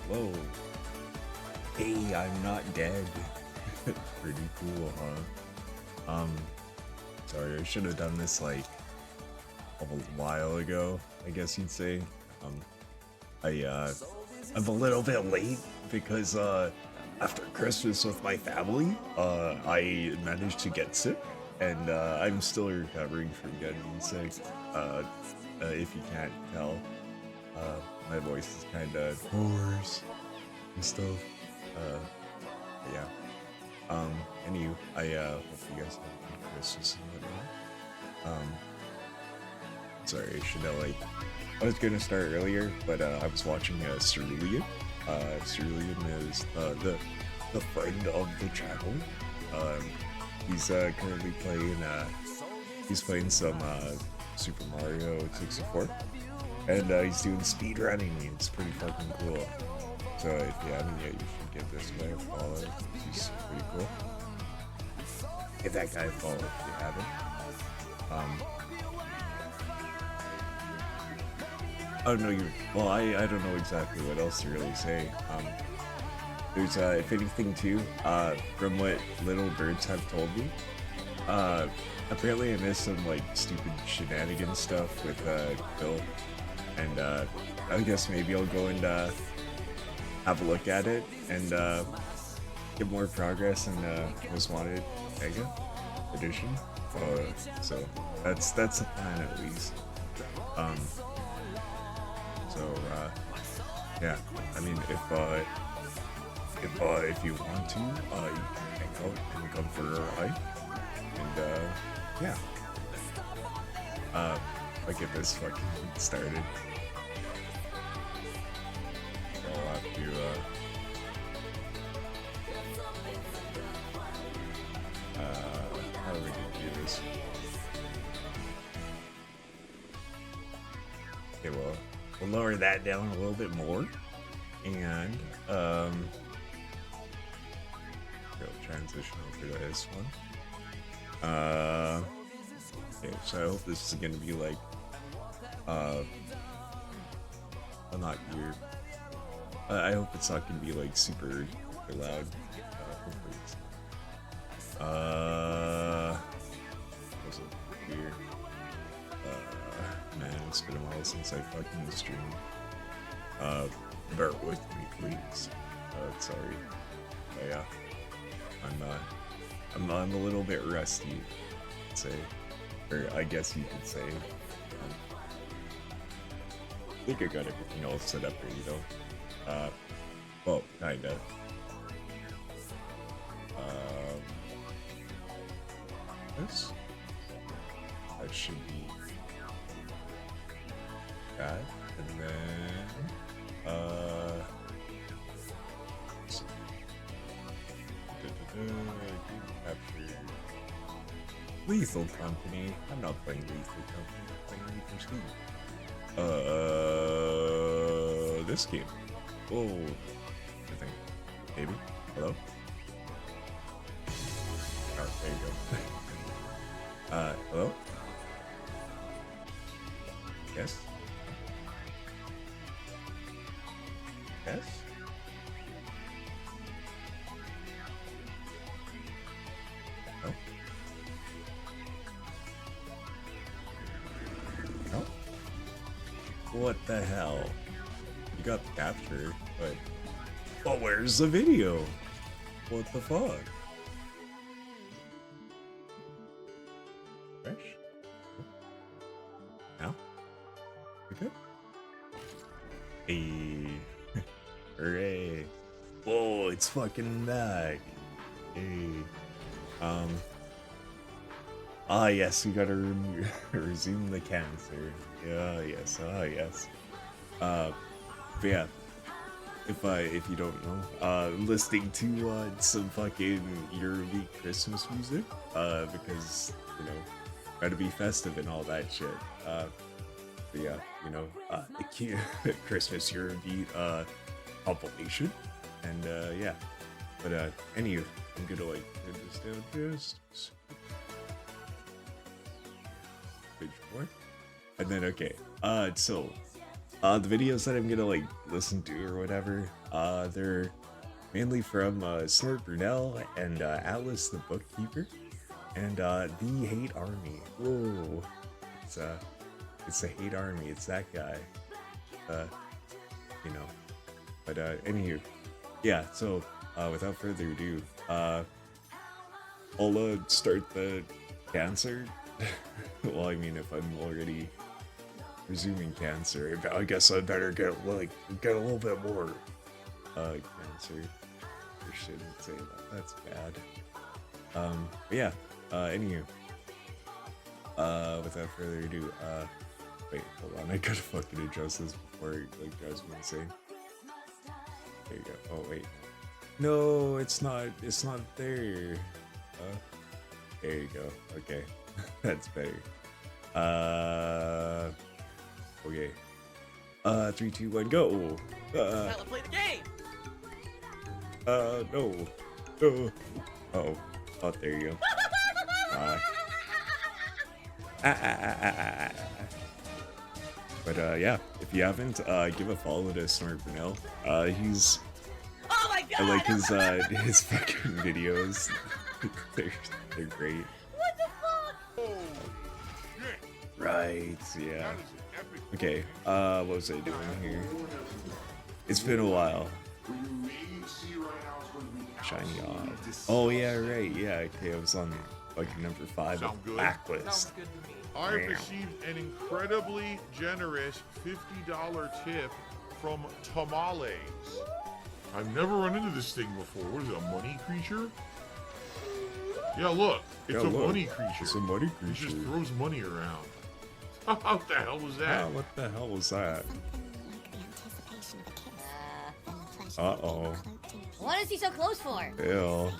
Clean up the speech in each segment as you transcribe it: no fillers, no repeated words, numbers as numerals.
Whoa. Hey, I'm not dead. Pretty cool, huh? Sorry, I should have done this like a while ago, I guess you'd say. Um, I'm a little bit late because after Christmas with my family, I managed to get sick, and I'm still recovering from getting sick. Uh, if you can't tell, uh, my voice is kind of hoarse and stuff. Uh, but yeah. Anywho, I hope you guys have a good Christmas and whatnot. Sorry, I should have like I was gonna start earlier, but I was watching Cerulean. Cerulean is the friend of the channel. Um, he's currently playing he's playing some Super Mario 64, and he's doing speed running. It's pretty fucking cool. So if you haven't yet, you should give this guy a follow. He's pretty cool. Give that guy a follow if you haven't. Um, oh no, you. Well, I don't know exactly what else to really say. There's if anything too. From what little birds have told me, apparently I missed some like stupid shenanigans stuff with Phil, and I guess maybe I'll go and have a look at it and get more progress in Most Wanted Pepega Edition. So that's the plan at least. Um, so yeah, I mean if you want to, you can hang out and come for a ride, and yeah, I'll get this fucking started. I'll have to how are we gonna do this? Okay, well, we'll lower that down a little bit more, and go transition over to this one. Okay, so I hope this is gonna be like, well, not your. I hope it's not gonna be like super loud. Hopefully it's, was it weird? Man, it's been a while since I fucking streamed. Bear with me, please. Sorry. But yeah, I'm a little bit rusty, I'd say, or I guess you could say. I think I got everything all set up ready though. Well, kinda. This that should be that, and then capture Lethal Company. I'm not playing Lethal Company. I'm playing Need for Speed. This game. Oh, I think maybe. Hello. Oh, there you go. Hello. Yes. Yes. No. No. What the hell? You got captured, but well, where's the video? What the fuck? Fresh? Now? Okay. Hey. Hooray. Whoa, it's fucking back. Hey. Yes, we gotta resume the cancer. Yeah, yes, yes. But yeah, if you don't know, listening to some fucking Eurobeat Christmas music, because you know, gotta be festive and all that shit. But yeah, you know, the Christmas Eurobeat compilation, and yeah. But anywho, I'm gonna like turn this down just page 4, and then okay. So The videos that I'm gonna like listen to or whatever, they're mainly from Snort Brunel and Atlas the Bookkeeper and The Hate Army. Whoa, it's the Hate Army. It's that guy. You know. But anywho, yeah. So without further ado, I'll start the cancer. Well, I mean, if I'm already resuming cancer, I guess I better get a little bit more cancer. I shouldn't say that. That's bad. But yeah. Anywho, without further ado, wait, hold on. I gotta fucking adjust this before it like drives me insane. There you go. Oh wait. No, it's not. It's not there. There you go. Okay, that's better. Okay. 3, 2, 1, go. Let's play the game. No. No. Oh. Oh, there you go. But yeah, if you haven't, give a follow to Snort Brunel. He's Oh my god! I like his fucking videos. they're great. What the fuck? Right, yeah. Okay, what was I doing here? It's been a while. Shiny off. Oh yeah, right, yeah, okay, I was on like number 5 of Blacklist. I received an incredibly generous $50 tip from Tamales. I've never run into this thing before. What is it, a money creature? Yeah, look. It's a money creature. It's a money It creature. just throws money around. What the hell was that? Ah, what the hell was that? Uh-oh. What is he so close for? Ew.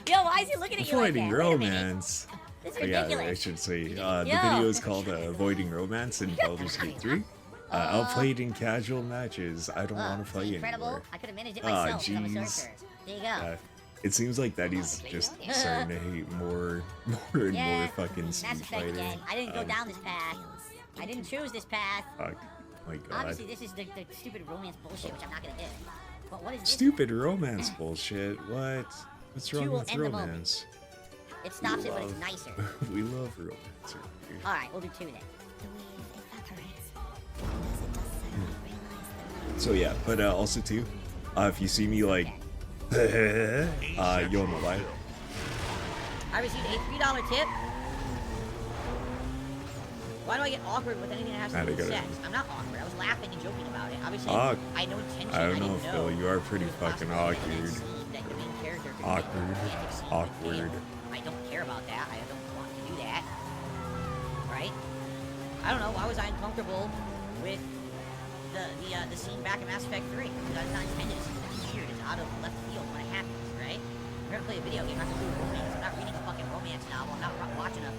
Yo, why is he looking at you like that? Avoiding Wait a minute. romance. This is Oh, yeah, ridiculous. I should say. The Yo. video is called Avoiding Romance in Baldur's Gate 3. Outplayed in casual matches. I don't want to play incredible. anymore. I could have managed it Ah, myself. 'Cause I'm a jeez. sorcerer. There you go. It seems like that he's just starting to hate more and more fucking Mass Street Effect Fighter. gang. I didn't go down this path. I didn't choose this path. Fuck. My god. Obviously, this is the stupid romance bullshit, which I'm not gonna do. But what is this? Stupid romance bullshit. What? What's wrong Two will with end the moment. romance? It stops it, but it's nicer. We love romance around here. Alright, we'll do 2 then. So yeah, but also too, if you see me like, you'll know why. I received a $3 tip. Why do I get awkward with anything that has to do with sex? I'm not awkward. I was laughing and joking about it. Obviously, I had no intention. I don't didn't know, Phil. You are pretty it was fucking possible that awkward. scene that the main character could Awkward. be romantic scene with Awkward. him. I don't care about that. I don't want to do that. Right? I don't know. Why was I uncomfortable with the scene back in Mass Effect 3? Because I was not intended to see that weird. It's out of left field when it happens, right? We're gonna play a video game, not to do romance. I'm not reading a fucking romance novel. I'm not watching a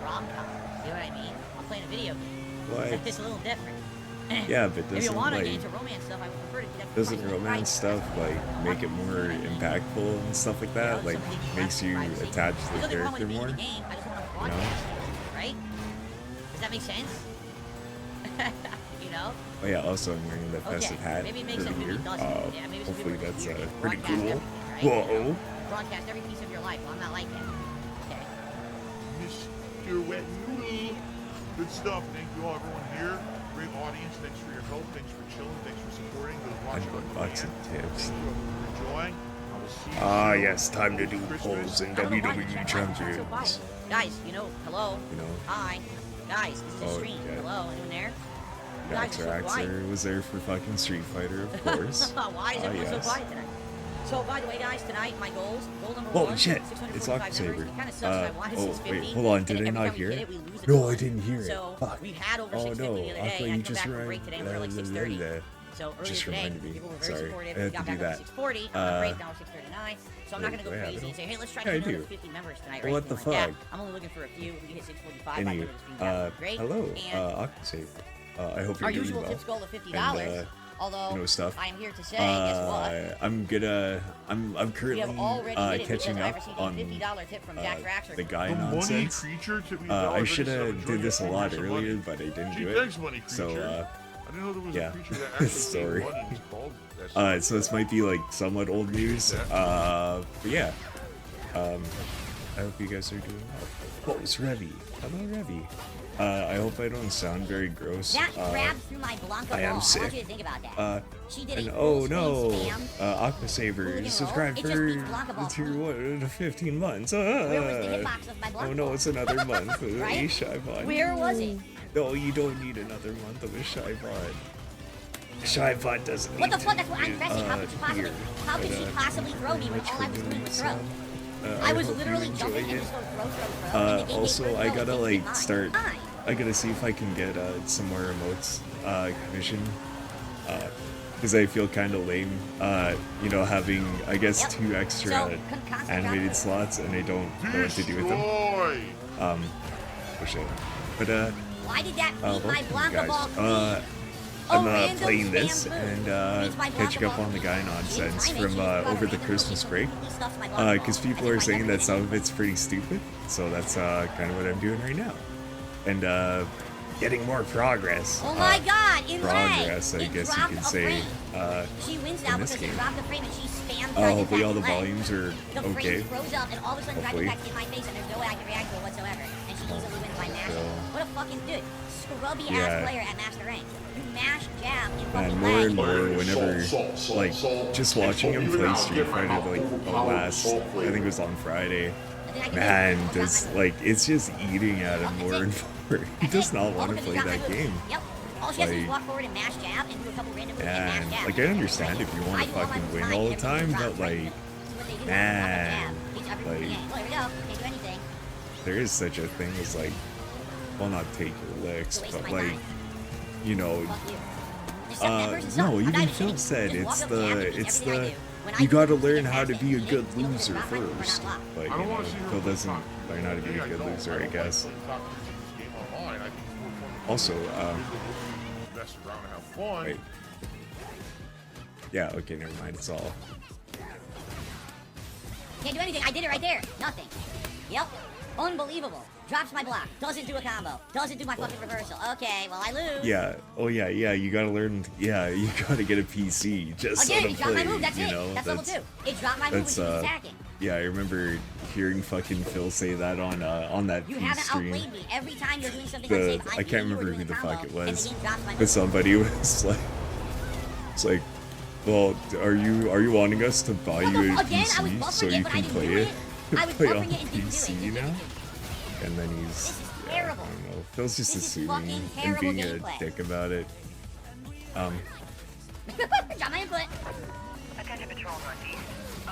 rom-com. You know what I mean? I'm playing a video game. What? It's a little different. Yeah, but If you doesn't want to like get into romance stuff, I would prefer to do that. doesn't romance stuff like make it more impactful and stuff like that? Like makes you attach to the character more? I just want to broadcast it, right? Does that make sense? You know? Oh yeah, also I'm wearing the festive hat Maybe it for makes the sense, maybe year. it doesn't. Yeah, maybe some Hopefully people are just that's weird and pretty broadcast cool. everything, right? Whoa. Broadcast every piece of your life. Well, I'm not like that. Okay. Mr. Wet Noodle. Good stuff. Thank you all, everyone here. Great audience. Thanks for your help. Thanks for chilling. Thanks for supporting. Those watching on Lots of demand. tips. Thank you for enjoying. I will see you Ah, soon. yes, time to do Christmas. polls in I don't know why WWE the chat box is so Champions. quiet. Guys, hello. You know, Hi. Guys, this is a Oh, stream. yeah. Hello, anyone there? You guys Axer are so quiet. Axer was there for fucking Street Fighter, of course. Why is everyone so yes. quiet tonight? So, by the way, guys, tonight, my goal number Holy 1, shit, 645 it's members. October. It kind of sucks that I wanted Oh, 650. wait, hold on, did and I every not time we hear hit it? we lose it No, to I didn't hear it. So, Fuck. we had over Oh 650 no, the other day. I thought I you had to go just back from break today. We're like 630. So, earlier Just today, reminded me. people were very Sorry, supportive. I had We to got do back up that. to 640. I'm on break, now we're 639. So, I'm not going to go Wait, I crazy don't- and say, hey, let's try Yeah, to I get another do. 50 members tonight. Well, Or what the anything like that. fuck? I'm only looking for a few. If we get 645 by the end Anyway, of the stream, that would be great. hello, And Octasaber. I hope you're our doing usual well. tips goal of $50. And, Although, stuff. I am here to say, guess what? I'm currently We have already catching because I up received a on $50 tip from Jack Raxer. the guy The money nonsense. creature took me I should have $1.37 did this a lot joined earlier, money. but I didn't Gee, do thanks, it. money creature. So I didn't know there was yeah. a creature that actually Sorry. saved money. It was called that. So this might be like somewhat old news. But yeah. I hope you guys are doing well. What was Revy? Hello, Revy. I hope I don't sound very gross. That grabbed through my Blanca I am ball. sick. I want you to think about that. She did And a oh full no, screen spam. Aqua Saver, Hooligan subscribe roll. It just for beat Blanca ball. to 15 months. Where was the hitbox of my Blanca Oh no, ball? it's another month. Right? Shy bot. Where was it? No, you don't need another month of a Shy bot. Shy bot doesn't need What the to fuck? That's what I'm be, pressing. How could she possibly? here. How could But, she possibly throw me when much all for I was doing doing was so. throw? I I was hope you literally enjoyed jumping and it. just going throw. And the game Also, gave I first gotta throw, it like did start. mine. I gotta see if I can get some more emotes commission. Because I feel kind of lame, having I guess Yep. 2 extra So, constant animated graphics. slots, and I don't know what to do with them. Destroy! For sure. But Why did that beat my welcome you Blanca ball guys. clean? I'm random playing spam this move. and Beats my Blanca catching up ball on the clean. guy nonsense She from over the Christmas break. Because people are saying that some of it's pretty stupid, so that's kind of what I'm doing right now, and getting more progress. Oh my god, in Progress, lag! I It guess you dropped can a say. frame. She wins now in this because it game. dropped a frame and she spammed Hopefully drive all the impact in lag. volumes are The okay. frame froze up and all of a sudden drive Hopefully. impact in my face and there's no way I can react to it whatsoever. And she easily wins by mashing. Yeah. What a fucking dude. Scrubby Yeah. ass player at master rank. You mash jab in And fucking more lag. and more whenever, like, just watching him play Street Fighter, like, the last, I think it was on Friday, Nothing I can do. man, Almost just, got my like, it's just eating at him more and more. He That's does it. not All want to because he play dropped my that moves. game. Yep. All she has to do is Like, walk forward and mash jab and do a couple random moves and And, mash jab. like, I understand if you want I to do all my fucking moves win fine all and the time, everything but, drops, right? like, See what they do, man, jab. Beats every like, game. Oh, here we go. Can't do anything. there is such a thing as, like, well, not take your licks, It's a waste of but, my like, time. you know, Fuck you. Just set members and stuff. no, I'm not even even Phil kidding. said Just walk it's up jab and beats it's everything I the, do. When I you do gotta it, learn it's how to fast be a and good you'll loser drop my move or not first. block. But, I you don't know, want to see her Phil play doesn't soccer. learn how to be Yeah, a good don't. loser, I don't like guess. playing soccer in this game online. I think it's more fun to Also, mess around and have fun. wait. Yeah, okay, never mind, it's all. Can't do anything. I did it right there. Nothing. Yep. Unbelievable. Drops my block. Doesn't do a combo. Doesn't do my fucking reversal. Okay, well I lose. Yeah, oh yeah, you gotta learn, you gotta get a PC just Again, so it to dropped play, my move. That's you it. know? That's level 2. It dropped my move when that's, she was attacking. Yeah, I remember hearing fucking Phil say that on that You P haven't stream. outplayed me. Every time you're doing something The, unsafe, I beat can't you or remember doing who a the combo, fuck it and the was, game drops my but move. somebody was like, it's like, well, are you wanting us to buy What the you a f- again? I was PC so buffering it, you but I can didn't play do it? it. I was Play buffering on it and didn't do it. PC Didn't do now? it. And then he's, This is yeah, terrible. I don't know, Phil's just This is assuming fucking and terrible being a gameplay. dick about it. Drop my input. Attention patrol northeast.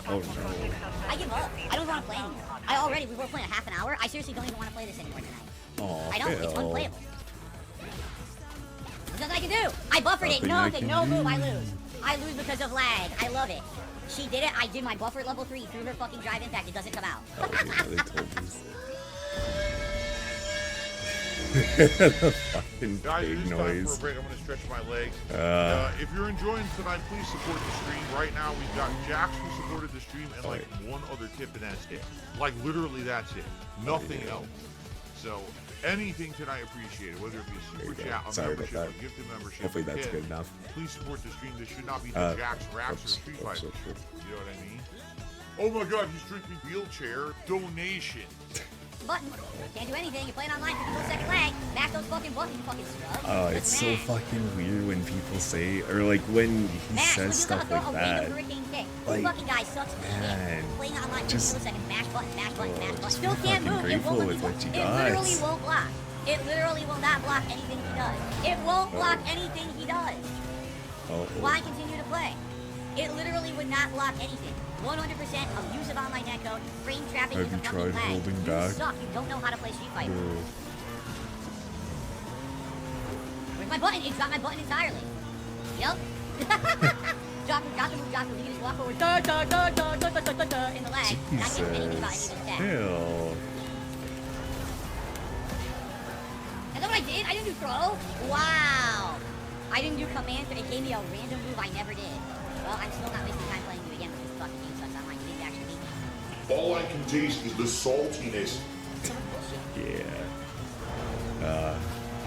Oh no. I give up. I don't want to play anymore. We were playing a half an hour. I seriously don't even want to play this anymore tonight. Aw, I don't. It's Phil. unplayable. There's nothing I can do. I buffered it. Nothing I Nothing. can No move. I do. lose. I lose because of lag. I love it. She did it. I did my buffer level 3 through her fucking drive impact. It doesn't come out. Oh, yeah, they told us. The fucking Guys, it big is time for a noise. break. I'm going to stretch my legs. Uh. If you're enjoying tonight, please support the stream. Right now, we've got Jax who supported the stream and like one other tip, and that's it. Like literally, that's it. Nothing else. So anything tonight appreciated, whether it be a super There you go. chat, a Sorry about membership, that. a gifted membership. Hopefully a that's tip. good enough. Please support the stream. This should not be the Jax Raps or oops, Street oops, Fighter. oops, oops. You know what I mean? Oh my God, he's drinking wheelchair donation. Button. Can't do anything. You're playing online. 50 millisecond lag. Back those fucking buttons, you fucking scrub. Oh, it's so Smash. fucking weird when people say, or like when he Mash, says when stuff you're like gonna throw a that. random hurricane kick. Like, This fucking guy sucks man, shit. Playing online 50 just- milliseconds. Mash button, mash button, mash button. just Still be can't fucking move. It grateful won't let me with block. what you It literally got. won't block. It literally will not block anything he does. It won't block anything he does. Oh, Why continue to play? It literally would not block anything. 100% abusive online netcode. Frame trapping Have is a you fucking tried lag. holding You back? suck. You don't know how to play Street Fighter. oh. Where's my button? It dropped my button entirely. Yep. drop the move. You can just walk forward. Da, da, da, da, da, da, da, da, in the lag. And I can't do anything about any of his Jesus. attacks. Phil. Is that what I did? I didn't do throw? Wow. I didn't do command, it gave me a random move I never did. Well, I'm still not wasting time playing you again because this fucking game sucks online. You didn't actually beat me. All I can taste is the saltiness. So much bullshit. Yeah.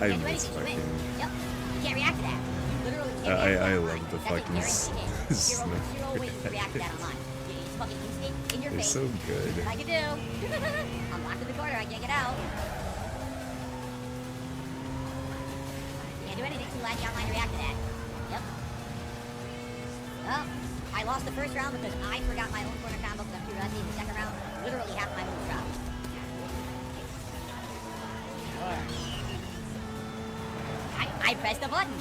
I Can't do miss anything, you win. fucking. Yep. You can't react to that. You literally can't react to that I online. love the That's a fucking guaranteed hit. Zero snow. ways to react to that online. It's fucking instant in your They're face. so good. What I can do. I'm locked in the corner. I can't get out. Can't do anything. Too laggy online to react to that. Yep. Well, I lost the first round because I forgot my own corner combo because I'm too rusty. The second round, literally half my moves dropped. I pressed the button.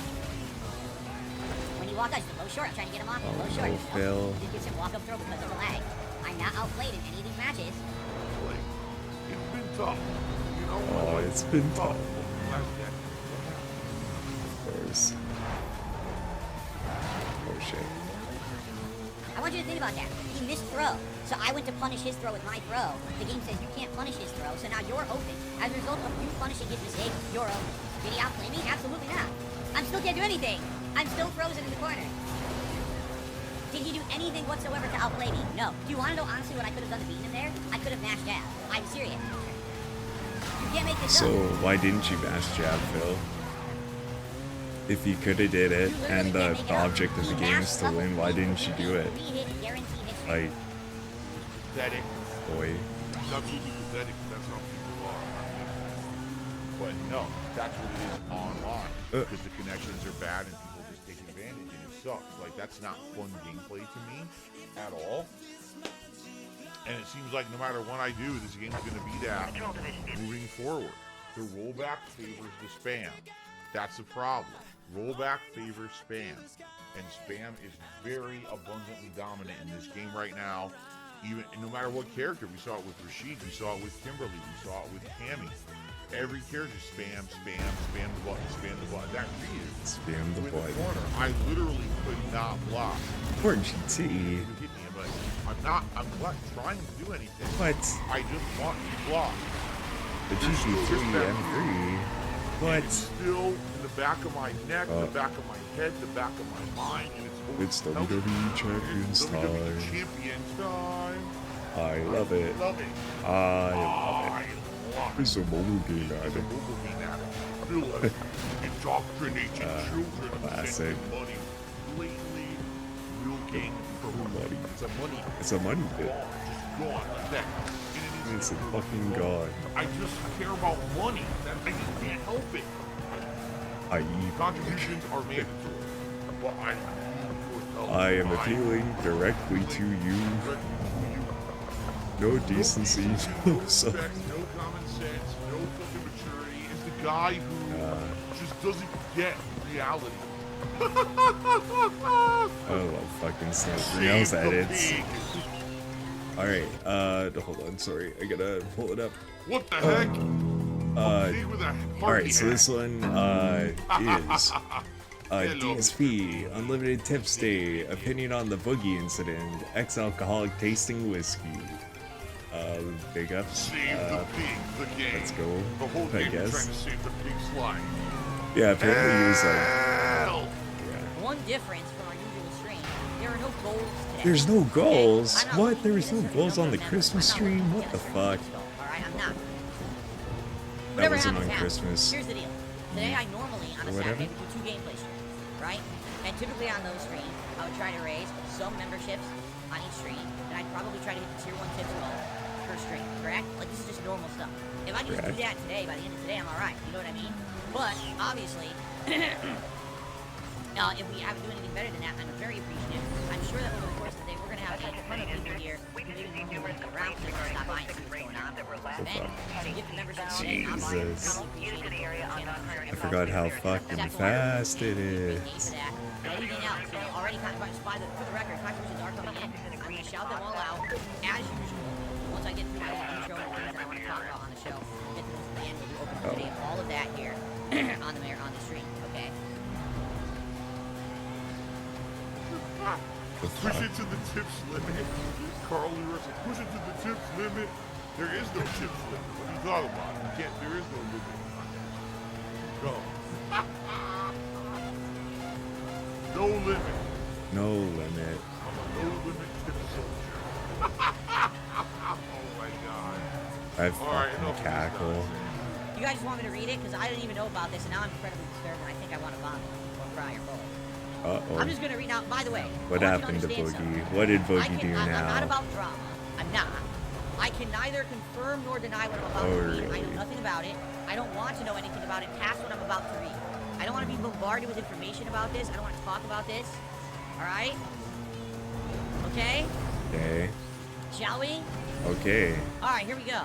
When you walk up, just low short. I'm trying to get him off. Low short. no, Phil. Just gets him walk up throw because of the lag. I'm not outplayed in any of these matches. Like, it's been tough. You know, Oh, it's been tough. Last day. Of course. Oh shit. I want you to think about that. He missed throw. So I went to punish his throw with my throw. The game says you can't punish his throw, so now you're open. As a result of you punishing his mistake, you're open. Did he outplay me? Absolutely not. I still can't do anything. I'm still frozen in the corner. Did he do anything whatsoever to outplay me? No. Do you want to know honestly what I could have done to beat him there? I could have mashed jab. I'm serious. You can't make this So up. why didn't you mash jab, Phil? If you could have did it, You literally and can't the make it up. object of the He game is mashed to up win, why didn't you do it? 3-hit guaranteed hit streak. Like, Pathetic. boy. It's absolutely pathetic. That's how people are. But no, that's what it is online. Because the connections are bad and people just take advantage and it sucks. Like, that's not fun gameplay to me at all. And it seems like no matter what I do, this game's going to be that moving forward. The rollback favors the spam. That's the problem. Rollback favors spam. And spam is very abundantly dominant in this game right now. Even no matter what character, we saw it with Rashid, we saw it with Kimberly, we saw it with Cammy. Every character spam the button. That reason, Spam the with button. corner, I literally could not block. Poor GT. You hit me, but I'm not trying to do anything. What? I just want to block. The GT3 M3. What? It's still in the back of my neck, the back of my head, the back of my mind, and It's WWE Champions time. WWE Champions time. I love it. Love it. I love it. I love it. It's a mobile game, It's a Adam. mobile game addict. I feel like indoctrinating children with classic. money. Blatantly milking for Money. It's a money. It's a money Gone. pit. Just gone like that. And it It's is- a fucking god. I just care about money. I just can't help it. Contributions are mandatory. But I am appealing directly to you. No decency, no No suck. respect, no common sense, no fucking maturity. Is the guy who just doesn't get reality. Oh, fucking snap. Save Nails the edits. pig. Alright, hold on, sorry. I gotta pull it up. What the heck? Pig with a party Alright, so hat. this one is DSP, Unlimited Tips Day, Opinion on the Boogie Incident, Ex-Alcoholic Tasting Whiskey. Big ups. Save the pig, the game. let's go, The whole I game is guess. trying to save the pig's life. Yeah, apparently he was Help! One difference from our usual stream, there are no goals today. There's no goals? I'm not What? looking There to was get a no certain goals on number the of Christmas members. I'm not stream? looking What to the get a fuck? certain goal, alright, I'm not. That Whatever wasn't happens, on happens. Christmas. Here's the deal. Today I normally, on a Or whatever. Saturday, we do 2 gameplay streams, right? And typically on those streams, I would try to raise some memberships on each stream, and I'd probably try to hit the tier 1 tips goal per stream, correct? Like, this is just normal stuff. If I just do Correct. that today, by the end of today, I'm alright. You know what I mean? But, obviously, if we have to do anything better than that, I'm very appreciative. I'm sure that over the course of the day, we're going to have a ton of people here who maybe normally wouldn't be around to stop by and see what's going on. Then, to get the members on today, I'm really Jesus. appreciative. I forgot how fucking fast it is. Anything else, you know, already kind of, for the record, contributions are coming in. I'm going to shout them all out, as usual. Once I get through my intro and things that I want to talk about on the show, get to the end, we'll be open for today, all of that here on the stream, okay? Push it to the tips limit. Carl Lewis, push it to the tips limit. There is no tips limit. What are you talking about? There is no limit. Go. No limit. No limit. I'm a no-limit tip soldier. Oh my god. I All right, fucking enough of this cackle. nonsense. You guys just want me to read it? Because I didn't even know about this, and now I'm incredibly disturbed, and I think I want to vomit or cry or both. Uh-oh. I'm just going to read now. By the way, What I want you happened to understand Boogie? something. What did Boogie do I'm not now? about drama. I'm not. I can neither confirm nor deny what I'm about to read. I know really? nothing about it. I don't want to know anything about it past what I'm about to read. I don't want to be bombarded with information about this. I don't want to talk about this. All right? Okay? Okay. Shall we? Okay. All right, here we go.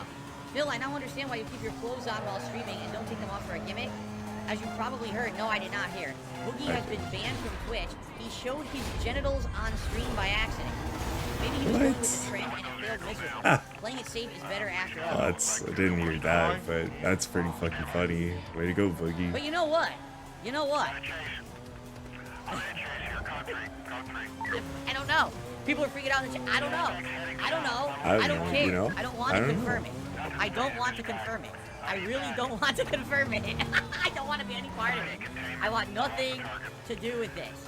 Phil, I now understand why you keep your clothes on while streaming and don't take them off for a gimmick. As you probably heard, no, I did not hear. Boogie has been banned from Twitch. He showed his genitals on stream by accident. Maybe he was going with the trend and it failed miserably. Playing it safe is better after all. I didn't hear that, but that's pretty fucking funny. Way to go, Boogie. But you know what? You know what? I don't know. People are freaking out in the chat. I don't know. I don't know. I don't know, care. you know? I don't want to confirm it. I don't want to confirm it. I really don't want to confirm it. I don't want to be any part of it. I want nothing to do with this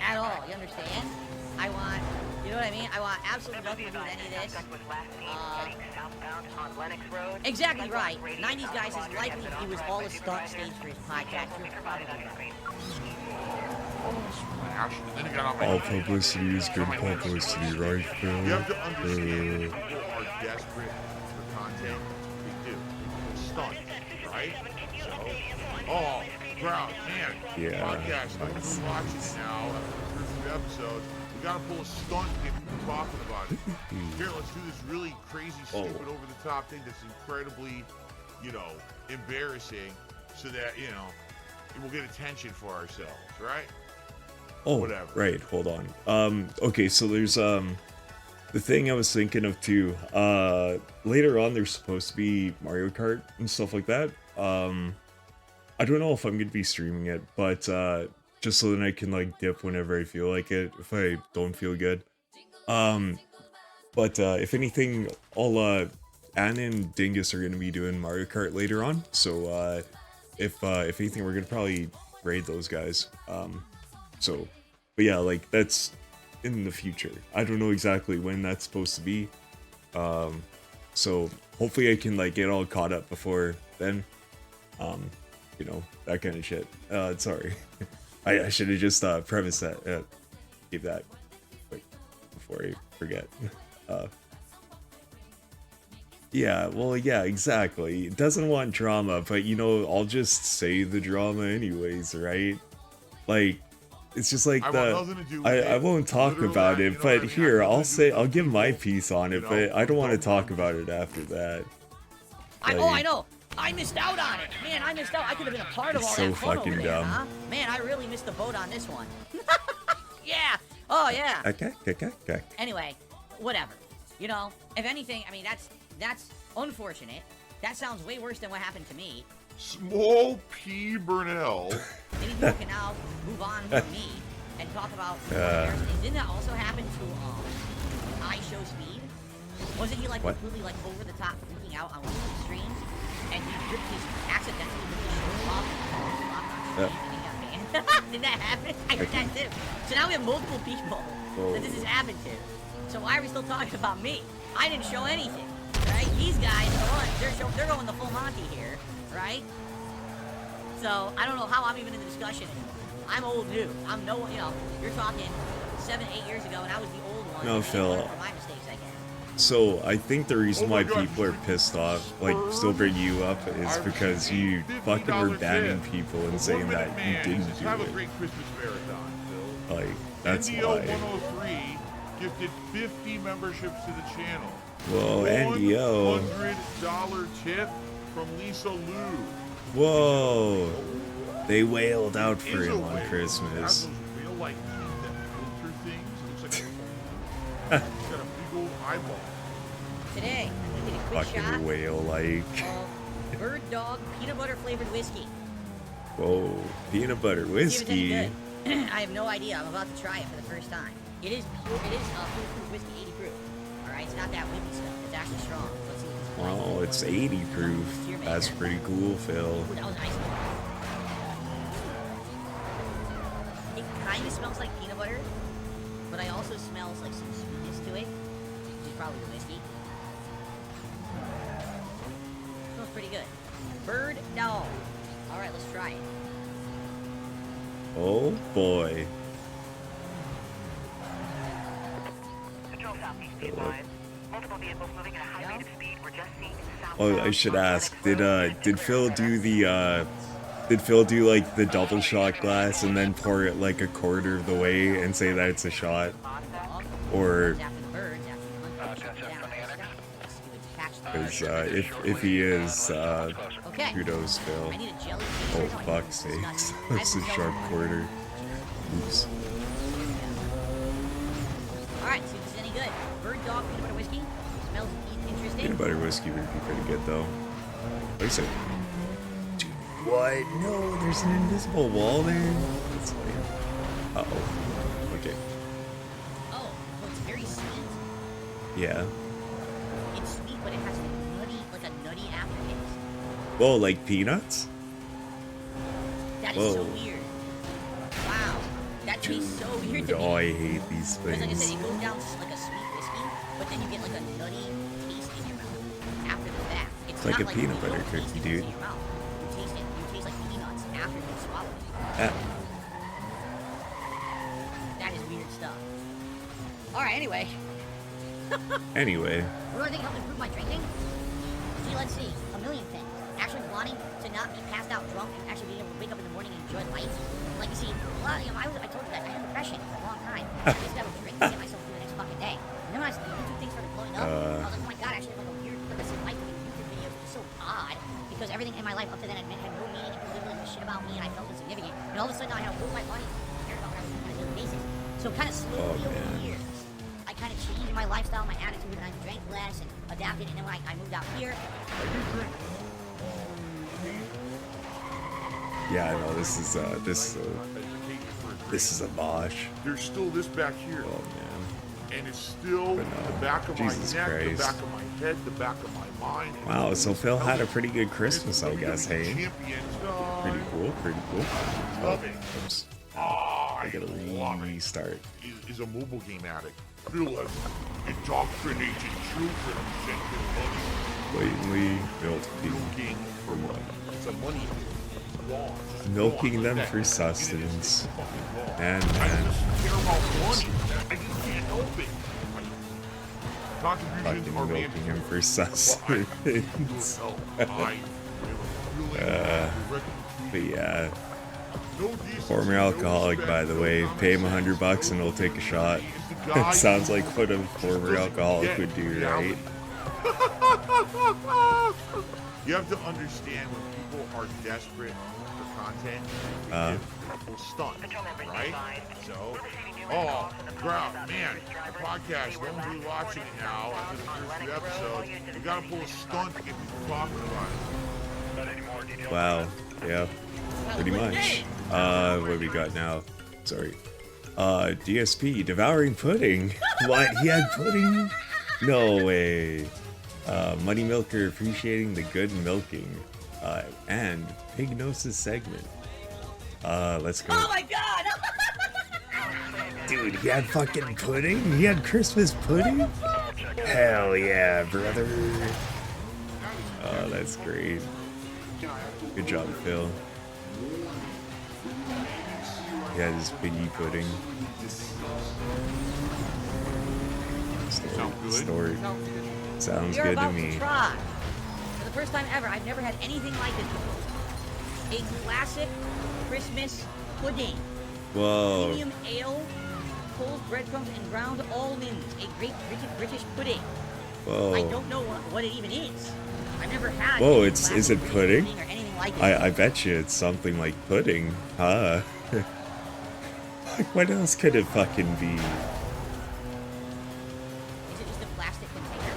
at all. You understand? I want, you know what I mean? I want absolutely nothing to do with any of this. Exactly right. 90s guy says likely he was all a stunt stage for his podcast. You're probably right. Smash. And then it got on my All head. publicity is good publicity, right, Phil? You have to understand that people are desperate for content. They do. It's stunt, right? So, oh, crowd, man. Yeah, Podcast. No one's watching it now. After the first few episodes, we gotta pull a stunt to get people talking about it. Here, let's do this really crazy, stupid, over-the-top thing that's incredibly, you know, embarrassing, so that we'll get attention for ourselves, right? Oh, Whatever. right. Hold on. Okay, so there's the thing I was thinking of too. Later on, there's supposed to be Mario Kart and stuff like that. I don't know if I'm gonna be streaming it, but just so that I can like dip whenever I feel like it, if I don't feel good. But if anything, all Anna and Dingus are gonna be doing Mario Kart later on. So if anything, we're gonna probably raid those guys. So, but yeah, like that's in the future. I don't know exactly when that's supposed to be. So hopefully I can like get all caught up before then. That kind of shit. Sorry. I should have just premised that, give that quick before I forget. Yeah, well, yeah, exactly. It doesn't want drama, but I'll just say the drama anyways, right? Like, it's just like I want nothing to do with I it. won't talk Literally, about you it, know what but I mean? here, I have I'll nothing to do with I'll give my it. piece on it, You but know, I don't want to don't talk mind about it after that. I know. I missed out on it. Man, I missed out. I could have been a part of all It's that so fun fucking over there, dumb. huh? Man, I really missed the boat on this one. Yeah. Oh, yeah. Okay. Anyway, whatever. If anything, I mean, that's unfortunate. That sounds way worse than what happened to me. Small P. Burnell. Maybe people can now move on from me and talk about didn't that also happen to I Show Speed? Wasn't he like What? completely like over the top freaking out on one of the streams? And he ripped his accidentally ripped his shirt off and locked on stream and he got banned. Did that happen? I heard that too. So now we have multiple people that this has happened to. So why are we still talking about me? I didn't show anything, right? These guys are the ones, they're going the full Monty here, right? So I don't know how I'm even in the discussion anymore. I'm old news. I'm no, you're talking 7, 8 years ago, and I was the old one. No, and Phil. learned from my mistakes, I guess. So I think the reason Oh my why God, people are pissed off, like still bring you up, is because you fucking were banning people and saying that you didn't do Have a it. great Christmas marathon, Phil. Like, that's NDO why. 103 gifted 50 memberships to the channel. Whoa, NDO. $100 tip from Lisa Lou. Whoa. They wailed out for Is a him on whale. Has Christmas. those real like that filter things. It looks like it's got a big old eyeball. Today, I'm going to take a quick shot Fucking whale like. of Bird Dog peanut butter flavored whiskey. Whoa. Peanut butter See if it's any whiskey. good. I have no idea. I'm about to try it for the first time. It is pure. It is foolproof whiskey, 80 proof. All right, it's not that wimpy stuff. It's actually strong. Let's see if it's Oh, it's 80 proof. That's pretty cool, Phil. Ooh, that was nice. It kind of smells like peanut butter, but I also smells like some sweetness to it, which is probably the whiskey. Smells pretty good. Bird dog. All right, let's try it. Oh boy. Control southeast speed line. Multiple vehicles moving at a high rate of speed. We're just seeing south. Oh, I should ask. Did Phil do the Did Phil do like the double shot glass and then pour it like a quarter of the way and say that it's a shot? Or because if he is, kudos Phil. Oh fuck's sakes, that's a sharp quarter. Oops. Alright, see if this is any good. Bird dog peanut butter whiskey. Smells interesting. Peanut butter whiskey would be pretty good though. What is it? Dude, what? No, there's an invisible wall there. That's lame. Uh-oh. Okay. Oh, so it's very sweet. Yeah. It's sweet, but it has a nutty aftertaste. Whoa, like peanuts? That is so weird. Wow. That tastes so weird to me. Oh, I hate these Because like I said, things. it goes down like a sweet whiskey, but then you get like a nutty taste in your mouth after the fact. It's like not a peanut you butter don't taste cookie, it dude. in your mouth. You taste it. You taste like peanuts after you swallow it. Ah, That is weird stuff. All right. Anyway, anyway, what do I think helped improve my drinking? Gee, let's see. A million things. Actually wanting to not be passed out drunk and actually being able to wake up in the morning and enjoy life. Like you see, I told you that I had depression for a long time. I just got to drink to get myself through the next fucking day. And then when the YouTube thing started blowing up, I was like, oh my god, I actually have like a weird purpose in life doing YouTube videos, which is so odd because everything in my life up to then had no meaning and people didn't really give a shit about me and I felt insignificant. And all of a sudden now I had a whole wide audience who cared about what I was doing on a daily basis. So kind of slowly over the years, I kind of changed my lifestyle, my attitude, and I drank less and adapted. And then when I moved out here, yeah, I know this is a mosh. There's still this back here. Oh man. And it's still But no, the back of Jesus my neck, Christ. the back of my head, the back of my mind. Wow, so Phil had a pretty good Christmas, I guess, hey? Champions. Pretty cool, pretty cool. Love it. Oops. Oh, I gotta love it. restart. Is a mobile game addict. Phil has indoctrinated children sent to money. Blatantly milking Milking for money. It's a money law. Milking them for sustenance. And I just care about money. I just can't help it. Contributions fucking are milking him for sustenance. But yeah, former alcoholic, by the way. Pay him $100 and he'll take a shot. It sounds like what a former alcoholic would do, right? You have to understand when people are desperate for content, they will stunt, right? So, oh, crap, man, the podcast, no one's really watching it now after the first few episodes. You gotta pull a stunt to get people talking about it. Wow, yeah, pretty much. What do we got now? Sorry. DSP, devouring pudding. What? He had pudding? No way. Muddy Milker appreciating the good milking. And Pignosis segment. Let's go. oh my god! Dude, he had fucking pudding? He had Christmas pudding? Hell yeah, brother. Oh, that's great. Good job, Phil. He had his piggy pudding. Story. Sounds You're good to about me. to try. For the first time ever, I've never had anything like this before. A classic Christmas pudding. Whoa. Medium ale, cold breadcrumbs, and ground almonds. A great British pudding. I Whoa. don't know what it even is. I've never had. Whoa, any is classic it British pudding? or anything like it. I bet you it's something like pudding, huh? What else could it fucking be? Is it just a plastic container?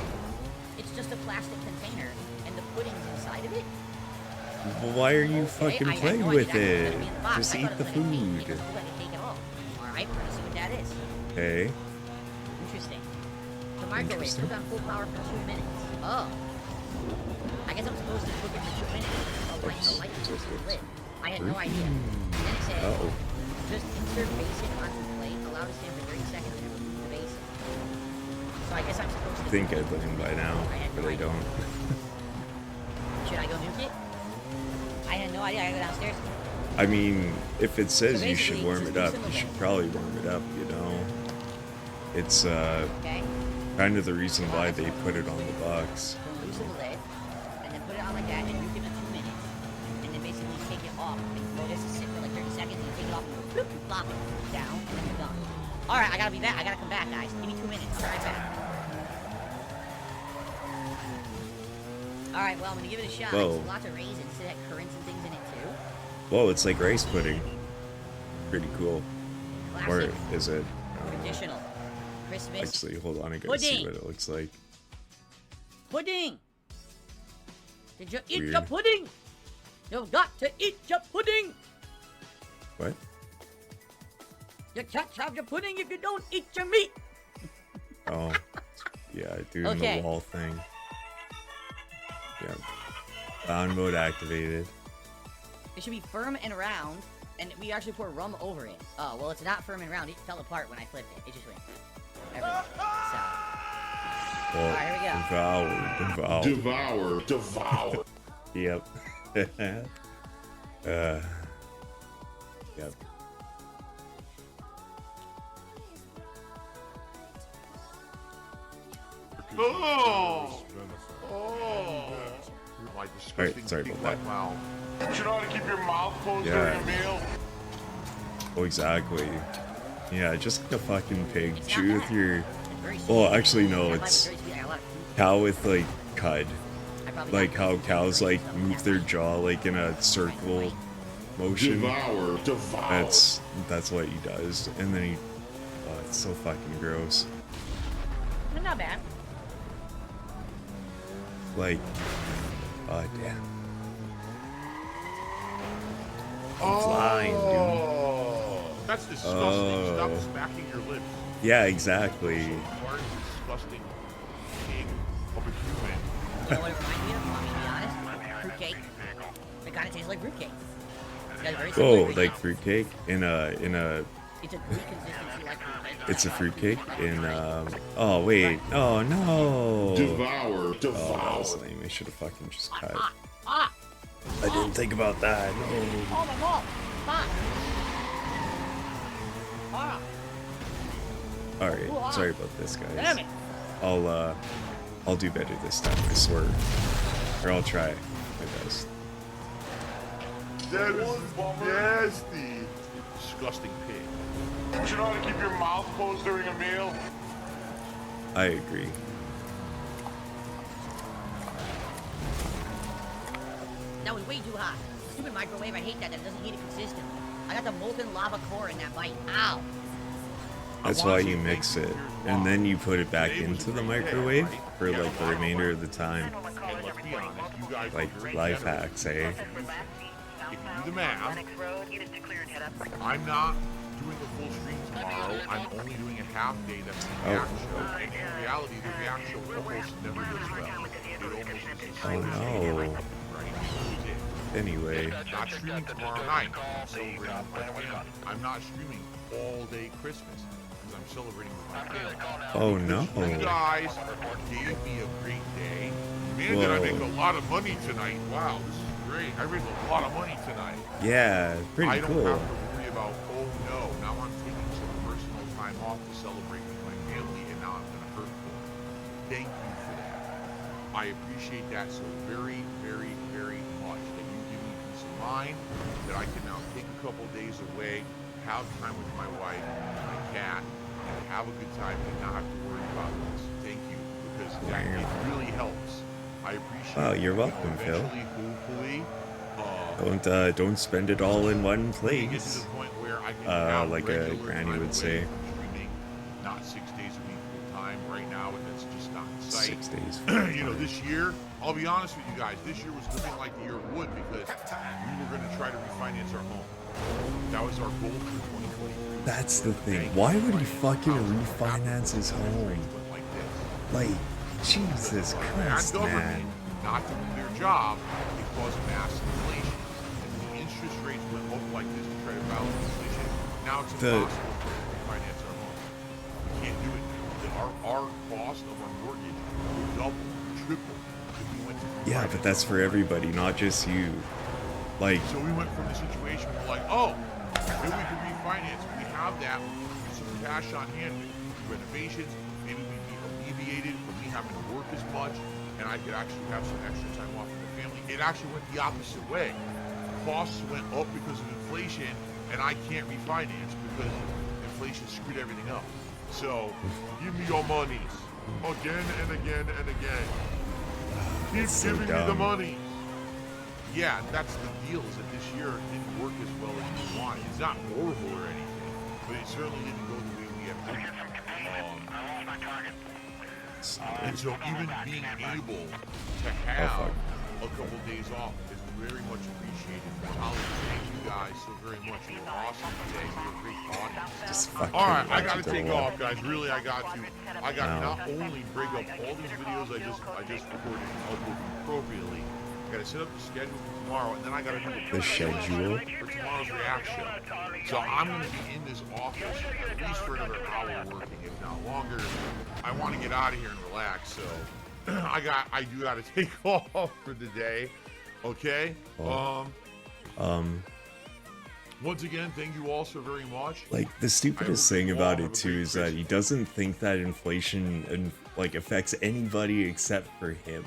It's just a plastic container, and the pudding's inside of it? Well, why are you Okay, fucking I had playing no idea with that was it? gonna be in the box. Just I eat thought the it was gonna be- food. it was gonna take it all. Alright, we're gonna see what that is. Okay. Interesting. The microwave cook on full power for 2 minutes. Oh. I guess I'm supposed to cook it for 2 minutes. Oh, light the lid. I had no idea. And then it says, Uh-oh. just insert basic onto the plate, allow it to stand for 30 seconds, and then remove the basic. So I guess I'm supposed to... I think I'd let him by now, but I don't. Should I go nuke it? I had no idea. I gotta go downstairs. I mean, if it says So you should basically, warm it up, you should probably warm it up, you know? It's Okay. kind of the reason why they put it on the box. So loosen the lid, and then put it on like that, and nuke it in 2 minutes. And then basically take it off, and throw this to sit for like 30 seconds, and you take it off, and you go, bloop, you flop it down, and then you're done. Alright, I gotta be back. I gotta come back, guys. Give me 2 minutes. I'll be right back. Alright, well, I'm gonna give it a shot. Whoa. It's lots of raisins. It had currants and things in it, too. Whoa, it's like rice pudding. Pretty cool. Or Classic. is it? Traditional. Christmas. Actually, hold on, I gotta see Pudding. what it looks like. Pudding! Did you eat Weird. your pudding? You got to eat your pudding! What? You can't have your pudding if you don't eat your meat! Oh, yeah, doing Okay. the wall thing. Yeah. Bound mode activated. It should be firm and round, and we actually pour rum over it. Oh, well, it's not firm and round. It fell apart when I flipped it. It just went everywhere. So, Well, Alright, here we go. devour. Devour. Yep. Yep. Oh! Oh! My disgusting sorry big about wet that. mouth. You know how to keep your mouth closed Yeah. during a meal? Oh, exactly. Yeah, just like a fucking pig. It's Chew not with bad. your... it's very sweet. Well, actually, no, That might be it's very sweet. I got a lot of fruit. cow with, like, cud. I probably Like got how fruit cows, very like, sweet. move their jaw, like, in a circle motion. Devour. That's what he does. And then he... Oh, it's so fucking gross. But not bad. Like... Oh, damn. Flying, dude. Oh! That's disgusting. Oh. Stop smacking your lips. Yeah, exactly. So large, disgusting pig of a human. You know what it reminds me of? Want me to be honest? Fruitcake. It kind of tastes like fruitcake. It's got a very similar Oh, ingredient. like fruitcake in a It's a gooey consistency like fruitcake. it's a fruitcake in oh wait, oh no. Devour. Oh, that was lame. I should have fucking just cut. Ah! I didn't think about that. No. Oh my god! Fuck! Ah! Alright, sorry about this, guys. Damn it! I'll do better this time, I swear. Or I'll try my best. That is nasty. Disgusting pig. You know how to keep your mouth closed during a meal? I agree. That was way too hot. Stupid microwave, I hate that. That doesn't heat it consistently. I got the molten lava core in that bite. Ow! That's why you mix it. And then you put it back into the microwave for like the remainder of the time. And let's be honest, you guys Like are very life generous. hacks, eh? If you do the math, I'm not doing a full stream tomorrow. I'm only doing a half day. That's the Oh. react show. And in reality, the react show almost never does well. It almost is a Oh slow no. right? It is. Anyway. Not streaming tomorrow night. I'm celebrating with my family. I'm not streaming all day Christmas because I'm celebrating with my family. Oh no. You guys gave me a great day. Man, did I Whoa. make a lot of money tonight. Wow, this is great. I raised a lot of money tonight. Yeah, I pretty don't cool. have to worry about, oh no, now I'm taking some personal time off to celebrate with my family and now I'm going to hurt for it. Thank you for that. I appreciate that so very, very, very much that you give me peace of mind, that I can now take a couple days away, have time with my wife, my cat, and have a good time and not have to worry about this. Thank you, because that, it really helps. I appreciate Wow, it. you're welcome, Phil. Eventually, hopefully, Don't spend it all in one get to place. the point where I can have Like a regular granny time would say. away from streaming, not 6 days a week full time right now, and that's just not in sight. 6 days. You know, this year, I'll be honest with you guys, this year was looking like the year it would because we were going to try to refinance our home. That was our goal for 2023. That's the thing. Why would he fucking refinance his home? Like this. Like, Jesus Bad Christ, government man. not to do their job, it caused mass inflation. And the interest rates went up like this to try to balance inflation. now it's The- impossible to refinance our home. We can't do it. Our cost of our mortgage would double, triple if we went to Yeah, refinance but that's our for home. everybody, not just you. Like, So we went from the situation where we're like, oh, maybe we can refinance. We have that, some cash on hand, we can do renovations, maybe we'd be alleviated from me having to work as much, and I could actually have some extra time off with the family. It actually went the opposite way. Costs went up because of inflation, and I can't refinance because inflation screwed everything up. So, give me your monies. Again and again and again. Keep That's so giving me the dumb. money. Yeah, that's the deal, is that this year it didn't work as well as we wanted. It's not horrible or anything, but it certainly didn't go the way we had hoped. And so even being able to have a couple days off is very much appreciated. Holly, thank you guys so very much. You were awesome today. You were a great audience. just fucking All right, I watch gotta it take go off, guys. Really, I got to. I got to No. not only break up all these videos I just recorded and upload them appropriately. I gotta set up the schedule for tomorrow, and then I gotta do The schedule? for tomorrow's reaction. So I'm gonna be in this office at least for another hour working, if not longer. I want to get out of here and relax, so I do gotta take off for the day. Okay. Once again, thank you all so very much. Like, the stupidest thing you all about have it a too great is that he doesn't think that inflation like affects anybody except for him.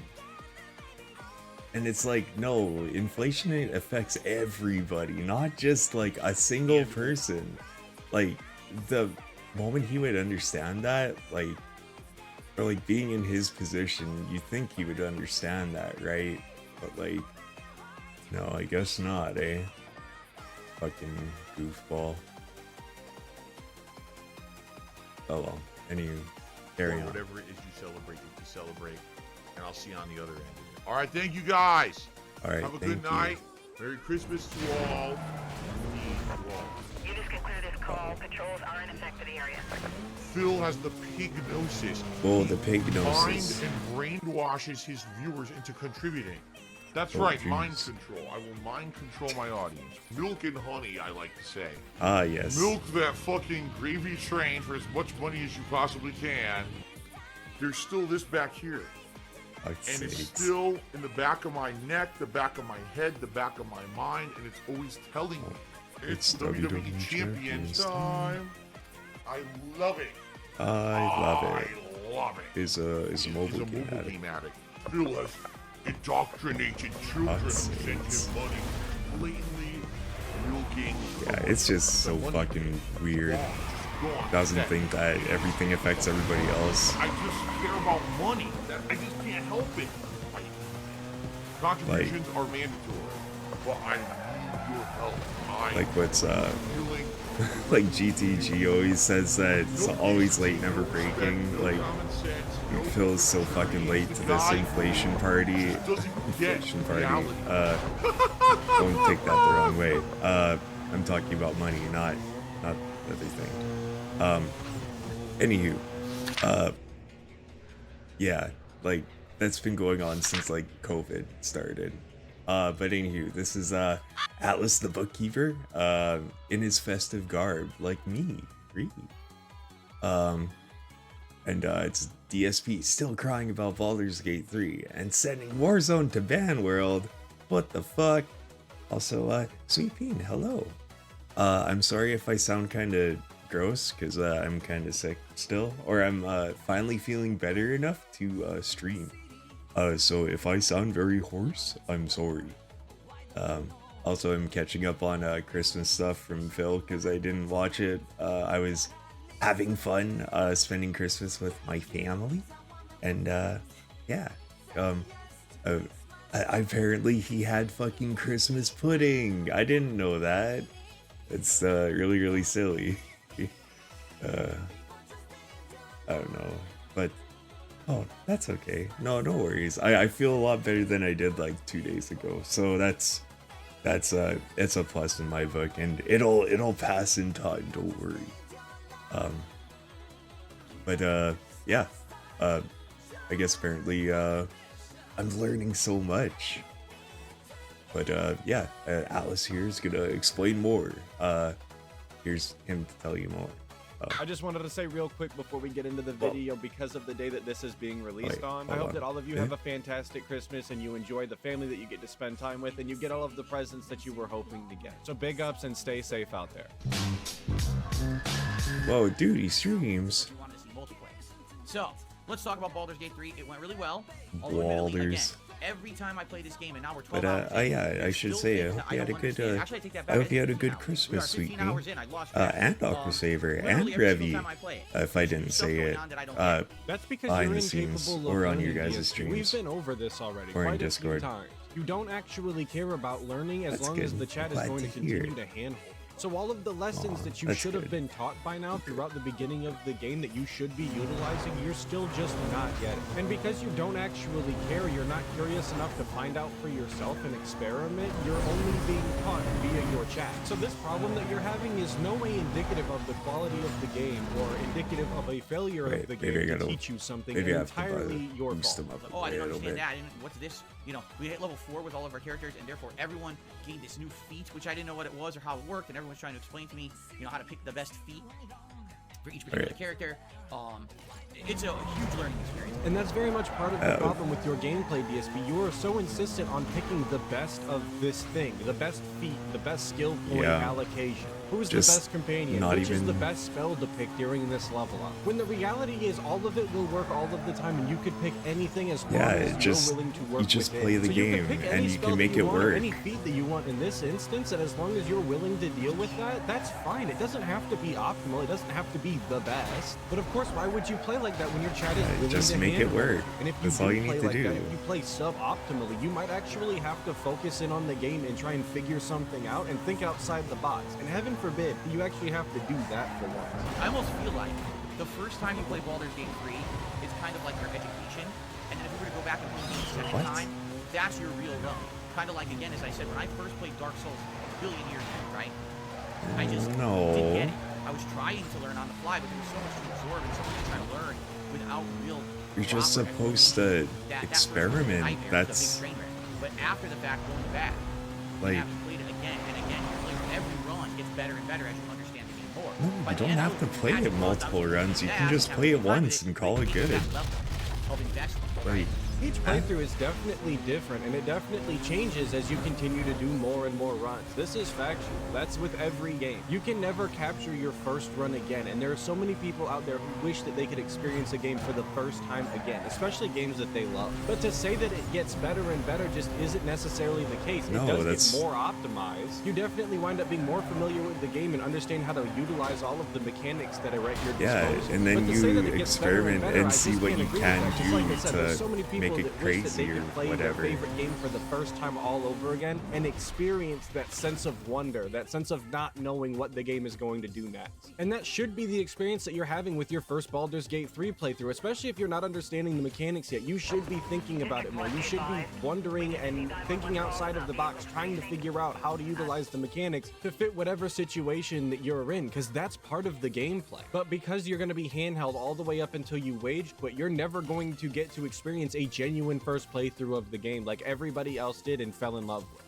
And it's like, no, inflation affects everybody, not just like a single person. Like, the moment he would understand that, like, or like being in his position, you think he would understand that, right? But like, no, I guess not, eh? Fucking goofball. Oh well. Anywho, carry Or on. whatever it is you celebrate, and I'll see you on the other end of it. All right, thank you guys. All right, Have a thank good night. Merry Christmas to all. Indeed, to all. Units can clear this call. Patrols are in effect for the area. Phil has the pignosis. Oh, He the pignosis. mind and brainwashes his viewers into contributing. That's Oh, right, jeez. mind control. I will mind control my audience. Milk and honey, I like to say. Ah, yes. Milk that fucking gravy train for as much money as you possibly can. There's still this back here. Fuck's And it's sakes. still in the back of my neck, the back of my head, the back of my mind, and it's always telling me it's It's WWE WWE Champions Champions time. I love it. I love it. I love it. Is a He's mobile a game mobile addict. game addict. Phil has indoctrinated children who sent sakes. him money, blatantly milking. Yeah, it's just so money. fucking weird. Gone. Doesn't That- think that everything affects everybody else. I just care about money. I just can't help it. Contributions are mandatory, but I need your help. Like what's Feeling like GTG always says that it's always late, never breaking. Like Phil's so fucking late to this inflation party. Inflation party. Don't take that the wrong way. I'm talking about money, not everything. Anywho, yeah, like that's been going on since like COVID started. But anywho, this is Atlas the bookkeeper, in his festive garb, like me, Reed. And it's DSP still crying about Baldur's Gate 3 and sending Warzone to ban world. What the fuck? Also, Sweet Bean, hello. I'm sorry if I sound kind of gross, because I'm kind of sick still, or I'm finally feeling better enough to stream. So if I sound very hoarse, I'm sorry. Also, I'm catching up on Christmas stuff from Phil because I didn't watch it. I was having fun spending Christmas with my family, and yeah. Apparently he had fucking Christmas pudding. I didn't know that. It's really, really silly. I don't know, but oh, that's okay. No worries. I feel a lot better than I did like 2 days ago. So it's a plus in my book, and it'll pass in time. Don't worry. But yeah. I guess apparently I'm learning so much. But yeah, Atlas here is gonna explain more. here's him to tell you more. I just wanted to say real quick before we get into the video, because of the day that this is being released on, I hope that all of you have a fantastic Christmas and you enjoy the family that you get to spend time with and you get all of the presents that you were hoping to get. So big ups and stay safe out there. Whoa, dude, he streams. You want to see multiplayer. So, let's talk about Baldur's Gate 3. It went really well. Although admittedly, again, Baldur's. every time I play this game, and now we're 12 But hours in, yeah, I there's should still say, I things hope that you had a don't good, understand. Actually, I take that back. I hope you had a 15 good hours. Christmas, We are 15 Sweetie. hours in. I lost track. And Dr. Saver, and literally every single Revy, time I play it, if I there's didn't stuff say going it, on that I don't get. That's because behind you're the scenes incapable of or on your learning guys' DSP. streams. We've been over this already Or in quite a few Discord. times. You don't actually care about learning as That's long as good. the chat is Glad going to to hear. continue to handhold. So all of the lessons that you that's should have good. been taught by now throughout the beginning of the game that you should be utilizing, you're still just not getting. And because you don't actually care, you're not curious enough to find out for yourself and experiment, you're only being taught via your chat. So this problem that you're having is no way indicative of the quality of the game or indicative of a failure Wait, of the maybe I game to gotta- teach you something maybe I have to entirely your boost fault. him up Oh, I a didn't little understand bit. that. I didn't, what's this? You know, we hit level 4 with all of our characters, and therefore everyone gained this new feat, which I didn't know what it was or how it worked, and everyone's trying to explain to me, you know, how to pick the best feat for each particular Right. character. It's a huge learning experience. And that's very much part of the problem with your gameplay, DSP. You are so insistent on picking the best of this thing, the best feat, the best skill point Yeah. allocation. Who's the Just best companion? not Which is even- the best spell to pick during this level up? When the reality is all of it will work all of the time, and you could pick anything as long Yeah, as it just- you're willing to you work just with play it. the So you game, can pick and any you spell can that make you it want, or work. any feat that you want in this instance, and as long as you're willing to deal with that, that's fine. It doesn't have to be optimal. It doesn't have to be the best. But of course, why would you play like that when your chat is willing just to make it handle work. And if you That's do all you play need to like do. that, if you play suboptimally, you might actually have to focus in on the game and try and figure something out and think outside the box. And heaven forbid, you actually have to do that for once. I almost feel like the first time you play Baldur's Gate 3, it's kind of like your education, and then if you were to go back and play the second What? time, that's your real run. Kind of like, again, as I said, when I first played Dark Souls a billion years ago, right? I just No. didn't get it. I was trying to learn on the fly, but there was so much to absorb and so much to try to learn without real You're just proper supposed explanation. to That was a experiment. nightmare. It was a That's big train wreck. But after the fact, going back, like, and having played it again and again, every run gets better and better as you understand the game more. no, By you the don't end, I have to was play magic it buzzed. I was multiple like, runs. You yeah, can I just have play a it good time with once and call but it you get to good. that level of investment, Like, right? Each playthrough is definitely different, and it definitely changes as you continue to do more and more runs. This is factual. That's with every game. You can never capture your first run again, and there are so many people out there who wish that they could experience a game for the first time again, especially games that they love. But to say that it gets better and better just isn't necessarily the case. No, it does that's- get more optimized. You definitely wind up being more familiar with the game and understand how to utilize all of the mechanics that are at your yeah, disposal. and then But to say that you it gets better experiment better, I and just see what can't you agree with can that. Just like I do said, there's so many to people make it that wish that they crazy or could play whatever. their favorite game for the first time all over again and experience that sense of wonder, that sense of not knowing what the game is going to do next. And that should be the experience that you're having with your first Baldur's Gate 3 playthrough, especially if you're not understanding the mechanics yet. You should be thinking about it more. You should be wondering and thinking outside of the box, trying to figure out how to utilize the mechanics to fit whatever situation that you're in, because that's part of the gameplay. But because you're going to be handheld all the way up until you wage quit, you're never going to get to experience a genuine first playthrough of the game like everybody else did and fell in love with.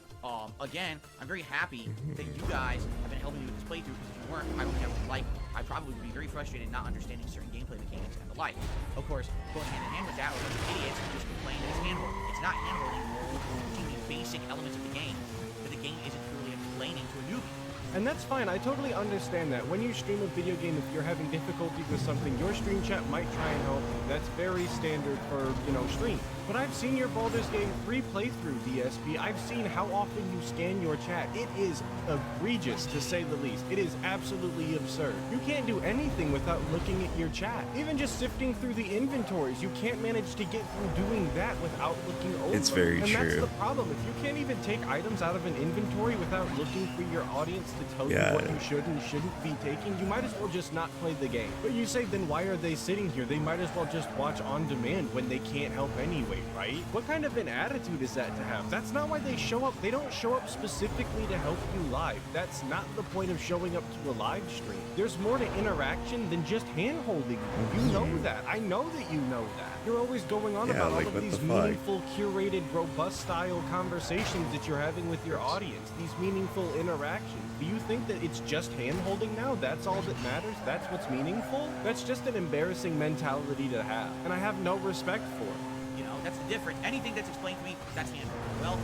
Again, I'm very happy that you guys have been helping me with this playthrough, because if you weren't, I would have, like, I probably would be very frustrated not understanding certain gameplay mechanics and the like. Of course, going hand in hand with that, we're a bunch of idiots who just complain that it's handholding. It's not handholding, it's teaching the basic elements of the game, but the game isn't truly explaining to a newbie. And that's fine, I totally understand that. When you stream a video game, if you're having difficulty with something, your stream chat might try and help you. That's very standard for, stream. But I've seen your Baldur's Gate 3 playthrough, DSP. I've seen how often you scan your chat. It is egregious, to say the least. It is absolutely absurd. You can't do anything without looking at your chat. Even just sifting through the inventories, you can't manage to get through doing that without looking over. It's very and that's true. the problem. If you can't even take items out of an inventory without looking for your audience to tell Yeah. you what you should and shouldn't be taking, you might as well just not play the game. But you say, then why are they sitting here? They might as well just watch on demand when they can't help anyway, right? What kind of an attitude is that to have? That's not why they show up. They don't show up specifically to help you live. That's not the point of showing up to a live stream. There's more to interaction than just hand-holding you. You know that. I know that you know that. You're always going on Yeah, about like, all of what these the fuck? meaningful, curated, robust style conversations that you're having with your audience, these meaningful interactions. Do you think that it's just hand-holding now? That's all that matters? That's what's meaningful? That's just an embarrassing mentality to have, and I have no respect for it. You know, that's the difference. Anything that's explained to me, that's handled. Well,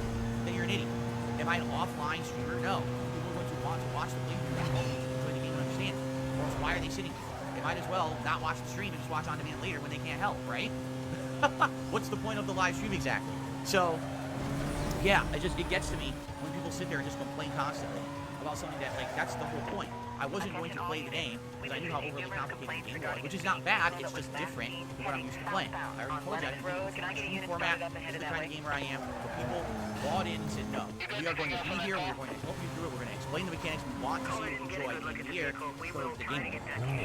then you're an idiot. Am I an offline streamer? No. People are going to want to watch the playthrough at home to enjoy the game and understand. Or else why are they sitting here? They might as well not watch the stream and just watch on demand later when they can't help, right? What's the point of the live stream exactly? So, yeah, it gets to me when people sit there and just complain constantly about something that, like, that's the whole point. I wasn't going to play the game because I knew how overly complicated the game was, which is not bad, it's just different from what I'm used to playing. I already told you I didn't think the stream format is the kind of gamer I am, but people bought in and said, no, we are going to be here, we're going to help you through it, we're going to explain the mechanics, we want to see you enjoy it in here, so the game.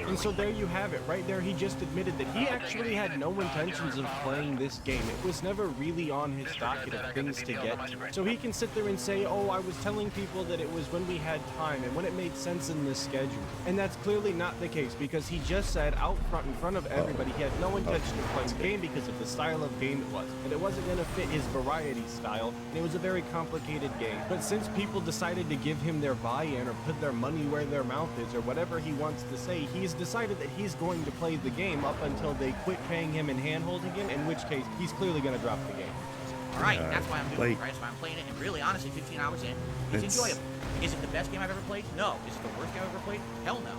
And so there you have it, right there. He just admitted that he actually had no intentions of playing this game. It was never really on his docket of things to get to. So he can sit there and say, oh, I was telling people that it was when we had time and when it made sense in this schedule. And that's clearly not the case, because he just said out front in front of everybody he had no intention of playing the game because of the style of game it was. And it wasn't going to fit his variety style, and it was a very complicated game. But since people decided to give him their buy-in or put their money where their mouth is or whatever he wants to say, he's decided that he's going to play the game up until they quit paying him and hand-holding him, in which case he's clearly going to drop the game. Alright, that's why I'm doing it, right? That's why I'm playing it, and really, honestly, 15 hours in, it's enjoyable. Is it the best game I've ever played? No. Is it the worst game I've ever played? Hell no.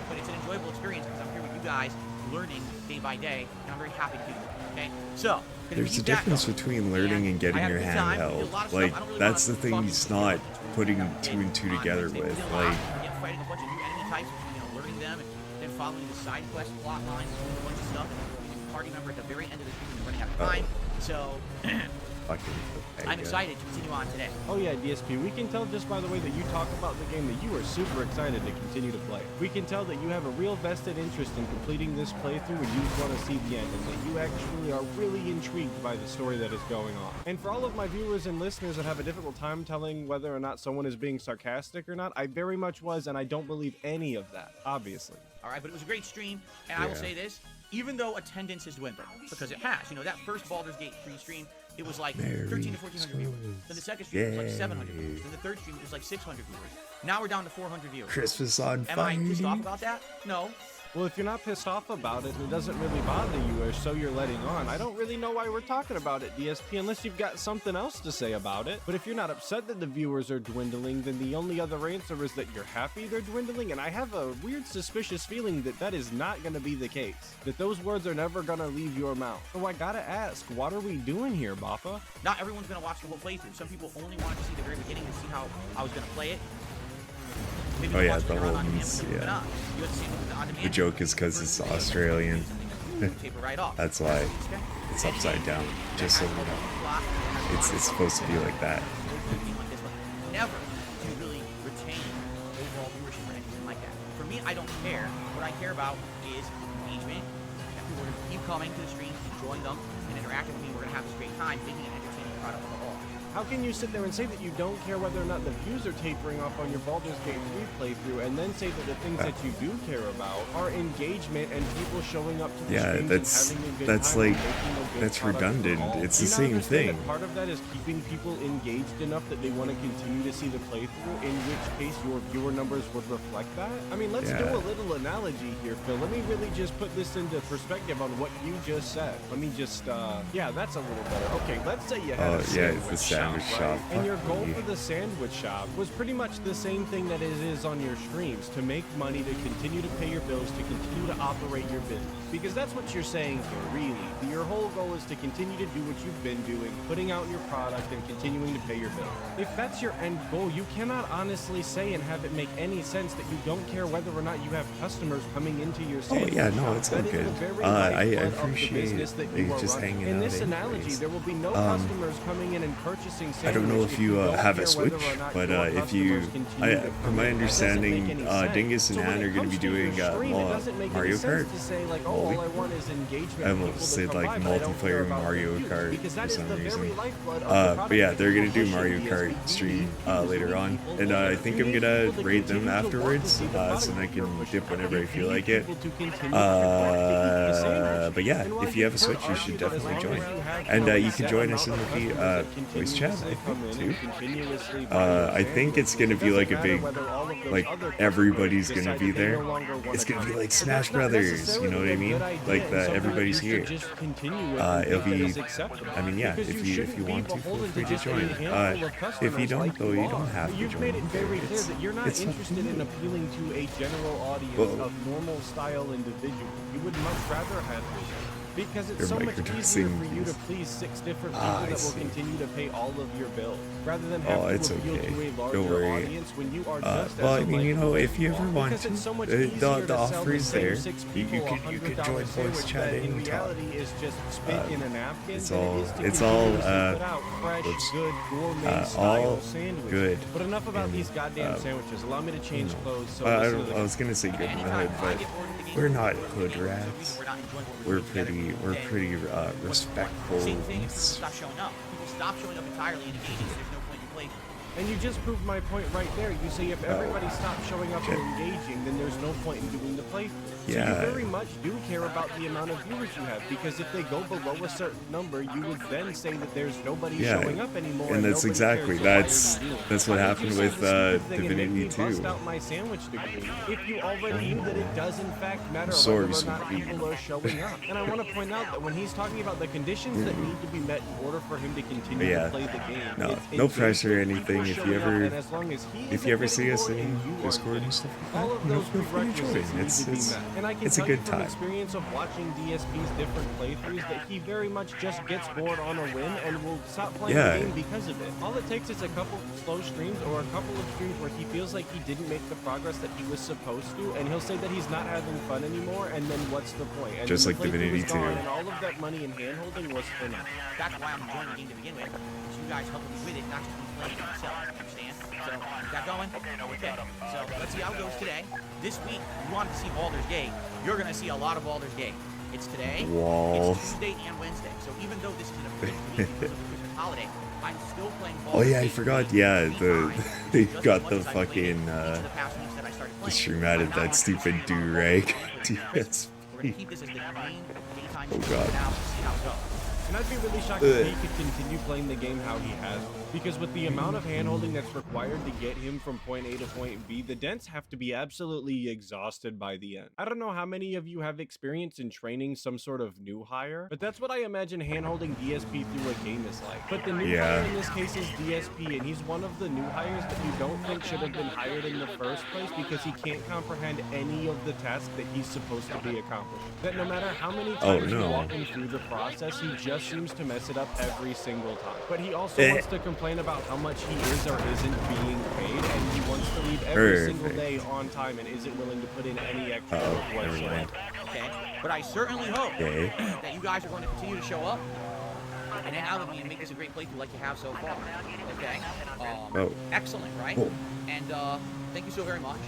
But it's an enjoyable experience because I'm here with you guys, learning day by day, and I'm very happy to do that, okay? So, there's a difference between learning and getting your hand held. Like, that's the thing he's not putting two and two together with. Like, fighting a bunch of new enemy types, learning them, and then following the side quest plot lines, doing a bunch of stuff, and being a party member at the very end of the stream and running out of time. So, I'm excited to continue on today. Oh yeah, DSP, we can tell just by the way that you talk about the game that you are super excited to continue to play. We can tell that you have a real vested interest in completing this playthrough and you just want to see the end, and that you actually are really intrigued by the story that is going on. And for all of my viewers and listeners that have a difficult time telling whether or not someone is being sarcastic or not, I very much was, and I don't believe any of that, obviously. Alright, but it was a great stream, and I will say this, even though attendance has dwindled, because it has, that first Baldur's Gate 3 stream, it was like 13 to 1400 viewers. Then the second stream was like 700 viewers. Then the third stream was like 600 viewers. Now we're down to 400 viewers. Christmas on fire. Am I pissed off about that? No. Well, if you're not pissed off about it and it doesn't really bother you, or so you're letting on, I don't really know why we're talking about it, DSP, unless you've got something else to say about it. But if you're not upset that the viewers are dwindling, then the only other answer is that you're happy they're dwindling, and I have a weird suspicious feeling that that is not going to be the case, that those words are never going to leave your mouth. So I gotta ask, what are we doing here, Bappa? Not everyone's going to watch the whole playthrough. Some people only wanted to see the very beginning to see how I was going to play it. Maybe oh yeah, the whole yeah. The joke is because it's Australian. That's why it's upside down. Just so you know, it's supposed to be like that. Never to really retain overall viewership or anything like that. For me, I don't care. What I care about is engagement. That people are going to keep coming to the streams, enjoying them, and interacting with me. We're going to have this great time making an entertaining product overall. How can you sit there and say that you don't care whether or not the views are tapering off on your Baldur's Gate 3 playthrough, and then say that the things that you do care about are engagement and people showing up to the streams and having a good that's time like that's redundant. It's the same thing. That part of that is keeping people engaged enough that they want to continue to see the playthrough, in which case your viewer numbers would reflect that. I mean, let's do a little analogy here, Phil. Let me really just put this into perspective on what you just said. Let me just yeah, that's a little better. Okay, let's say you had a sandwich shop, and your goal for the sandwich shop was pretty much the same thing that it is on your streams, to make money, to continue to pay your bills, to continue to operate your business. Because that's what you're saying here, really. Your whole goal is to continue to do what you've been doing, putting out your product and continuing to pay your bills. If that's your end goal, you cannot honestly say and have it make any sense that you don't care whether or not you have customers coming into your sandwich shop. Oh yeah, no, it's all good. I appreciate it. That you just running. hanging out. In this analogy, there will be no customers coming in and purchasing purchasing I don't know sandwich, if you don't have care a Switch, whether or not but your if you, customers continue to from my promote, it doesn't make understanding, any sense. Dingus and So when Ann it are going to comes be to your doing stream, it doesn't make Mario any sense Kart. to say like, oh, Molly. all I want is engagement. I and almost people to said come like by, but I don't care multiplayer about Mario the views, Kart because for that is some the reason. very lifeblood of the But yeah, product they're that gonna do pushing Mario DSP. Kart You stream need later people on, to and I vote. think You I'm need gonna people to rate them continue to want to afterwards, see the so product then I that you're can pushing. dip whenever I You feel need like it. people to continue to want to eat the sandwich. But yeah, And while if you have a could Switch, you argue should that as definitely long join, as you have and a you can set join us amount in of the customers that voice chat, continuously I come think, in too. and continuously buy your I think it's gonna sandwich, be it like a doesn't big, matter whether all of those like other everybody's customers gonna decide be that they there. no longer want It's to gonna be come. like But Smash that's not Brothers, you know what I necessarily a mean? good idea, Like and that something that everybody's you should here. just continue with and It'll think that be, is acceptable. I mean, yeah, Because if you shouldn't be want to, feel beholden free to just a join. handful of If customers you don't, like though, you are. don't have to You've join. made it very clear It's, that you're not it's up to interested in you. appealing to a general audience Whoa. of normal style individuals. You would much rather have this. Because it's You're so much easier microdosing for you to these. please 6 different people I that will see. continue to pay all of your bills, rather than have Oh, to it's appeal okay. to a Don't larger worry. audience when you are just Well, as I mean, you know, if you ever want because to, it's so much the easier to sell offer the is same there. 6 You people a could $100 join voice sandwich chat that in anytime. reality is just spit in a napkin. It's than it all- is to it's all, continuously put out fresh, whoops. good gourmet All style sandwiches. good. But enough about and, these goddamn sandwiches. Allow me to change clothes. So I, listen to don't, the I was gonna say good in the Anytime hood, I but get bored with the game, we're not bored with hood the game, there's a rats. reason we're not enjoying what We're doing together. pretty And respectful. same thing if people stop showing up. People stop showing up entirely in engaging, so there's no point in playing. And you just proved my point right there. You say if everybody stops showing up and engaging, then there's no point in doing the playthrough. So Yeah. you very much do care about the amount of viewers you have, because if they go below a certain number, you would then say that there's nobody Yeah, showing up anymore. and that's nobody exactly cares, so why are you doing it? that's what Why did happened you say with the stupid thing and make Divinity me bust 2. out my sandwich degree if you already knew that it does in fact matter Sorry, whether or not sweetie. people are showing up. And I want to point out that when he's talking about the conditions that need to be met in order for him to continue Yeah. to play the game, No, it's no pressure or engagement, anything. people If you showing up, ever- and as long as he If isn't you ever see getting us bored in and you Discord aren't, and stuff like all that, of you know, those feel free to join. prerequisites need It's to be met. And I can it's a tell you good from time. experience of watching DSP's different playthroughs that he very much just gets bored on a whim and will stop playing Yeah. the game because of it. All it takes is a couple slow streams or a couple of streams where he feels like he didn't make the progress that he was supposed to, and he'll say that he's not having fun anymore, and then what's the point? And Just then like the playthrough Divinity is gone, 2. and all of that money and handholding was for nothing. That's why I'm enjoying the game to begin with. It's you guys helping me with it, not just me playing it myself. Understand? So, got going? Okay. So, let's see how it goes today. This week, you wanted to see Baldur's Gate. You're going to see a lot of Baldur's Gate. It's today, Walls. it's Tuesday, and Wednesday. So, even though this is an official week because of the Christmas holiday, I'm still playing Oh Baldur's yeah, I Gate forgot. 3 Yeah, times, they just got as the much as I played it fucking each of the past weeks that I started the playing. stream added I'm now that on to stupid Christmas do-rag. Christmas. We're going to keep this as the main daytime Oh, stream God. for now. See how it goes. And I'd be really shocked if he could continue playing the game how he has. Because with the amount of handholding that's required to get him from point A to point B, the dents have to be absolutely exhausted by the end. I don't know how many of you have experience in training some sort of new hire, but that's what I imagine handholding DSP through a game is like. But the new Yeah. hire in this case is DSP, and he's one of the new hires that you don't think should have been hired in the first place because he can't comprehend any of the tasks that he's supposed to be accomplishing. That no matter how many times you no. walk him through the process, he just seems to mess it up every single time. But he also wants to complain about how much he is or isn't being paid, and he wants to leave every single day on time and isn't willing to put in any extra work Never whatsoever. mind. Okay? But I certainly hope Okay. that you guys are going to continue to show up and hang out with me and make this a great playthrough like you have so far. Okay? Oh. Excellent, right? Cool. And thank you so very much.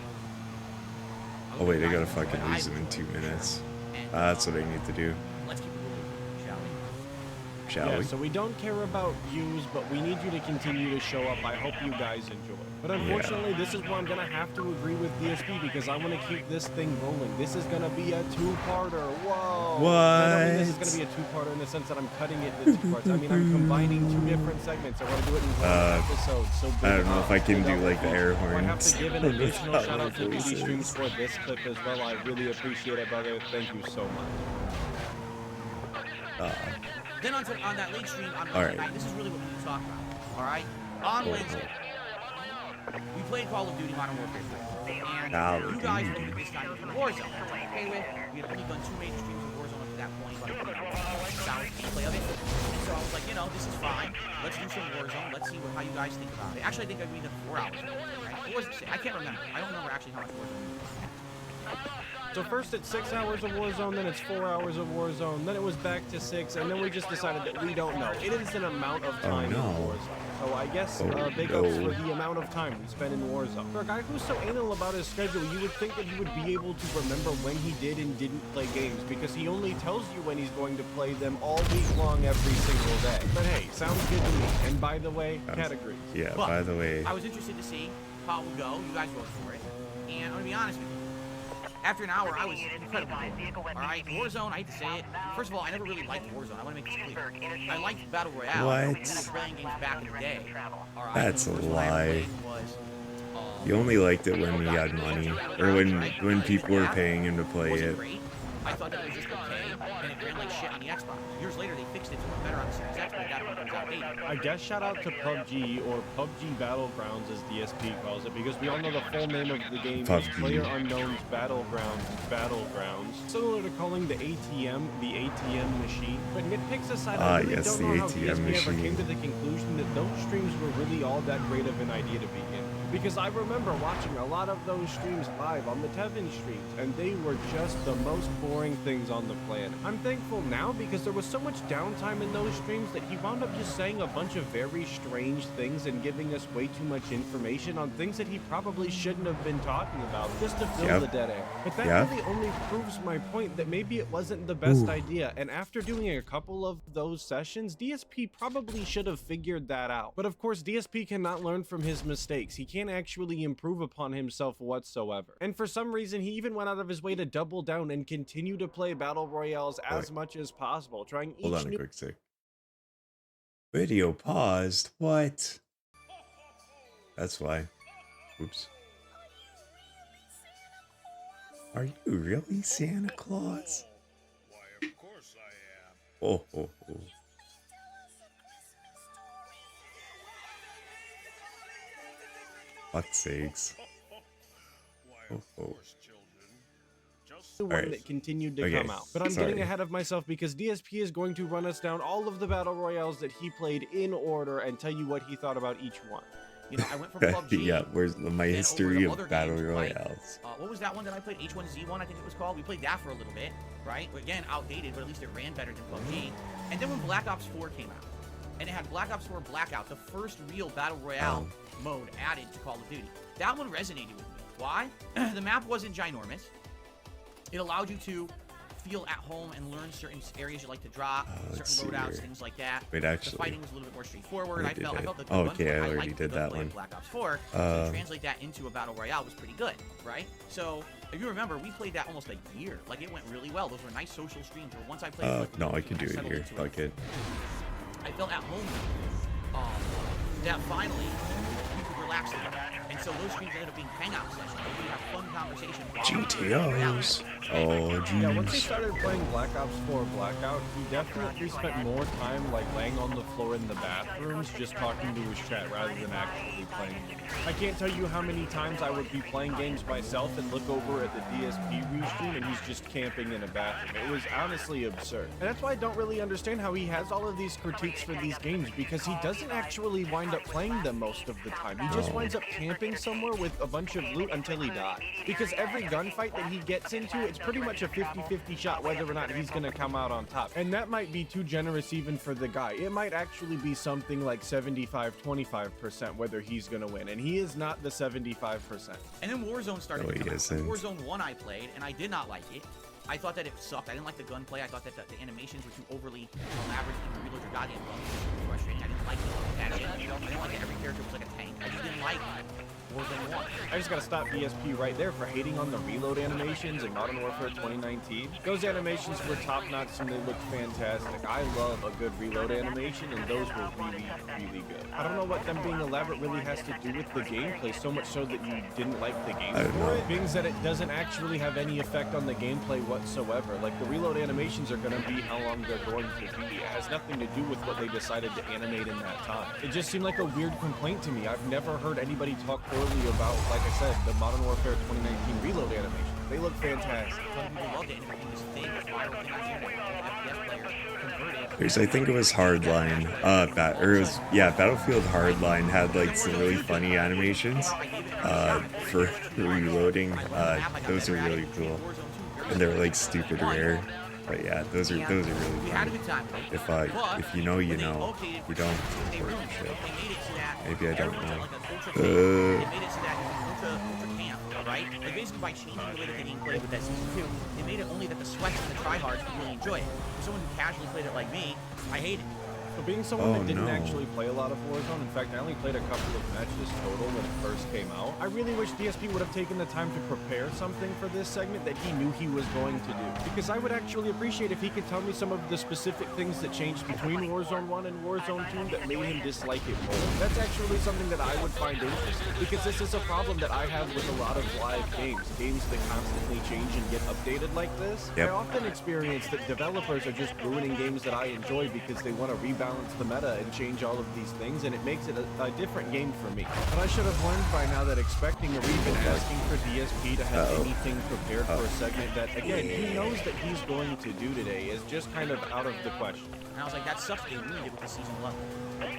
Oh wait, I gotta fucking lose him in 2 minutes. And, That's what I need to do. let's keep it moving, shall we? Shall Yeah, we? so we don't care about views, but we need you to continue to show up. I hope you guys enjoy. But unfortunately, this is where I'm gonna have to agree with DSP because I want to keep this thing rolling. This is gonna be a two-parter. Whoa! What? I don't mean this is gonna be a two-parter in the sense that I'm cutting it into 2 parts. I mean I'm combining 2 different segments. I want to do it in one episode. So I don't know if I can do like the air I have horns. to give an That's additional how shout my out to voice BD is. Streams for this clip as well. I really appreciate it, brother. Thank you so much. Then on that late stream on All Wednesday right. night, this is really what we need to talk about. All right? On Wednesday, we played Call of Duty Modern Warfare 3. And Call of you guys Duty. voted this time to Warzone, which I'm okay with. We had only done 2 major streams of Warzone up to that point, but solid gameplay of it. And so I was like, you know, this is fine. Let's do some Warzone. Let's see how you guys think about it. Actually, I think we did 4 hours. Right? What was it? I can't remember. I don't remember actually how much Warzone we did. So first it's 6 hours of Warzone, then it's 4 hours of Warzone, then it was back to 6, and then we just decided that we don't know. It is an amount of time in Warzone. So I guess big ups for the amount of time we spend in Warzone. For a guy who's so anal about his schedule, you would think that he would be able to remember when he did and didn't play games, because he only tells you when he's going to play them all week long every single day. But hey, sounds good to me. And by the way, categories. Yeah, But by the way. I was interested to see how it would go. You guys voted for it. And I'm gonna be honest with you. After an hour, I was incredibly bored. Alright, Warzone, I hate to say it. First of all, I never really liked Warzone. I want to make this clear. I liked Battle Royale. What? I was playing games back in the day. Alright, That's a the first one I ever lie. played was, You only liked it when he had money, or when people were paying him to play was it. great. I thought that was just okay, and it ran like shit on the Xbox. Years later, they fixed it to run better on the Series X, but that one was outdated. I guess shout out to PUBG, or PUBG Battlegrounds as DSP calls it, because we all know the full name of the game is PUBG. PlayerUnknown's Battlegrounds. Similar to calling the ATM the ATM machine. But nitpicks aside, I really yes, don't know the how ATM DSP ever machine. came to the conclusion that those streams were really all that great of an idea to begin. Because I remember watching a lot of those streams live on the Tevin streams, and they were just the most boring things on the planet. I'm thankful now because there was so much downtime in those streams that he wound up just saying a bunch of very strange things and giving us way too much information on things that he probably shouldn't have been talking about just to fill the dead air. But that really only proves my point that maybe it wasn't the best idea, and after doing a couple of those sessions, DSP probably should have figured that out. But of course, DSP cannot learn from his mistakes. He can't actually improve upon himself whatsoever. And for some reason, he even went out of his way to double down and continue to play Battle Royales as much as possible, trying each Hold on a new quick sec. Video paused. What? That's why. Oops. Are you really Santa Claus? Why, of course I am. Oh. Fuck's sakes. Why, of course, children. Just one that continued to come out. But I'm getting ahead of myself because DSP is going to run us down all of the Battle Royales that he played in order and tell you what he thought about each one. You know, I went from PUBG. Yeah, where's my then history over to of Battle other games, like, Royales? what was that one that I played? H1Z1, I think it was called. We played that for a little bit, right? Again, outdated, but at least it ran better than PUBG. And then when Black Ops 4 came out, and it had Black Ops 4 Blackout, the first real Battle Royale mode added to Call of Duty. That one resonated with me. Why? The map wasn't ginormous. It allowed you to feel at home and learn certain areas you like to drop, certain loadouts, things like that. Wait, actually, the fighting was a little bit more straightforward. I felt that the okay, I gunplay, already did that one. Black Ops 4, to translate that into a Battle Royale was pretty good, right? So, if you remember, we played that almost a year. Like, it went really well. Those were nice social streams. Where once I played no, I can do it here. Fuck it. I felt at home that finally we could relax together. And so those streams ended up being hangout sessions where we have fun conversations. GTOs. Oh, jeez. Yeah, once he started playing Black Ops 4 Blackout, he definitely spent more time like laying on the floor in the bathrooms just talking to his chat rather than actually playing. I can't tell you how many times I would be playing games myself and look over at the DSP restream and he's just camping in a bathroom. It was honestly absurd. And that's why I don't really understand how he has all of these critiques for these games, because he doesn't actually wind up playing them most of the time. He just winds up camping somewhere with a bunch of loot until he dies. Because every gunfight that he gets into, it's pretty much a 50-50 shot whether or not he's gonna come out on top. And that might be too generous even for the guy. It might actually be something like 75-25% whether he's gonna win. And he is not the 75%. And then Warzone started No, to he come out. isn't. Warzone 1 I played, and I did not like it. I thought that it sucked. I didn't like the gunplay. I thought that the animations were too overly elaborate. You can reload your goddamn gun. It was frustrating. I didn't like that shit. I didn't like that every character was like a tank. I just didn't like Warzone 1. I just gotta stop DSP right there for hating on the reload animations in Modern Warfare 2019. Those animations were top-notch and they looked fantastic. I love a good reload animation, and those were really, really good. I don't know what them being elaborate really has to do with the gameplay, so much so that you didn't like the game for it. Being that it doesn't actually have any effect on the gameplay whatsoever. Like, the reload animations are gonna be how long they're going to be. It has nothing to do with what they decided to animate in that time. It just seemed like a weird complaint to me. I've never heard anybody talk poorly about, like I said, the Modern Warfare 2019 reload animations. They look fantastic. Some people loved it, and it became this thing, this viral thing on the internet. The FPS player converted. There's, I think it was Hardline. Battlefield Hardline had like some really funny animations. For reloading. Those are really cool. Warzone 2 and they're like stupid rare. But yeah, those are really We had a fun. good time. If you know, you know. If you don't, They it's ruined shit. it. They made it so that Maybe I don't everyone's know. at, like, an ultra camp. They made it so that it's an ultra camp, right? Like basically by changing the way that the game played with that season 2, they made it only that the sweats and the tryhards could really enjoy it. For someone who casually played it like me, I hate it. So being someone that didn't no. actually play a lot of Warzone, in fact, I only played a couple of matches total when it first came out, I really wish DSP would have taken the time to prepare something for this segment that he knew he was going to do. Because I would actually appreciate if he could tell me some of the specific things that changed between Warzone 1 and Warzone 2 that made him dislike it more. That's actually something that I would find interesting, because this is a problem that I have with a lot of live games that constantly change and get updated like this. Yep. I often experience that developers are just ruining games that I enjoy because they want to rebalance the meta and change all of these things, and it makes it a different game for me. But I should have learned by now that expecting or even asking for DSP to have anything prepared for a segment that, again, he knows that he's going to do today is just kind of out of the question. And I was like, that sucks. They ruined it with the season 11.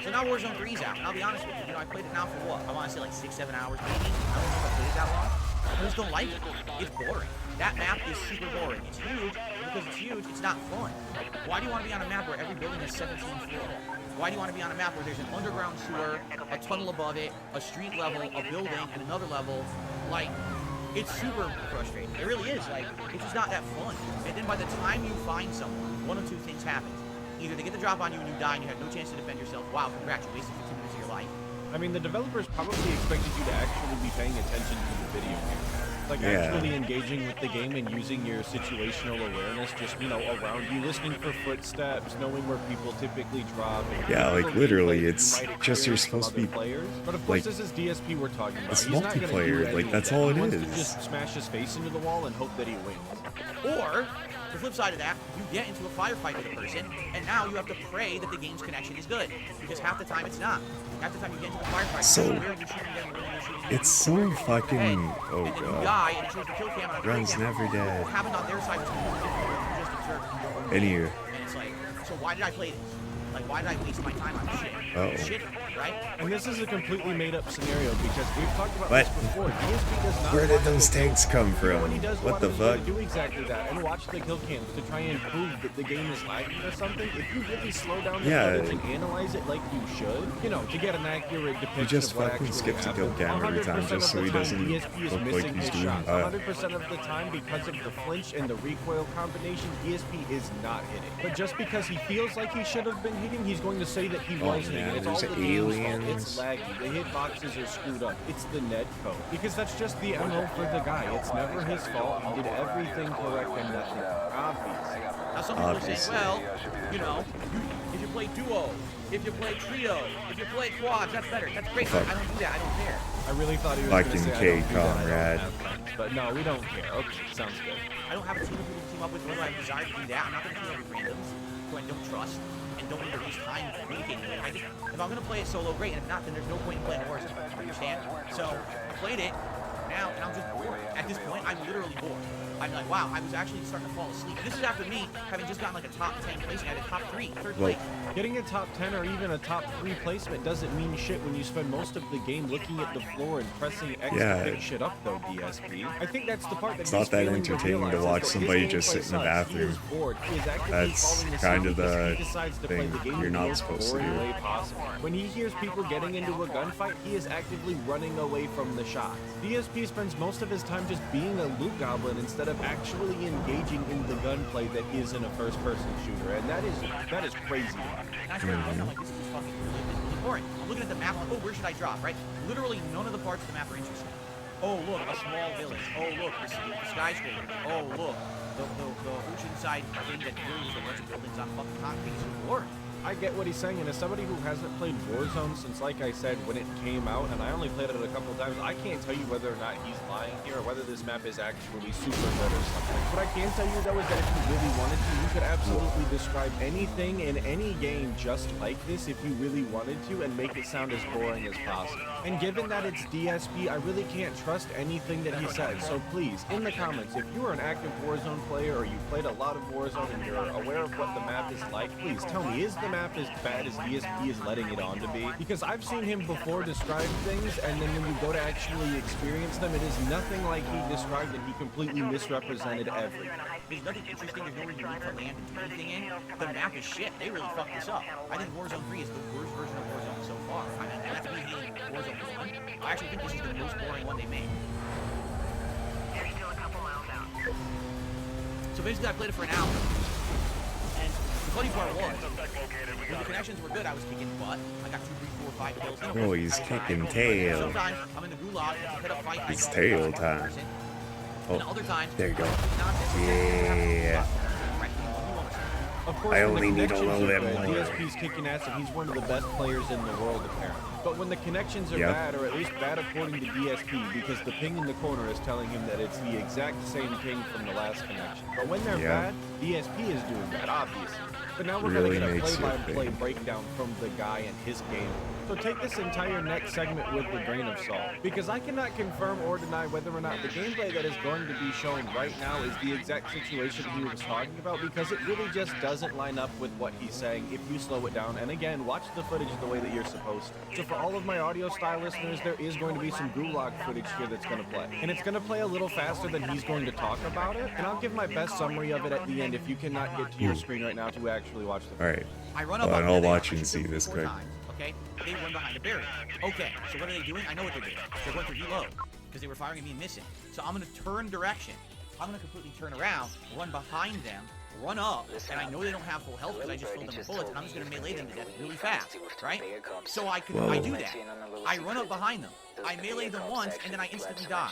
So now Warzone 3's out. And I'll be honest with you, I played it now for what? I want to say like 6-7 hours maybe. I don't know if I played it that long. I just don't like it. It's boring. That map is super boring. It's huge. Because it's huge, it's not fun. Why do you want to be on a map where every building has 17 floors? Why do you want to be on a map where there's an underground sewer, a tunnel above it, a street level, a building, and another level? Like, it's super frustrating. It really is. Like, it's just not that fun. And then by the time you find someone, one of two things happens. Either they get the drop on you and you die and you have no chance to defend yourself. Wow, congrats, you wasted 15 minutes of your life. I mean, the developers probably expected you to actually be paying attention to the video game. Like, actually engaging with the game and using your situational awareness just, around you, listening for footsteps, knowing where people typically drop. Yeah, like, literally, it's just you're supposed to be, players. But of course, like, this is DSP we're talking about. it's He's not gonna do multiplayer, any like, of that's that. all He it wants is. to just smash his face into the wall and hope that he wins. Or, the flip side of that, you get into a firefight with a person, and now you have to pray that the game's connection is good. Because half the time it's not. Half the time you get into the firefight, So, you're shooting them, you're shooting them, it's so fucking, oh and then you god. die, and it shows the kill cam on a Run's kill cam. never dead. What happened on their side was completely different. You just observed your own Any game. year. And it's like, so why did I play this? Like, why did I waste my time on this shit? Uh-oh. Shit, right? And this is a completely made-up scenario because we've talked about What? this before. DSP does not Where did want those to tanks come When he from? does What want the to fuck? do exactly that and watch the kill cams to try and prove that the game is lagging or something, if you really slow down the Yeah. footage and analyze it like you should, to get an accurate depiction just of what fucking actually skips the kill happened, cam every time 100% just of so the he time, doesn't DSP is look like missing he's his doing shots. that. 100% of the time, because of the flinch and the recoil combination, DSP is not hitting. But just because he feels like he should have been hitting, he's going to say that he was hitting. man, It's all there's the game's fault. aliens. It's laggy. The hitboxes are screwed up. It's the net code. Because that's just the MO for the guy. It's never his fault. He did everything correct and nothing obvious. Now some people are saying, well, if you play duo, if you play trio, if you play quads, that's better. That's great. I don't do that. I don't care. I really thought he was going to Fucking say, I K, don't do that, I don't comrade. have friends. But no, we don't care. Okay, sounds good. I don't have a team of people to team up with, nor do I have a desire to do that. I'm not going to team up with randoms who I don't trust and don't need to waste time communicating with. If I'm going to play it solo, great. And if not, then there's no point in playing Warzone. Understand? So I played it now, and I'm just bored. At this point, I'm literally bored. I'm like, wow, I was actually starting to fall asleep. And this is after me having just gotten like a top 10 placement at a top 3, third place. Getting a top 10 or even a top 3 placement doesn't mean shit when you spend most of the game looking at the floor and pressing X to pick shit up, though, DSP. I think that's the part that It's not that entertaining to watch somebody just sit in the bathroom. That's kind of the thing you're not supposed to do. When he hears people getting into a gunfight, he is actively running away from the shots. DSP spends most of his time just being a loot goblin instead of actually engaging in the gunplay that is in a first-person shooter, and that is crazy. And I started looking, I'm like, this is just fucking really boring. I'm looking at the map, like, oh, where should I drop, right? Literally none of the parts of the map are interesting. Oh, look, a small village. Oh, look, the skyscraper. Oh, look, the oceanside thing that really is a bunch of buildings on fucking concrete. It's boring. I get what he's saying, and as somebody who hasn't played Warzone since, like I said, when it came out, and I only played it a couple times, I can't tell you whether or not he's lying here or whether this map is actually super good or something. What I can tell you, though, is that if you really wanted to, you could absolutely describe anything in any game just like this if you really wanted to and make it sound as boring as possible. And given that it's DSP, I really can't trust anything that he says, so please, in the comments, if you are an active Warzone player or you played a lot of Warzone and you're aware of what the map is like, please tell me, is the map as bad as DSP is letting it on to be? Because I've seen him before describe things, and then when you go to actually experience them, it is nothing like he described, and he completely misrepresented everything. There's nothing interesting. There's nowhere unique to land and do anything in. The map is shit. They really fucked this up. I think Warzone 3 is the worst version of Warzone so far. I mean, that's me hating Warzone 1. I actually think this is the most boring one they made. You're still a couple miles out. So basically, I played it for an hour. And the funny part was, when the connections were good, I was kicking butt. I got 2, 3, 4, 5 kills. Oh, he's kicking tail. Sometimes I'm in the gulag, put up fight. It's tail time. And other times, There you go. Yeah. Of course, I when the only need a connections little are bit good, more. DSP's kicking ass, and he's one of the best players in the world, apparently. But when the connections are Yep. bad, or at least bad according to DSP, because the ping in the corner is telling him that it's the exact same ping from the last connection. But when they're Yeah. bad, DSP is doing that, obviously. But now we're Really going to get a makes it play-by-play big. breakdown from the guy and his game. So take this entire next segment with a grain of salt, because I cannot confirm or deny whether or not the gameplay that is going to be showing right now is the exact situation he was talking about, because it really just doesn't line up with what he's saying if you slow it down. And again, watch the footage the way that you're supposed to. So for all of my audio style listeners, there is going to be some gulag footage here that's going to play. And it's going to play a little faster than he's going to talk about it. And I'll give my best summary of it at the end if you cannot get to your screen right now to actually watch the All right. I run up Well, on I'll them, watch I and shoot see them this 4 quick. times, okay? They run behind a barrier. Okay, so what are they doing? I know what they're doing. They're going to reload because they were firing at me and missing. So I'm going to turn direction. I'm going to completely turn around, run behind them, run up, and I know they don't have full health because I just filled them with bullets, and I'm just going to melee them to death really fast, right? So I do that. I run up behind them. I melee them once, and then I instantly die.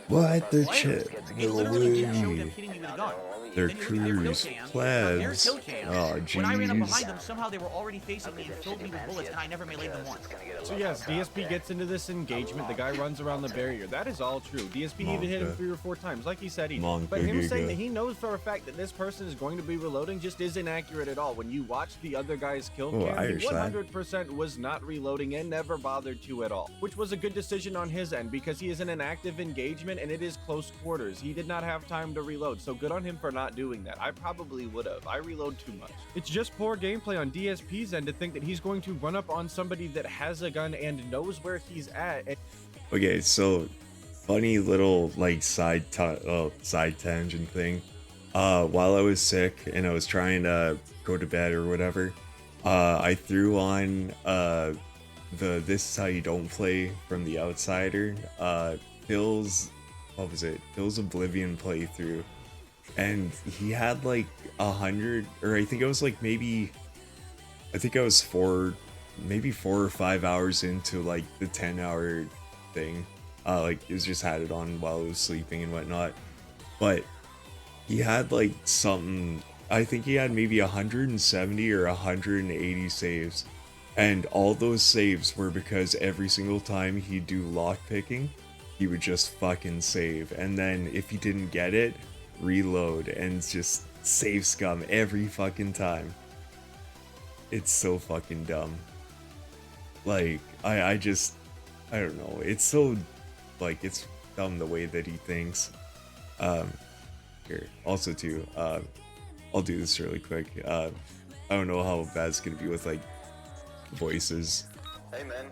What the What? shit? It literally didn't show them hitting me with a gun. Their Then you look at their kill crews, cam. Their plebs. kill cam. Oh, When I ran up behind jeez. them, somehow they were already facing me and filled me with bullets, and I never meleeed them once. So yes, DSP gets into this engagement. The guy runs around the barrier. That is all true. DSP even hit him Monka. 3 or 4 times, like he said he did. Monka But him Giga. saying that he knows for a fact that this person is going to be reloading just isn't accurate at all. When you watch the other guy's kill Oh, cam, Irish he lad. 100% was not reloading and never bothered to at all, which was a good decision on his end because he is in an active engagement and it is close quarters. He did not have time to reload, so good on him for not doing that. I probably would have. I reload too much. It's just poor gameplay on DSP's end to think that he's going to run up on somebody that has a gun and knows where he's at. And Okay, so funny little like side tangent thing. While I was sick and I was trying to go to bed or whatever, I threw on the "This Is How You Don't Play" from The Outsider. Phil's Oblivion playthrough, and he had like 100, or I think it was like I think I was 4 or 5 hours into like the 10-hour thing. Like it was just had it on while I was sleeping and whatnot. But he had like something, I think he had maybe 170 or 180 saves. And all those saves were because every single time he'd do lockpicking, he would just fucking save. And then if he didn't get it, reload and just save scum every fucking time. It's so fucking dumb. Like, I don't know. It's so, like, it's dumb the way that he thinks. Here, also too, I'll do this really quick. I don't know how bad it's gonna be with, like, voices. Hey man,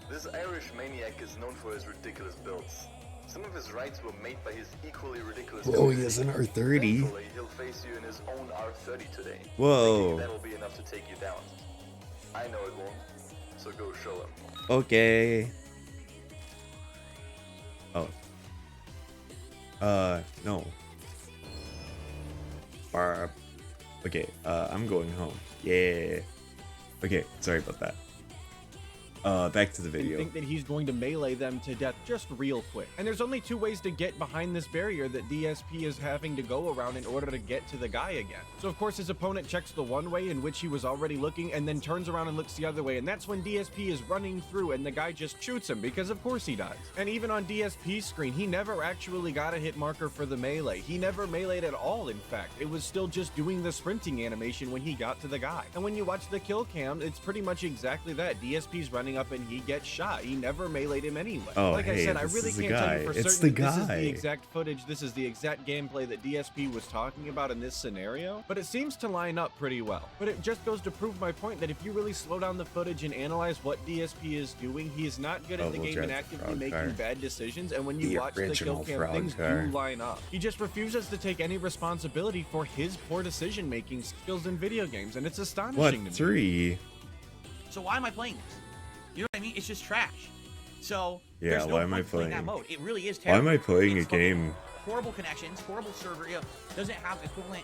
this Irish maniac is known for his ridiculous builds. Some of his rides were made by his equally ridiculous Whoa, he community. has an R30. Thankfully, he'll face you in his own R30 today. Whoa. Thinking that'll be enough to take you down. I know it won't, so go show him. Okay. Oh. No. Okay, I'm going home. Yeah. Okay, sorry about that. Back to the video. think that he's going to melee them to death just real quick. And there's only 2 ways to get behind this barrier that DSP is having to go around in order to get to the guy again. So of course his opponent checks the one way in which he was already looking and then turns around and looks the other way, and that's when DSP is running through and the guy just shoots him because of course he dies. And even on DSP's screen, he never actually got a hit marker for the melee. He never meleeed at all, in fact. It was still just doing the sprinting animation when he got to the guy. And when you watch the kill cam, it's pretty much exactly that. DSP's running coming up and he gets shot. He never meleeed him anyway. Oh, like I hey, said, I this really is the can't tell guy. you for It's certain the this is guy. the exact footage, this is the exact gameplay that DSP was talking about in this scenario, but it seems to line up pretty well. But it just goes to prove my point that if you really slow down the footage and analyze what DSP is doing, he is not good at the we'll game drive and the actively frog making car. bad decisions, and when you The watch the kill original cam, frog things car. do line up. He just refuses to take any responsibility for his poor decision-making skills in video games, and it's astonishing What, to me. 3? So why am I playing this? You know what I mean? It's just trash. So Yeah, there's no why am I point playing that playing? mode. It really is Why terrible. am I playing It's a fucking game? Horrible connections, horrible server. You know, doesn't have equivalent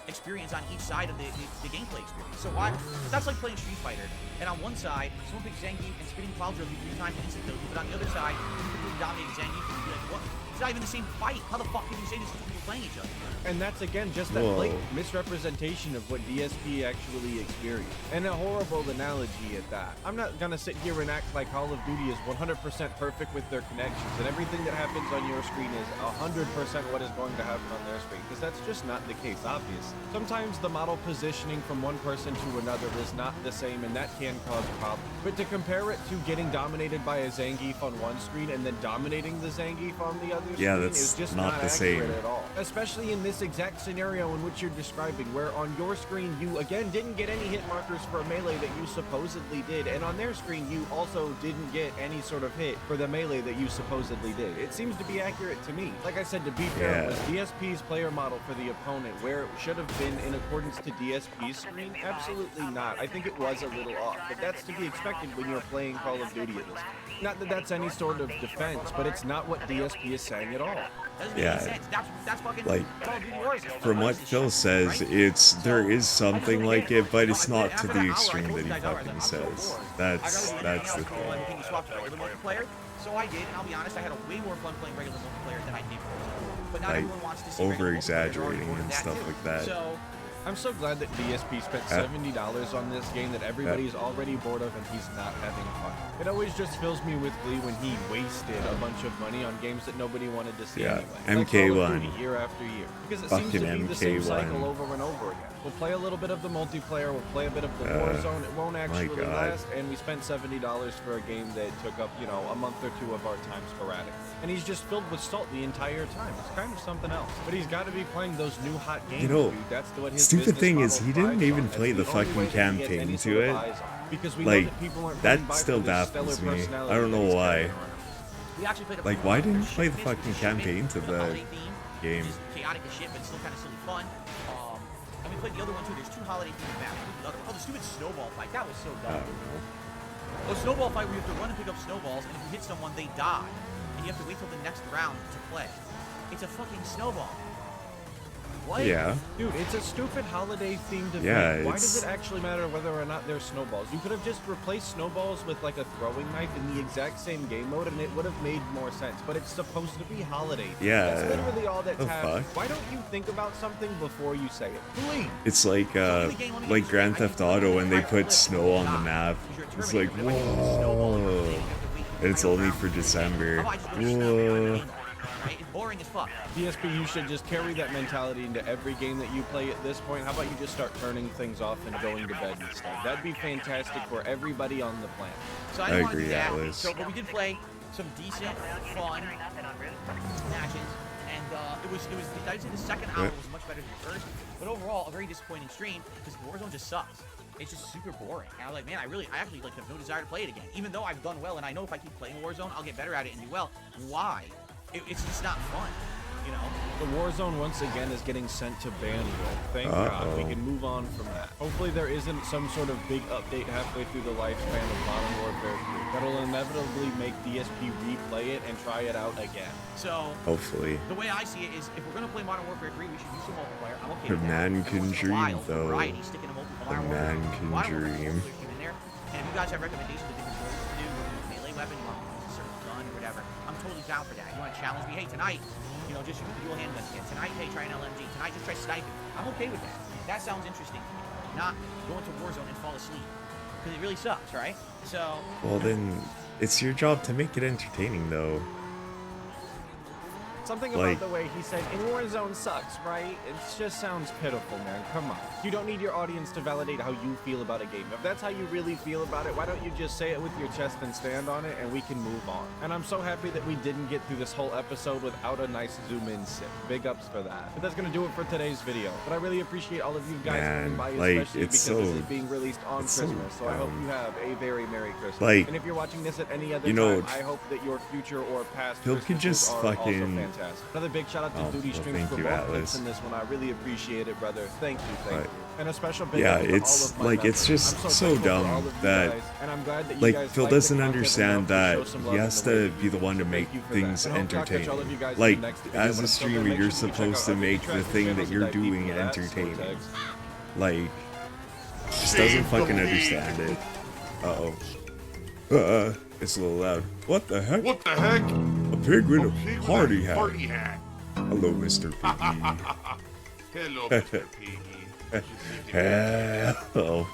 experience on each side of the gameplay experience. So why? That's like playing Street Fighter. And on one side, someone picks Zangief and spitting cloud drill you 3 times and instant kills you. But on the other side, you completely dominate Zangief and you'd be like, what? It's not even the same fight. How the fuck can you say this is people playing each other? And that's again just that Whoa. blatant misrepresentation of what DSP actually experienced. And a horrible analogy at that. I'm not gonna sit here and act like Call of Duty is 100% perfect with their connections, and everything that happens on your screen is 100% what is going to happen on their screen, because that's just not the case, obviously. Sometimes the model positioning from one person to another is not the same, and that can cause problems. But to compare it to getting dominated by a Zangief on one screen and then dominating the Zangief on the other Yeah, screen that's is just not the accurate same. at all. Especially in this exact scenario in which you're describing, where on your screen you again didn't get any hit markers for a melee that you supposedly did, and on their screen you also didn't get any sort of hit for the melee that you supposedly did. It seems to be accurate to me. Like I said, to be fair, Yeah. was DSP's player model for the opponent where it should have been in accordance to DSP's screen? Absolutely not. I think it was a little off, but that's to be expected when you're playing Call of Duty at this point. Not that that's any sort of defense, but it's not what DSP is saying at all. Doesn't make Yeah. any sense. That's fucking Like, Call of Duty Wars. From what Phil says, there is something like it, but it's not to the extreme that he fucking says. That's the thing. Multiplayer, so I did, and I'll be honest, I had a way more fun playing regular multiplayer than I did Warzone. But not Like, everyone wants to see regular multiplayer. over-exaggerating Or and that stuff too. like that. So I'm so glad that DSP spent $70 on this game that everybody's already bored of and he's not having fun. It always just fills me with glee when he wasted a bunch of money on games that nobody wanted to see Yeah, anyway. Like Call of MK1. Duty year after year. Because it seems to Fucking be the same MK1. cycle over and over again. We'll play a little bit of the multiplayer, we'll play a bit of the Warzone, it won't actually God. last, and we spent $70 for a game that took up, you know, a month or two of our time sporadically. And he's just filled with salt the entire time. It's kind of something else. But he's got to be playing those new hot games, You know, dude. That's what his stupid business thing is model he didn't thrives even on. That's play the only way fucking that he gets campaign any to sort of it. eyes on. Because we know Like, that people aren't that playing by still for this stellar baffles me. personality I don't that know he's got why. going on. we actually played a Like, why didn't you play the shipment, fucking shipment campaign to with a the holiday theme, game? Which is chaotic as shit, but it's still kind of silly fun. And we played the other one too. There's 2 holiday themed maps. Oh, the stupid snowball fight. That was so dumb. The snowball fight where you have to run and pick up snowballs, and if you hit someone, they die. And you have to wait till the next round to play. It's a fucking snowball. What? Yeah. Dude, it's a stupid holiday themed event. Yeah, Why does it's- it actually matter whether or not they're snowballs? You could have just replaced snowballs with like a throwing knife in the exact same game mode and it would have made more sense. But it's supposed to be holiday themed. Yeah. That's literally all that's The happening. fuck? Why don't you think about something before you say it? Please. It's like Grand Theft Auto when they put snow on the map. It's like, whoa. And it's only for December. Whoa. Right? It's boring as fuck. DSP, you should just carry that mentality into every game that you play at this point. How about you just start turning things off and going to bed instead? That'd be fantastic for everybody on the planet. So I I didn't want to agree, do that. Atlas. So, but we did play some decent, fun matches, and it was. I'd say the second hour was much better than the first, but overall a very disappointing stream because Warzone just sucks. It's just super boring. And I was like, man, I actually like have no desire to play it again. Even though I've done well, and I know if I keep playing Warzone, I'll get better at it and do well. Why? It's just not fun, you know. The Warzone once again is getting sent to ban rule. Thank God. We can move on from that. Hopefully there isn't some sort of big update halfway through the lifespan of Modern Warfare 3 that'll inevitably make DSP replay it and try it out again. So Hopefully. the way I see it is, if we're gonna play Modern Warfare 3, we should use some multiplayer. I'm okay The with that. man And can once in a dream, while, for though. variety, stick in a multiplayer. The man can Why don't we put a dream. multiplayer team in there? And if you guys have recommendations of different builds to do, you want to use a melee weapon, you want to use a certain gun or whatever, I'm totally down for that. You want to challenge me? Hey, tonight, you know, just use the dual handguns again. Tonight, hey, try an LMG. Tonight, just try sniping. I'm okay with that. That sounds interesting to me. Not going to Warzone and fall asleep. Because it really sucks, right? So, Well, then it's your job to make it entertaining, though. Something Like- about the way he said, "In Warzone sucks, right?" It just sounds pitiful, man. Come on. You don't need your audience to validate how you feel about a game. If that's how you really feel about it, why don't you just say it with your chest and stand on it, and we can move on. And I'm so happy that we didn't get through this whole episode without a nice zoom-in sit. Big ups for that. But that's gonna do it for today's video. But I really appreciate all of you guys coming Man, by, like, especially it's because this so- is being released on it's so Christmas. So I hope dumb. you have a very Merry Christmas. Like, and if you're watching this at any other you know, time, I hope that your future or past Phil could Christmases just are fucking- also fantastic. Another big shout out to Oh, Duty well, Streams thank for you, both Atlas. clips in this one. I really appreciate it, brother. Thank you, thank Right. you. And a special big Yeah, up to it's, all of my like, members. it's just I'm so thankful for dumb all of you that, guys, and I'm glad that you like, guys Phil like the doesn't content understand enough to that show some he love has in the way to that be you the do. one to Thank make you for things that. And I hope y'all catch all of you entertaining. guys in Like, the next video, as but a until then, streamer, make you're sure you check supposed out to other make the tracks and thing that channels you're that I doing keep for that, entertaining. Vortex. Like, just Save doesn't the fucking league. understand it. It's a little loud. What the heck? What the heck? A pig with A a pig with party a hat. party hat. Hello, Mr. Piggy. Hello, Mr. Piggy. Hello.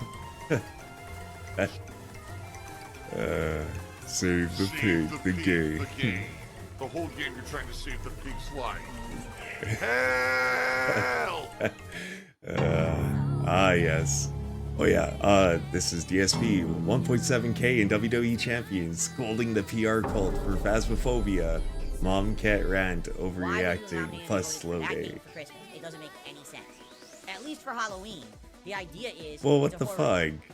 Save the pig, the game. The game. The whole game you're trying to save the pig's life. Hell! Yes. Oh yeah, this is DSP 1.7K and WWE Champions holding the PR cult for Phasmophobia. Mom can't rant, Why would you allow overreacting, me to plus vote slow for that day. game for Christmas? It doesn't make any sense. At least for Halloween, the idea is. Well, what it's a the horror- fuck?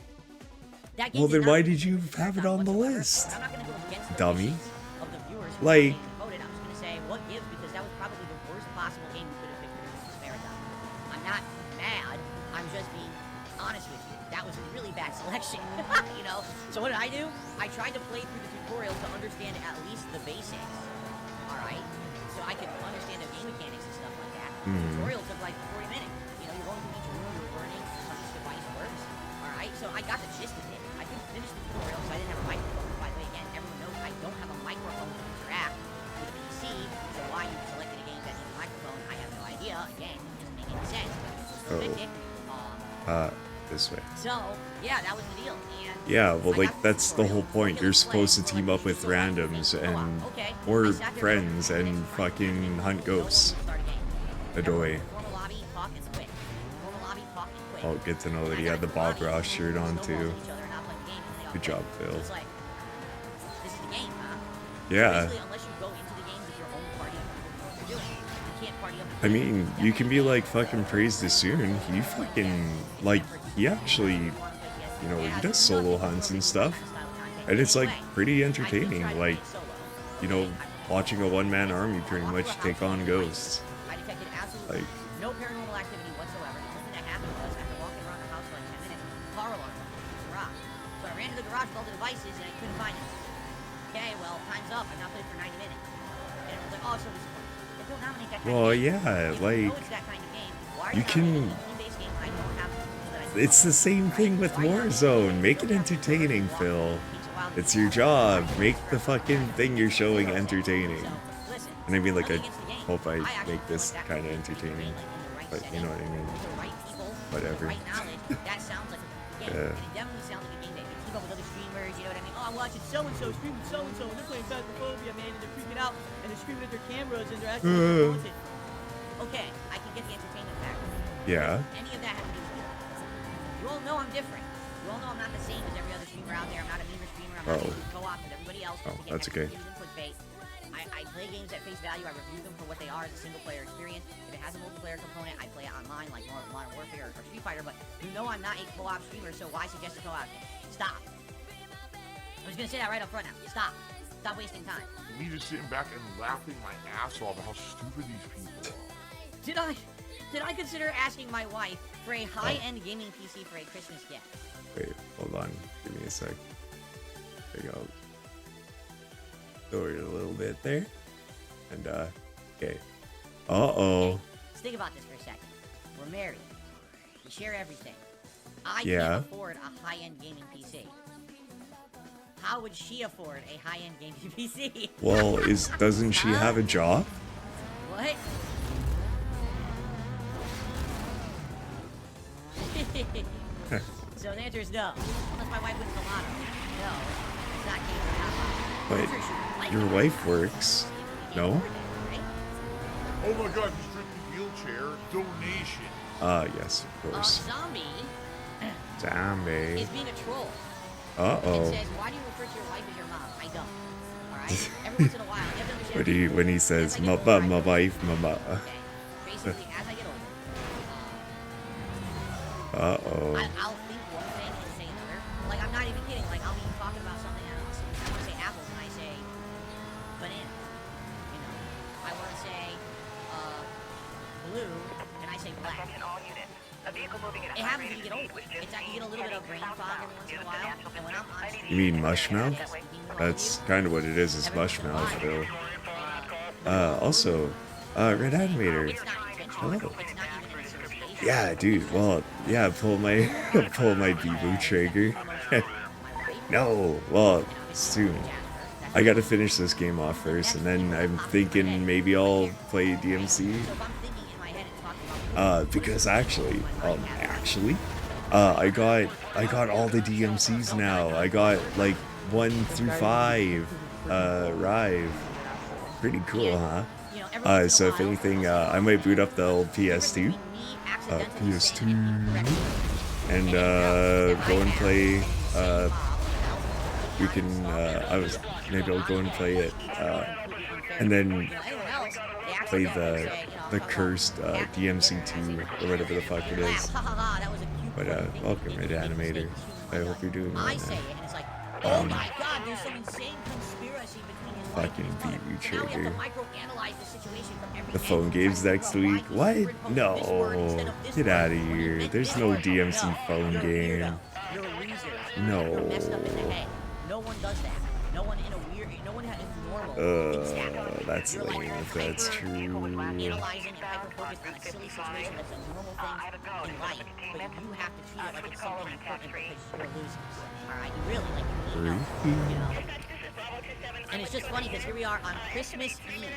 That game Well, did then not why make did you sense have it on the whatsoever. list? I'm not gonna go against the Dummy. wishes of the viewers who Like- voted. I'm just gonna say what gives because that was probably the worst possible game you could have picked for this marathon. I'm not mad. I'm just being honest with you. That was a really bad selection. You know. So what did I do? I tried to play through the tutorial to understand at least the basics. All right. So I could understand the game mechanics and stuff like that. The tutorial took like 40 minutes. You know, you're going through each room, you're learning how this device works. All right. So I got the gist of it. I couldn't finish the tutorial because I didn't have a microphone. By the way, again, everyone knows I don't have a microphone to interact with the PC. So why you selected a game that needs a microphone, I have no idea. Again, it doesn't make any sense. But you still picked it. This way. So yeah, that was the deal. And Yeah, well, I like, got that's the whole tutorial, point. looked at You're the supposed to play, team well, up with so I was randoms thinking, oh, and okay. or I sat there for friends 20 and minutes, fucking hunt no one ghosts. would start a game. Adoy. Form a lobby, talk and quit. Form a lobby, talk and quit. Oh, good to know that he I had the got Bob into Ross shirt on snowballs too. at each other and not playing the game, and they all Good quit. job, So Phil. it's like, this is the game, huh? Yeah. Basically, unless you go into the game with your own party of people who know what you're doing, you can't party up. I mean, you can be like fucking praised as soon. He fucking, like, he actually, you know, he does solo hunts and stuff. And it's like pretty entertaining. Like, you know, watching a one-man army pretty much take on ghosts. I detected absolutely Like, no paranormal activity whatsoever. The only thing that happened was after walking around the house for like 10 minutes, car alarm went off in the garage. So I ran to the garage with all the devices and I couldn't find it. Okay, well, time's up. I've not played for 90 minutes. And it was like, oh, so disappointed. If you'll nominate that kind well, of game, yeah, if you like, know it's that kind of game, why are you you can- nominating a team-based game when I don't have people that I can it's play? the same thing with Why not? Warzone. Make it entertaining, Phil. It's your job. Make the fucking thing you're showing entertaining. And I mean, like, I hope I make this kind of entertaining. But you know what I mean. Whatever. That sounds like a game. Yeah. And it definitely sounds like a game that you can keep up with other streamers, you know what I mean? Oh, I'm watching so-and-so stream with so-and-so, and they're playing Phasmophobia, man, and they're freaking out, and they're screaming at their cameras, and they're acting like they're haunted. Okay, I can get the entertainment factor. Yeah. Any of that has to do with me. You all know I'm different. You all know I'm not the same as every other streamer out there. I'm not a memer streamer. I'm not Oh. doing co-op with everybody else. Oh, to get that's extra okay. views and clickbait. I play games at face value. I review them for what they are as a single-player experience. If it has a multiplayer component, I play it online like Modern Warfare or Street Fighter. But you know I'm not a co-op streamer, so why suggest a co-op game? Stop. I'm just gonna say that right up front now. Stop. Stop wasting time. Me just sitting back and laughing my ass off at how stupid these people are. Did I consider asking my wife for a high-end gaming PC for a Christmas gift? Wait, hold on. Give me a sec. There you go. Lower it a little bit there. And, okay. Uh-oh. Let's think about this for a second. We're married. We share everything. I Yeah. can't afford a high-end gaming PC. How would she afford a high-end gaming PC? Well, doesn't she have a job? What? So the answer is no. Unless my wife wins the lotto. No. It's not game for that lotto. But I'm sure she would like your it. wife works. You can't No? afford that, right? Oh my god, restricted wheelchair donation. Yes, of course. Zombie Zombie. is being a troll. Uh-oh. It says, why do you refer to your wife as your mom? I don't. Alright? Every once in a while, you have to understand. When he says, as I my get older, I wife, go, my okay. Basically, as I get older, Uh-oh. I'll think one thing and say another. Like, I'm not even kidding. Like, I'll be talking about something else. I want to say apples and I say banana. You know, I want to say blue and I say black. Attention all units. A vehicle moving at a It high happens rate when you of get speed older. with It's you get a little bit of brain fog every once in a while. And when I'm on stream, You mean mushmouth? yes, speaking with all of That's you, kind of what it is every once in a mushmouth, while, Phil. Also, Red Animator. it's not intentional. Hello. It's not even an association. Yeah, dude. Well, yeah, pull my Bevo trigger. No, well, soon. I gotta finish this game off first, and then I'm thinking maybe I'll play DMC. So if I'm thinking in my head and talking about Because actually, I got all the DMCs now. I got like 1 through 5, Rive. Pretty cool, huh? you know, every once So in a if while, anything, I might boot up the old PS2, me accidentally PS2, saying incorrect and go and play. We can. Maybe I'll go and play it, and then play the cursed DMC2 or whatever the fuck it is. But welcome, Red Animator. I hope you're doing well, I say man. it, and it's like, oh my god, there's some insane conspiracy between his wife Fucking and his mother. beat you, Now we have trigger. to microanalyze the situation from every The angle, phone games trying to next figure out week? why he What? superimposed this word instead No. of this Get word out of when he here. meant There's this no word. DMC No, phone you're a game. weirdo. You're a loser. No. You're messed up in the head. No one does that. No one in a weird. No one is normal. thinks that. That's You're like lame if that's hyper true. analyzing and hyper-focused on a silly situation that's a normal thing in life, but you have to treat it like it's something important because you're losers. Alright? You really, like, you need help, you know? And it's just funny because here we are on Christmas Eve,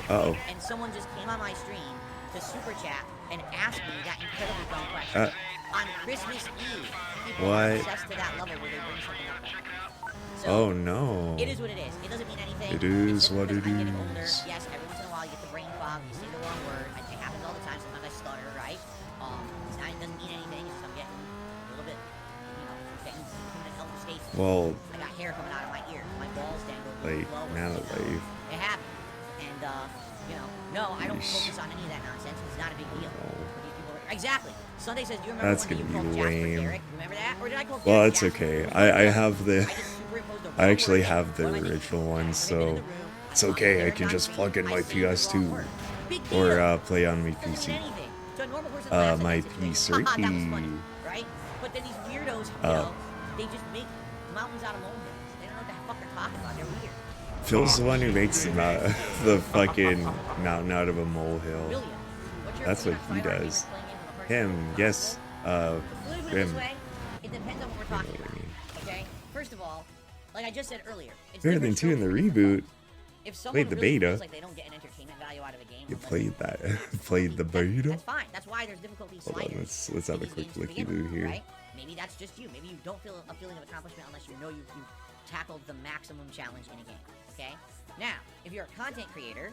Uh-oh. and someone just came on my stream to super chat and asked me that incredibly dumb question. On Christmas Eve, people are What? obsessed to that level where they bring something up like that. So, Oh no. it is what it is. It doesn't mean anything. It is It's just what because it I'm getting older. is. Yes, every once in a while you get the brain fog, you say the wrong word. It happens all the time. Sometimes I stutter, right? It's not, it doesn't mean anything. It's just I'm getting a little bit, you know, getting to an elder stage. Well, I got hair coming out of my ear. My balls dangle like, lower. man you know? alive. It happens. And, you know, no, I don't Yeesh. focus on any of that nonsense. It's not a big deal. No. For these people, exactly. Sunday says, do you remember That's when you gonna called be Jasper lame. Derek? Remember that? Or did I call Well, Derek it's Jasper? okay. Which I one? have the. I just superimposed the I wrong actually word. have the What am I original doing? one, I put it in so the room. it's I call okay. I Derek can on just stream. plug in I my say the wrong PS2 word. Big or deal. play on my Doesn't mean PC. anything. To a normal person, that's My a message PC. thing. Haha, that was funny, right? But then these weirdos, you Uh. know, they just make mountains out of molehills. They don't know what the fuck they're talking about. They're weird. Phil's the one who makes the fucking mountain out of a molehill. William, what's your That's what opinion he on Twilight does. Gamers playing games on the first Him, person? yes. Let me put it this Him. way. It depends on what we're You know talking what I about. mean. Okay? First of all, like I just said earlier, it's Better than different 2 in the stories than reboot. If someone Played the really beta. feels like they don't get an entertainment value out of a game, You unless played it's- that. Played the beta. That's fine. That's why there's difficulty Hold on, sliders. let's have in a these quick games to looky begin loo with, here. Right? Maybe that's just you. Maybe you don't feel a feeling of accomplishment unless you know you've tackled the maximum challenge in a game. Okay? Now, if you're a content creator,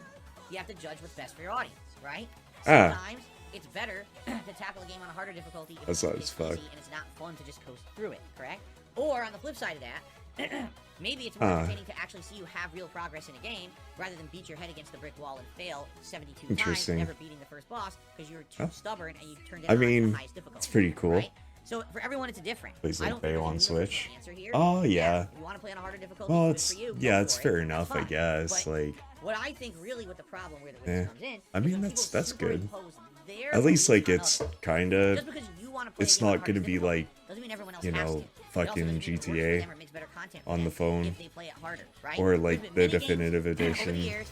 you have to judge what's best for your audience, right? Ah. Sometimes it's better to tackle a game on a harder difficulty if That's it's not as fuck. easy and it's not fun to just coast through it, correct? Or on the flip side of that, maybe it's more entertaining to actually see you have real progress in a game rather than beat your head against the brick wall and fail 72 times, Interesting. never beating the first boss because you're too Oh. stubborn and you turned it I on mean, the highest difficulty. it's pretty cool. Right? So for everyone, it's different. Plays I like don't think Bayo there's on a universal Switch. answer here. Oh, yeah. If you want to play on a harder difficulty, Well, good it's for you, go yeah, for it's it. fair That's enough, I fine. guess. But Like, what I think really what the problem where Eh, this comes in I is mean, when that's people good. superimpose their At least like beliefs it's on others. kind Just of. because you want to play It's a game on not hard gonna be difficulty like, doesn't mean everyone else you has know, to. It also fucking doesn't mean it works for GTA them or makes better content for on them the phone. if they play it harder, right? Or There's like been the many games definitive over the edition. years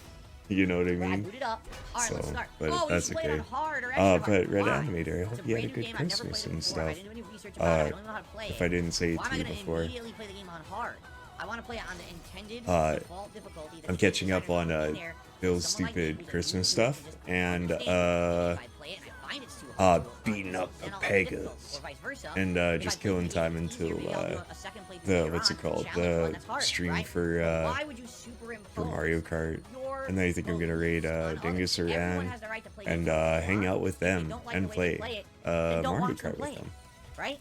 You know what I where I mean? booted up. All right, let's So, start. but Oh, that's you should play it okay. on hard or extra hard. But Red Why? Animator, I It's hope a you had a brand new good game. I've never Christmas played it and before. I stuff. didn't do any research about it. I don't even know how to play If it. I didn't say it Why to am I you gonna before. immediately play the game on hard? I want to play it on the intended default difficulty. I'm catching up on Bill's stupid Christmas stuff and beating up Pepegas and just killing time until the what's it called, the stream for Mario Kart And then I think I'm gonna raid Dingus or Everyone Ann has the right to play and the game they hang want. out with If you them don't like and the way play they play it, then don't Mario watch them Kart play with it, them. right?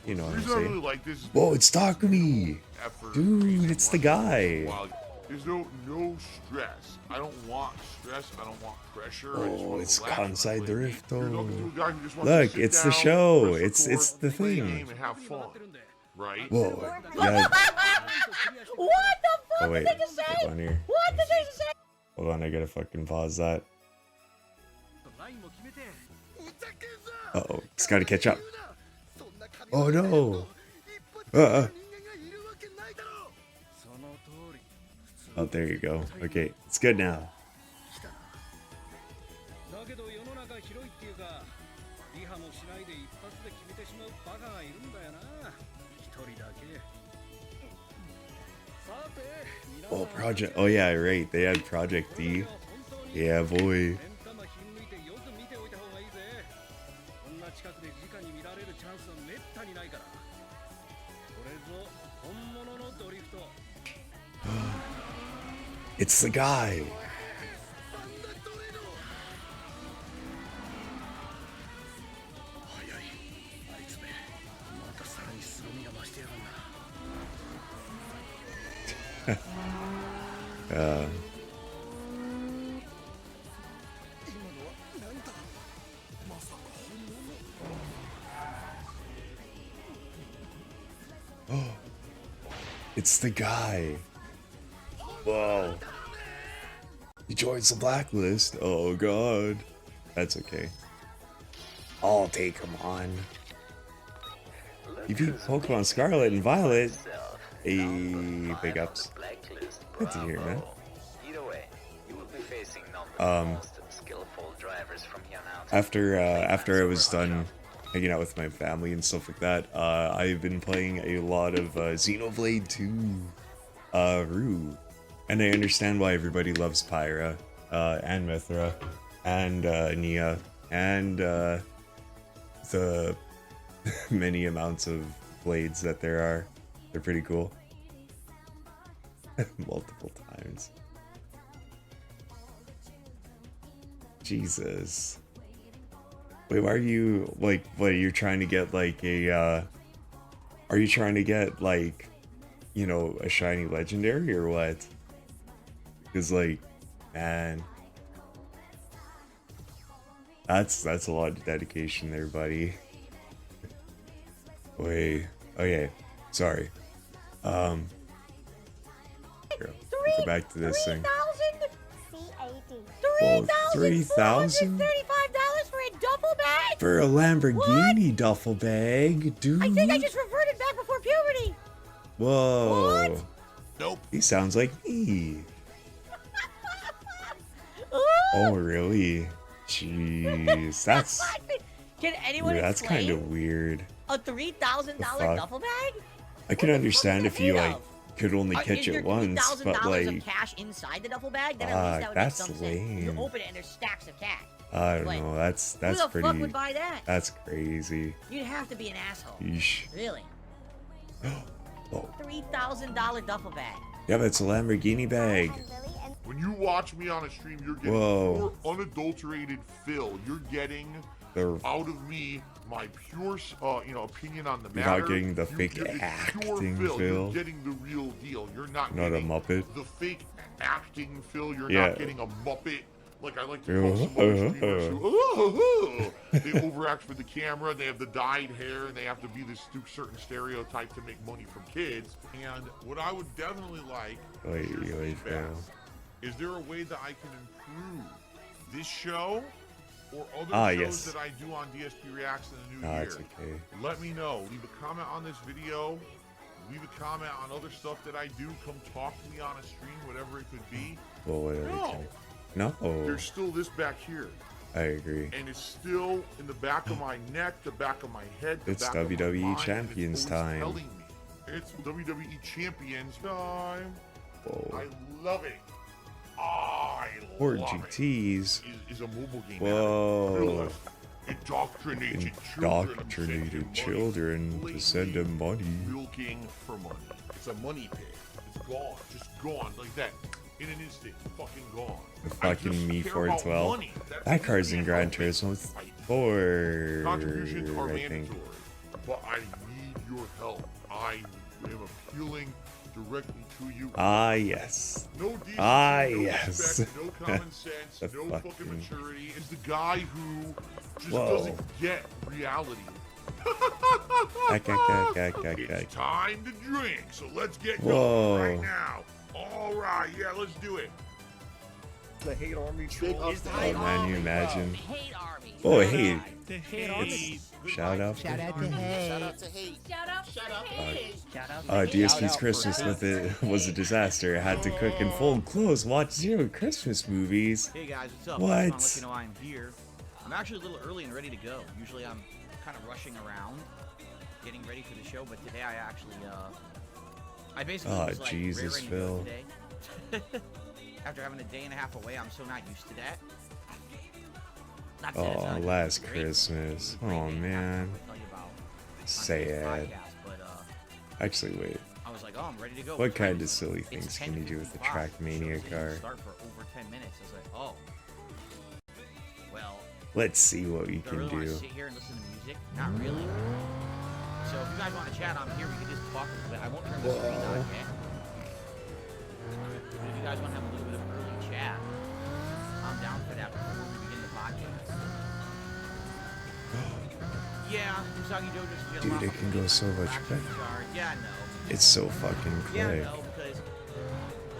You know The what I'm reason I really saying? like this is Whoa, it's Takumi! effort, Dude, it's the guy. There's no stress. I don't want stress. I don't want pressure. I just Oh, want it's to relax when I Kansai play a game. Drift. You're Oh. talking to a guy who just wants to Look, sit it's the down, show. press It's record, the play a thing. game and have fun, right? Whoa, yeah. What the fuck Oh wait, did they just say? hold on here. What did they just say? Hold on, I gotta fucking pause that. Uh-oh, it's gotta catch up. Oh no! Oh, there you go. Okay, it's good now. Oh, Project. Oh yeah, right. They had Project D. Yeah, boy. It's the guy. It's the guy. Whoa. He joins the blacklist. Oh god. That's okay. I'll take him on. You beat Pokemon Scarlet and Violet. Hey, big ups. Good to hear, man. Either way, you will be facing none but the most skillful drivers from here on out. After I was done hanging out with my family and stuff like that, I've been playing a lot of Xenoblade 2 Rue. And I understand why everybody loves Pyra, and Mithra, and Nia, and the many amounts of blades that there are. They're pretty cool. Multiple times. Jesus. Wait, why are you, like, what, you're trying to get, like, a, are you trying to get, like, you know, a shiny legendary, or what? Because, like, man. That's a lot of dedication there, buddy. Wait, okay, sorry. Here, I'll go back to this thing. $3,000 for a duffel bag? for a Lamborghini duffel bag, dude. I think I just reverted back before puberty. Whoa. What? Nope. He sounds like me. Ooh. Oh, really? Jeez, that's Can anyone that's explain kind of weird. a $3,000 The fuck? duffel bag? I can understand if you made like of? could only catch Is there it once, but $3,000 like of cash inside the duffel bag? Then at least that would make that's some sense. lame. You open it and there's stacks of cash. I don't Like, know. That's Who the pretty. fuck would buy that? That's crazy. You'd have to be an asshole. Yeesh. Really? Oh, $3,000 duffel bag. yeah, but it's a Lamborghini bag. When you watch me on a stream, you're getting Whoa. pure unadulterated Phil. You're getting They're out of me my pure, opinion on the You're matter. not getting the You fake get- it's acting, pure Phil. You're getting the real deal. You're not Not a getting Muppet. the fake acting Phil. You're Yeah. not getting a Muppet. Like I like to call some other streamers who, they overact for the camera. They have the dyed hair, and they have to be this certain stereotype to make money from kids. And what I would definitely like Wait, is your wait, feedback. Phil. Is there a way that I can improve this show or other shows yes. that I do on DSP Reacts in the new Ah, year? it's okay. Let me know. Leave a comment on this video. Leave a comment on other stuff that I do. Come talk to me on a stream, whatever it could be. Well, whatever. No. No, There's still this back here. I agree. And it's still in the back of my neck, the back of my head, the It's back of my WWE mind, Champions and it's always time. telling me. It's WWE Champions time. Whoa. I love it. I Or love it. GTs. Is a mobile game. Whoa. Indoctrinated Indoctrinated children to send them money. Milking for money. It's a money pit. It's gone. Just gone like that. in an instant, fucking gone. The I fucking just Me care 412. about money. That's That the car's in only Gran thing. Turismo 4, Contributions are I think. mandatory, but I need your help. I am appealing directly to you. Ah, yes. No decency, Ah, no yes. respect, no common sense, The no fucking fucking- maturity. Is the guy who just Whoa. doesn't get reality. It's time to drink, so let's get Whoa. going right now. All right, yeah, let's do it. The hate army troll. Oh man, you imagine? Hate army. Oh, hey. The hate. Shout out. Shout out to hate. Shout out to hate. Shout out to hate. Shout out to DSP's Christmas with it was a disaster. I had to cook in full clothes, watch 0 Christmas movies. Hey guys, what's up? What? I just want to let you know I'm here. I'm actually a little early and ready to go. Usually I'm kind of rushing around, getting ready for the show, but today I actually, I basically Oh, was like Jesus, raring to go Phil. today. After having a day and a half away, I'm so not used to that. Not saying it's Oh, not last great. Christmas. Great Oh day. man. I'll tell you about on today's Sad. podcast, but, Actually, wait. I was like, oh, I'm ready to go. What It's kind ready. of silly It's things can you do with the 10:55. Trackmania Show car? didn't start for over 10 minutes. I was like, oh. Well, Let's see what we do I can really want to do. sit here and listen to music? Not really. So if you guys want to chat, I'm here. We can just talk a little bit. I won't turn the screen on yet. But if you guys want to have a little bit of early chat, I'm down for that before we begin the podcast. Yeah, Usagi Joe just get a Dude, lot it more can go so much traction better. guitar. Yeah, I know. It's so fucking Yeah, quick. no, because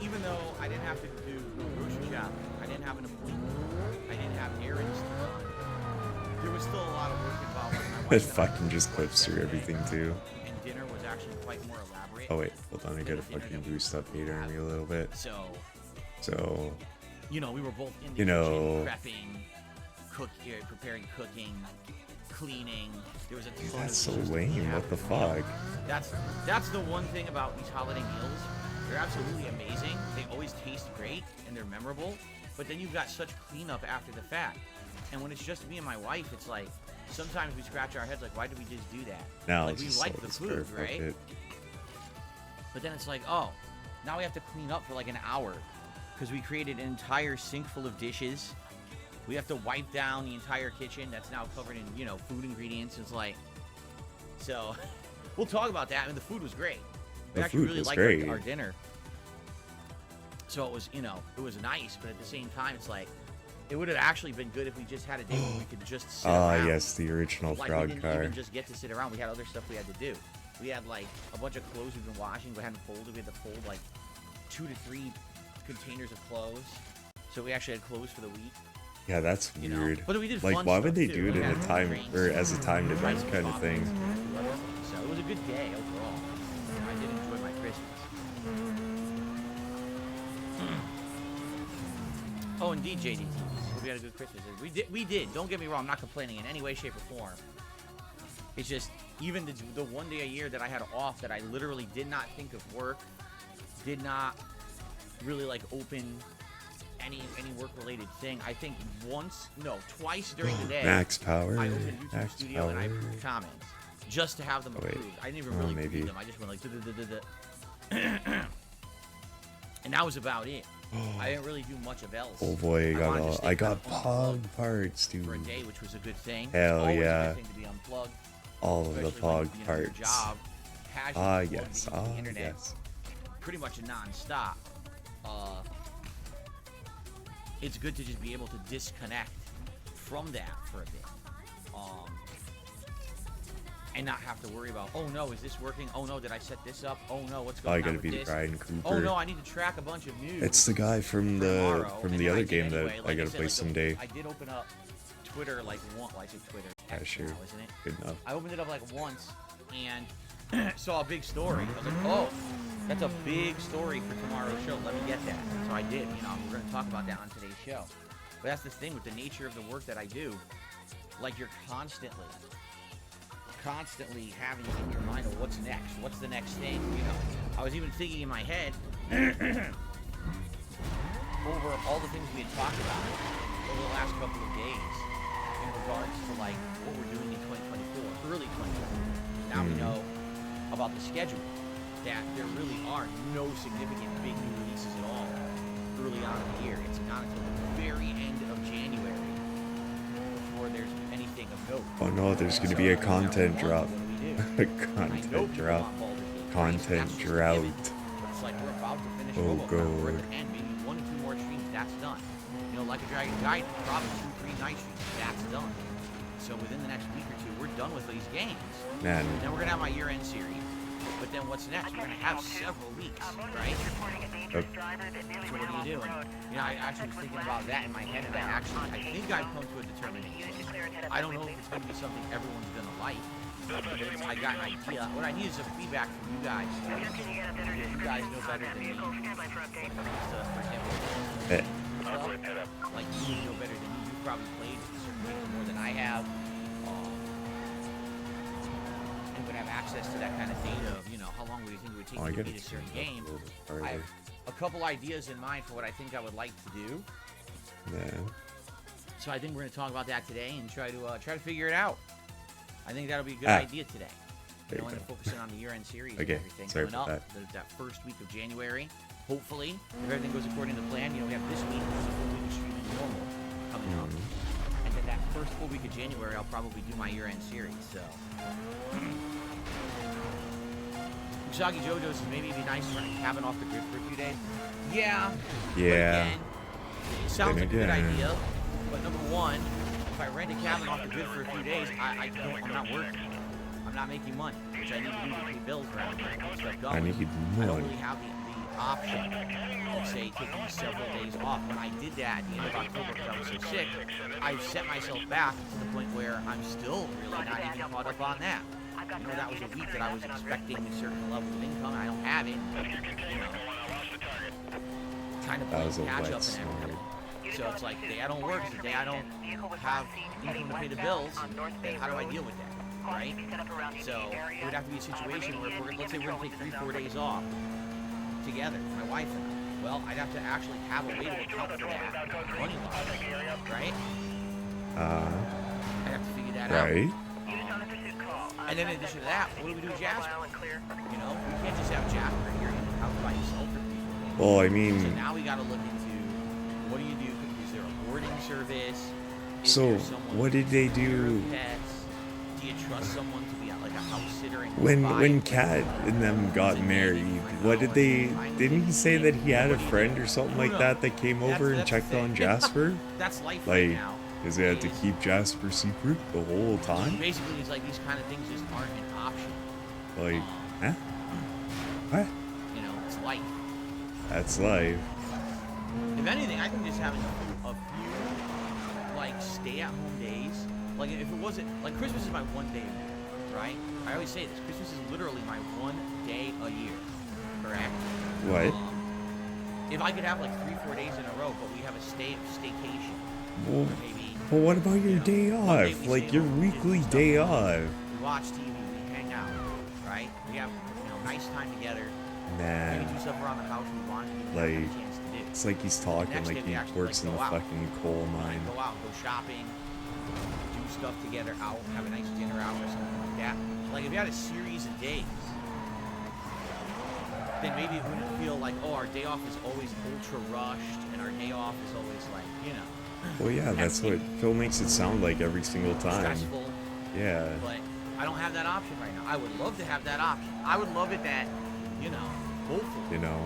even though I didn't have to do grocery shopping, I didn't have an appointment, I didn't have errands to run, there was still a lot of work involved. Like my It wife and I fucking just worked clips through that day, everything too. and dinner was actually quite more elaborate. Oh wait, hold on, I gotta fucking boost up Hate Army a little bit. So, So, you know, we were both in the You know- kitchen, prepping, preparing cooking, cleaning. There was a ton that's so of things that we lame, have what the to do. fuck? That's the one thing about these holiday meals. They're absolutely amazing. They always taste great and they're memorable. But then you've got such cleanup after the fact. And when it's just me and my wife, it's like sometimes we scratch our heads like, why did we just do that? Now like it's we just like so the it's food, perfect. right? But then it's like, oh, now we have to clean up for like an hour because we created an entire sink full of dishes. We have to wipe down the entire kitchen that's now covered in, you know, food ingredients. It's like, so we'll talk about that. I mean, the food was great. We The actually food really was liked great. our dinner. So it was, you know, it was nice, but at the same time, it's like, it would have actually been good if we just had a day where we could just sit Ah, around. yes, the original Like, frog we didn't car. even just get to sit around. We had other stuff we had to do. We had, like, a bunch of clothes we've been washing but hadn't folded. We had to fold, like, 2 to 3 containers of clothes. So we actually had clothes for the week. Yeah, that's You know, weird. but we did Like, fun why would stuff, they too. do it We in had a time drinks, or as a timed rice event and kind of coffee, thing? So it was a good day overall. I did enjoy my Christmas. Oh, indeed, JD. Hope we had a good Christmas. We did. Don't get me wrong. I'm not complaining in any way, shape, or form. It's just even the one day a year that I had off that I literally did not think of work, did not really like open any work-related thing. I think twice during the day. Max power. I opened YouTube Max Studio power. and I approved comments just to have them Oh, wait. approved. I didn't even Oh, really maybe. read them. I just went like duh-duh-duh-duh-duh. And that was about it. I didn't really do much of else. Oh boy, I wanted to stay I got kind of pog unplugged parts, dude. for a day, which was a good thing. Hell It's always yeah. a good thing to be unplugged. All of the especially when, pog your parts. job has you Ah, plugged yes. into Ah, the internet yes. pretty much non-stop. It's good to just be able to disconnect from that for a bit. And not have to worry about, oh no, is this working? Oh no, did I set this up? Oh no, what's Oh, going I on gotta with be the this? Brian Cooper. Oh no, I need to track a bunch of news. It's the guy from tomorrow, the and the then other I did game anyway. that Like I gotta said, play like, someday. I did open up Twitter like one. Well, I say Twitter. Yeah, X sure. now, isn't it? Good enough. I opened it up like once and saw a big story. I was like, oh, that's a big story for tomorrow's show. Let me get that. So I did. You know, we're going to talk about that on today's show. But that's the thing with the nature of the work that I do. Like, you're constantly having in your mind of what's next. What's the next thing? You know, I was even thinking in my head over all the things we had talked about over the last couple of days in regards to like what we're doing in 2024, early 2024. Now we know about the schedule, that there really are no significant big new releases at all. early on in the year. It's not until the very end of January before there's anything of note. Oh no, there's gonna be a content drop. What do we do? Content drop. Content drought. But it's like we're about to finish Oh, RoboCop. We're at God. the end, maybe 1 or 2 more streams, that's done. You know, like a Dragon Guide, probably 2, 3 night streams, that's done. So within the next week or 2, we're done with these games. Man, Then we're gonna have my year-end series. But then what's next? We're gonna have several weeks, right? Yep. So what do you do? And, you know, I actually was thinking about that in my head, and I think I've come to a determination. I don't know if it's gonna be something everyone's gonna like. But I got an idea. What I need is some feedback from you guys. You guys know better than me. When it comes to, for example, eh, like you know better than me. You've probably played certain games more than I have. And would have access to that kind of data of, you know, how long would you think it would take oh, I you to gotta beat a turn certain it up game. a little bit I farther. have a couple ideas in mind for what I think I would like to do. Yeah. So I think we're going to talk about that today and try to figure it out. I think that'll be a good Ah, idea today. there You you know, and go. focusing on the year-end series Okay, and everything sorry coming about up. That first week of January, hopefully, if everything goes according to plan. You know, we have this week, which is a full week of streaming normal coming up. And then that first full week of January, I'll probably do my year-end series. So, Usagi JoJo's says maybe it'd be nice to run a cabin off the grid for a few days. Yeah. But Yeah. again, it sounds like a good again. idea. But number one, if I rent a cabin off the grid for a few days, I'm not working. I'm not making money, which I need to do to pay bills around here and keep stuff going. I need I don't money. really have the option of, say, taking several days off. When I did that at the end of October because I was so sick, I set myself back to the point where I'm still really not even caught up on that. You know, that was a week that I was expecting a certain level of income, and I don't have it. You know, kind of That playing was a catch wet up and snort. everything. So it's like the day I don't work is the day I don't have income to pay the bills, and how do I deal with that, right? So it would have to be a situation where, if let's say we're going to take 3-4 days off together, my wife and I. Well, I'd have to actually have a way to account for that money-wise, right? I'd have to figure that out. Right? And then in addition to that, what do we do with Jasper? You know, we can't just have Jasper here in the house by himself for 3-4 days. Well, I So mean, now we got to look into, what do you do? Is there a boarding service? Is so there someone what did they to take care do of pets? Do you trust someone to be like a house sitter and when Kat and them got married? What did they? Didn't he say that he had a friend or something like that that came over and That's checked the on thing. Jasper? That's life right Like, now. does he have to is- keep Jasper secret the whole time? Basically, it's like these kind of things just aren't an option. Like, huh? What? You know, it's life. That's life. If anything, I think just having a few like stay-at-home days. Like if it wasn't like Christmas is my one day a year, right? I always say this. Christmas is literally my one day a year. Correct? What? If I could have like 3-4 days in a row, but we have a staycation, Well, maybe but what about your you know, day one day off? we Like stay your home, we do weekly stuff day together, off? we watch TV, we hang out, right? We have nice time together. Man, Maybe do stuff around the house we want to do, we Like, have a chance to do. it's like he's talking next like day we he actually, works like, in the go out. fucking coal mine. Go out, go shopping, do stuff together out, have a nice dinner out or something like that. Like if you had a series of days, then maybe it wouldn't feel like, oh, our day off is always ultra rushed and our day off is always like, you know, Well, yeah, that's what Phil makes it sound like every single time. stressful. Yeah. But I don't have that option right now. I would love to have that option. I would love it that, you know, hopefully, You know,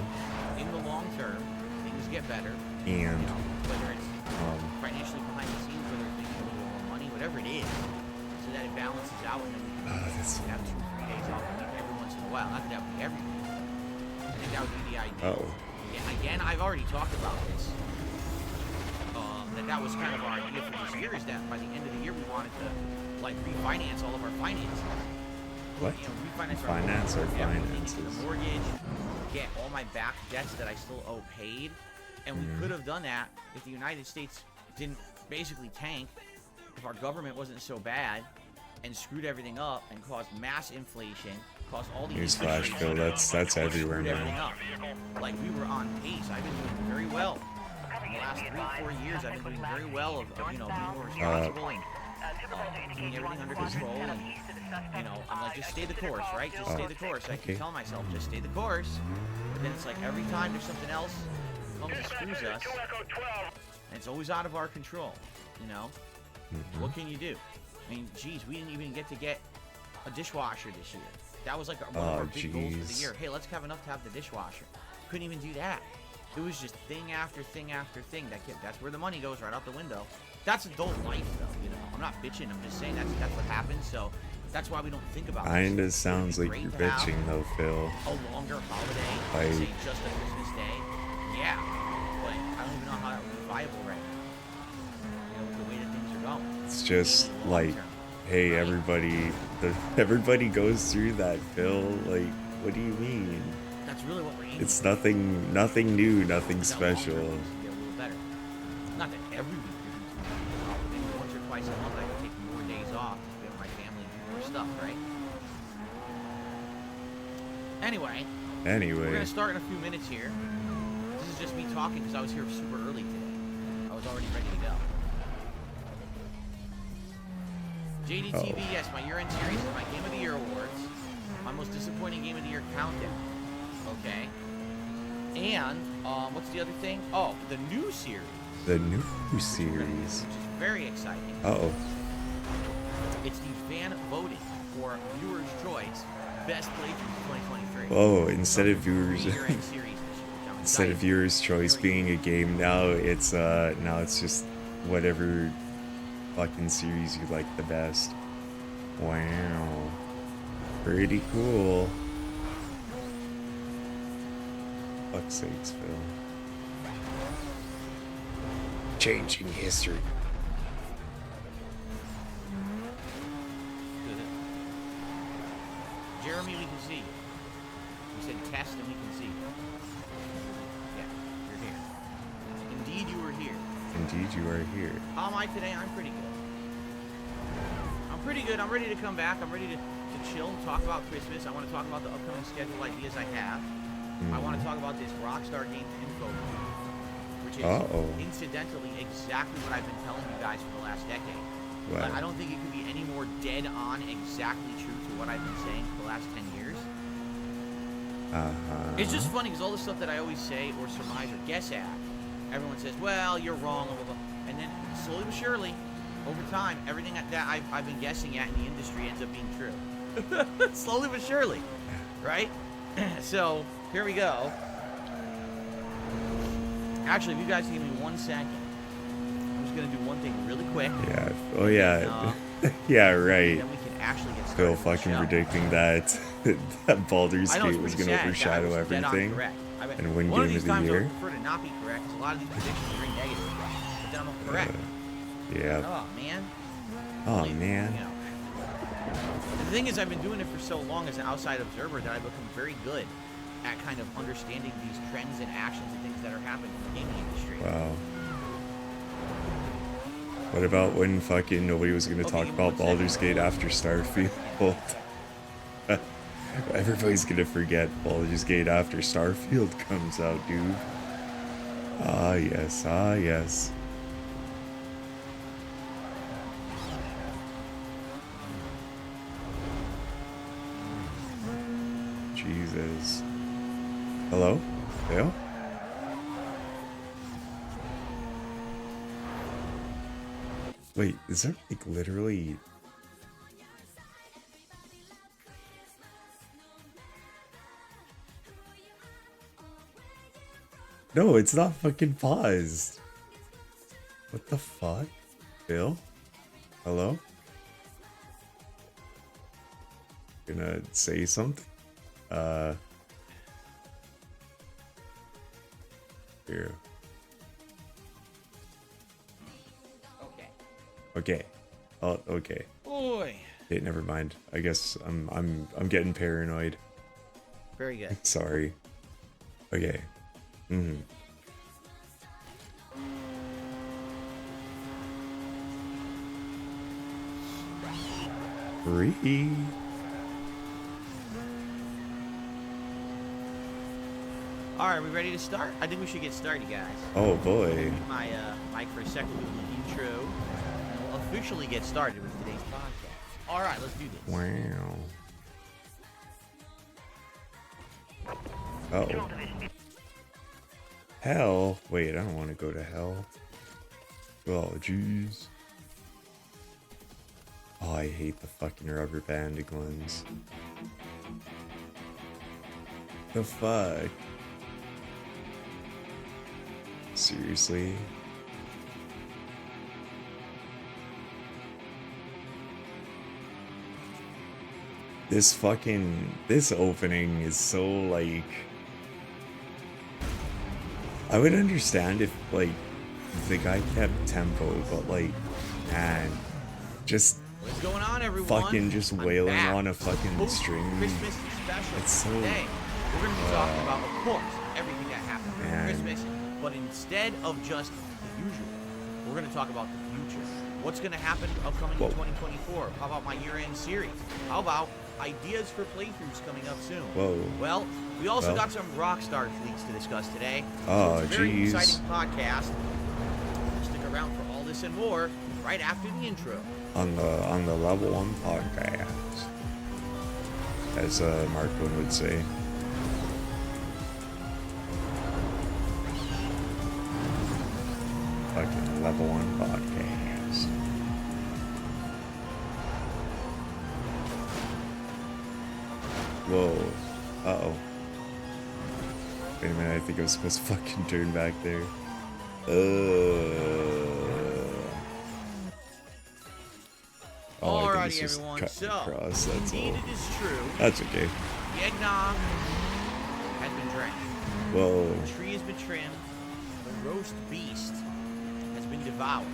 in the long term, things get better. and You know, whether it's um, financially behind the scenes, whether it's making a little more money, whatever it is, so that it balances out and then we can that's have 2-3 days off a week every once in a while. Not that that would be every week. I think that would be the idea. oh, Again, I've already talked about this. That was kind of our idea for this year, is that by the end of the year we wanted to like refinance all of our finances. what? You know, refinance Finance our everything, finances. the mortgage, get all my back debts that I still owe paid, and we could have done that if the United States didn't basically tank, if our government wasn't so bad and screwed everything up and caused mass inflation, caused all these Newsflash, Phil, that's everywhere, man. Like we were on pace. I've been doing very well. In the last 3-4 years, I've been doing very well of you know, being more responsible and keeping everything under control. And you know, I'm like, just stay the course, right? Just stay the course. I okay. keep telling myself, just stay the course. But then it's like every time there's something else comes and screws us, and it's always out of our control, you know? What can you do? I mean, geez, we didn't even get a dishwasher this year. That was like one of our big goals for the year. Hey, let's have enough to have the dishwasher. Couldn't even do that. It was just thing after thing after thing. That's where the money goes, right out the window. That's adult life, though, you know? I'm not bitching. I'm just saying that's what happens, so that's why we don't think about it. Kinda sounds like you're bitching, though, Phil. A longer holiday, say just a Christmas day. Yeah, but I don't even know how that would be viable right now. You know, with the way that things are going. It's just Maybe like, long-term, hey, right? everybody goes through that, Phil. Like, what do you mean? That's really what we're aiming It's for. nothing new, nothing That special. long-term goals to get a little better. Not that every week you're doing something, but maybe once or twice a month I can take more days off to spend with my family and do more stuff, right? Anyway, we're Anyway, gonna start in a few minutes here. This is just me talking because I was here super early today. I was already ready to go. JDTV, yes, my year-end series is my Game of the Year awards. My most disappointing Game of the Year countdown. Okay. And what's the other thing? Oh, the new series. the new Which series. is very exciting. Uh-oh. It's the fan voting for viewers' choice best playthrough 2023. Oh, instead of viewers, Year-end series this year, which I'm instead of excited. viewers' choice being a game, now it's just whatever fucking series you like the best. Wow. Pretty cool. Fuck's sakes, Phil. Changing history. Jeremy, we can see. We said test and we can see. Yeah, you're here. Indeed, you were here. Indeed, you are here. How am I today? I'm pretty good. I'm pretty good. I'm ready to come back. I'm ready to chill and talk about Christmas. I want to talk about the upcoming schedule ideas I have. I want to talk about this Rockstar Games info, which is incidentally exactly what I've been telling you guys for the last decade. Wow. But I don't think it could be any more dead on exactly true to what I've been saying for the last 10 years. It's just funny because all the stuff that I always say or surmise or guess at, everyone says, well, you're wrong, blah, blah, blah. And then slowly but surely, over time, everything that I've been guessing at in the industry ends up being true. Slowly but surely, right? So, here we go. Actually, if you guys give me 1 second, I'm just going to do one thing really quick. Yeah. Oh, yeah. Yeah, right. Then we can actually get started. Phil with the fucking show. predicting that that Baldur's I know, it's Gate was pretty going to sad. overshadow I was dead on everything correct. and win one Game these of the times Year. I would prefer to not be correct because a lot of these predictions are very negative. But then I'm correct. Yeah. Oh, man. Oh, Really, man. you know. The thing is, I've been doing it for so long as an outside observer that I've become very good at kind of understanding these trends and actions and things that are happening in the gaming industry. Wow. What about when fucking nobody was going to talk about Baldur's Gate after Starfield? Everybody's going to forget Baldur's Gate after Starfield comes out, dude. Ah, yes. Ah, yes. Jesus. Hello? Dale? Wait, is there like literally... No, it's not fucking paused. What the fuck? Bill? Hello? Gonna say something? Here. Okay. Okay. Oh, okay. Boy. Okay, never mind. I guess I'm getting paranoid. Very good. Sorry. Okay. Free. All right, we ready to start? I think we should get started, guys. Oh boy. Mute my mic for a second with the intro, and we'll officially get started with today's podcast. All right, let's do this. Wow. Uh-oh. Hell? Wait, I don't want to go to hell. Oh, jeez. Oh, I hate the fucking rubber banding ones. The fuck? Seriously? This opening is so, like... I would understand if, like, the guy kept tempo, but, like, man, just What's going on, everyone? fucking just I'm wailing back. on a fucking Post string. Christmas special. It's so... Today, we're going to be talking about, of course, everything that happened during Man. Christmas, but instead of just the usual, we're going to talk about the future. What's going to happen upcoming in 2024? How about my year-end series? How about ideas for playthroughs coming up soon? Whoa. Well, we also got some Rockstar leaks to discuss today. Oh, so it's a very jeez. exciting podcast. Stick around for all this and more right after the intro. On the Level 1 podcast, as Markwood would say. Fucking Level 1 podcast. Whoa. Uh-oh. Wait a minute, I think I was supposed to fucking turn back there. All I did Alrighty, was just everyone. cut So, across, that's indeed all. it is true. That's okay. The eggnog has been drank. Whoa. The tree has been trimmed. The roast beast has been devoured.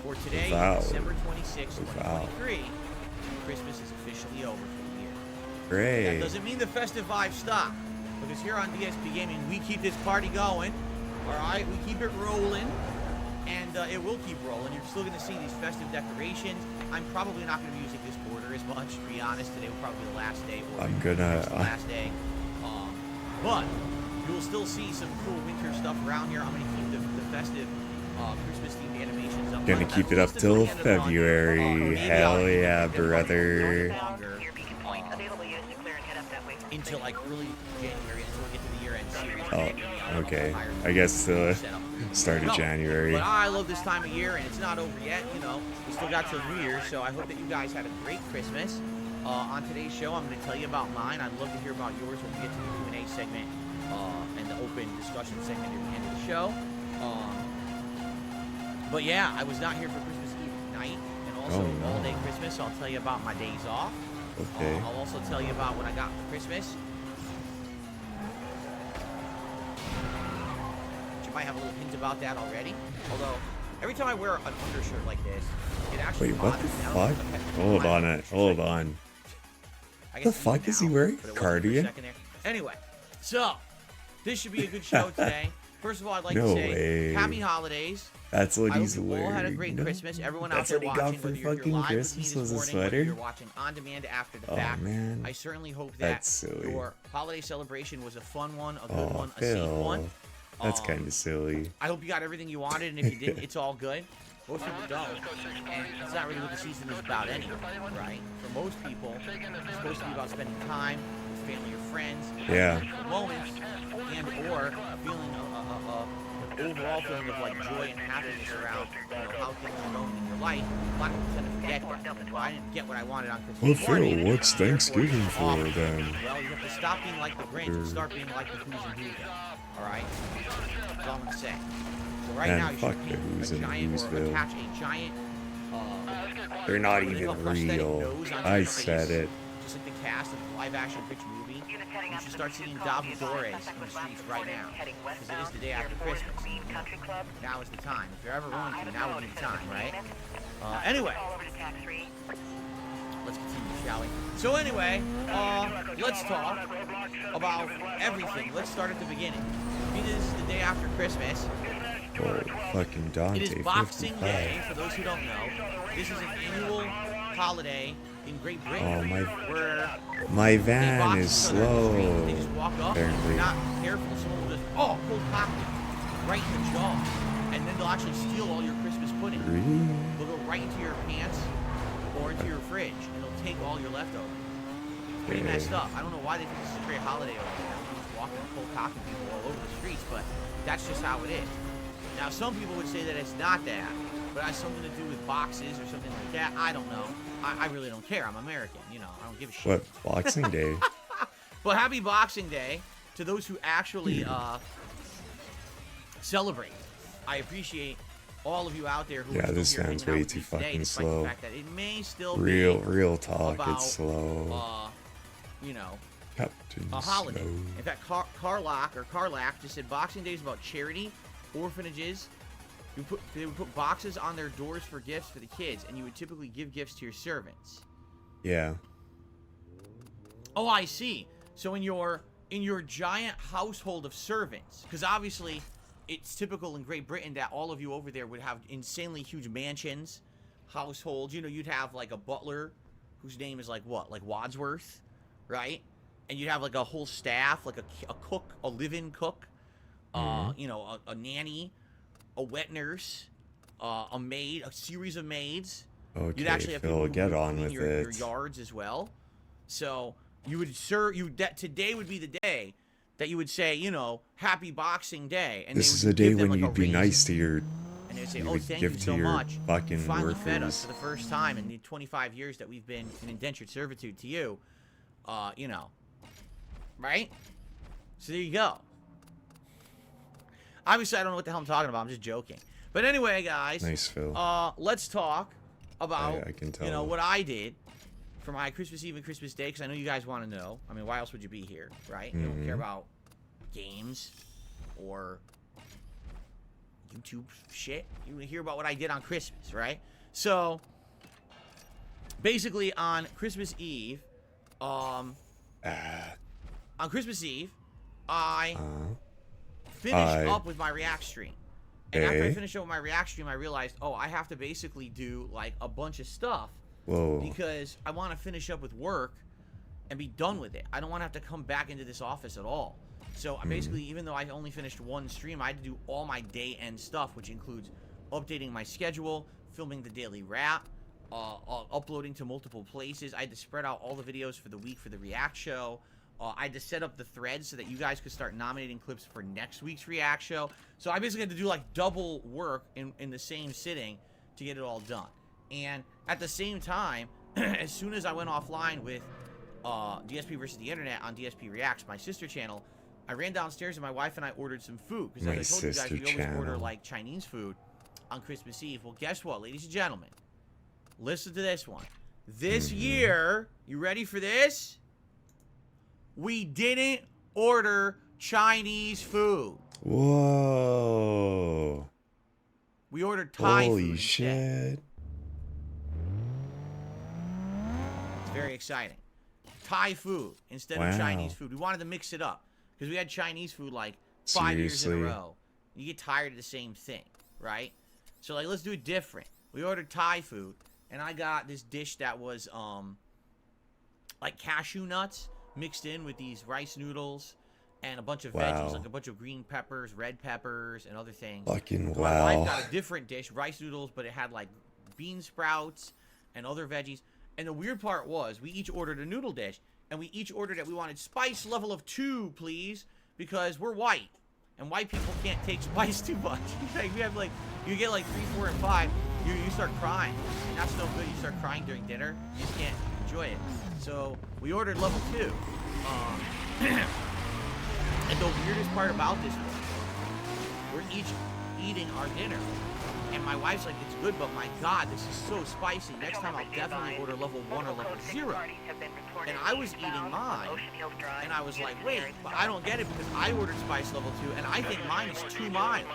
For today, Devoured. December 26, Devoured. 2023, Christmas is officially over for the year. Great. That doesn't mean the festive vibes stop, because here on DSP Gaming, we keep this party going. All right, we keep it rolling, and it will keep rolling. You're still going to see these festive decorations. I'm probably not going to be using this border as much, to be honest. Today will probably be the last day, or I'm maybe gonna- next to the last day. But you'll still see some cool winter stuff around here. I'm going to keep the festive Christmas-themed animations up. Gonna But keep at it up least till until the end of the month. February. Maybe Hell I'll keep yeah, it a bit brother. longer, Your beacon point. Available units to clear and head up that way. until like early January, until we get to the year-end series. Oh, Maybe I'll okay. hire I guess the setup. start of No, January. But I love this time of year, and it's not over yet. You know, we still got till New Year's, so I hope that you guys had a great Christmas. On today's show, I'm going to tell you about mine. I'd love to hear about yours when we get to the Q&A segment and the open discussion segment at the end of the show. But yeah, I was not here for Christmas Eve night, and also Oh, no. all-day Christmas. So I'll tell you about my days off. Okay. I'll also tell you about what I got for Christmas. But you might have a little hint about that already. Although, every time I wear an undershirt like this, it actually Wait, what the bothers me. I don't fuck? know if the Hold my on undershirt's hold like- on. I The guess it's fuck is he now, wearing? but it wasn't for a Cardigan? second there. Anyway, so this should be a good show today. First of all, I'd like No to say way. happy holidays. That's what I hope he's you wearing. all had a great Christmas. Everyone out That's there what he watching, got for whether you're here fucking live with me Christmas this was a morning, whether sweater? you're watching on demand after the Oh, fact, man. I certainly hope that That's silly. your holiday celebration was a fun one, a good Oh, one, a safe one. Phil. That's kind of silly. I hope you got everything you wanted, and if you didn't, it's all good. Most people don't, and it's not really what the season is about anyway, right? For most people, it's supposed to be about spending time with family or friends, Yeah. for moments, and or feeling an overall feeling of like joy and happiness around how things are going in your life. A lot of people tend to forget that. Well, I didn't get what I wanted on Well, Christmas morning. Phil, what's therefore it's Thanksgiving for awful. then? Well, you have to stop being like the Grinch and start being like the Who's and Who's. All right, that's all I'm gonna say. So right Man, now you fuck should the paint Who's a and giant or Who'sville. attach a giant. They're not what do they even call prosthetic real. nose onto I your said face, it. Just like the cast of the live-action Grinch movie. You should start seeing Davudores in the streets right now, because it is the day after Christmas. Now is the time. If you're ever going to, now would be the time, right? Anyway, let's continue, shall we? So anyway, let's talk about everything. Let's start at the beginning. Being this is the day after Christmas, Oh, fucking Dante. it is Boxing 55. Day, for those who don't know. This is an annual holiday in Great Britain Oh, where my they van box is each other in the street. slow. They just walk up, Apparently. they're not careful, someone will just, cold pocket, right in the jaw. And then they'll actually steal all your Christmas pudding. Really? They'll go right into your pants or into your fridge, and they'll take all your leftovers. Pretty Okay. messed up. I don't know why they think this is a great holiday over there. People just walking and cold cocking people all over the streets, but that's just how it is. Now, some people would say that it's not that, but it has something to do with boxes or something like that. I don't know. I really don't care. I'm American, you know. I don't give a shit. What, Boxing Day? But happy Boxing Day to those who actually celebrate. I appreciate all of you out there who are still this here sounds hanging out way with too me today, fucking despite slow. the fact that it may still Real talk, about, it's slow. you know, Captain a holiday. Slow. In fact, Carlac just said Boxing Day is about charity, orphanages. They would put boxes on their doors for gifts for the kids, and you would typically give gifts to your servants. Yeah. Oh, I see. So in your giant household of servants, because obviously it's typical in Great Britain that all of you over there would have insanely huge mansions, households. You know, you'd have like a butler whose name is like what? Like Wadsworth, right? And you'd have like a whole staff, like a cook, a live-in cook, you know, a nanny, a wet nurse, a maid, a series of maids. Okay, You'd actually have Phil, people who get would on clean with your it. yards as well. So you would today would be the day that you would say, you know, Happy Boxing Day, and This is they would a day give them, when like, you'd be raise, nice to your. and they would say, you "Oh, would thank give you to so your much. You fucking finally fed us workers. for the first time in the 25 years that we've been in indentured servitude to you." You know, right? So there you go. Obviously, I don't know what the hell I'm talking about. I'm just joking. But anyway, guys. Nice, Phil. Let's talk about I can tell. you know what I did for my Christmas Eve and Christmas Day, because I know you guys want to know. I mean, why else would you be here, right? You don't care about games or YouTube shit. You want to hear about what I did on Christmas, right? So basically, on Christmas Eve, I finished up with my React stream. And after I finished up with my React stream, I realized, oh, I have to basically do like a bunch of stuff. Whoa. Because I want to finish up with work and be done with it. I don't want to have to come back into this office at all. So basically, even though I only finished one stream, I had to do all my day end stuff, which includes updating my schedule, filming the daily wrap, uploading to multiple places. I had to spread out all the videos for the week for the React show. I had to set up the threads so that you guys could start nominating clips for next week's React show. So I basically had to do like double work in the same sitting to get it all done. And at the same time, as soon as I went offline with DSP versus the Internet on DSP Reacts, my sister channel, I ran downstairs and my wife and I ordered some food. Because as I told you guys, we always order like Chinese food on Christmas Eve. Well, guess what, ladies and gentlemen? Listen to this one. This year, you ready for this? We didn't order Chinese food. Whoa. We ordered Thai food. Holy shit. It's very exciting. Thai food instead of Chinese food. We wanted to mix it up because we had Chinese food like 5 years in a row. You get tired of the same thing, right? So like, let's do it different. We ordered Thai food, and I got this dish that was like cashew nuts mixed in with these rice noodles and a bunch of veggies, like a bunch of green peppers, red peppers, and other things. Fucking My wife wow. got a different dish, rice noodles, but it had like bean sprouts and other veggies. And the weird part was, we each ordered a noodle dish, and we each ordered that we wanted spice level of 2, please, because we're white, and white people can't take spice too much. Like, we have like, you get like 3, 4, and 5, you start crying, and that's no good. You start crying during dinner, you just can't enjoy it. So we ordered level 2. And the weirdest part about this was, we're each eating our dinner, and my wife's like, it's good, but my God, this is so spicy. Next time I'll definitely order level 1 or level 0. And I was eating mine, and I was like, wait, but I don't get it because I ordered spice level 2, and I think mine is too mild.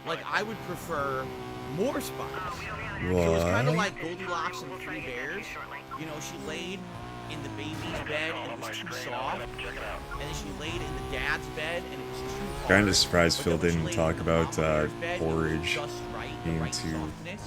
Like, I would prefer more spice. What? So it was kind of like Goldilocks and the 3 Bears. You know, she laid in the baby's bed and it was too soft, and then she laid in the dad's bed and it was too hard. Kinda surprised But Phil then when she didn't laid talk in the about, mama's bed, it was porridge just right, the being right too- softness,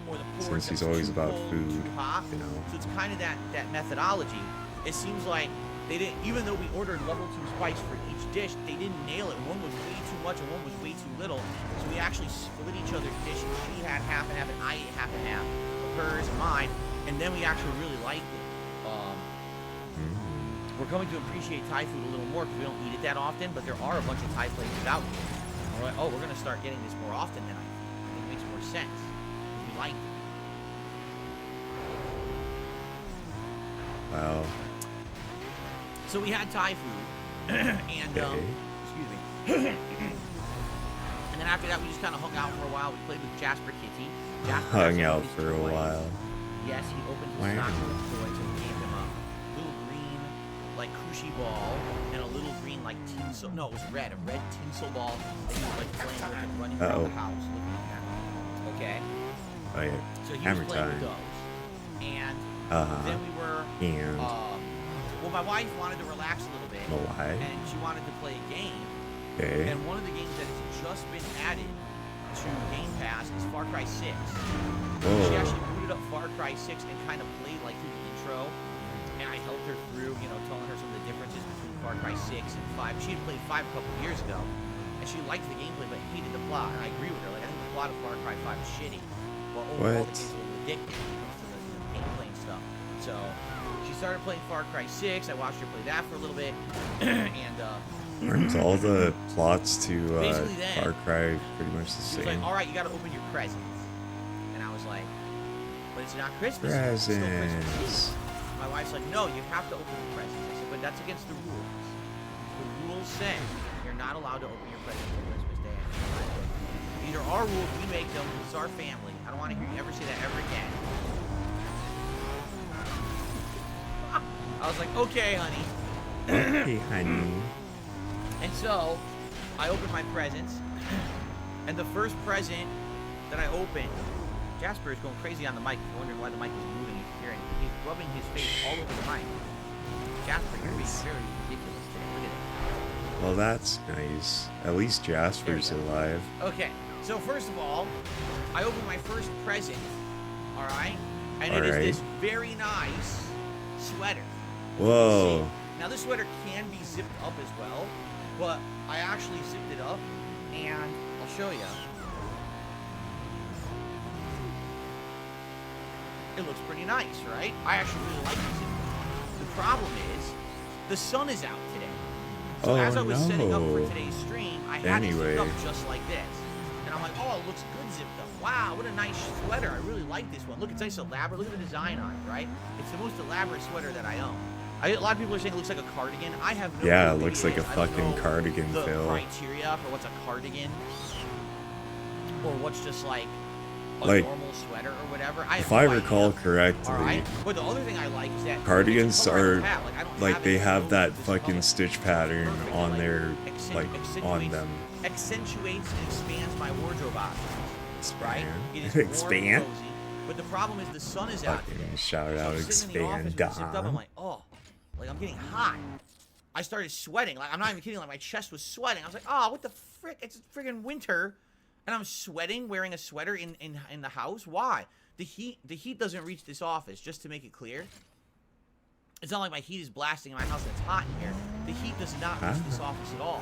or the porridge Since that he's was always too about cold, food, too hot. you know. So it's kind of that methodology. It seems like they didn't, even though we ordered level 2 spice for each dish, they didn't nail it. One was way too much and one was way too little. So we actually split each other's dishes. She had half and half, and I ate half and half of hers and mine, and then we actually really liked it. we're coming to appreciate Thai food a little more because we don't eat it that often, but there are a bunch of Thai places out here. And we're like, oh, we're going to start getting this more often than I think. It makes more sense. We like it. Wow. So we had Thai food, and, excuse me. And then after that, we just kind of hung out for a while. We played with Jasper Kitty. Jasper Hung has out his for a toys. while. Yes, he opened his Wow. stock with toys and gave him a little green, like, cushy ball, and a little green, like, tinsel. No, it was red. A red tinsel ball that he was, like, playing with and running around the house looking at it. Okay? Oh, yeah. So he Hammer was playing with time. those. And Uh-huh. then we were, And well, my wife wanted to relax a little bit. why? And she wanted to play a game. Okay. And one of the games that has just been added to Game Pass is Far Cry 6. Whoa. She actually booted up Far Cry 6 and kind of played like through the intro. And I helped her through, you know, telling her some of the differences between Far Cry 6 and 5. She had played 5 a couple of years ago. And she liked the gameplay but hated the plot. And I agree with her. Like, I think the plot of Far Cry 5 is shitty. But overall, What? the game's a little addictive when it comes to the gameplay and stuff. So she started playing Far Cry 6. I watched her play that for a little bit. And, Aren't all the plots to Basically then, Far Cry pretty much the she was same? like, all right, you got to open your presents. And I was like, but it's not Christmas. It's still Christmas Presents. Eve. My wife's like, no, you have to open your presents. I said, but that's against the rules. The rules say you're not allowed to open your presents on Christmas Day. These are our rules. We make them. It's our family. I don't want to hear you ever say that ever again. I was like, okay, honey. Okay, honey. And so, I opened my presents, and the first present that I opened, Jasper is going crazy on the mic. If you're wondering why the mic is moving, you can hear it. He's rubbing his face all over the mic. Jasper, you're being very ridiculous today. Look at it. Well, that's nice. At least Jasper's There we go. alive. Okay, so first of all, I opened my first present, all right? And it Alright. is this very nice sweater. Whoa. Now, this sweater can be zipped up as well, but I actually zipped it up, and I'll show you. It looks pretty nice, right? I actually really like this. The problem is, the sun is out today. So Oh, as I was setting up for no. today's stream, I had it Anyway. zipped up just like this. And I'm like, oh, it looks good zipped up. Wow, what a nice sweater. I really like this one. Look, it's nice elaborate. Look at the design on it, right? It's the most elaborate sweater that I own. A lot of people are saying it looks like a cardigan. I have no Yeah, clue it what looks like a is. I don't fucking know cardigan, the Phil. criteria for what's a cardigan, or what's just like a Like, normal sweater or whatever. I have If I no recall idea. correctly, All right. But the other thing I like is that cardigans it's a color I are don't have. Like, I don't like have they it have that this fucking color. stitch It's pattern perfect. on It, their like on accentuates- them. Accentuates and expands my wardrobe options. Right? It is Expand? warm and cozy. But the problem is the sun is out Fucking today. shout So out I'm sitting in the office expand with it zipped up, I'm Dom. like, oh, like I'm getting hot. I started sweating. Like I'm not even kidding. Like my chest was sweating. I was like, oh, what the frick? It's friggin' winter, and I'm sweating wearing a sweater in the house. Why? The heat doesn't reach this office. Just to make it clear, it's not like my heat is blasting in my house and it's hot in here. The heat does not reach this office at all.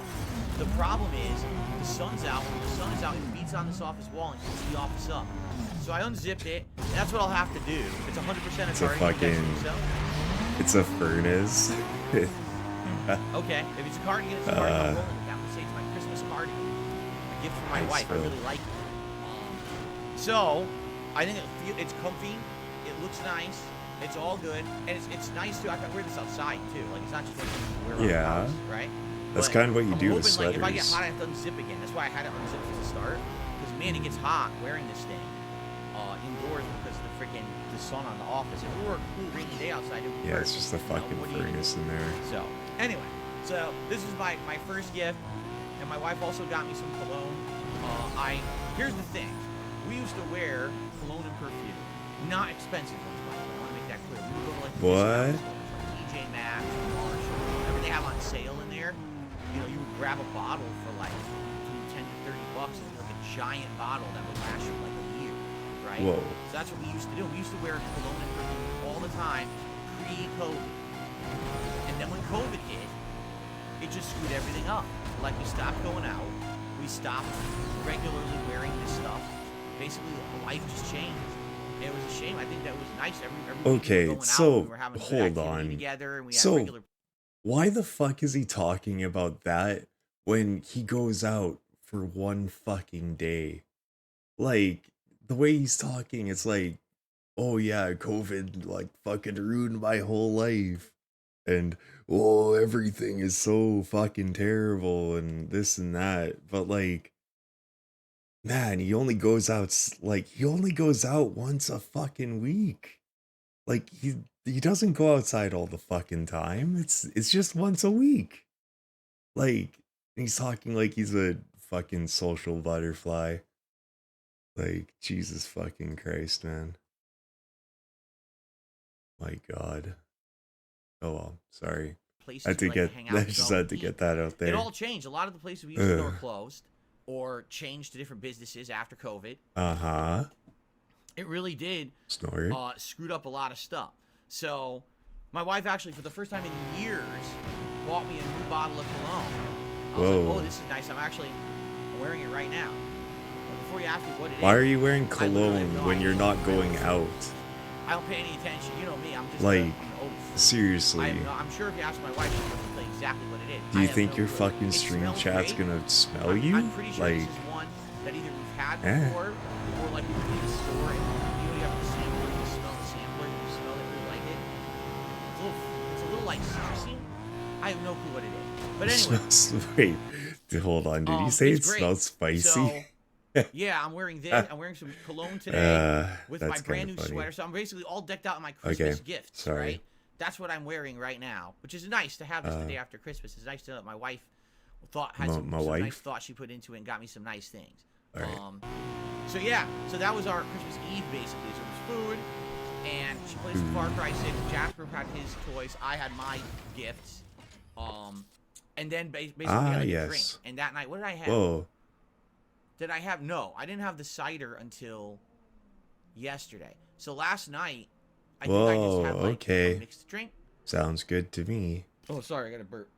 The problem is the sun's out. When the sun is out, it beats on this office wall and heats the office up. So I unzipped it. And that's what I'll have to do. It's 100% It's a cardigan. fucking- So. It's a furnace. Okay, if it's a cardigan, it's a cardigan. I'm rolling with that. I'm gonna say it's my Christmas cardigan. A gift from my Nice, wife. I Phil. really like it. So, I think it's comfy. It looks nice. It's all good, and it's nice too. I can wear this outside too. Like it's not just like you wear around the Yeah. house, right? That's But kind of what you I'm do with hoping, like, if I get sweaters. hot, I have to unzip again. That's why I had it unzipped at the start. Because man, it gets hot wearing this thing indoors because of the sun on the office. If it were a cool rainy day outside, it would be Yeah, it's perfect, just a you know? fucking What do you do? furnace in there. So, anyway, so this is my first gift, and my wife also got me some cologne. Here's the thing. We used to wear cologne and perfume. Not expensive ones, by the way. I want to make that clear. We would go to like What? discount stores, like TJ Maxx, Marshall, whatever they have on sale in there. You know, you would grab a bottle for like between 10 to 30 bucks, and like a giant bottle that would last you like a year, right? Whoa. So that's what we used to do. We used to wear cologne and perfume all the time pre-COVID. And then when COVID hit, it just screwed everything up. Like we stopped going out, we stopped regularly wearing this stuff. Basically, life just changed. And it was a shame. I think that was nice. Every week we were Okay, going out, so we were having good hold activity on. together, and we had So regular why the fuck is he talking about that when he goes out for one fucking day? Like, the way he's talking, it's like, oh yeah, COVID, like, fucking ruined my whole life. And, oh, everything is so fucking terrible and this and that. But, like, man, he only goes out, he only goes out once a fucking week. Like, he doesn't go outside all the fucking time. It's just once a week. Like, he's talking like he's a fucking social butterfly. Like, Jesus fucking Christ, man. My God. Oh well, sorry. Places I had to like get, hang out I and just go had to eat. get that out It there. all changed. A lot of the places we used to go are closed or changed to different businesses after COVID. Uh-huh. It really did Snort. screwed up a lot of stuff. So my wife actually, for the first time in years, bought me a new bottle of cologne. I was like, Whoa. oh, this is nice. I'm wearing it right now. But before you ask me what it is, Why are you wearing I literally have cologne no when you're idea. not going out? I don't pay any attention. You know me. I'm just Like, I'm an oaf. seriously. I'm sure if you ask my wife, she'll tell you exactly what it is. Do I you have think no your clue. fucking It stream smells chat's great. gonna smell I'm you? pretty sure this is one that either we've had before or like we were in the store and you have the sampler, you smell the sampler, and you smell it, you like it. It's a little like citrusy. I have no clue what it is. But anyway. Wait, hold on. Did you say it it's great. smells spicy? So, yeah, I'm wearing this. I'm wearing some cologne today with my that's brand new kinda funny. sweater. So I'm basically all decked out in my Christmas gifts. sorry. Right? That's what I'm wearing right now, which is nice to have this the day after Christmas. It's nice to know that my wife had some nice wife? thought she put into it and got me some nice things. All right. So yeah, so that was our Christmas Eve basically. So it was food, and she played some Far Cry 6. Jasper had his toys. I had my gifts. And then basically we had a drink. yes. And that night, what did I have? Whoa. Did I have? No, I didn't have the cider until yesterday. So last night, I think I just had like a mixed drink. Sounds good to me. Oh, sorry, I got a burp.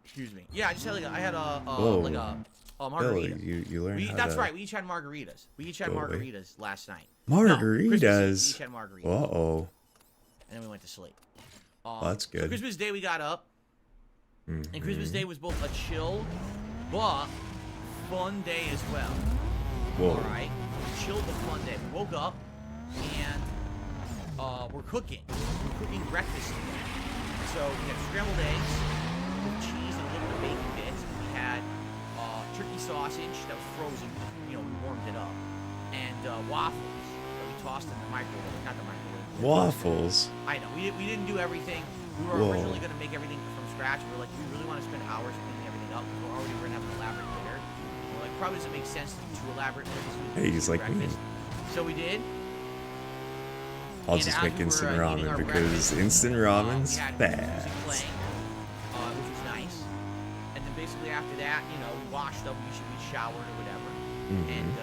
Excuse me. Yeah, I just had I had a margarita. Billy, you learned how That's to... right. We each had margaritas. We each had Go away. margaritas last night. Margaritas? No, Christmas Eve, we each had margaritas. Uh-oh. And then we went to sleep. That's So good. Christmas Day we got up, Mhm. and Christmas Day was both a chill, but fun day as well. Whoa. All right, chill but fun day. We woke up and we're cooking. We're cooking breakfast today. So we had scrambled eggs with cheese and a little bit of bacon bits. We had turkey sausage that was frozen. You know, we warmed it up, and waffles that we tossed in the microwave. Not the microwave. Waffles? I know. We didn't do everything. We were Whoa. originally going to make everything from scratch. We were like, we really want to spend hours cleaning everything up. We're already going to have an elaborate dinner. We're like, probably doesn't make sense to do too elaborate. Hey, he's like me. So we did. I'll And just as make we were, instant eating ramen our because breakfast, instant ramen's we had music fast. playing, which was nice. And then basically after that, you know, we washed up, we showered or whatever. And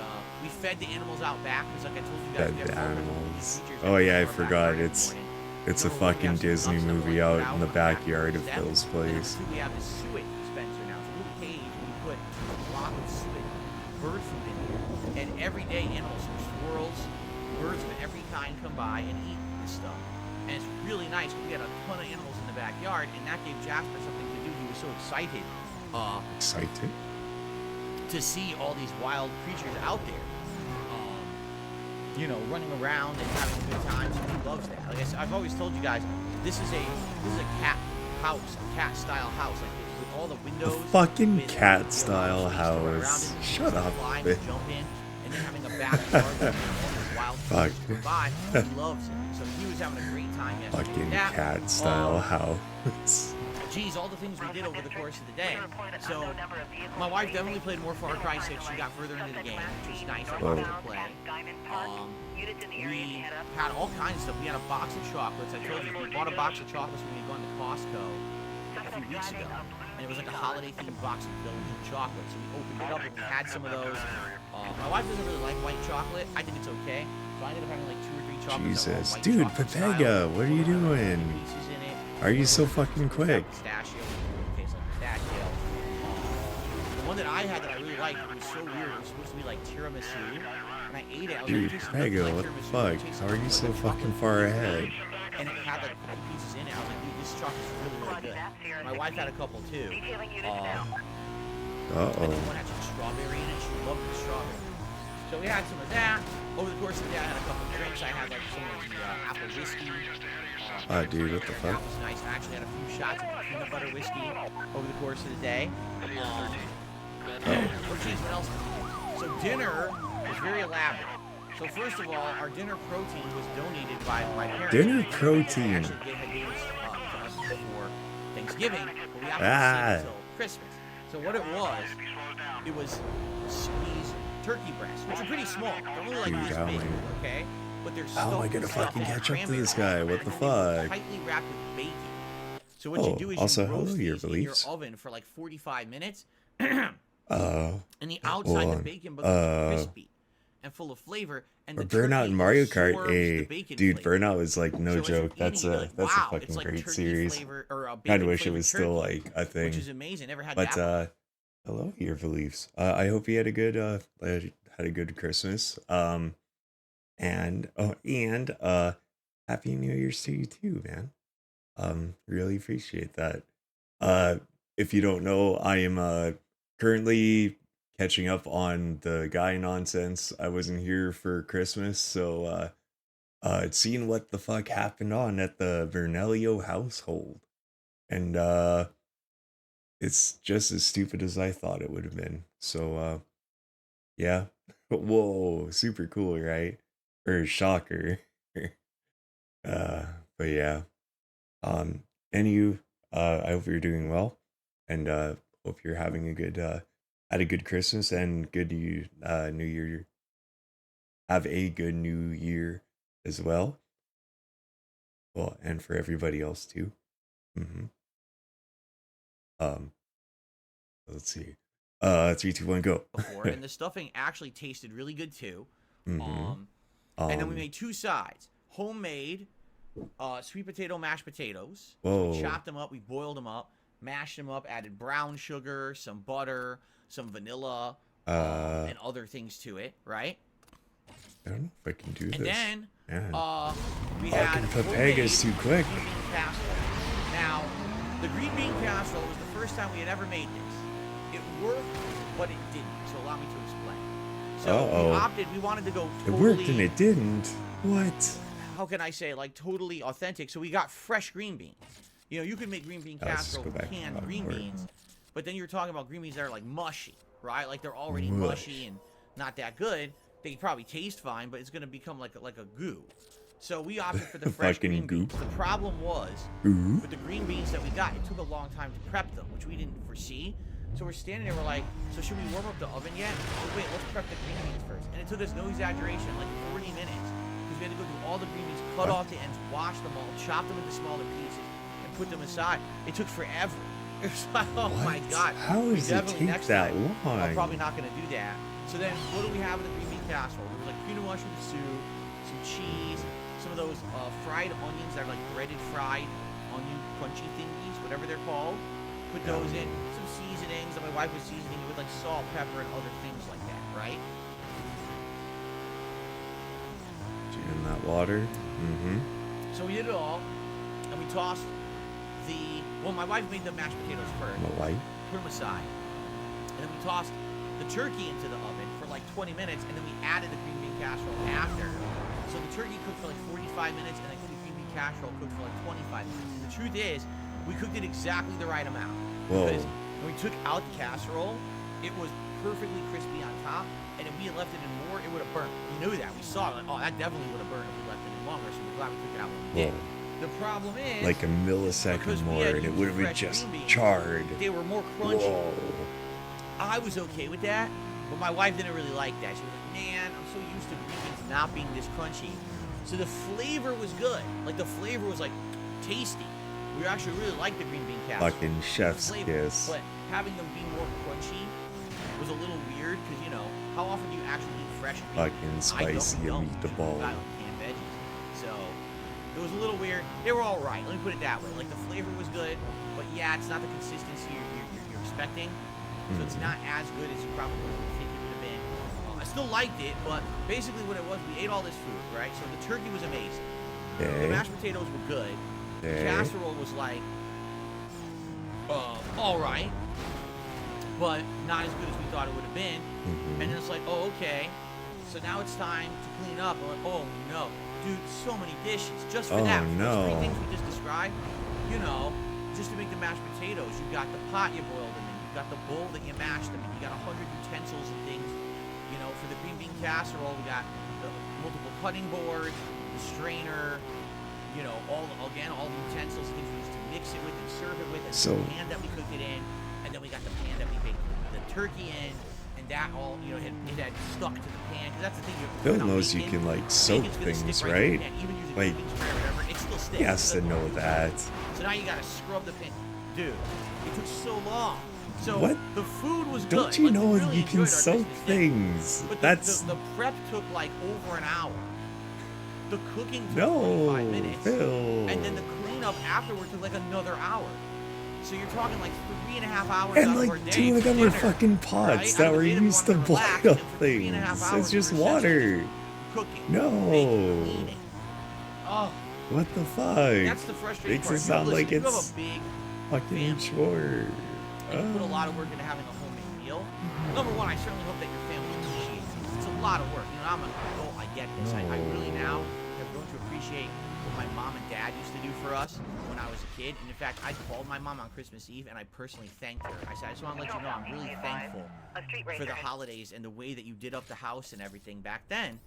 we fed the animals out back because, like I told you guys, Fed we have the four animals. creatures Oh that yeah, I come to our forgot. backyard in the It's morning. a Number one, we fucking have some Disney nuts that movie we're out like in the out back backyard of step. Phil's And number place. two, we have this suet dispenser now. It's a little cage, and we put a block of suet bird food in here. And every day, animals, squirrels, birds of every kind come by and eat this stuff. And it's really nice. We had a ton of animals in the backyard, and that gave Jasper something to do. He was so excited Excited? to see all these wild creatures out there. You know, running around and having a good time. So he loves that. Like I said, I've always told you guys, this is a cat house, a cat style house, like with all the windows. fucking with, cat you know, style space to run around house. and Shut just up, fly man. and jump in, and then having a backyard with all these wild Fuck. creatures come by. He loves it. So he was having a great time yesterday. Fucking That, cat style house. Geez, all the things we did over the course of the day. So, my wife definitely played more Far Cry 6. She got further into the game, which was nice. I watched her play. We had all kinds of stuff. We had a box of chocolates. I told you, we bought a box of chocolates when we had gone to Costco a few weeks ago. And it was like a holiday-themed box of Belgian chocolates. So we opened it up and we had some of those. My wife doesn't really like white chocolate. I think it's okay. So I ended up having like 2 or 3 chocolates. that were all Jesus. white Dude, chocolate Pepega, style. what are you doing? Pieces in it. Are you so fucking quick? Pistachio, tastes like pistachio. The one that I had that I really liked, it was so weird. It was supposed to be like tiramisu, and I ate it. I was Dude, like, it tastes Pepega, nothing like what the tiramisu. fuck? It tastes How are you like so chocolate fucking far flavor. ahead? and it had like 5 pieces in it. I was like, dude, this truck is really, really good. My wife had a couple too. Detailing units now. And then one had some strawberry in it. She loved the strawberry. So we had some of that. Over the course of the day, I had a couple of drinks. I had like some of the apple whiskey. Dude, what the fuck? That was nice. I actually had a few shots of peanut butter whiskey over the course of the day. What else? So dinner was very elaborate. So first of all, our dinner protein was donated by my parents. Dinner protein. They had gave us to us for Thanksgiving, but we actually saved it until Christmas. So what it was squeezed turkey breasts, which are pretty small. They're only like this big, okay? But they're How am I gonna fucking catch up to this guy? What the fuck? Tightly wrapped with bacon. So what you do is also, you roast your these in your oven for like 45 minutes. And the outside of the bacon becomes crispy and full of flavor. And the Burnout in Mario Kart, dude, flavor. Burnout was like no joke. That's a fucking great series. Kind of wish it was still like a thing. Which is amazing. Never had But that. hello, your beliefs. I hope you had a good had a good Christmas. And Happy New Year's to you too, man. Really appreciate that. If you don't know, I am currently catching up on the guy nonsense. I wasn't here for Christmas, so seeing what the fuck happened on at the Vernelio household. And it's just as stupid as I thought it would have been. So yeah. Whoa, super cool, right? Or shocker. But yeah. And you, I hope you're doing well, and hope you're having a good had a good Christmas and good New Year. Have a good New Year as well. Well, and for everybody else too. Let's see. 3, 2, 1, go. Before, and the stuffing actually tasted really good too. And then we made 2 sides: homemade sweet potato mashed potatoes. Whoa. So we chopped them up, we boiled them up, mashed them up, added brown sugar, some butter, some vanilla, and other things to it, right? I don't know if I can do and this. And then we fucking had Pepega's too quick. green bean casserole. Now, the green bean casserole was the first time we had ever made this. It worked, but it didn't. So allow me to explain. So we wanted to go totally... It worked and it didn't. What? How can I say, like, totally authentic? So we got fresh green beans. You know, you can make green bean casserole with canned green beans, but then you're talking about green beans that are, like, mushy, right? Like, they're already mushy and not that good. They probably taste fine, but it's going to become like a goo. So we opted for the fresh green beans. The problem was, with the green beans that we got, it took a long time to prep them, which we didn't foresee. So we're standing there, we're like, so should we warm up the oven yet? So wait, let's prep the green beans first. And it took us, no exaggeration, like 40 minutes. Because we had to go through all the green beans, cut off the ends, wash them all, chop them into smaller pieces, and put them aside. It took forever. It was like, oh my God. How does it take that long? I'm probably not going to do that. So then, what do we have in the green bean casserole? There was like peanut mushroom soup, some cheese, some of those fried onions that are like breaded fried onion crunchy thingies, whatever they're called. Put those in, some seasonings, and my wife was seasoning it with like salt, pepper, and other things like that, right? In that water. So we did it all, and we tossed my wife made the mashed potatoes first. My wife? Put them aside. And then we tossed the turkey into the oven for like 20 minutes, and then we added the green bean casserole after. So the turkey cooked for like 45 minutes, and then the green bean casserole cooked for like 25 minutes. And the truth is, we cooked it exactly the right amount. Whoa. Because when we took out the casserole, it was perfectly crispy on top, and if we had left it in more, it would have burnt. We knew that. We saw it. Like, oh, that definitely would have burned if we left it in longer, so we're glad we took it out when we did. The problem is, like a millisecond more, and it would have been just charred. They were more crunchy. Whoa. I was okay with that, but my wife didn't really like that. She was like, man, I'm so used to green beans not being this crunchy. So the flavor was good. Like, the flavor was, like, tasty. We actually really liked the green bean casserole. Fucking chef's kiss. But having them be more crunchy was a little weird, because, you know, how often do you actually eat fresh green beans? Fucking spicy meatball. Canned veggies. So it was a little weird. They were all right. Let me put it that way. Like, the flavor was good, but yeah, it's not the consistency you're expecting. So it's not as good as you probably think it would have been. I still liked it, but basically what it was, we ate all this food, right? So the turkey was amazing. The Okay. mashed potatoes were good. The Okay. casserole was like, all right, but not as good as we thought it would have been. Mhm. And then it's like, oh, okay. So now it's time to clean up. I'm like, oh no, dude, so many dishes just for Oh, that. For those no. 3 things we just described, you know, just to make the mashed potatoes, you got the pot you boiled them in, you got the bowl that you mashed them in, you got 100 utensils and things. You know, for the green bean casserole, we got the multiple cutting boards, the strainer, you know, all the utensils, things we used to mix it with and serve it with, and So- the pan that we cooked it in, and then we got the pan that we baked the turkey in, and that all, you know, it had stuck to the pan, because that's the thing. Phil knows you can, like, soak bacon's gonna things, stick to the right? pan, even using Like, cooking spray or whatever, it still sticks. he has It to doesn't know work. that. So now you gotta scrub the pan. Dude, it took so long. So What? the food was good. Don't you Like, we know really you can enjoyed our soak Christmas dinner. things? But That's the prep took like over an hour. The cooking took no, 45 minutes. Phil. And then the cleanup afterward took like another hour. So you're talking like 3.5 hours And out of our like day 2 of for them are dinner, fucking pots right? that Out of were the day we used to wanted boil relax, and for 3.5 things. hours It's just we were essentially water. just cooking, No. baking, cleaning. Oh, What the fuck? that's the frustrating Makes part. it sound Listen, like if you it's have a big fucking chore. and you put a lot of work into having a homemade meal. Number one, I certainly hope that your family appreciates it. It's a lot of work. You know, I'm an adult. I get this. I really now have grown to appreciate what my mom and dad used to do for us when I was a kid. And in fact, I called my mom on Christmas Eve and I personally thanked her. I said, I just want to let you know I'm really thankful for the holidays and the way that you did up the house and everything back then.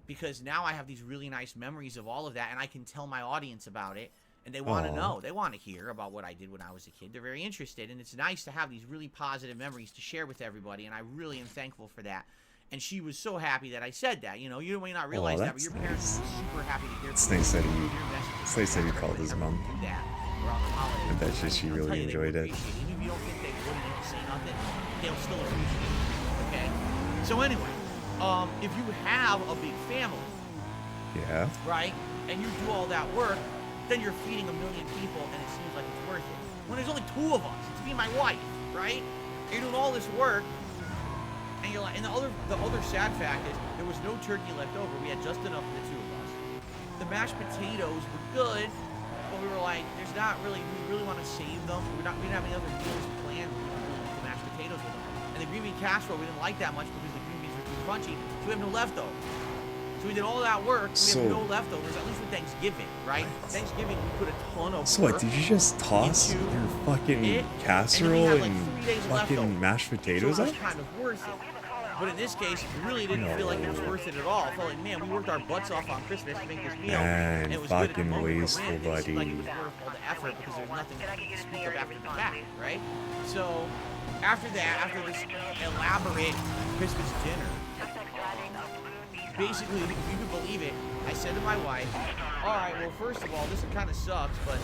Because now I have these really nice memories of all of that and I can tell my audience about it. And they want to know. They want to hear about what I did when I was a kid. They're very interested. And it's nice to have these really positive memories to share with everybody. And I really am thankful for that. And she was so happy that I said that. You know, you may not realize that, but your parents were super happy to hear It's from nice you. that he- Your messages it's nice that he back called his mom. do that around the holidays. I bet you she They'll really tell you they enjoyed it. appreciate Even if you don't think they would and they don't say nothing, they'll still appreciate it. Okay? So anyway, if you have a big family, Yeah. right? And you do all that work, then you're feeding 1 million people and it seems like it's worth it. When there's only 2 of us, it's me and my wife, right? And you're doing all this work, and you're like, and the other sad fact is there was no turkey left over. We had just enough for the 2 of us. The mashed potatoes were good, but we were like, there's not really, we really want to save them. We didn't have any other meals planned. We didn't really eat the mashed potatoes with them. And the green bean casserole we didn't like that much because the green beans were too crunchy, so we have no leftovers. So we did all that work, we have no leftovers, at least with Thanksgiving, right? Thanksgiving, we put a ton of So work what, did you just toss into your fucking it, casserole and then we had, and like, 3 days fucking leftover. mashed potatoes so it up? was kind of worth it. But in this case, we really didn't feel like it was worth it at all. I felt like, man, we worked our butts off on Christmas to make this meal. Man, and it was good at the fucking moment, but wasteful, man, it didn't seem like it buddy. was worth all the effort because there's nothing to speak of after the fact, right? So, after that, after this elaborate Christmas dinner, basically, if you can believe it, I said to my wife, all right, well, first of all, this kind of sucks, but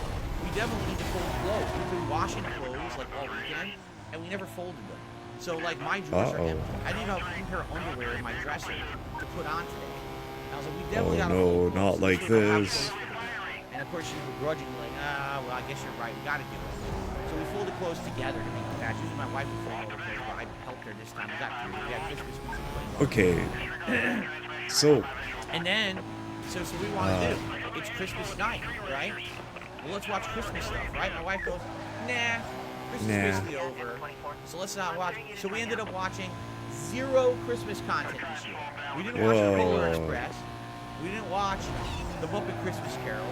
we definitely need to fold clothes. We've been washing clothes, like, all weekend, and we never folded them. So, like, my drawers are empty. I didn't even have a pair of underwear in my dresser to put on today. And I was like, we definitely gotta no, fold not clothes. like So we don't have this. clothes for them. And, of course, she was begrudgingly like, well, I guess you're right. We gotta do it. So we folded clothes together to make a batch. Usually my wife would fold all the clothes, but I helped her this time. We got through. We had Christmas music playing. Okay. So, And then, so we want to do, it's Christmas night, right? Well, let's watch Christmas stuff, right? My wife goes, nah, Christmas is basically over, so let's not watch. So we ended up watching 0 Christmas content this year. We didn't watch the Polar Whoa. Express. We didn't watch the Muppet Christmas Carol.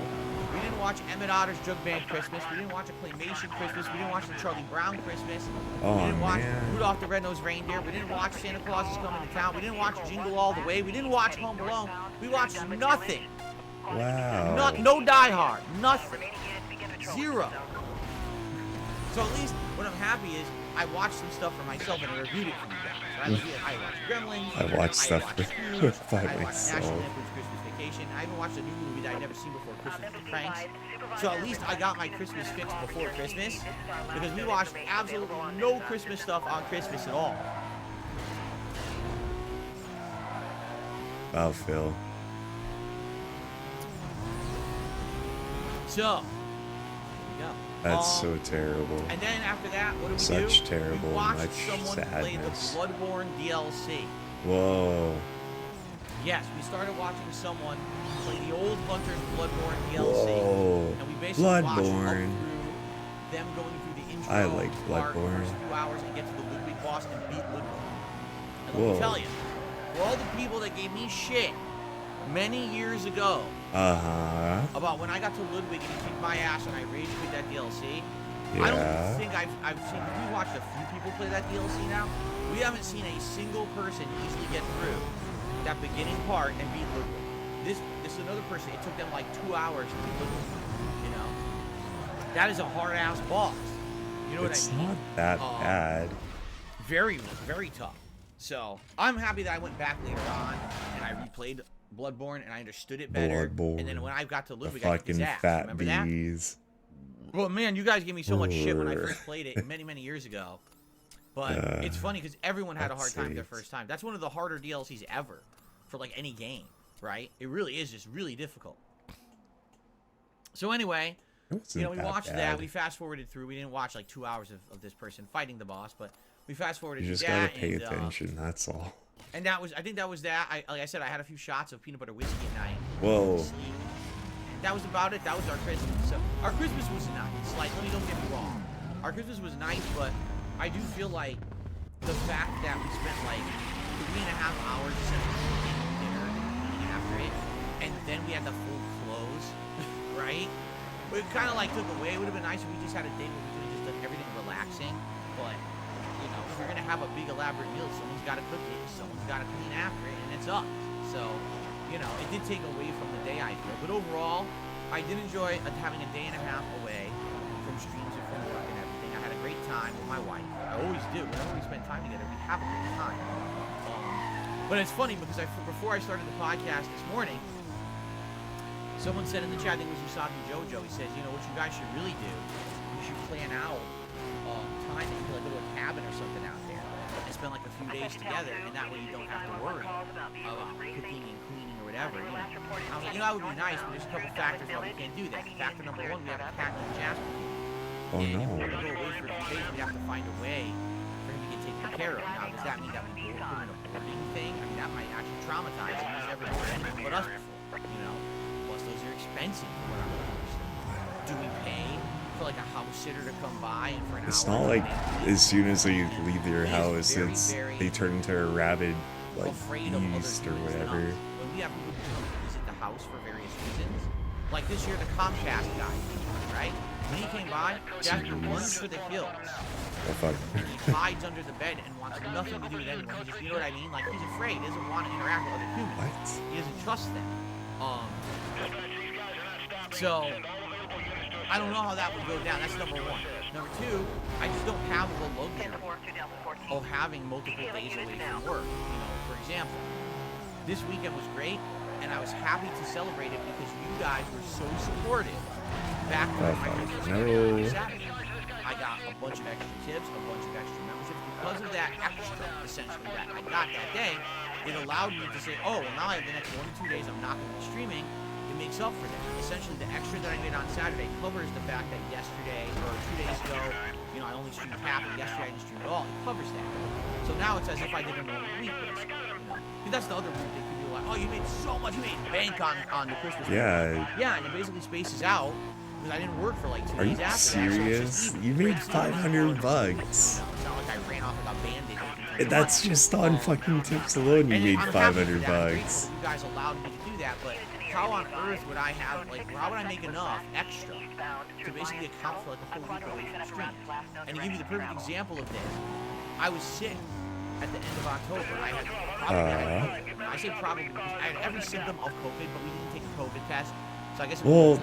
We didn't watch Emmett Otter's Jug Band Christmas. We didn't watch a Claymation Christmas. We didn't watch the Charlie Brown Christmas. Oh, We didn't watch man. Rudolph the Red-Nosed Reindeer. We didn't watch Santa Claus is Coming to Town. We didn't watch Jingle All the Way. We didn't watch Home Alone. We watched nothing. wow. No Die Hard. Nothing. 0. So at least what I'm happy is I watched some stuff for myself and I reviewed it for you guys. Right? I watched Gremlins. I watched stuff watched Scrooge, by I watched myself. National Lampoon's Christmas Vacation. I even watched a new movie that I'd never seen before, Christmas with Pranks. So at least I got my Christmas fix before Christmas because we watched absolutely no Christmas stuff on Christmas at all. Wow, Phil. So, there we go. That's so terrible. And then after that, what do we do? Such terrible, We watched much someone play the sadness. Bloodborne DLC. Whoa. Yes, we started watching someone play the old Hunter's Bloodborne DLC. Whoa. And we basically watched up Bloodborne. through them going through the intro I like part, Bloodborne. first few hours, and get to the Ludwig boss and beat Ludwig. And let Whoa. me tell you, for all the people that gave me shit many years ago about when I got to Ludwig and he kicked my ass and I rage quit that DLC, I don't think I've seen, we watched a few people play that DLC now. We haven't seen a single person easily get through that beginning part and beat Ludwig. This is another person, it took them like 2 hours to beat Ludwig, you know? That is a hard-ass boss. You know what I mean? It's not that bad. Very, very tough. So, I'm happy that I went back later on and I replayed Bloodborne and I understood it better. And then when I got to Ludwig, I kicked his ass. Fat Remember bees. that? Well, man, you guys gave me so much shit when I first played it many, many years ago. But it's funny because everyone had a hard time their first time. That's one of the harder DLCs ever for like any game, right? It really is just really difficult. So anyway, you know, we watched that. We fast forwarded through. We didn't watch like 2 hours of this person fighting the boss, but we fast forwarded You through just that. gotta pay attention. That's all. And that was, I think that was that. Like I said, I had a few shots of peanut butter whiskey at night. Whoa. That was about it. That was our Christmas. So our Christmas was nice. Like, let me don't get me wrong. Our Christmas was nice, but I do feel like the fact that we spent like 3.5 hours cooking dinner and eating after it, and then we had the full clothes, right? It kind of like took away. It would have been nice if we just had a day where we could have just done everything relaxing. But you know, if we're gonna have a big elaborate meal, someone's got to cook it, someone's got to clean after it, and it's us. So, you know, it did take away from the day, I feel. But overall, I did enjoy having a day and a half away from streams and from work and everything. I had a great time with my wife. I always do. Whenever we spend time together, we have a great time. But it's funny because before I started the podcast this morning, someone said in the chat, I think it was Usagi Jojo, he says, you know, what you guys should really do, you should plan out time that you can like go to a cabin or something out there and spend like a few days together, and that way you don't have to worry about cooking and cleaning or whatever. You know, I was like, you know, that would be nice, but there's a couple factors why we can't do that. Factor number one, we have a cat named Jasper. Oh and no. if we're going to go away for a few days, we have to find a way for him to get taken care of. Now, does that mean that we put him in a boarding thing? I mean, that might actually traumatize him. He's never done anything but us before, you know? Plus, those are expensive for what I'm understand. Do we pay for like a house sitter to come by and for an hour? It's not like as soon as you leave your house, they turn into a rabid like beast or whatever. When we have people who come visit the house for various reasons, like this year the Comcast guy, right? When he came by, Jasper runs for the hills. Oh fuck. And he hides under the bed and wants nothing to do with anyone. He just, you know what I mean? Like he's afraid. He doesn't want to interact with other humans. What? He doesn't trust them. So I don't know how that would go down. That's number one. Number two, I just don't have the luxury of having multiple days away from work. You know, for example, this weekend was great, and I was happy to celebrate it because you guys were so supportive. Back when my Christmas on Saturday, I got a bunch of extra tips, a bunch of extra memberships. Because of that extra, essentially, that I got that day, it allowed me to say, oh, well, now I have the next 1 to 2 days I'm not going to be streaming. It makes up for that. Essentially, the extra that I made on Saturday covers the fact that yesterday, or 2 days ago, you know, I only streamed half, and yesterday I didn't stream at all. It covers that. So now it's as if I did a normal week, basically. You know? That's the other weird thing. People are like, oh, you made so much, you made bank on the Christmas week. Yeah, and it basically spaces out. Because I didn't work for like 2 Are days you after serious? that, so you made 500 bucks. No, it's not like I ran off like a bandit. That's just on fucking tips alone. You made 500 bucks. You guys allowed me to do that, but how on earth would I have like? How would I make enough extra to basically account for like a whole week away from streams? And to give you the perfect example of this, I was sick at the end of October. I had probably I say probably because I had every symptom of COVID, but we didn't take a COVID test. So I guess like,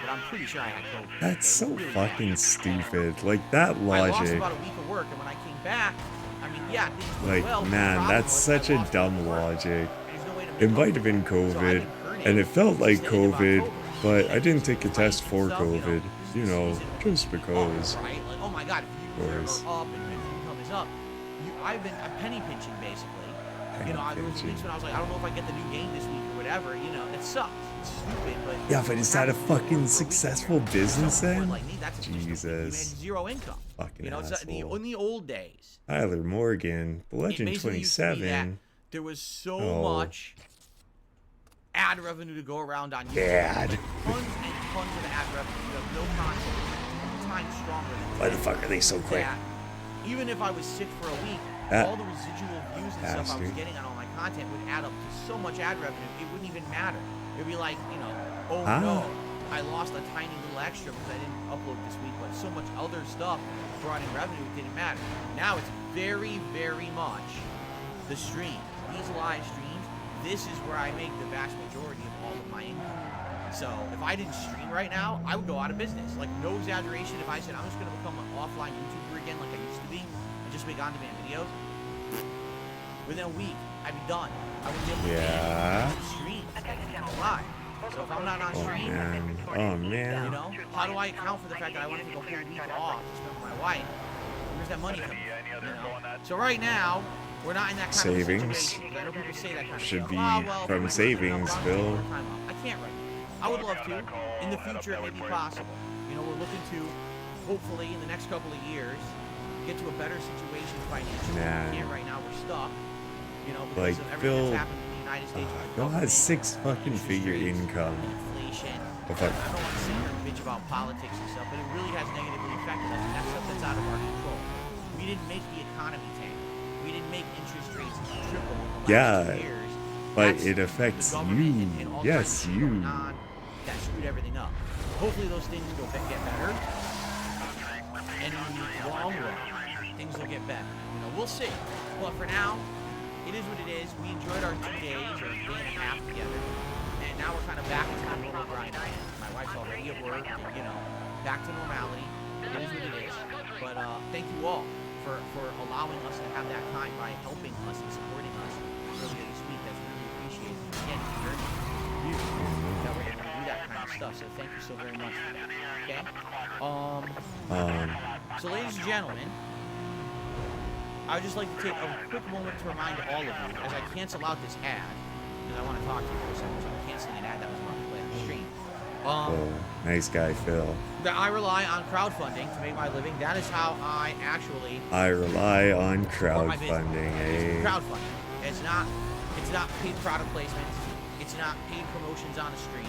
but I'm pretty sure I had COVID. That's so fucking stupid. Like that logic. I lost about a week of work, and when I came back, I mean, yeah, things went well. Man, that's such a dumb logic. It might have been COVID, and it felt like COVID, but I didn't take a test for COVID. You know, just because. Right? Like, oh my God, if you are up and income is up, I'm penny pinching basically. You know, there was weeks when I was like, I don't know if I get the new game this week or whatever. You know, it sucks. It's stupid, but Yeah, but is that a fucking successful business then? Like me, that's a Jesus. zero income. Fucking you know, it's asshole. in the old days. Tyler Morgan, it Legend basically used to be that 27. there was so Oh. much ad revenue to go around on YouTube. Bad. Tons and tons of ad revenue. You have no content. 10 times stronger than Why the fuck are they so quick? that. Even if I was sick for a week, all the residual views and stuff I was getting on all my content would add up to so much ad revenue, it wouldn't even matter. It would be like, you know, oh no, I lost a tiny little extra because I didn't upload this week, but so much other stuff brought in revenue, it didn't matter. Now it's very, very much the stream. These live streams, this is where I make the vast majority of all of my income. So if I didn't stream right now, I would go out of business. Like, no exaggeration, if I said I'm just going to become an offline YouTuber again like I used to be and just make on-demand videos, within a week, I'd be done. I wouldn't be able to stream live. So if I'm not on stream, Oh man. you know, how do I account for the fact that I want to take a whole week off to spend with my wife? Where's that money coming from? You know? So right now, we're not in that kind Savings. of situation. I know people say that kind of Should stuff. be Well, from if savings, I'm Bill. taking more time off. I can't right now. I would love to. In the future, it may be possible. You know, we're looking to, hopefully, in the next couple of years, get to a better situation financially. Man. We can't right now. We're stuck. You know, Like, because of everything Bill- that's happened in the United States. with the Bill has government, 6 fucking figure interest rates, income. inflation. Oh, fuck. I don't want to sit here and bitch about politics and stuff, but it really has negatively affected us, and that's stuff that's out of our control. We didn't make the economy tank. We didn't make interest rates triple in the last 2 years. But That's it the affects government you. and all Yes, kinds of shit you. going on that screwed everything up. Hopefully those things will get better. And in the long run, things will get better. You know, we'll see. But for now, it is what it is. We enjoyed our 2 days or day and a half together. And now we're kind of back into the normal grind. My wife's already at work, and, you know, back to normality. It is what it is. But thank you all for allowing us to have that time by helping us and supporting us earlier this week. That's really appreciated. Again, very much you that we're able to do that kind of stuff. So thank you so very much for that. Okay? So ladies and gentlemen, I would just like to take a quick moment to remind all of you, as I cancel out this ad, because I want to talk to you for a second, so I'm canceling an ad that was on the play on the stream. Oh, nice guy, Phil. That I rely on crowdfunding to make my living. That is how I actually I rely on support my business. crowdfunding, It's eh? crowdfunding. It's not paid product placements. It's not paid promotions on the stream.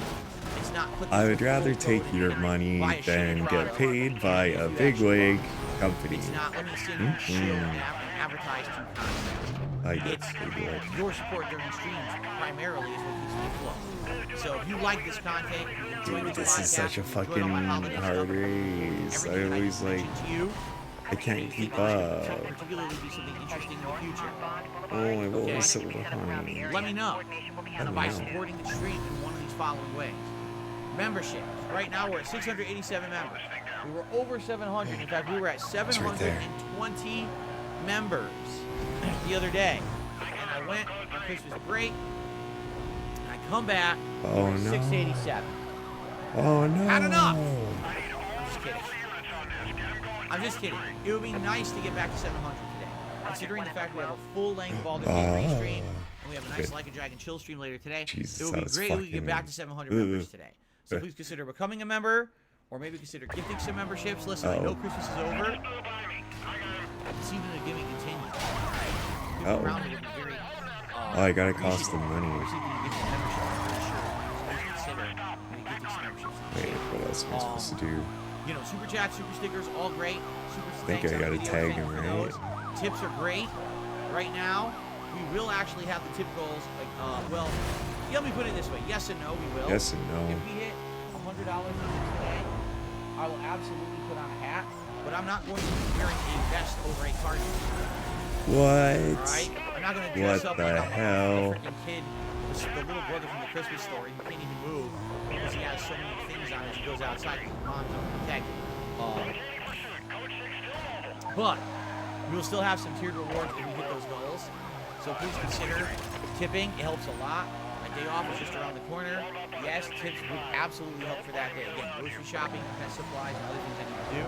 It's not put I this would rather code take in your and money buy a shitty than get product. paid by If a you big actually wig buy. company. It's not let me sit here and chill and advertise to content. I get It's big wig. your support during streams primarily is what keeps me afloat. So if you like this content, if you enjoy Dude, this this is podcast, such a if you enjoy fucking all my holiday hard stuff, race. I everything always just like, mentioned to you, I can't you keep think that up. should particularly be something interesting in the future. Oh, my Okay. boy, so behind. Let me know don't by know. supporting the stream in one of these following ways. Membership. Right now we're at 687 members. We were over 700. In fact, we were at right there. 720 members the other day. And I went on Christmas break. And I come back. Oh, we're at no. 687. Oh, no. Had enough. I'm just kidding. I'm just kidding. It would be nice to get back to 700 today. Considering the fact we have a full-length Baldur's Gate 3 stream, and we have a nice good. Like a Dragon chill stream later today, Jesus, it would that be was great if we could get back fucking- to 700 members today. So please consider becoming a member, or maybe consider gifting some memberships. Listen, I know Christmas is over. This evening the giving continues. People Uh-oh. around here would be very... Oh, I gotta cost them money. Receiving a gift membership, I'm pretty sure. So please consider maybe gifting some memberships. Wait, what else am I supposed to do? You know, super chats, super stickers, all great. Super think thanks I on gotta video, tag thank you him, for right? those. Tips are great. Right now, we will actually have the tip goals. Like, well, let me put it this way: yes and no, we will. Yes and no. If we hit $100 today, I will absolutely put on a hat. But I'm not going to be wearing a vest over a cardigan. What? Alright? I'm not going to dress What up the like I'm hell? a freaking kid, the little brother from the Christmas Story who can't even move because he has so many things on as he goes outside with his mom's on protect. But we will still have some tiered rewards if we hit those goals. So please consider tipping. It helps a lot. My day off is just around the corner. Yes, tips would absolutely help for that day. Again, grocery shopping, pet supplies, and other things I need to do.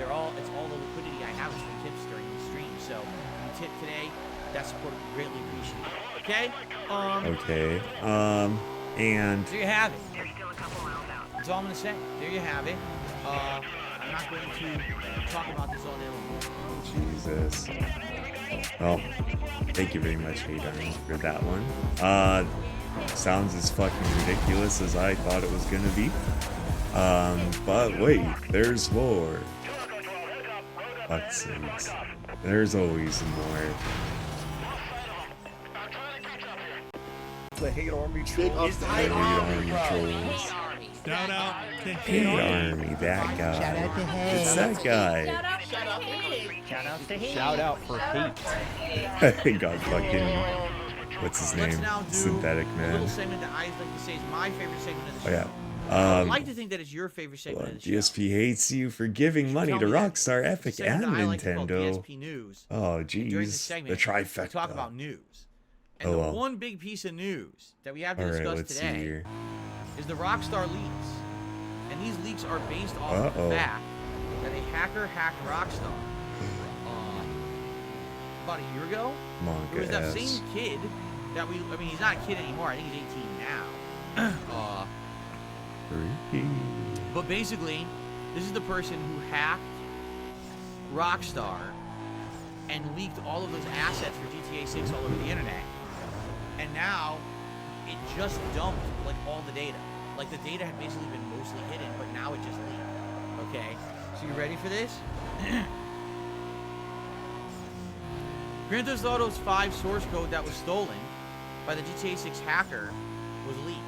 It's all the liquidity I have is from tips during the stream. So if you tip today, That support would be greatly appreciated. Okay? Okay. And There you have it. You're still a couple miles out. That's all I'm gonna say. There you have it. I'm not going to talk about this all day long. Jesus. Well, thank you very much, Hate Army, for that one. Sounds as fucking ridiculous as I thought it was gonna be. But wait, there's more. Fuck sakes. There's always more. The hate army Big troll. ups to Hate Army. Army trolls. Shout out to Hate Army, that guy. Shout out to Hay. It's that guy. Shout out to Hay. Shout out for hate. Got fucking, what's his Let's name? now do Synthetic a Man. little segment that I like to say is my favorite segment of the Oh show. yeah. I would like to think that it's your favorite segment of the show. GSP hates you for giving money Tell to me that Rockstar, Epic, segment and that I like to call Nintendo. DSP News. Oh, During this jeez. segment, The trifecta. we talk about news. And Oh, the well. one big piece of news that we have to All right, discuss let's see today here. is the Rockstar leaks. And these leaks are based off of Uh-oh. the fact that a hacker hacked Rockstar about a year ago. It was that Monka same ass. kid that I mean, he's not a kid anymore. I think he's 18 now. Freaky. But basically, this is the person who hacked Rockstar and leaked all of those assets for GTA 6 all over the internet. And now, it just dumped, like, all the data. Like, the data had basically been mostly hidden, but now it just leaked. Okay? So you ready for this? Grand Theft Auto 5 source code that was stolen by the GTA 6 hacker was leaked.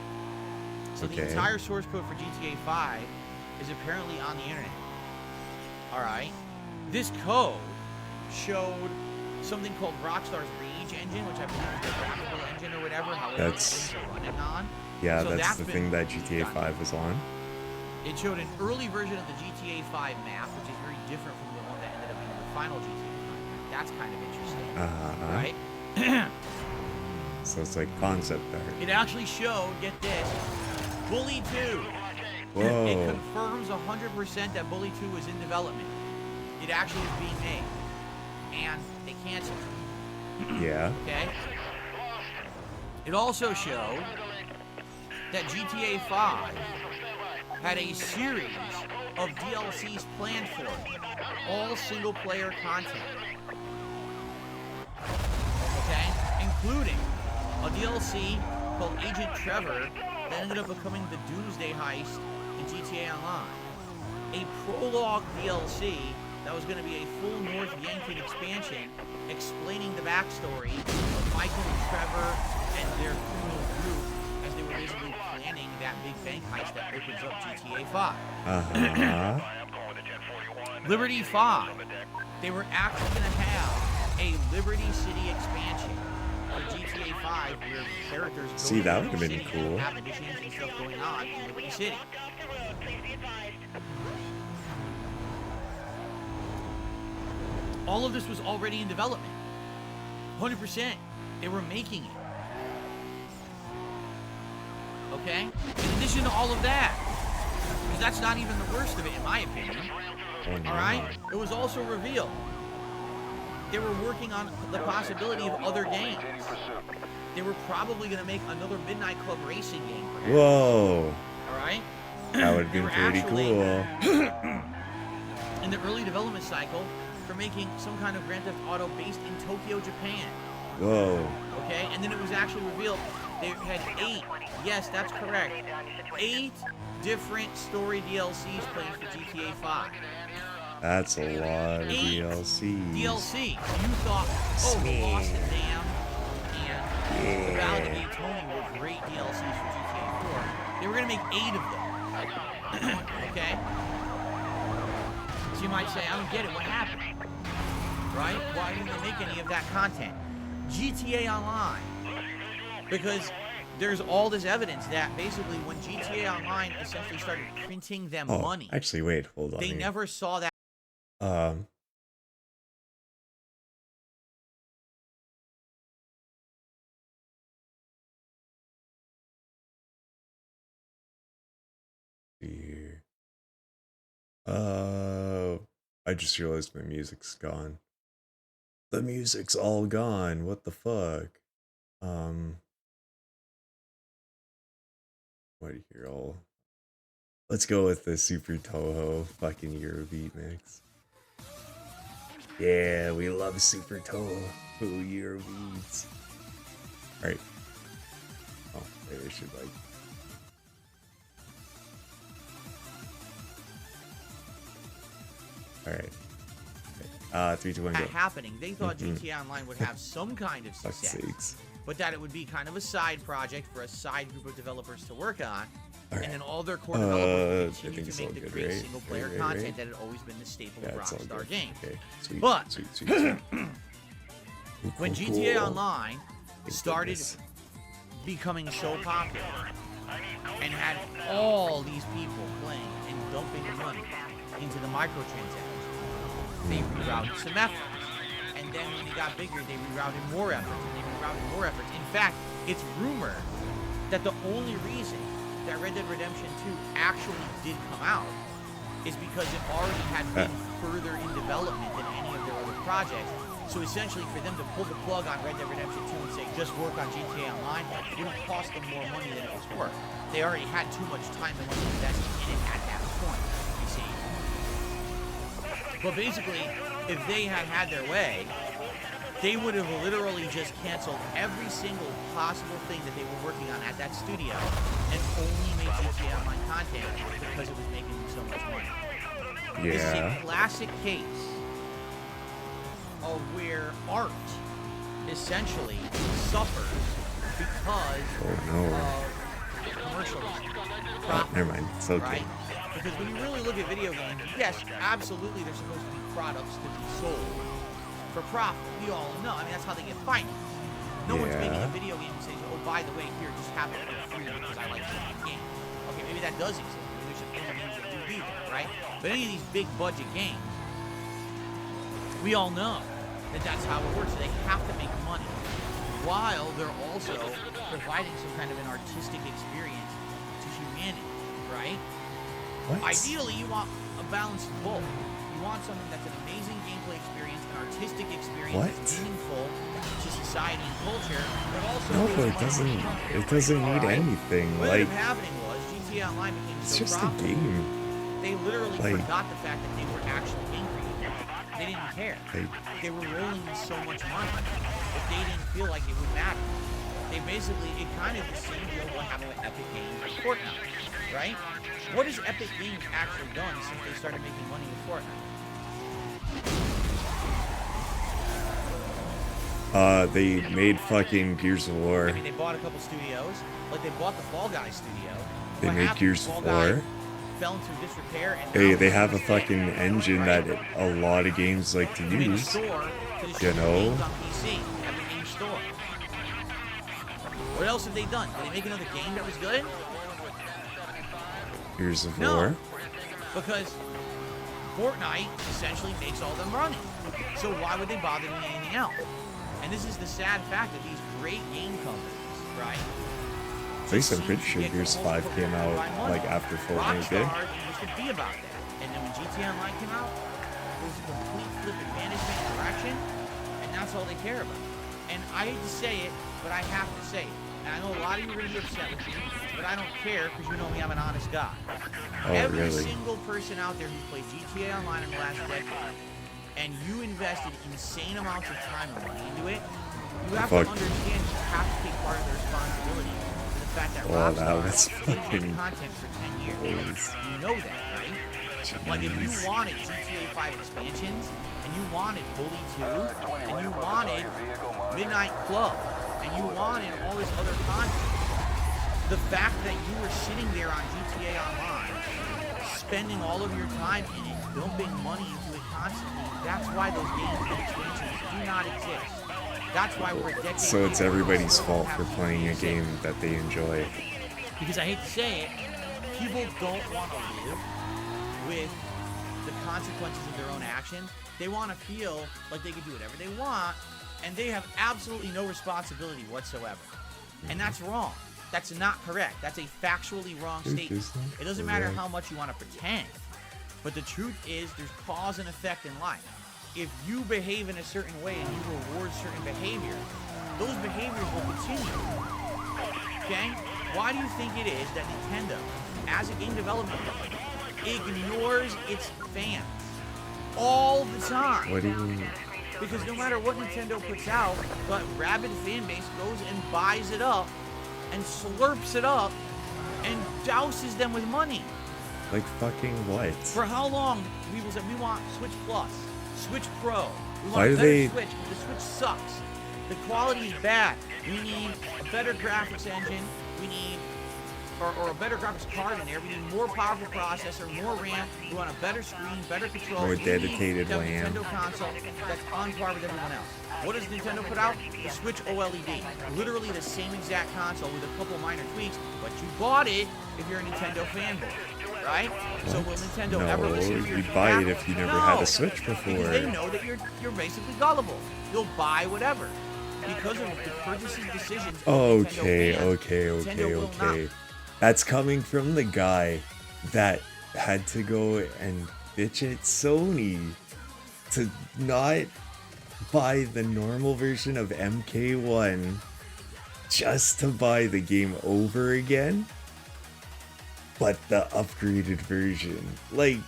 So the Okay. entire source code for GTA 5 is apparently on the internet. Alright? This code showed something called Rockstar's Rage engine, which I believe is the graphical engine or whatever, however That's- it's running on. Yeah, So that's that's the been thing that GTA done. 5 was on. It showed an early version of the GTA 5 map, which is very different from the one that ended up being the final GTA 5 map. That's kind of interesting, right? So it's like concept art. It actually showed, get this, Bully 2. It Whoa. confirms 100% that Bully 2 is in development. It actually is being made. And they canceled it. Yeah. Okay? It also showed that GTA 5 had a series of DLCs planned for it. All single-player content. Okay? Including a DLC called Agent Trevor that ended up becoming the Doomsday Heist in GTA Online. A prologue DLC that was going to be a full North Yankton expansion explaining the backstory of Michael and Trevor and their criminal group as they were basically planning that big bank heist that opens up GTA 5. Uh-huh. Liberty 5. They were actually going to have a Liberty City expansion for GTA 5 where characters go See, to that Liberty would've been City and cool. have missions and stuff going on in Liberty City. All of this was already in development. 100%. They were making it. Okay? In addition to all of that, because that's not even the worst of it, in my opinion. Oh, no. Alright? It was also revealed they were working on the possibility of other games. They were probably going to make another Midnight Club racing game. Whoa. Alright? That would have They been were pretty actually cool. in the early development cycle for making some kind of Grand Theft Auto based in Tokyo, Japan. Whoa. Okay? And then it was actually revealed they had 8, yes, that's correct, 8 different story DLCs planned for GTA 5. That's a lot of 8 DLCs. DLC. You thought, oh, the Lost and Damned and the Valley of Daytona were great DLCs for GTA 4. They were going to make 8 of them. Okay? So you might say, I don't get it. What happened? Right? Why didn't they make any of that content? GTA Online. Because there's all this evidence that basically when GTA Online essentially started printing them Oh, money, actually, wait, hold on. they here. never saw that. Um. Here. I just realized my music's gone. The music's all gone. What the fuck? What here? All. Let's go with the Super Toho fucking Eurobeat mix. Yeah, we love Super Toho Eurobeats. Alright. Oh, maybe I should like. Alright. 3, 2, 1, go. Happening. They thought GTA Online would have some kind of success, but that it would be kind of a side project for a side group of developers to work on. And then all their core developers continue to make the great single-player content that had always been the staple of Rockstar games. Okay. Sweet, But sweet. when GTA Online started becoming so popular and had all these people playing and dumping money into the microtransactions, they rerouted some efforts. And then when it got bigger, they rerouted more efforts, and they rerouted more efforts. In fact, it's rumored that the only reason that Red Dead Redemption 2 actually did come out is because it already had been further in development than any of their other projects. So essentially, for them to pull the plug on Red Dead Redemption 2 and say, just work on GTA Online, it would cost them more money than it was worth. They already had too much time and money invested in it at that point, you see. But basically, if they had had their way, they would have literally just canceled every single possible thing that they were working on at that studio and only made GTA Online content because it was making them so much money. This is a classic case of where art essentially suffers because of commercialism. Never mind. It's okay. Right? Because when you really look at video games, yes, absolutely they're supposed to be products to be sold for profit. We all know. I mean, that's how they get financed. No one's making a video game and saying, oh, by the way, here, just have it for free because I like playing the game. Okay, maybe that does exist. Maybe there's some games that do that, right? But any of these big budget games, we all know that that's how it works. They have to make money while they're also providing some kind of an artistic experience to humanity, right? What? Ideally, you want a balance of both. You want something that's an amazing gameplay experience, an artistic experience that's meaningful to society and culture, but also it doesn't need anything. What Like, ended up happening was GTA Online became it's so just a profitable. game. They literally forgot the fact that they were actually angry. They didn't care. They were rolling in so much money that they didn't feel like it would matter. They basically, it kind of the same deal what happened with Epic Games and Fortnite, right? What has Epic Games actually done since they started making money with Fortnite? They made fucking Gears of War. I mean, they bought a couple studios. Like, they bought the Fall Guys studio. They made Gears of War. Fell into disrepair and Hey, they have a fucking engine that a lot of games like to use. You know? What else have they done? Did they make another game that was good? Gears of War. Because Fortnite essentially makes all them money. So why would they bother doing anything else? And this is the sad fact of these great game companies, right? At least I'm pretty sure Gears 5 came out like after Fortnite did. Used to be about that. And then when GTA Online came out, it was a complete flip in management and direction, and that's all they care about. And I hate to say it, but I have to say it. And I know a lot of you are going to be upset with me, but I don't care because you know me, I'm an honest guy. Every single person out there who played GTA Online in the last decade, and you invested insane amounts of time and money into it, you have to understand you have to take part of the responsibility for the fact that Rockstar didn't make content for 10 years. You know that, right? Like, if you wanted GTA 5 expansions, and you wanted Bully 2, and you wanted Midnight Club, and you wanted all this other content, the fact that you were sitting there on GTA Online, spending all of your time in it, dumping money into it constantly, that's why those games and expansions do not exist. That's why we're a decade. So it's everybody's fault for playing a game that they enjoy. Because I hate to say it, people don't want to live with the consequences of their own actions. They want to feel like they can do whatever they want, and they have absolutely no responsibility whatsoever. And that's wrong. That's not correct. That's a factually wrong statement. It doesn't matter how much you want to pretend, but the truth is there's cause and effect in life. if you behave in a certain way and you reward certain behaviors, those behaviors will continue. Okay? Why do you think it is that Nintendo, as a game development company, ignores its fans all the time? What do you mean? Because no matter what Nintendo puts out, the rabid fan base goes and buys it up and slurps it up and douses them with money. Like fucking what? For how long people said we want Switch Plus, Switch Pro, we Why want a do better they- Switch, the Switch sucks. The quality is bad. We need a better graphics engine. We need or a better graphics card in there. We need more powerful processor, more RAM. We want a better screen, better controls. More We need dedicated to have a RAM. Nintendo console that's on par with everyone else. What does Nintendo put out? The Switch OLED. Literally the same exact console with a couple minor tweaks, but you bought it if you're a Nintendo fanboy, right? So will Nintendo No, ever listen to your you'd buy it feedback? if you never No, had a Switch before. because they know that you're basically gullible. You'll buy whatever. Because of the purchasing decisions of Okay, Nintendo fans, Nintendo will not. okay. That's coming from the guy that had to go and bitch at Sony to not buy the normal version of MK1 just to buy the game over again, but the upgraded version. Like,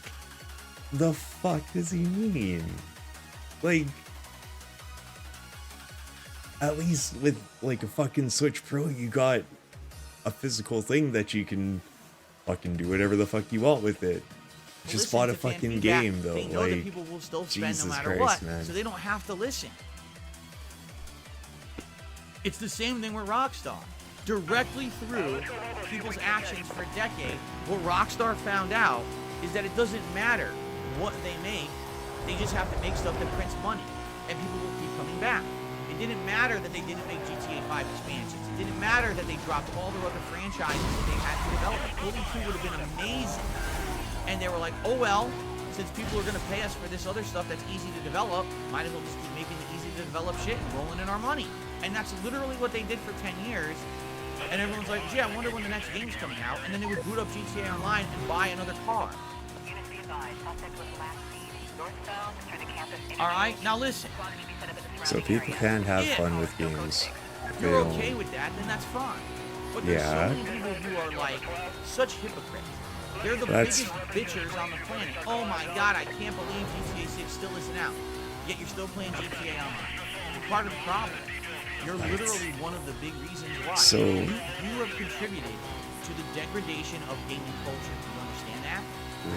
the fuck does he mean? Like, at least with like a fucking Switch Pro, you got a physical thing that you can fucking do whatever the fuck you want with it. Just Listen bought a to fan fucking feedback. game though. They know that Like, people will still spend Jesus no matter Christ, what, man. so they don't have to listen. It's the same thing with Rockstar. Directly through people's actions for a decade, what Rockstar found out is that it doesn't matter what they make, they just have to make stuff that prints money, and people will keep coming back. It didn't matter that they didn't make GTA 5 expansions. It didn't matter that they dropped all their other franchises that they had in development. Building 2 would have been amazing. And they were like, oh well, since people are going to pay us for this other stuff that's easy to develop, might as well just keep making the easy to develop shit and rolling in our money. And that's literally what they did for 10 years. And everyone's like, gee, I wonder when the next game's coming out. And then they would boot up GTA Online and buy another car. Alright, now listen. so people can have fun with games. If They you're don't- okay with that, then that's fine. But there's Yeah. so many people who are like such hypocrites. They're the That's- biggest bitchers on the planet. Oh my god, I can't believe GTA 6 still isn't out. Yet you're still playing GTA Online. You're part of the problem. You're literally one of the big reasons why. So- you have contributed to the degradation of gaming culture. Do you understand that?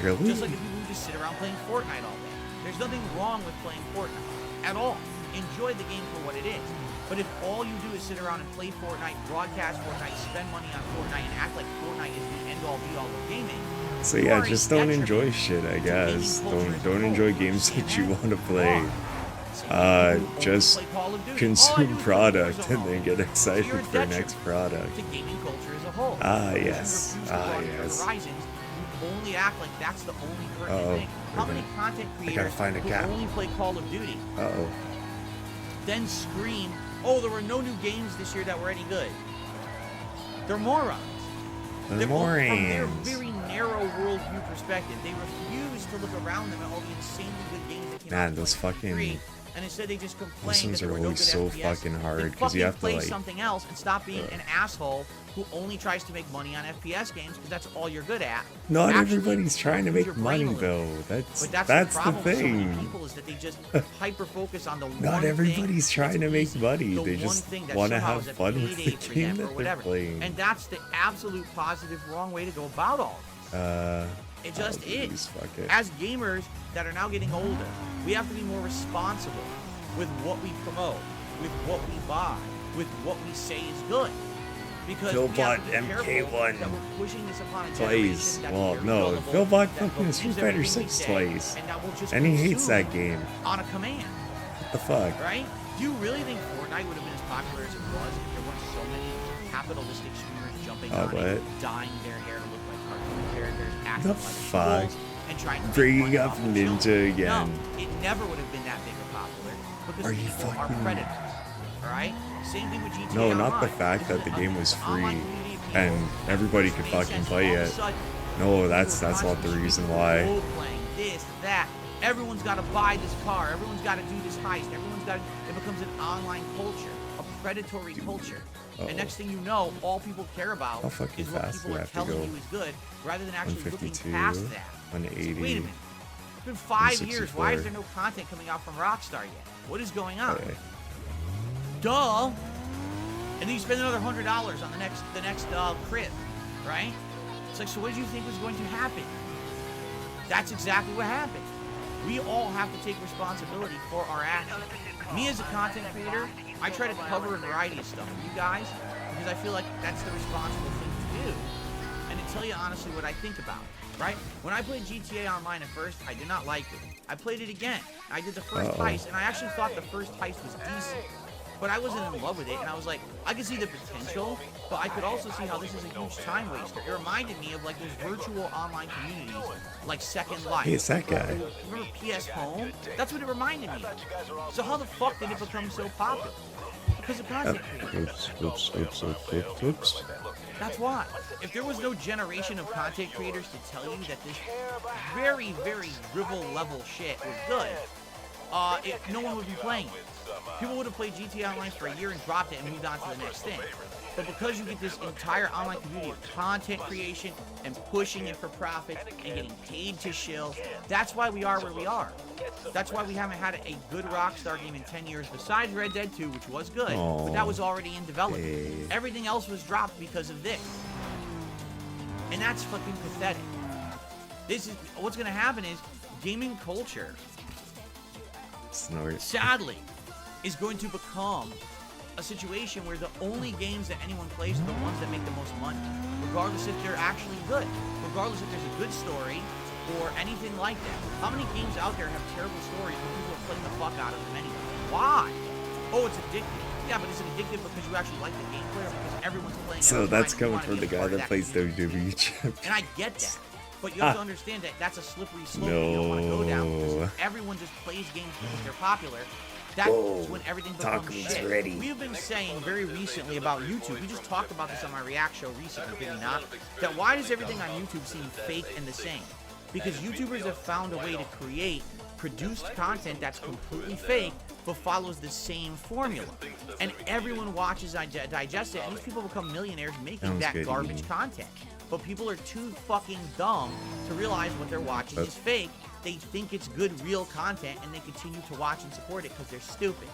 Really? Just like the people who just sit around playing Fortnite all day. There's nothing wrong with playing Fortnite at all. Enjoy the game for what it is. But if all you do is sit around and play Fortnite, broadcast Fortnite, spend money on Fortnite, and act like Fortnite is the end-all be-all of gaming, So you yeah, are a just don't detriment enjoy shit, I to guess. gaming culture as a Don't whole. enjoy games Understand that you that? want to You play. are. Same people who only Just play Call of Duty. All I consume do is play product Warzone and all then day. get excited So you're a for detriment next product. to gaming culture as a whole. Ah, Because you yes. refuse to Ah, broaden your yes. horizons. You only act like that's the only pertinent Uh-oh. thing. How many content I gotta creators find a who gap. only play Call of Duty Uh-oh. then scream, oh, there were no new games this year that were any good? They're morons. The From their Morans. very narrow worldview perspective, they refuse to look around them at all the insanely good games that came out Man, in those 2023, fucking- and instead they just complain Those that ones there are were no always good so FPS. fucking hard, Then 'cause you fucking have to, play like- something else and stop being an asshole who only tries to make money on FPS games because that's all you're good at. Not Actually, everybody's trying to use make your brain money a little. though. That's But that's the problem with so many thing. people is that they just hyper focus on the one Not thing everybody's that's trying to make easy, money. the They one just thing that want to somehow have is a fun with payday the for game them or that they're whatever. playing. And that's the absolute positive wrong way to go about all this. It just please, is. fuck it. As gamers that are now getting older, we have to be more responsible with what we promote, with what we buy, with what we say is good. Because Phil we have bought to be careful MK1 that we're pushing this upon a twice. generation that Well, is very no, gullible, Phil bought that fucking Street believes Fighter everything we 6 say, twice. and that will just And he hates consume that game. on a command. What the fuck? Right? Do you really think Fortnite would have been as popular as it was if there weren't so many capitalistic streamers jumping on what? it, dyeing their hair to look like cartoon characters, acting The like fuck? fools, and trying to make Bringing money up off of Ninja children? again. No, it never would have been that big or popular because Are you people are fucking- predators. Alright? Same thing with GTA No, not the Online. fact This that is the game was an online free community of and people everybody that could made fucking sense play all of a it. sudden. No, that's People were not the constantly reason speaking why. role-playing, this, that. Everyone's got to buy this car. Everyone's got to do this heist. Everyone's got to. It becomes an online culture, a predatory culture. And next thing you know, all people care about How fucking is what fast people do I are have to telling go? you is good, rather than actually looking 152, past that. 180. Wait a minute. It's been 5 years. Why is 164. there no content coming out from Rockstar yet? What is going on? Okay. Duh. And then you spend another $100 on the next crib, right? It's like, so what did you think was going to happen? That's exactly what happened. We all have to take responsibility for our actions. Me as a content creator, I try to cover a variety of stuff for you guys because I feel like that's the responsible thing to do, and to tell you honestly what I think about it, right? When I played GTA Online at first, I did not like it. I played it again. I did the first heist, and I actually thought the first heist was decent. But I wasn't in love with it, and I was like, I could see the potential, but I could also see how this is a huge time waster. It reminded me of like those virtual online communities, like Second Life. Hey, it's that guy. Remember PS Home? That's what it reminded me of. So how the fuck did it become so popular? Because of content creators. Oops. That's why. If there was no generation of content creators to tell you that this very, very drivel level shit was good, no one would be playing it. People would have played GTA Online for a year and dropped it and moved on to the next thing. But because you get this entire online community of content creation and pushing it for profit and getting paid to shill, that's why we are where we are. That's why we haven't had a good Rockstar game in 10 years, besides Red Dead 2, which was good, but that was already in development. Hey. Everything else was dropped because of this. And that's fucking pathetic. What's going to happen is gaming culture, Snort. sadly, is going to become a situation where the only games that anyone plays are the ones that make the most money, regardless if they're actually good, regardless if there's a good story or anything like that. How many games out there have terrible stories but people are playing the fuck out of them anyway? Why? Oh, it's addictive. Yeah, but is it addictive because you actually like the gameplay or because everyone's playing? So that's coming coming from the guy that plays WWE Champions. And I get that. But you have to understand that that's a slippery slope that you don't want to go down, because if everyone just plays games because they're popular, that's when everything becomes shit. Ready. We have been saying very recently about YouTube, we just talked about this on my React show recently, did we not? That why does everything on YouTube seem fake and the same? Because YouTubers have found a way to create produced content that's completely fake but follows the same formula. And everyone watches, digests it, and these people become millionaires making that garbage content. But people are too fucking dumb to realize what they're watching is fake. They think it's good, real content, and they continue to watch and support it because they're stupid.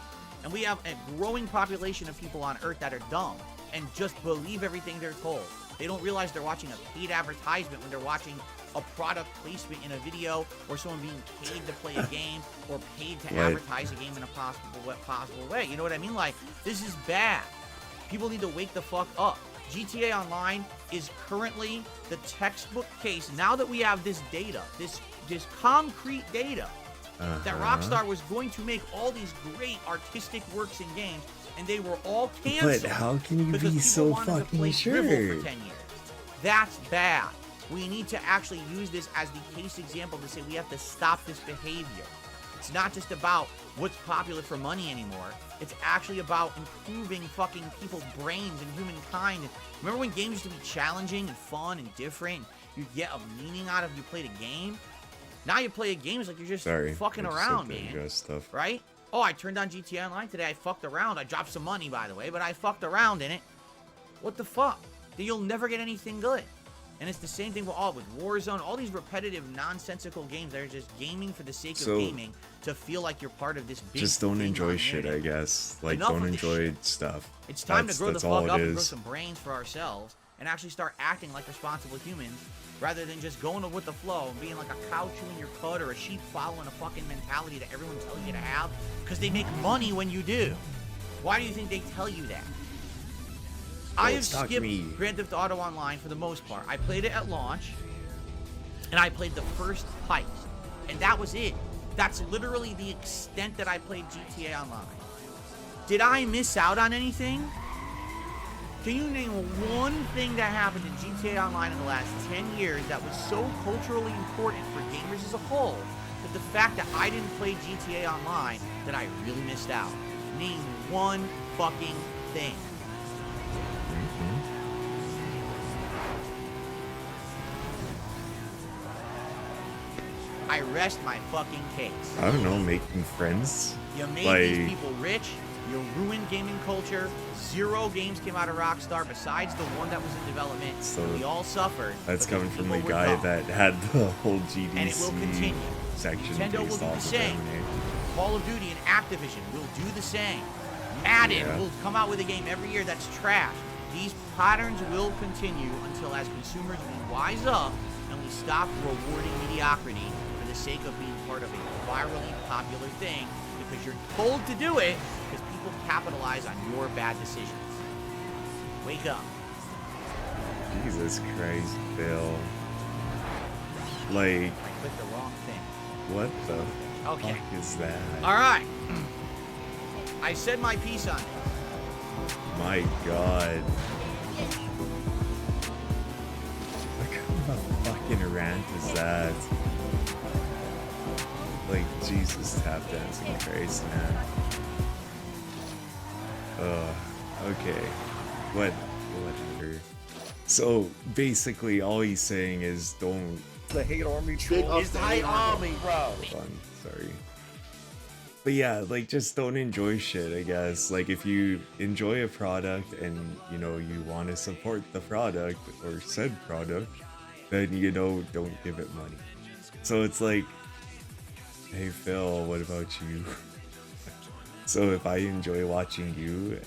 And we have a growing population of people on Earth that are dumb and just believe everything they're told. They don't realize they're watching a paid advertisement when they're watching a product placement in a video, or someone being paid to play a game, or paid to advertise a game in a possible way. You know what I mean? Like, this is bad. People need to wake the fuck up. GTA Online is currently the textbook case. Now that we have this data, this concrete data, that Rockstar was going to make all these great artistic works in games, and they were all canceled. But how can you be so fucking sure? For 10 years. That's bad. We need to actually use this as the case example to say we have to stop this behavior. It's not just about what's popular for money anymore. It's actually about improving fucking people's brains and humankind. Remember when games used to be challenging and fun and different? You'd get a meaning out of you played a game. Now you play a game, it's like you're just fucking around, man. Right? Oh, I turned on GTA Online today. I fucked around. I dropped some money, by the way, but I fucked around in it. What the fuck? Then you'll never get anything good. And it's the same thing with Warzone, all these repetitive, nonsensical games that are just gaming for the sake of gaming to feel like you're part of this big just don't enjoy shit, I guess. Like, don't enjoy stuff. It's time to grow the fuck up and grow some brains for ourselves and actually start acting like responsible humans rather than just going with the flow and being like a cow chewing your cud or a sheep following a fucking mentality that everyone tells you to have because they make money when you do. Why do you think they tell you that? I have skipped Grand Theft Auto Online for the most part. I played it at launch, and I played the first heist, and that was it. That's literally the extent that I played GTA Online. Did I miss out on anything? Can you name one thing that happened in GTA Online in the last 10 years that was so culturally important for gamers as a whole that the fact that I didn't play GTA Online that I really missed out? Name one fucking thing. I rest my fucking case. I don't know, making friends. You made Like- these people rich. You ruined gaming culture. 0 games came out of Rockstar besides the one that was in development. So we all suffered. That's because coming from the people were guy dumb. that had the whole GDC And it will continue. section Nintendo will based do the off of same. M&A. Call of Duty and Activision will do the same. Madden Yeah. will come out with a game every year that's trash. These patterns will continue until as consumers we wise up and we stop rewarding mediocrity for the sake of being part of a virally popular thing because you're told to do it because people capitalize on your bad decisions. Wake up. Jesus Christ, Bill. Like, I clicked the wrong thing. what the Okay. fuck is that? Alright. I said my piece on it. My God. What kind of a fucking rant is that? Like, Jesus, tap dancing Christ, man. Okay. Whatever. So, basically, all he's saying is don't... The hate army troll. It's the hate army, bro. Fun, sorry. But yeah, like, just don't enjoy shit, I guess. Like, if you enjoy a product and, you know, you want to support the product or said product, then, you know, don't give it money. So it's like, hey, Phil, what about you? So if I enjoy watching you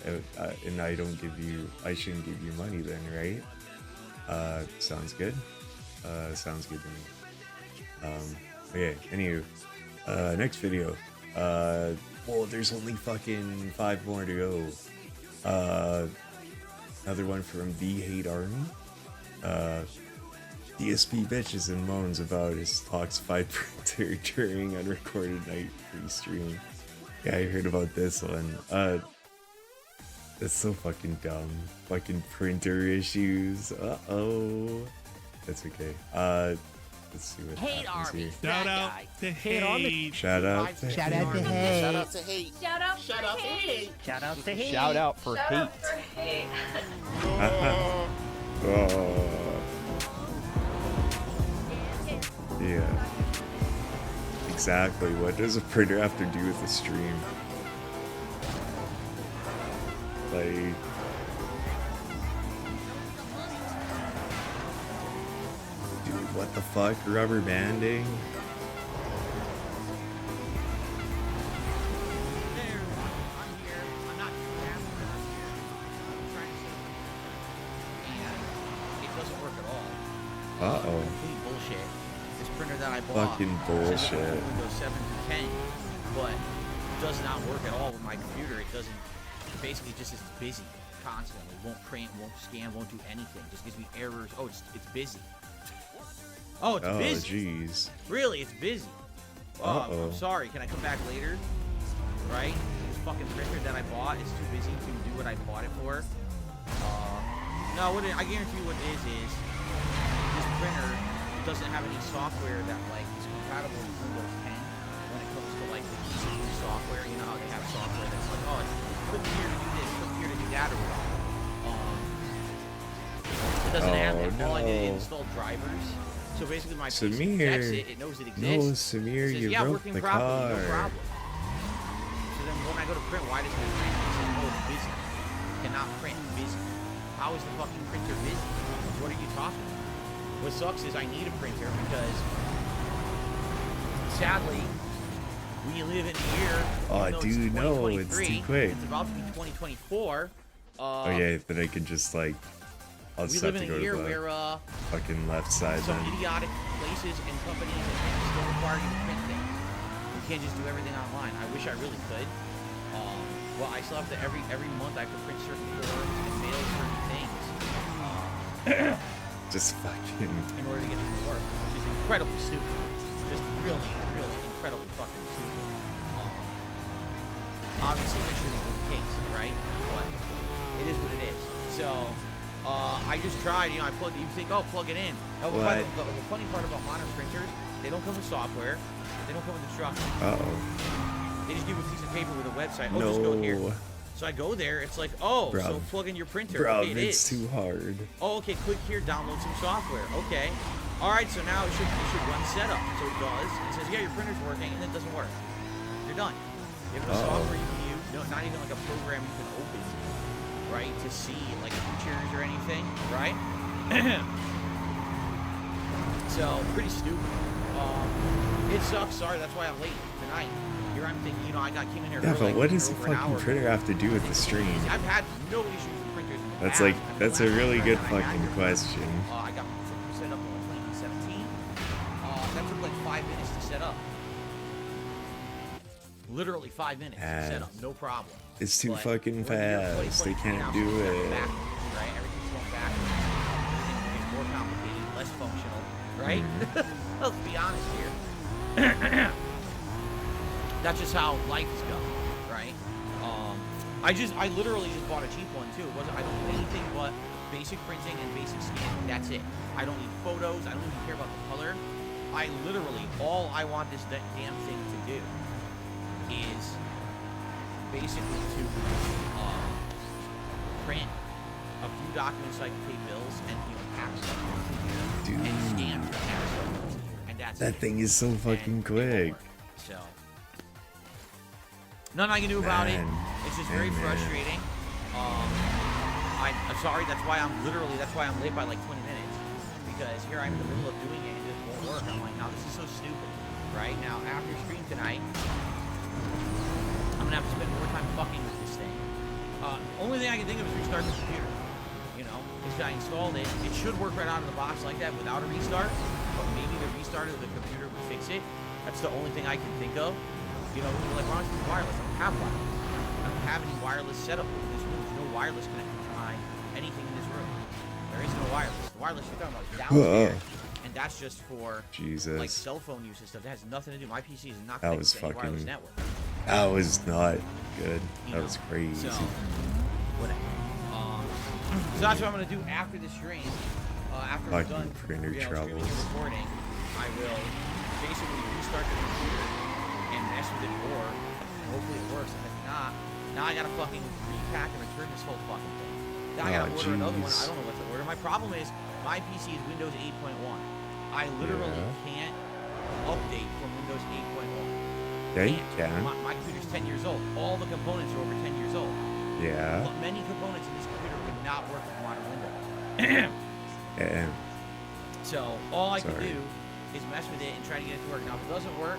and I don't give you, I shouldn't give you money then, right? Sounds good. Sounds good to me. Okay, anywho, next video. Well, there's only fucking 5 more to go. Another one from the Hate Army. DSP bitches and moans about his Toxified printer during unrecorded night free stream. Yeah, I heard about this one. That's so fucking dumb. Fucking printer issues. Uh-oh. That's okay. Let's see what Hate happens army. here. Shout out to hate. Shout out to Shout out to hate. Shout out to hate. Shout out to hate. Shout out to hate. Shout out for hate. Oh. Yeah. Exactly. What does a printer have to do with the stream? Like... Dude, what the fuck? Rubber banding? There, I'm here. I'm not happy. I'm trying to say. And it doesn't work at all. Uh-oh. Complete bullshit. This printer that I bought Fucking says it bullshit. runs Windows 7 through 10, but it does not work at all with my computer. It doesn't. It basically just is busy constantly. Won't print, won't scan, won't do anything. Just gives me errors. Oh, it's busy. Oh, it's Oh, busy. jeez. Really, it's busy. Uh-oh. I'm sorry. Can I come back later? Right? This fucking printer that I bought is too busy to do what I bought it for. No, I guarantee you what it is this printer doesn't have any software that like is compatible with Windows 10 when it comes to like the ECU software. You know how they have software that's like, oh, click here to do this, click here to do that, or whatever. It doesn't have that. Oh, All I did no. is install drivers. So basically, my PC Samir. detects it. It knows it No, exists. Samir, It says, you yeah, broke working the properly, no car. problem. So then when I go to print, why does it print? It says, oh, it's busy. Cannot print, busy. How is the fucking printer busy? What are you talking about? What sucks is I need a printer because, sadly, we live in a year. Oh, even though dude, no, it's too 2023, quick. It's about to be 2024. Okay, then I could just like... I'll We just live have in to a go year to the where fucking left side some then. idiotic places and companies and things still require you to print things. You can't just do everything online. I wish I really could. Well, I still have to every month I have to print certain forms and mail certain things Just fucking... in order to get them to work, which is incredibly stupid. Just really, really incredibly fucking stupid. Obviously, that shouldn't be the case, right? But it is what it is. So, I just tried, you know, you think, oh, plug it in. Oh, What? the funny part about modern printers, they don't come with software. They don't come with instructions. Uh-oh. They just give you a piece of paper with a website. Oh, just go here. No. So I go there. It's like, oh, Bruv. so plug in your printer. Bro, Okay, it it's is. too hard. Oh, okay, click here, download some software. Okay. All right, so now it should run setup. So it does. It says, yeah, your printer's working, and it doesn't work. You're done. You have no software you can use. No, not even like a program you can open, right, to see like features or anything, right? So pretty stupid. It sucks. Sorry, that's why I'm late tonight. Here I'm thinking, you know, I came in here Yeah, early. but what does the over an fucking hour. printer have to do with the stream? I've had no issues with printers. In the That's past. like, I mean, that's the a last really printer good that I had fucking here, question. I got set up in 2017. That took like 5 minutes to set up. Literally 5 minutes to set up, no problem. It's too But fucking when you're fast. They 2023 can't now, do so it's going it. backwards, right? Everything's going backwards. Everything's getting more complicated, less functional, right? Let's be honest here. That's just how life is going, right? I literally just bought a cheap one too. I don't need anything but basic printing and basic scanning. That's it. I don't need photos. I don't even care about the color. All I want this damn thing to do is basically to print a few documents so I can pay bills and pack stuff onto here and scan for pack stuff onto here, and that's That it. thing is so fucking quick. So nothing I can do about it. Man. It's just very Man. frustrating. I'm sorry. That's why I'm late by like 20 minutes, because here I'm in the middle of doing it and it won't work. I'm like, now this is so stupid. Right now, after stream tonight, I'm gonna have to spend more time fucking with this thing. Only thing I can think of is restart the computer. You know, because I installed it. It should work right out of the box like that without a restart. But maybe the restart of the computer would fix it. That's the only thing I can think of. You know, like, why don't you do wireless? I don't have wireless. I don't have any wireless setup in this room. There's no wireless connected to anything in this room. There is no wireless. The wireless you're talking about is downstairs. And that's just for Jesus. like cell phone use and stuff. That has nothing to do. My PC is not That connected was to any wireless fucking- network. That was not good. You That know, was crazy. So, whatever. So that's what I'm gonna do after the stream. After I'm Fucking done, printer streaming troubles. and recording, I will basically restart the computer and mess with it more. And hopefully it works. And if not, now I gotta fucking repack and return this whole fucking thing. Now I gotta order another one. I don't know what to order. My problem is my PC is Windows 8.1. I literally can't update from Windows 8.1. Yeah, you can. My computer's 10 years old. All the components are over 10 years old. Yeah. But many components in this computer would not work with modern Windows. Yeah. So all I can Sorry. do is mess with it and try to get it to work. Now, if it doesn't work,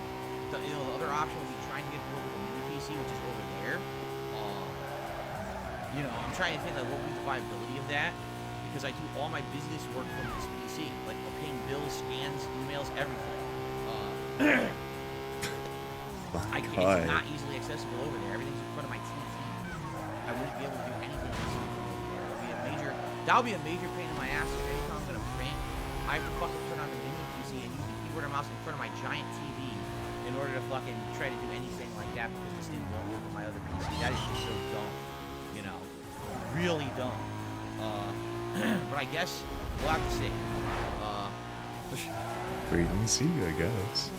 the other option would be trying to get it to work with a mini PC, which is over there. I'm trying to think like what would be the viability of that, because I do all my business work from this PC, like paying bills, scans, emails, everything. It's not easily accessible over there. Everything's in front of my TV. I wouldn't be able to do anything else over there. That would be a major pain in my ass. If anytime I'm gonna print, I have to fucking put on a mini PC and use the keyboard and mouse in front of my giant TV in order to fucking try to do anything like that, because this thing won't work with my other PC. That is just so dumb. Really dumb. But I guess we'll have to see. Wait and see, I guess.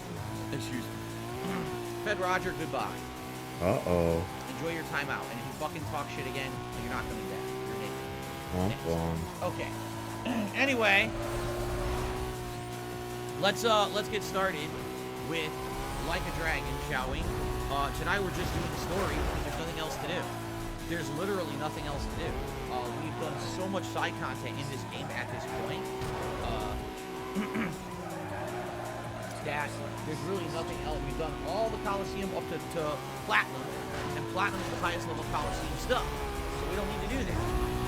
Excuse me. Fed Roger, goodbye. Uh-oh. Enjoy your time out. And if you fucking talk shit again, you're not coming back. You're naked. Womp womp. Okay. Anyway, let's get started with Like a Dragon, shall we? Tonight we're just doing the story. There's nothing else to do. There's literally nothing else to do. We've done so much side content in this game at this point that there's really nothing else. We've done all the Coliseum up to Platinum, and Platinum is the highest level Coliseum stuff. So we don't need to do that,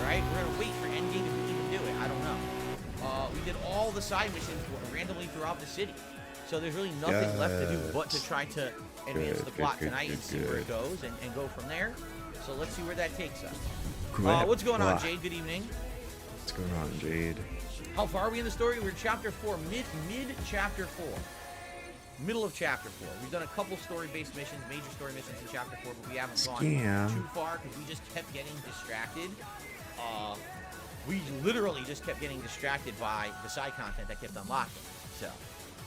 right? We're gonna wait for Endgame if we even do it. I don't know. We did all the side missions randomly throughout the city. So there's really nothing left to do but to try to advance the plot tonight and see where it goes and go from there. So let's see where that takes us. What's going on, Jade? Good evening. What's going on, Jade? How far are we in the story? We're in chapter 4, mid chapter 4. Middle of chapter 4. We've done a couple story-based missions, major story missions in chapter 4, but we haven't gone too far because we just kept getting distracted. We literally just kept getting distracted by the side content that kept unlocking. So,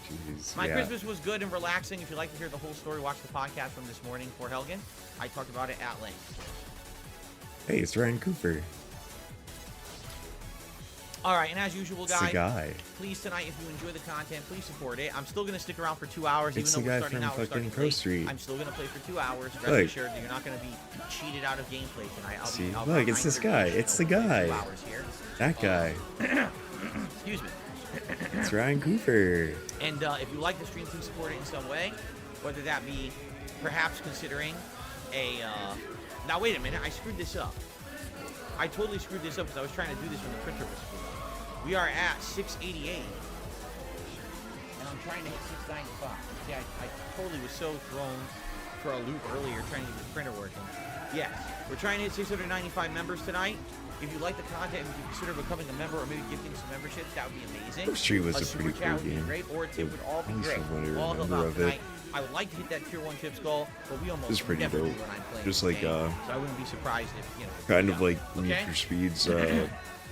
Jeez, my Christmas was good and relaxing. If you'd like to hear the whole story, watch the podcast from this morning for Helgen. I talked about it at length. Hey, it's Ryan Cooper. All right, and as usual, It's the guys, guy. please tonight, if you enjoy the content, please support it. I'm still gonna stick around for 2 hours, It's even though the we're guy starting from out. We're fucking starting Pro late. Street. I'm still gonna play for 2 hours. Rest Look. assured that you're not gonna be cheated out of gameplay tonight. See, I'll look, be it's this 9:30 guy. ish, It's and the I'll play for 2 guy. hours here. That guy. Excuse me. It's Ryan Cooper. And if you like the stream, please support it in some way, whether that be perhaps considering a. Now wait a minute, I screwed this up. I totally screwed this up because I was trying to do this when the printer was full. We are at 688, and I'm trying to hit 695. See, I totally was so thrown for a loop earlier trying to get the printer working. Yes, we're trying to hit 695 members tonight. If you like the content, if you consider becoming a member or maybe gifting some memberships, that would be amazing. Pro Street was a super pretty chat cool would be game. great, or a tip would all be At least great. from what I All remember about of it. tonight. I would like to hit that tier 1 tip skull, but we almost It's pretty never do dope. when I'm playing Just this like, game, so I wouldn't be surprised if, you know. Kind of yeah. like Need Okay? for Speed's.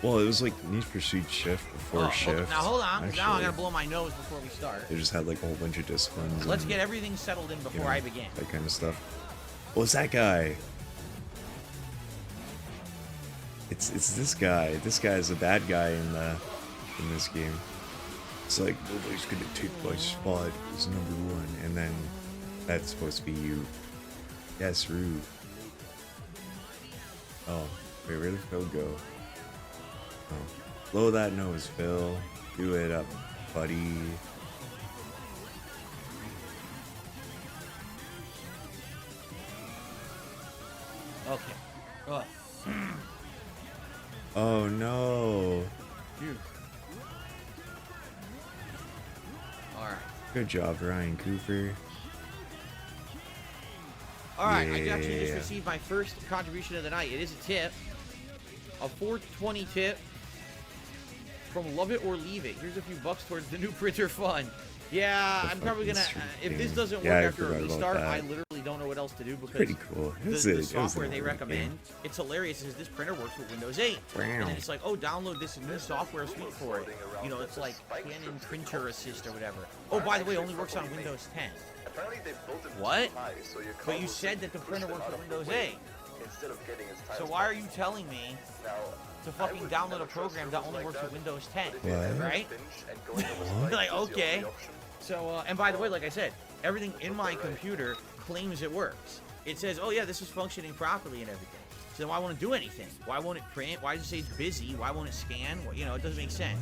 Well, it was like Need for Speed Shift before Oh, Shift. now hold on, 'cause now I actually. gotta blow my nose before we start. They just had like a whole bunch of disciplines. Let's and, get everything settled in you before know, I begin. that kind of stuff. Well, it's that guy. It's this guy. This guy is a bad guy in this game. It's like nobody's gonna take my spot as #1, and then that's supposed to be you. Yes, rude. Oh, wait, where did Phil go? Oh, blow that nose, Phil. Do it up, buddy. Okay. Ugh. Oh no. Alright. Good job, Ryan Cooper. Alright, I actually just Yeah. received my first contribution of the night. It is a tip. A 420 tip from Love It or Leave It. Here's a few bucks towards the new printer fund. Yeah, The I'm probably fucking gonna. If street this game. doesn't work Yeah, I after a forgot about restart, that. I literally don't know what else to do because Pretty cool. It was the it was software an they alright recommend, game. it's hilarious, is this printer works with Windows 8. And then it's like, oh, download this new software suite for it. You know, it's like Canon Printer Assist or whatever. Oh, by the way, it only works on Windows 10. Apparently they built it What? high, so your But you combo said that the pushed printer them works out with of the Windows way 8. instead of getting as tight So as why are possible. you telling me Now, to I fucking would download never a trust program that servers only like works that, with Windows 10? but if you What? ever Right? binge and going over spikes Like, is the only okay. option, So, and by the way, like I said, everything in my computer claims it works. It says, oh yeah, this is functioning properly and everything. So then why won't it do anything? Why won't it print? Why does it say it's busy? Why won't it scan? Well, you know, it doesn't make sense.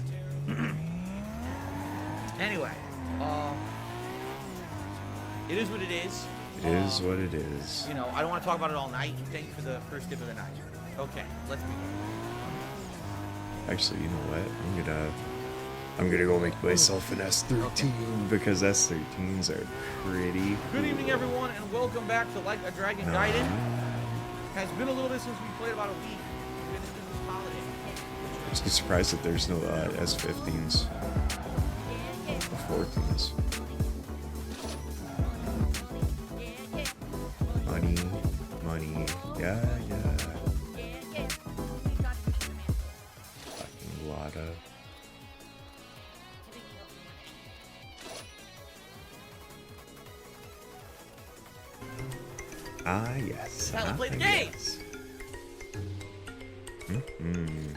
Anyway, it is what it is. It is what it is. You know, I don't want to talk about it all night. Thank you for the first tip of the night. Okay, let's begin. Actually, you know what? I'm gonna go make myself an S13 because S13s are pretty. Good evening, everyone, and welcome back to Like a Dragon Gaiden. Has been a little bit since we played, about a week. We've been into this holiday. I'm just surprised that there's no S15s or 14s. Money, money, yeah, yeah. Fucking lotta. Ah, yes. Now let's play the ah, game. yes. Mm-hmm.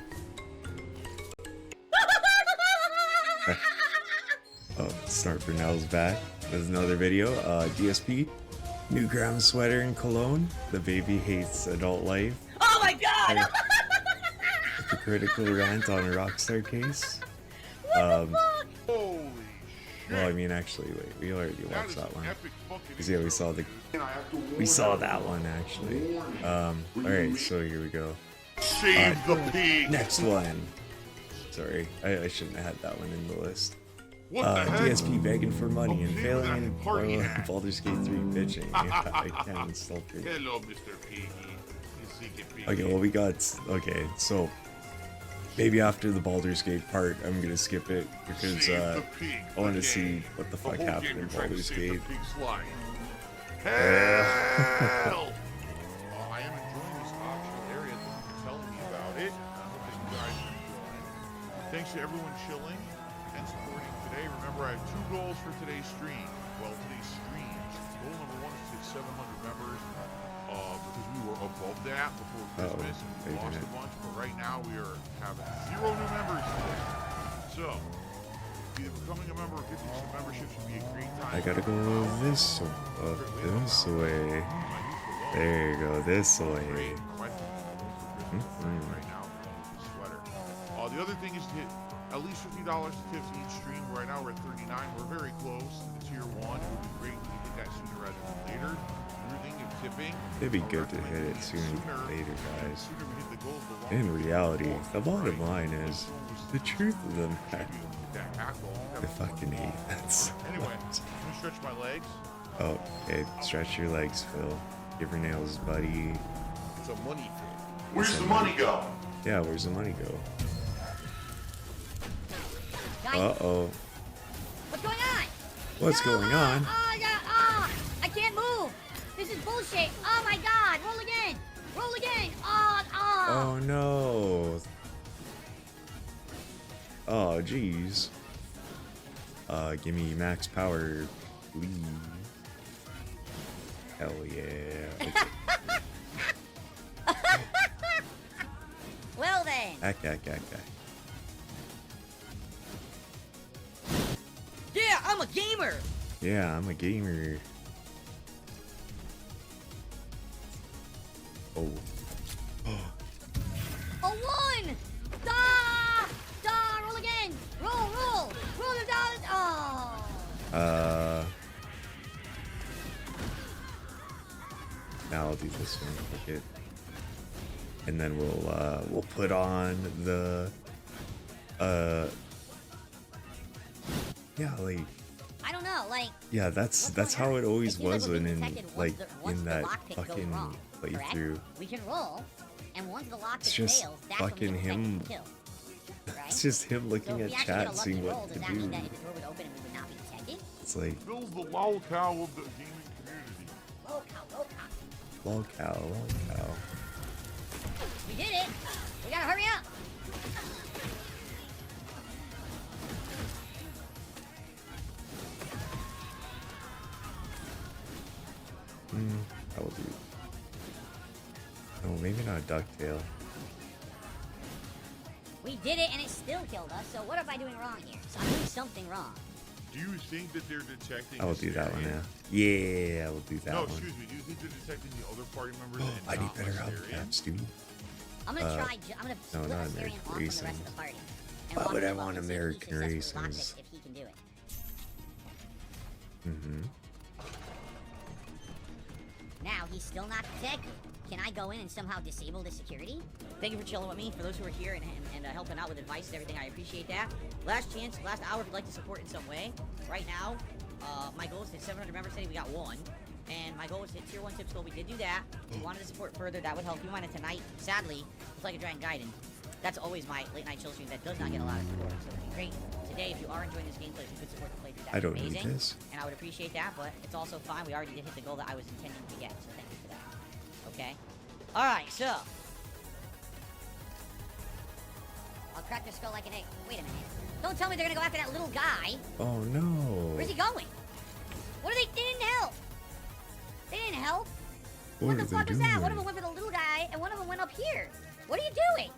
Oh, Start Brunel's back with another video. DSP, new grandma sweater in Cologne. The baby hates adult life. Oh my god! With a critical rant on a Rockstar case. Holy Well, I mean, actually, wait, we already That watched is that an one. epic fucking Because yeah, we saw the, we saw that one actually. All right, so here we go. Save the pig! Next one. Sorry, I shouldn't have had that one in the list. What the heck? DSP begging for money and Okay, failing that in party hat. Baldur's Gate 3 bitching. I can't install 3. Hello, Mr. Piggy. You secret piggy. Okay, well we got, okay, so maybe after the Baldur's Gate part, I'm gonna skip it because Save the pig I want to again. see what the The fuck whole happened game in you're trying to Baldur's save Gate. the pig's life. Help! I am enjoying this optional area. Thank you for telling me about it. I hope that you guys are enjoying. Thanks to everyone chilling and supporting today. Remember, I have 2 goals for today's stream. Well, today's streams. Goal number 1 is to hit 700 members. because we were above that before Christmas and we lost a bunch. But right now we are having 0 new members today. So, either becoming a member or getting some memberships would be a great time. I gotta go this way. There you go, this way. Right now, sweater. The other thing is to hit at least $50 to tips each stream. Right now we're at 39. We're very close to the tier 1. It would be great if we hit that sooner rather than later. Everything is tipping. It'd be good to hit it sooner than later, guys. The sooner we hit the goal, the longer In reality, the bottom line is, the truth of the matter, that hackle. I fucking hate that so Anyway, much. let me stretch my legs. Oh, okay, stretch your legs, Phil. Give your nails, buddy. It's a money thing. Where's the money go? Yeah, where's the money go? Guys, Uh-oh. what's going on? What's going on? I can't move. This is bullshit. Oh my god. Roll again. Roll again. Oh no. Oh jeez. Give me max power, please. Hell yeah. Okay. Well then. Okay. Yeah, I'm a gamer. Yeah, I'm a gamer. Oh. A 1. Roll again. Roll the dollars. Oh. Now I'll do this one. Click it. And then we'll put on the yeah, like I don't know, like yeah, that's how it always it seems was like in detected like once in the that lockpick goes fucking wrong, correct? playthrough. We can roll, and once the lockpick It's just fails, that's when fucking we get him. detected and killed, right? It's just him So looking if we at actually get a chat, lucky seeing roll, what to does that mean do. that if the door would open and we would not be detected? It's like Bill's the lolcow of the gaming community. Roll cow. lol cow. We did it. We gotta hurry up. I will do. Oh, maybe not a ducktail. We did it, and it still killed us. So what am I doing wrong here? So I'm doing something wrong. Do you think that they're detecting? I will this do that one area? now. Yeah, I will do that No, one. excuse me. Do you think they're detecting the other party members? Oh, and I need not better Mysterian? hubcaps, dude. I'm gonna try. I'm gonna no, split not Mysterian American off from the rest Racing. of the party. And Why walk would I him up want and see if he American successfully Racing? locks us, if he can do it. Now he's still not detected. Can I go in and somehow disable the security? Thank you for chilling with me. For those who are here and helping out with advice and everything, I appreciate that. Last chance, last hour if you'd like to support in some way. Right now, my goal is to hit 700 members today. We got 1. And my goal was to hit tier 1 tips goal. We did do that. If you wanted to support further, that would help. If you wanted tonight, sadly, it's like a Dragon Gaiden. That's always my late night chill stream that does not get a lot of support. So it'd be great today if you are enjoying this gameplay, if you could support the playthrough. I That'd don't be need amazing. this. And I would appreciate that, but it's also fine. We already did hit the goal that I was intending to get. So thank you for that. Okay. Alright, so. I'll crack their skull like an egg. Wait a minute. Don't tell me they're gonna go after that little guy. Oh no. Where's he going? What are they didn't help. They didn't help. What the are they fuck was that? One of doing? them went for the little guy, and one of them went up here. What are you doing?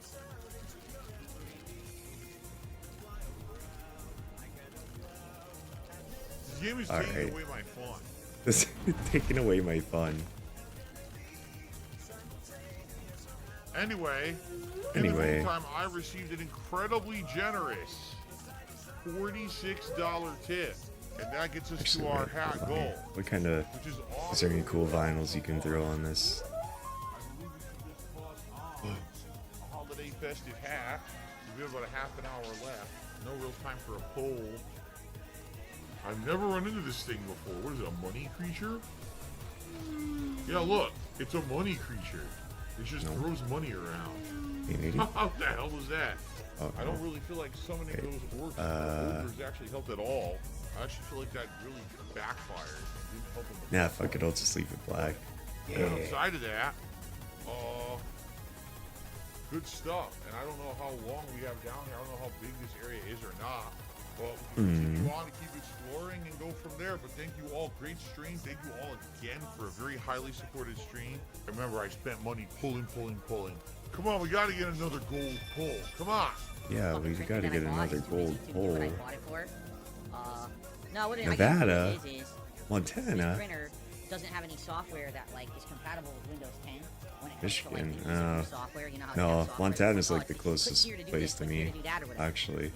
This game is All taking right. away my fun. This is taking away my fun. Anyway, in the Anyway. meantime, I received an incredibly generous $46 tip, and that gets us Actually, to our wait, hat hold on goal, here. What kind of? which is Is awesome. there any cool vinyls you can throw on this? I believe we did this plus a holiday festive hat. We have about a half an hour left. No real time for a poll. I've never run into this thing before. What is it, a money creature? Yeah, look, it's a money creature. It just throws money around. You an idiot? What the hell was that? Oh, I no. don't really feel like summoning Okay. those ogres actually helped at all. I actually feel like that really backfired and didn't help him. Nah, fuck it. I'll just leave it black. And Yeah. outside of that, good stuff. And I don't know how long we have down here. I don't know how big this area is or not. Well, we can continue on and keep exploring and go from there. But thank you all. Great stream. Thank you all again for a very highly supported stream. Remember, I spent money pulling. Come on, we got to get another gold pull. Come on. Yeah, we got to get another gold pull. No, what Nevada, I guess Montana, this printer doesn't have any software that like is compatible with Windows 10 when it comes Michigan. to like using software. You know how they No, have software Montana's that's like the click closest here to do place this, to click here me, do that, or whatever. actually.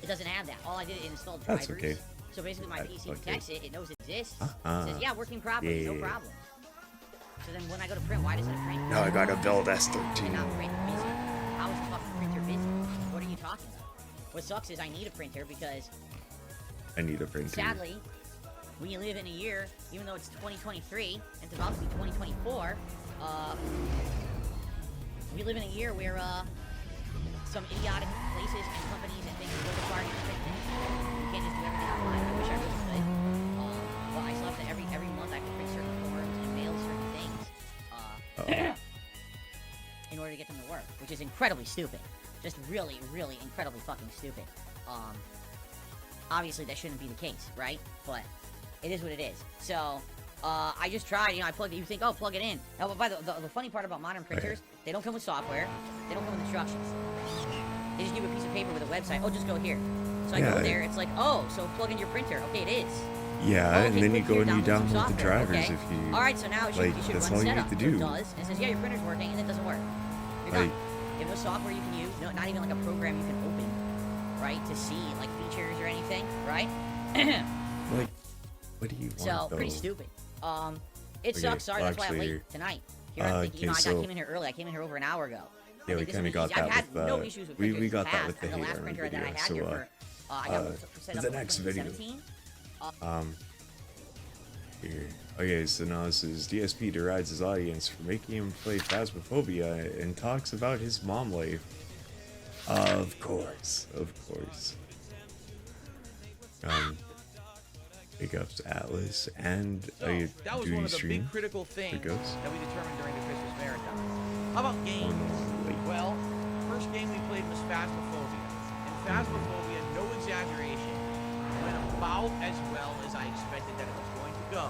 It doesn't have that. All I did is install drivers. That's okay. So basically, my PC detects it. It knows it exists. Uh-huh. It says, yeah, working properly, no problem. So then when I go to print, why doesn't it print? Now I got a build And S13. not print busy. How is the fucking printer busy? What are you talking about? What sucks is I need a printer because I need a printer. sadly, we live in a year, even though it's 2023, and it's about to be 2024, we live in a year where, some idiotic places and companies and things will require you to print things. You can't just do everything online. I wish I really could. But I still have to, every month I have to print certain forms and mail certain things, in order to get them to work, which is incredibly stupid. Just really, really incredibly fucking stupid. Obviously that shouldn't be the case, right? But it is what it is. So, I just tried, you know, I plugged it, you think, oh, plug it in. Now, by the funny part about modern printers, they don't come with software, they don't come with instructions. They just give you a piece of paper with a website, oh, just go here. So I go there, it's like, oh, so plug in your printer, okay, it is. Yeah, oh, okay, and then you click go here, and you some download the software, drivers okay. if you... Alright, so now it should, like, you should that's run all you setup. need to So do. it does, and it says, yeah, your printer's working, and it doesn't work. You're Like, done. You have no software you can use, no, not even like a program you can open, right, to see, like, features or anything, right? like, what do you want, So, though? pretty stupid. It Okay, sucks. Sorry, well, that's why I'm actually, late tonight. Here I'm thinking, you know, okay, I so- came in here early. I came in here over an hour ago. I Yeah, we think this kind of is got easy. I've that had with, no issues with we printers in got the that past, with the and the hate last on printer that I video, had so, here for, I got it set the up in next video. 2017. Here. Okay, so now this is DSP derides his audience for making him play Phasmophobia and talks about his mom life. Of course. Big ups to Atlas and So, that was one of the stream big critical things for Ghost. that we determined during the Christmas marathon. How about games? Oh, no, I'm late. Well, first game we played was Phasmophobia. And Phasmophobia, no exaggeration, went about as well as I expected that it was going to go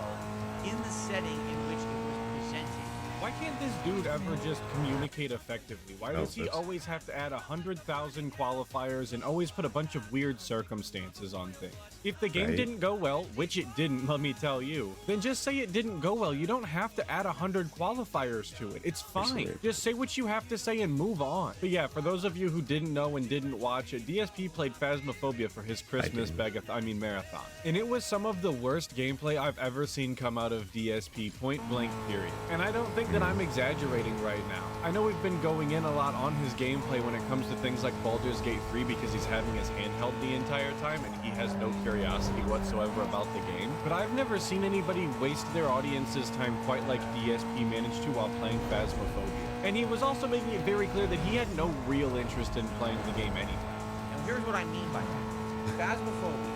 in the setting in which it was presented. Why can't this dude ever just communicate effectively? Why does he that's- always have to add 100,000 qualifiers and always put a bunch of weird circumstances on things? If the game Right. didn't go well, which it didn't, let me tell you, then just say it didn't go well. You don't have to add 100 qualifiers to it. It's fine. right. Just say what you have to say and move on. But yeah, for those of you who didn't know and didn't watch it, DSP played Phasmophobia for his Christmas marathon. And it was some of the worst gameplay I've ever seen come out of DSP, point blank period. And I don't think that I'm exaggerating right now. I know we've been going in a lot on his gameplay when it comes to things like Baldur's Gate 3 because he's having his handheld the entire time and he has no curiosity whatsoever about the game. But I've never seen anybody waste their audience's time quite like DSP managed to while playing Phasmophobia. And he was also making it very clear that he had no real interest in playing the game anyway. Now here's what I mean by that. Phasmophobia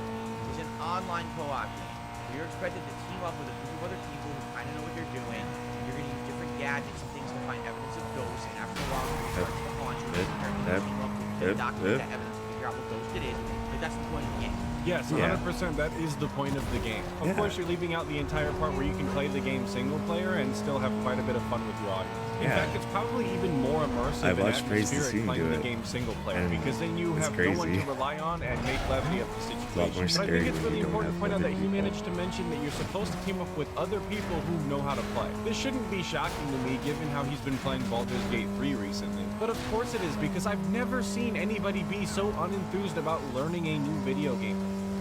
is an online co-op game where you're expected to team up with a group of other people who kind of know what they're doing. You're going to use different gadgets and things to find evidence of ghosts, and after a while, when you start to haunt you, you're going to team up to document that evidence and figure out what ghost it is. Like, that's the point of the game. Yes, 100%, that is the point of the game. Of course, you're leaving out the entire part where you can play the game single player and still have quite a bit of fun with your audience. In fact, it's probably even more immersive I've and watched Praise the atmospheric Scene playing do the it, game single player, and because then you it's have no one crazy. to rely on and make levity of the lot situation. more But I scary think it's when really you don't important to have point out that other he people. managed to mention that you're supposed to team up with other people who know how to play. This shouldn't be shocking to me given how he's been playing Baldur's Gate 3 recently. But of course it is, because I've never seen anybody be so unenthused about learning a new video game.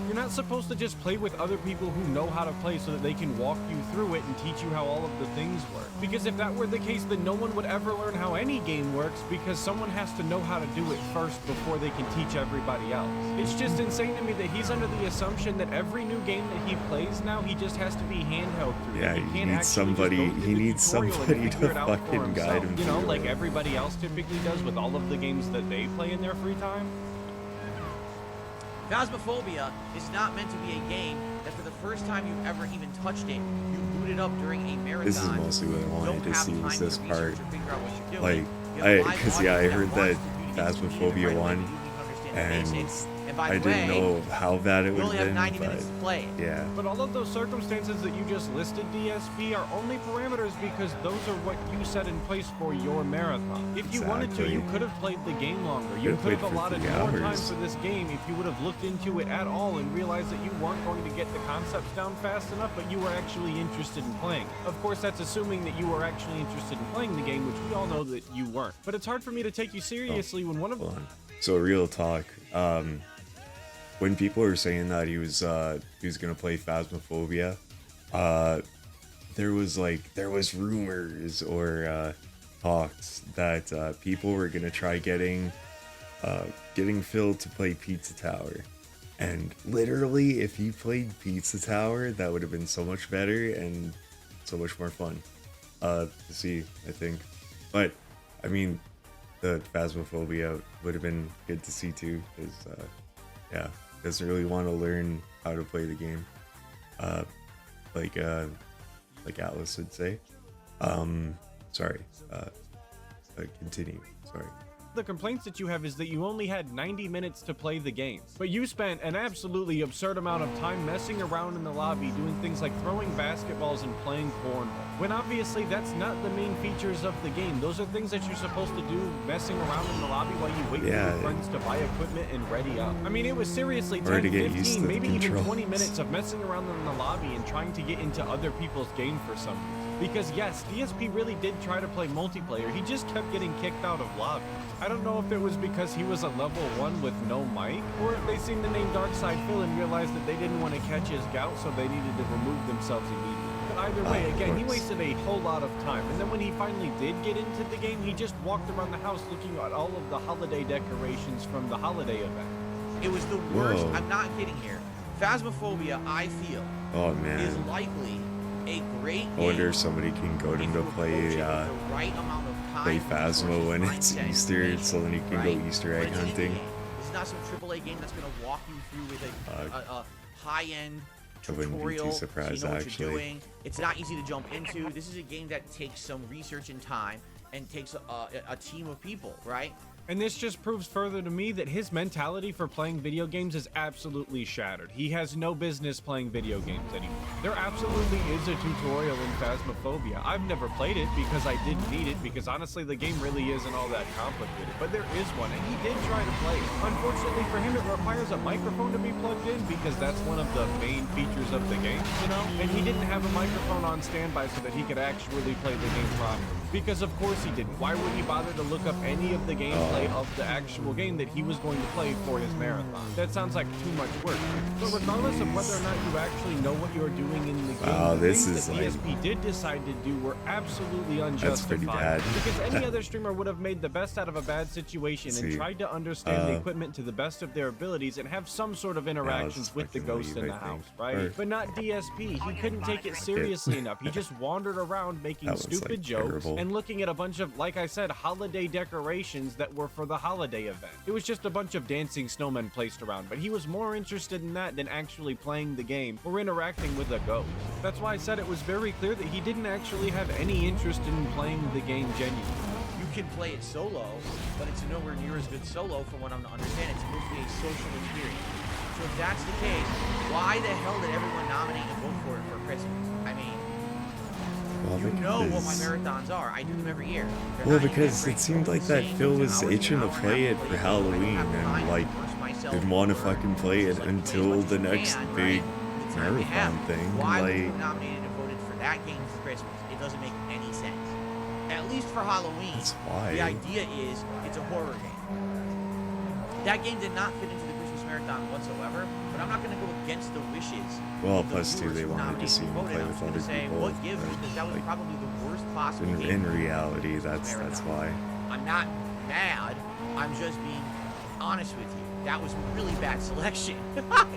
You're not supposed to just play with other people who know how to play so that they can walk you through it and teach you how all of the things work. Because if that were the case, then no one would ever learn how any game works, because someone has to know how to do it first before they can teach everybody else. It's just insane to me that he's under the assumption that every new game that he plays now, he just has to be handheld through. Yeah, He he can't needs actually somebody- just go through he the needs tutorial and somebody figure to it out for fucking guide himself. him You know, through like it. everybody else typically does with all of the games that they play in their free time. Phasmophobia is not meant to be a game that for the first time you've ever even touched it, you boot it up during a marathon. This is mostly what I You wanted don't to have see was time this to part. research or figure out what you're Like, doing. You have a live because yeah, I audience heard that wants to do these, you need it Phasmophobia right away, won, you need to understand the and basics, And by I the way, didn't know how bad it you would only have have been, 90 minutes to play it. yeah. But all of those circumstances that you just listed, DSP, are only parameters because those are what you set in place for your marathon. If you wanted to, you Exactly. could have played the game longer. You Could've could have played for allotted 3 more time hours. for this game if you would have looked into it at all and realized that you weren't going to get the concepts down fast enough, but you were actually interested in playing. Of course, that's assuming that you were actually interested in playing the game, which we all know that you weren't. But it's hard for me to take you seriously when one of Hold on. So real talk. When people were saying that he was gonna play Phasmophobia, there was rumors or talks that people were gonna try getting Phil to play Pizza Tower, and literally, if he played Pizza Tower, that would have been so much better and so much more fun to see, I think. But I mean, the Phasmophobia would have been good to see too, because yeah, doesn't really want to learn how to play the game, like Atlas would say. Sorry, continue. Sorry. the complaints that you have is that you only had 90 minutes to play the game, but you spent an absolutely absurd amount of time messing around in the lobby doing things like throwing basketballs and playing cornhole, when obviously that's not the main features of the game. Those are things that you're supposed to do messing around in the lobby while you wait for your friends to buy equipment and ready up. I mean, it was seriously 10, 15, maybe even 20 minutes of messing around in the lobby and trying to get into other people's game for some reason. Because yes, DSP really did try to play multiplayer, he just kept getting kicked out of lobbies. I don't know if it was because he was a level 1 with no mic, or if they seen the name Darkside Phil and realized that they didn't want to catch his gout, so they needed to remove themselves immediately. But either way, again, he wasted a whole lot of time, and then when he finally did get into the game, he just walked around the house looking at all of the holiday decorations from the holiday event. It was the worst. I'm not kidding here. Phasmophobia, I feel, is likely a great game. I wonder if somebody can goad him to play Phasmo when it's Easter, so then you can go Easter egg hunting. This is not some AAA game that's going to walk you through with a high-end tutorial. I wouldn't be too surprised, so you know what actually. you're doing. It's not easy to jump into. This is a game that takes some research and time and takes a team of people, right? And this just proves further to me that his mentality for playing video games is absolutely shattered. He has no business playing video games anymore. There absolutely is a tutorial in Phasmophobia. I've never played it because I didn't need it, because honestly the game really isn't all that complicated. But there is one, and he did try to play it. Unfortunately for him, it requires a microphone to be plugged in, because that's one of the main features of the game, you know? And he didn't have a microphone on standby so that he could actually play the game properly. Because of course he didn't. Why would he bother to look up any of the gameplay of the actual game that he was going to play for his marathon? That sounds like too much work. But regardless of whether or not you actually know what you're doing in the game, the things that DSP did decide to do were absolutely unjustified. That's pretty bad. Because any other streamer would have made the best out of a bad situation and tried to understand the equipment to the best of their abilities and have some sort of interactions with the ghost in the house, right? But not DSP. He couldn't take it seriously enough. He just wandered around making stupid jokes and looking at a bunch of, like I said, holiday decorations that were for the holiday event. It was just a bunch of dancing snowmen placed around, but he was more interested in that than actually playing the game or interacting with a ghost. That's why I said it was very clear that he didn't actually have any interest in playing the game genuinely. You can play it solo, but it's nowhere near as good solo from what I'm to understand. It's supposed to be a social experience. So if that's the case, why the hell did everyone nominate and vote for it for Christmas? I mean, you know what my marathons are. I do them every year. Well, because it seemed like that Phil was itching to play it for Halloween, and like didn't want to fucking play it until the next big marathon thing. Why Like, would you nominated and voted for that game for Christmas? It doesn't make any sense. At least for Halloween. That's why. The idea is it's a horror game. That game did not fit into the Christmas marathon whatsoever, but I'm not going to go against the wishes. well, of the plus too, viewers they who wanted to nominated see and him voted. play I'm with just gonna other say, people. what gives? but, Because that was like, probably the worst possible game. in reality, that's why. I'm not mad. I'm just being honest with you. That was a really bad selection.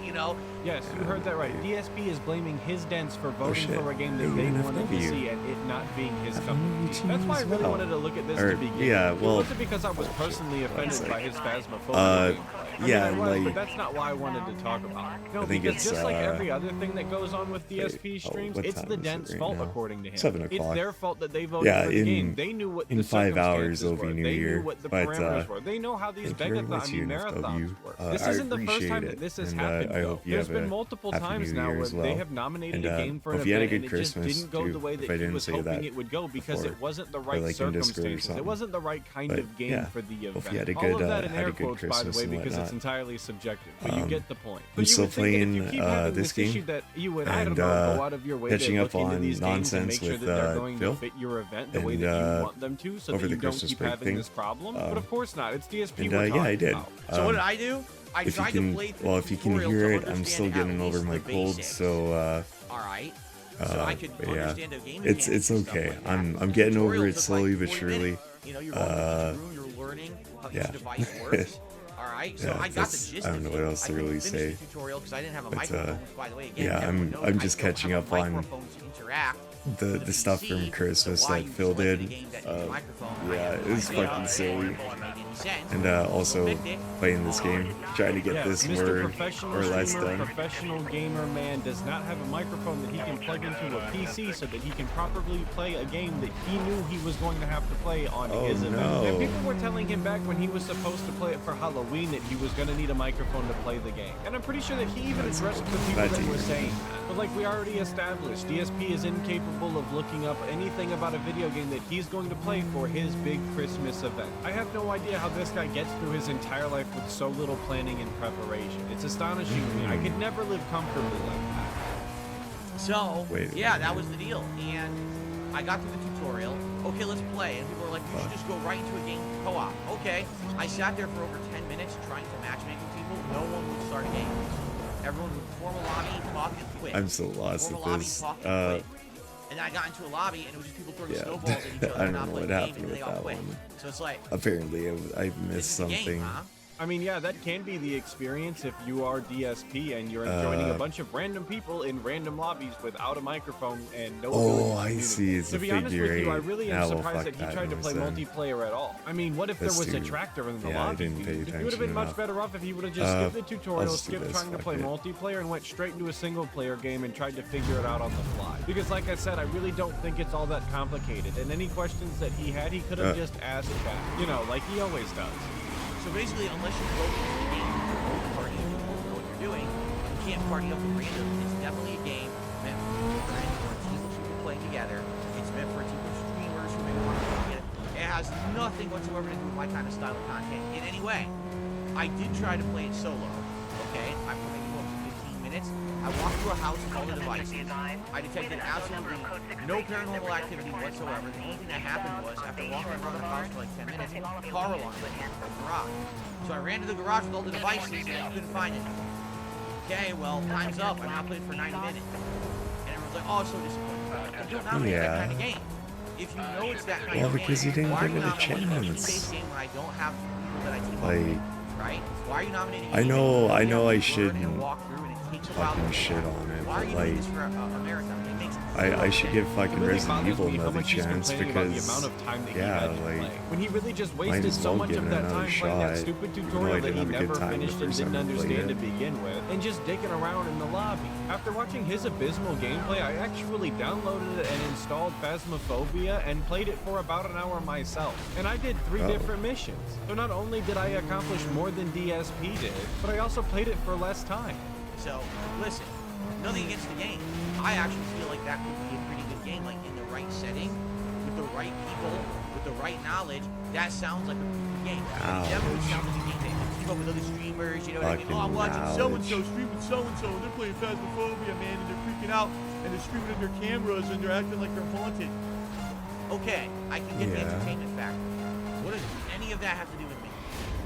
You know, Yes, you heard that right. DSP is blaming his dents for voting shit. for a game that Hey, they wanted to NFW. see and it not being his cup FMW of tea. team That's why I as really well. wanted to look at this Or, to begin. yeah, well, It wasn't because I was shit. personally offended One by sec. his phasmophobia gameplay. I yeah, mean, I was, like- but that's not why I wanted to talk about it. No, I think because it's, just like every other thing that goes on with DSP wait, streams, what it's time the is it dent's right fault now? according to him. 7 It's o'clock. their fault that they voted Yeah, for the in- game. They knew what in the 5 hours circumstances it'll be were. New They Year, knew what the but, parameters were. They know how these thank you very much, marathons UNFW. work. I This isn't the first appreciate time it, that this has and, happened. I though. hope you There's have been a multiple happy times New now Year where as well. they have nominated And, a game for an hope you had a event and good it just Christmas, didn't go too, the way if that I he didn't was say hoping that it would go because before. it wasn't the Or, right like, in Discord or circumstances. It something. wasn't the right kind But, of game yeah, for the hope event. you had a All good, of that in had a air good quotes, by the Christmas way, and because it's whatnot. entirely subjective. But you get the point. I'm But you still would think that if you playing, keep having this issue game, that you would, I don't and, know, go out of your way catching to up look into on these games and nonsense make sure with, that they're going Phil, to fit your event the way and, that you want them to, so over that the you don't Christmas keep break having thing. this problem. But of course not. It's DSP And, we're yeah, I talking did. about. So what did I do? I If you tried can, to play through well, the if you can tutorial hear to it, I'm still understand at getting over least my the cold, basics. so All right. So I could but yeah, understand the game it's mechanics and stuff okay. like that. I'm getting over Tutorial it took, slowly like, but 40 surely. minutes. You know, you're going through, you're learning how yeah. each device works. All right, so Yeah, I got the that's- gist I don't know of what it. else to I really couldn't say. finish the tutorial because I didn't have a But, microphone. Which, by the way, again, yeah, everyone knows I'm I just don't catching have up a on microphone to interact the with the stuff PC, from Christmas so why that you Phil selected did. a game that needs a microphone, I Yeah, have it no was idea. fucking It silly. didn't make any sense. And also Picked it. playing this game, trying to get Yes, this Mr. word Professional or less Streamer, done. Professional Gamer Man does not have a microphone that he can plug into a PC so that he can properly play a game that he knew he was going to have to play on Oh, his event. no. And people were telling him back when he was supposed to play it for Halloween that he was going to need a microphone to play the game. And I'm pretty sure that he even addressed the people bad that to were hear. saying that. But like we already established, DSP is incapable of looking up anything about a video game that he's going to play for his big Christmas event. I have no idea how this guy gets through his entire life with so little planning and preparation. It's astonishing to me. I could never live comfortably like that. So, Wait a yeah, minute. that was the deal. And I got through the tutorial. Okay, let's play. And people were like, you should just go right into a game co-op. Okay. I sat there for over 10 minutes trying to matchmake with people. No one would start a game. Everyone would form a lobby, talk, and quit. I'm so lost Form a at lobby, this. talk, and quit. And then I got into a lobby, and it was just people throwing Yeah, snowballs at each other I and don't not know playing what the game, happened and with they all that quit. one. So it's like, Apparently, I this missed is the game, something. huh? I mean, yeah, that can be the experience if you are DSP and you're joining a bunch of random people in random lobbies without a microphone and no ability Oh, to I communicate. see. It's To a be honest figure with you, I eight. really am Now, well, surprised fuck that he that tried to noise play then. multiplayer at all. I mean, what if there That's was a too- tractor in the yeah, I lobby? didn't pay He would have attention been much enough. better off if he would have just skipped the I'll tutorial, just do skipped this, trying to fuck play it. multiplayer, and went straight into a single player game and tried to figure it out on the fly. Because like I said, I really don't think it's all that complicated. And any questions that he had, he could have just asked chat. You know, like he always does. So basically, unless you broke into the game, party and people know what you're doing, you can't party up with random. It's definitely a game meant for friends or teams who can play together. It's meant for a team of streamers who maybe want to play together. It has nothing whatsoever to do with my kind of style of content in any way. I did try to play it solo. Okay, I played for 15 minutes. I walked through a house with all the devices. I detected absolutely no paranormal activity whatsoever. The only thing that happened was, after walking around the house for like 10 minutes, a car alarm went off in the garage. So I ran to the garage with all the devices and I couldn't find anything. Okay, well, time's up. I've now played for 90 minutes. And everyone's like, oh, so disappointed. I don't nominate that kind of game. If you know it's that kind Well, of game, because you didn't why are give you it a nominating a chance. team-based game when I don't have people that I team up Like, with, right? Why are you nominating a I game know- that I you know have I to learn shouldn't and walk through and it takes a while to fucking figure shit out? on it, Why are but you doing like, this for America? It makes I should give It fucking really Resident bothers Evil me how another much he's chance complaining about the because, amount of time that he yeah, had to like, play. When he really just might wasted as so well much give of it that another time playing that shot, stupid even though I tutorial that didn't he have a good never time the finished and first time didn't I played understand to it. begin with, and just dicking around in the lobby. After watching his abysmal gameplay, I actually downloaded it and installed Phasmophobia and played it for about an hour myself. And I did 3 different missions. So not only did I accomplish more than DSP did, but I also played it for less time. So, listen, nothing against the game. I actually feel like that could be a pretty good game, like in the right setting, with the right people, with the right knowledge. That sounds like a pretty good game. It definitely sounds like a game that can keep up with other streamers, you know what I mean? Oh, I'm watching so-and-so streaming so-and-so, and they're playing Phasmophobia, man, and they're freaking out, and they're streaming on their cameras, and they're acting like they're haunted. Okay, I can get the Yeah. entertainment factor. What does any of that have to do with me?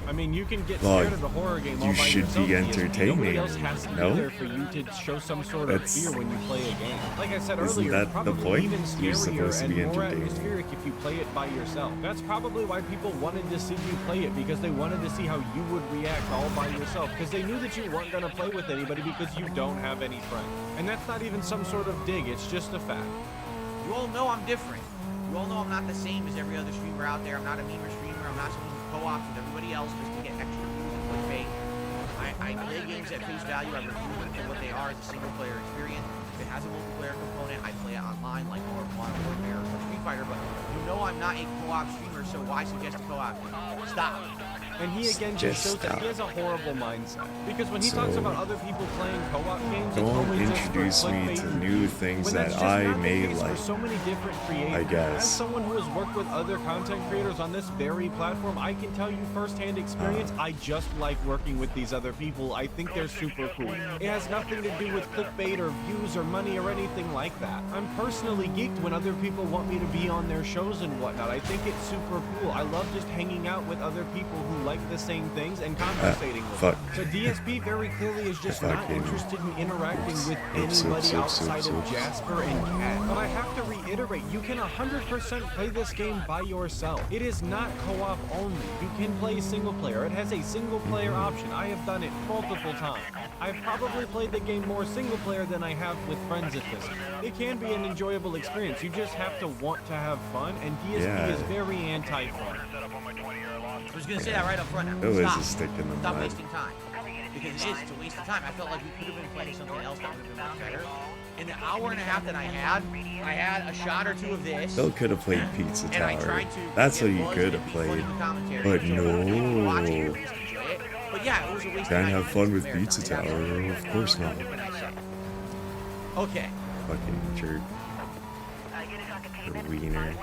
I mean, you can get Well, scared of a horror game all you by should yourself. be DSP. entertaining, Nobody else has to no? be there for you to show some sort of That's- fear when you play a game. Like I said Isn't earlier, that it's the probably point? even You're scarier supposed to and be more entertaining. atmospheric if you play it by yourself. That's probably why people wanted to see you play it, because they wanted to see how you would react all by yourself, because they knew that you weren't going to play with anybody because you don't have any friends. And that's not even some sort of dig, it's just a fact. You all know I'm different. You all know I'm not the same as every other streamer out there. I'm not a memer streamer. I'm not someone who co-ops with everybody else just to get extra views and clickbait. I play games at face value. I review them for what they are as a single-player experience. If it has a multiplayer component, I play it online like Modern Warfare or Street Fighter. But you know I'm not a co-op streamer, so why suggest a co-op? Stop. And he again just shows that he has a horrible mindset. Because when he talks about other people playing co-op games, it's Don't always introduce just for me clickbait to and new views. things When that that's just I not the may case like. For so many different creators. I guess. As someone who has worked with other content creators on this very platform, I can tell you firsthand experience, I just like working with these other people. I think they're super cool. It has nothing to do with clickbait or views or money or anything like that. I'm personally geeked when other people want me to be on their shows and whatnot. I think it's super cool. I love just hanging out with other people who like the same things and conversating with fuck. them. So DSP very clearly is just not fucking- interested in interacting with Oops, anybody oops, outside of oops. Jasper and Cat. But I have to reiterate, you can 100% play this game by yourself. It is not co-op only. You can play single player. It has a single player option. I have done it multiple times. I've probably played the game more single player than I have with friends at this point. It can be an enjoyable experience. You just have to want to have fun, and DSP Yeah. is very anti-fun. I was gonna say that right up front. Now. It was Stop. a stick in the Stop mud. wasting time. Because it is. It's a waste of time. I felt like we could have been playing something else that would have been much better. In the hour and a half that I had a shot or two of this. Still could have played Pizza And I Tower. tried to That's what get you buzz could and have be funny played. with commentary. But So people can watch it no. or at least enjoy it. But yeah, it was a waste of Can't time. have fun with Marathon. Pizza It Tower. absolutely Of course not. What can I say? Okay. Fucking jerk. Wiener.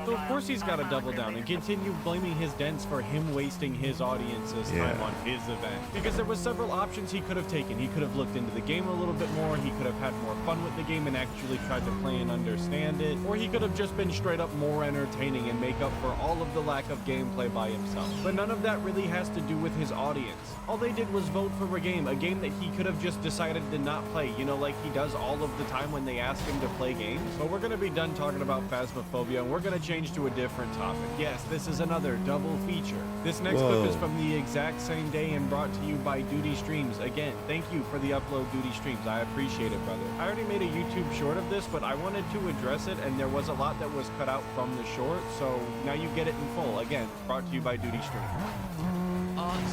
So of course he's got to double down and continue blaming his dents for him wasting his audience's time Yeah. on his event. Because there was several options he could have taken. He could have looked into the game a little bit more, he could have had more fun with the game and actually tried to play and understand it, or he could have just been straight up more entertaining and make up for all of the lack of gameplay by himself. But none of that really has to do with his audience. All they did was vote for a game that he could have just decided to not play, you know, like he does all of the time when they ask him to play games. But we're gonna be done talking about Phasmophobia and we're gonna change to a different topic. Yes, this is another double feature. This next clip is Whoa. from the exact same day and brought to you by Duty Streams. Again, thank you for the upload, Duty Streams. I appreciate it, brother. I already made a YouTube short of this, but I wanted to address it, and there was a lot that was cut out from the short, so now you get it in full. Again, brought to you by Duty Streams.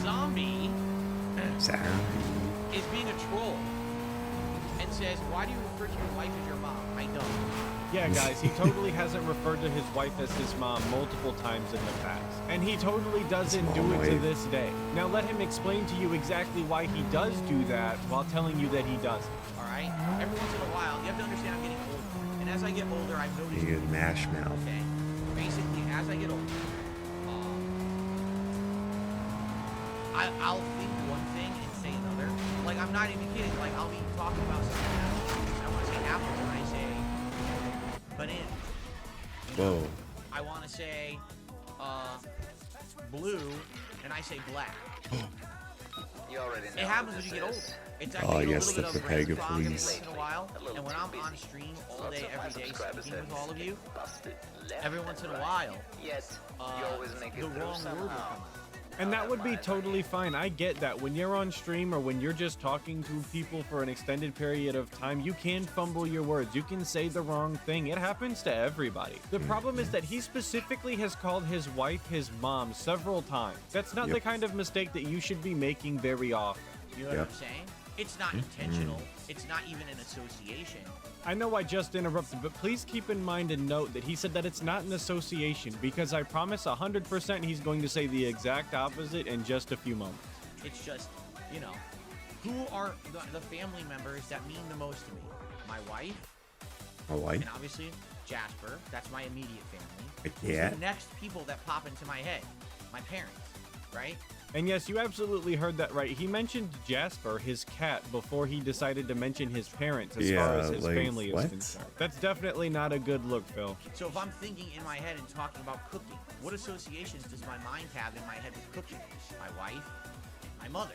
Zombie Sorry. is being a troll and says, "Why do you refer to your wife as your mom?" I don't. Yeah, guys, he totally hasn't referred to his wife as his mom multiple times in the past. And he totally doesn't do it to wife. this day. Now let him explain to you exactly why he does do that while telling you that he doesn't. All right. Every once in a while, you have to understand I'm getting older, and as I get older, I've noticed. You get mash mouth. Okay. Basically, as I get older, I'll think one thing and say another. Like, I'm not even kidding. Like, I'll be talking about something else. I want to say apples and I say banana. You know? Whoa. I want to say blue and I say black. You already know It happens what when you this get older. is. It's Oh, actually a yes, little the bit of red Pepega fog every police. once in a while. And when I'm on stream all day, every day, speaking with all of you, every once in a while, Yet, you always make it the through wrong word will somehow. come out. And that would be totally fine. I get that. When you're on stream or when you're just talking to people for an extended period of time, you can fumble your words. You can say the wrong thing. It happens to everybody. The problem is that he specifically has called his wife his mom several times. That's not the kind of mistake that you should be making very often. You know what I'm saying? It's not intentional. It's not even an association. I know I just interrupted, but please keep in mind and note that he said that it's not an association, because I promise 100% he's going to say the exact opposite in just a few moments. It's just, you know, who are the family members that mean the most to me? My wife, My wife? and obviously Jasper. That's my immediate family. Yeah. The next people that pop into my head, my parents, right? And yes, you absolutely heard that right. He mentioned Jasper, his cat, before he decided to mention his parents as far as his like, family what? is concerned. That's definitely not a good look, Phil. So if I'm thinking in my head and talking about cooking, what associations does my mind have in my head with cooking? My wife, my mother.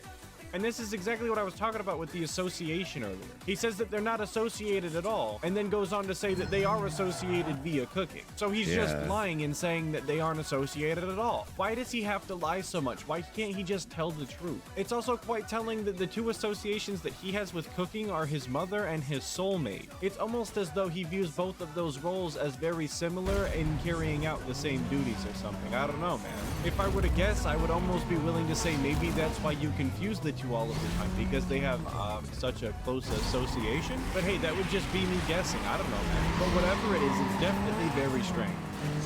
And this is exactly what I was talking about with the association earlier. He says that they're not associated at all, and then goes on to say that they are associated via cooking. So he's just lying and saying that they aren't associated at all. Why does he have to lie so much? Why can't he just tell the truth? It's also quite telling that the two associations that he has with cooking are his mother and his soulmate. It's almost as though he views both of those roles as very similar in carrying out the same duties or something. I don't know, man. If I were to guess, I would almost be willing to say maybe that's why you confuse the two all of the time, because they have such a close association. But hey, that would just be me guessing. I don't know, man. But whatever it is, it's definitely very strange.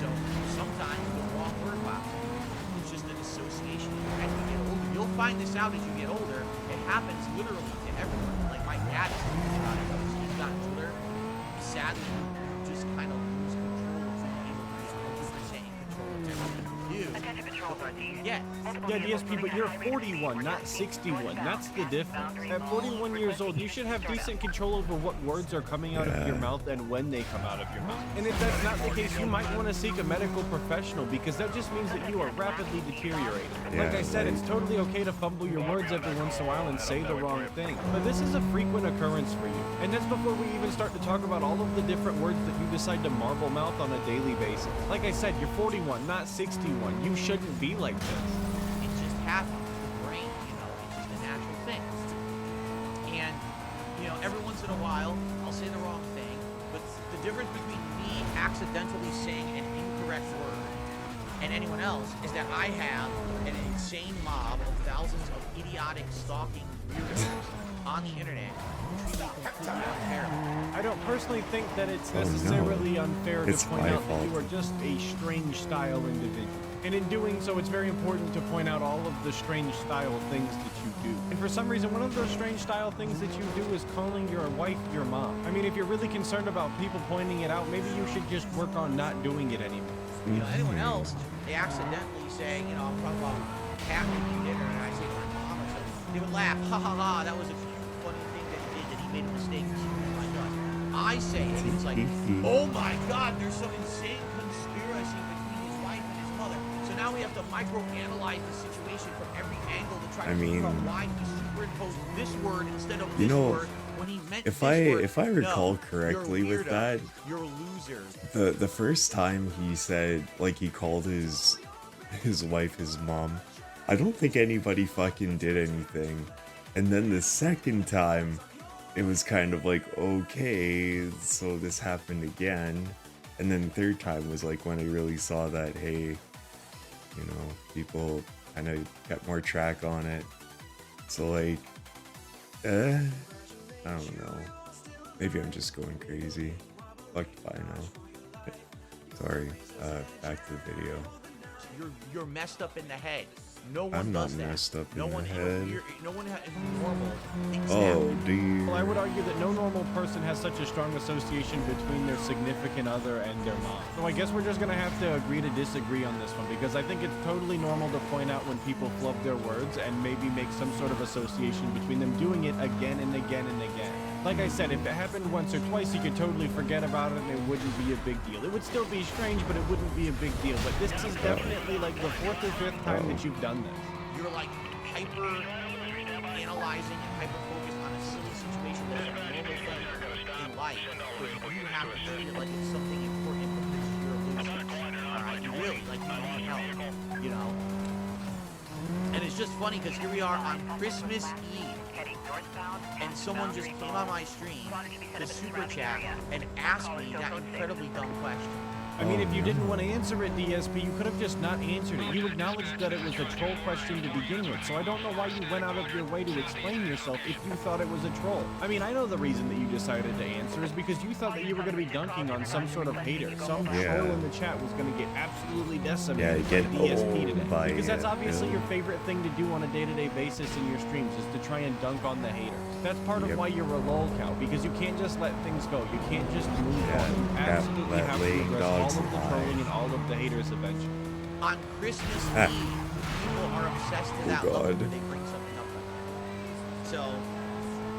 So sometimes the wrong word pops in. It's just an association. As you get older, you'll find this out as you get older. It happens literally to everyone. Like my dad is thinking about it. As he's gotten older, he sadly just kind of lose control of the game. 100% in control of everything you do. Attention patrol party. Yeah. Yeah, DSP, but you're 41, not 61. That's the difference. At 41 years old, you should have decent control over what words are coming out of your mouth and when they come out of your mouth. And if that's not the case, you might want to seek a medical professional, because that just means that you are rapidly deteriorating. Like I said, it's totally okay to fumble your words every once in a while and say the wrong thing. But this is a frequent occurrence for you. And that's before we even start to talk about all of the different words that you decide to marble mouth on a daily basis. Like I said, you're 41, not 61. You shouldn't be like this. It just happens. The brain, it's just a natural thing. And, every once in a while, I'll say the wrong thing, but the difference between me accidentally saying an incorrect word and anyone else is that I have an insane mob of thousands of idiotic stalking weirdos on the internet who treat me completely unfairly. I don't personally think that it's necessarily unfair to It's point my out that you fault. are just a strange style individual. And in doing so, it's very important to point out all of the strange style things that you do. And for some reason, one of those strange style things that you do is calling your wife your mom. I mean, if you're really concerned about people pointing it out, maybe you should just work on not doing it anymore. Anyone else, they accidentally say, I'm talking about cat making dinner, and I say my mom or something. They would laugh, ha ha ha, that was a cute, funny thing that he did, that he made a mistake. Oh my God. I say it, and it's like, oh my God, there's some insane conspiracy between his wife and his mother. So now we have to microanalyze the situation from every angle to try to figure out why he superimposed this word instead of this word when he meant if this word. if I recall No, correctly you're a with weirdo. that, You're a loser. the first time he said, like, he called his wife his mom, I don't think anybody fucking did anything. And then the second time, it was kind of like, okay, so this happened again. And then the third time was like when I really saw that, hey, people kind of kept more track on it. So like, I don't know. Maybe I'm just going crazy. Fuck if I know. Sorry, back to the video. You're messed up in the head. No one I'm does not that. messed up No in one the is head. no one is normal. Things Oh, happen. dear. Well, I would argue that no normal person has such a strong association between their significant other and their mom. So I guess we're just gonna have to agree to disagree on this one, because I think it's totally normal to point out when people flub their words and maybe make some sort of association between them doing it again and again and again. Like I said, if it happened once or twice, you could totally forget about it and it wouldn't be a big deal. It would still be strange, but it wouldn't be a big deal. But this is definitely like the 4th or 5th time that you've done this. You're like hyper analyzing and hyper focused on a silly situation that's a normal thing in life, where you have to treat it like it's something important because you're a loser. You really, like, you need help, And it's just funny because here we are on Christmas Eve, and someone just came on my stream to super chat and asked me that incredibly dumb question. I mean, if you didn't want to answer it, DSP, you could have just not answered it. You acknowledged that it was a troll question to begin with, so I don't know why you went out of your way to explain yourself if you thought it was a troll. I mean, I know the reason that you decided to answer is because you thought that you were going to be dunking on some sort of hater. Some troll in the chat was going to get absolutely decimated by get DSP owned today. by Because that's it, obviously your favorite thing to do on a day-to-day basis in your streams, is to try and dunk on the hater. That's part of why you're a lol cow, because you can't just let things go. You can't just move on. You absolutely have to address all of the trolling and all of the haters eventually. On Christmas Eve, people are obsessed to that level when they bring something up like that. So,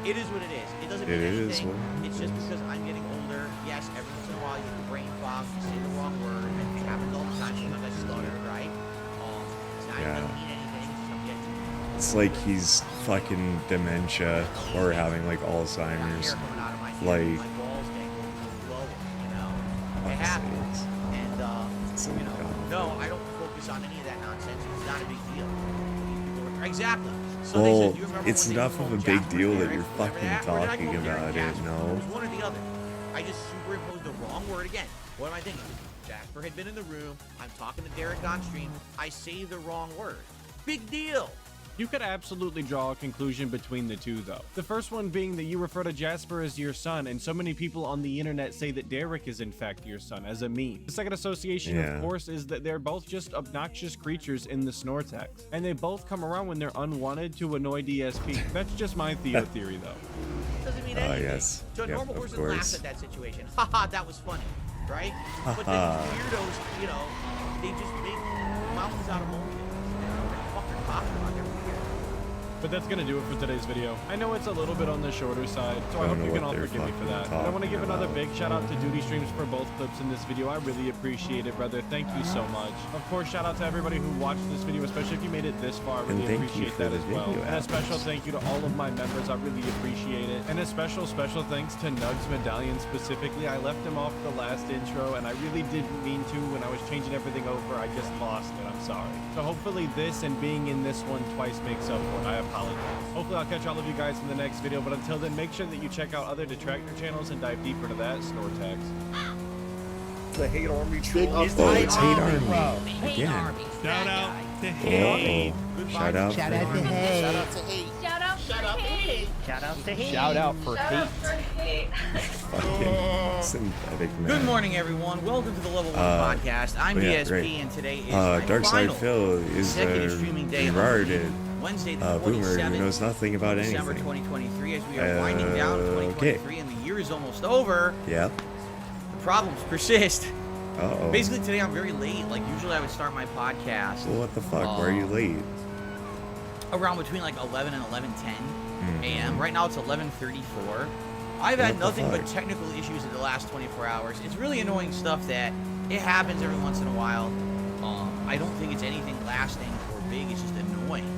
it is what it is. It doesn't mean anything. It's just because I'm getting older. Yes, every once in a while you get brain fog, you say the wrong word, and it happens all the time. Sometimes I stutter, right? It's not, it doesn't mean anything. It's just I'm getting... It's like he's fucking dementia or having like Alzheimer's. Like, my balls getting lower, you know? It happens. And, you know, no, I don't focus on any of that nonsense. It's not a big deal. Exactly. So well, it's enough of a big deal that you're fucking talking about it, no? It was one or the other. I just superimposed the wrong word again. What am I thinking? Jasper had been in the room. I'm talking to Derek on stream. I say the wrong word. Big deal. You could absolutely draw a conclusion between the two, though. The first one being that you refer to Jasper as your son, and so many people on the internet say that Derek is in fact your son, as a meme. The second association, of course, is that they're both just obnoxious creatures in the Snortex, and they both come around when they're unwanted to annoy DSP. That's just my Theo theory, though. Doesn't mean anything. Yes. So a normal person laughs at that situation. Haha, that was funny, right? But then weirdos, you know, they just make mountains out of molehills. Fucking talking about their weird. But that's gonna do it for today's video. I know it's a little bit on the shorter side, so I hope you can all forgive me for that. But I want to give another big shout out to Duty Streams for both clips in this video. I really appreciate it, brother. Thank you so much. Of course, shout out to everybody who watched this video, especially if you made it this far. I really appreciate that as well. And a special thank you to all of my members. I really appreciate it. And a special thanks to Nugs Medallion specifically. I left him off the last intro, and I really didn't mean to. When I was changing everything over, I just lost it. I'm sorry. So hopefully this and being in this one twice makes up for it. I apologize. Hopefully I'll catch all of you guys in the next video, but until then, make sure that you check out other detractor channels and dive deeper into that Snortex. The Hate Army troll. Oh, it's Hate Army. Again. Shout out to Hate. Shout out to Hate. Shout out to Hate. Shout out for Hate. Shout out to Hate. Shout out for Hate. Fucking synthetic man. Good morning, everyone. Welcome to the Level 1 Podcast. I'm BSP, and today is my Darkside final Phil is consecutive streaming day of Gerarded. Wednesday, the Boomer 27th who knows nothing about December anything. 2023, as we are winding down 2023, and the year is almost over. Yep. The problems persist. Uh-oh. Basically, today I'm very late. Like, usually I would start my podcast. Well, what the fuck? Why are you late? Around between, like, 11 and 11:10 a.m. Right now, it's 11:34. I've had nothing but technical issues in the last 24 hours. It's really annoying stuff that it happens every once in a while. I don't think it's anything lasting or big. It's just annoying.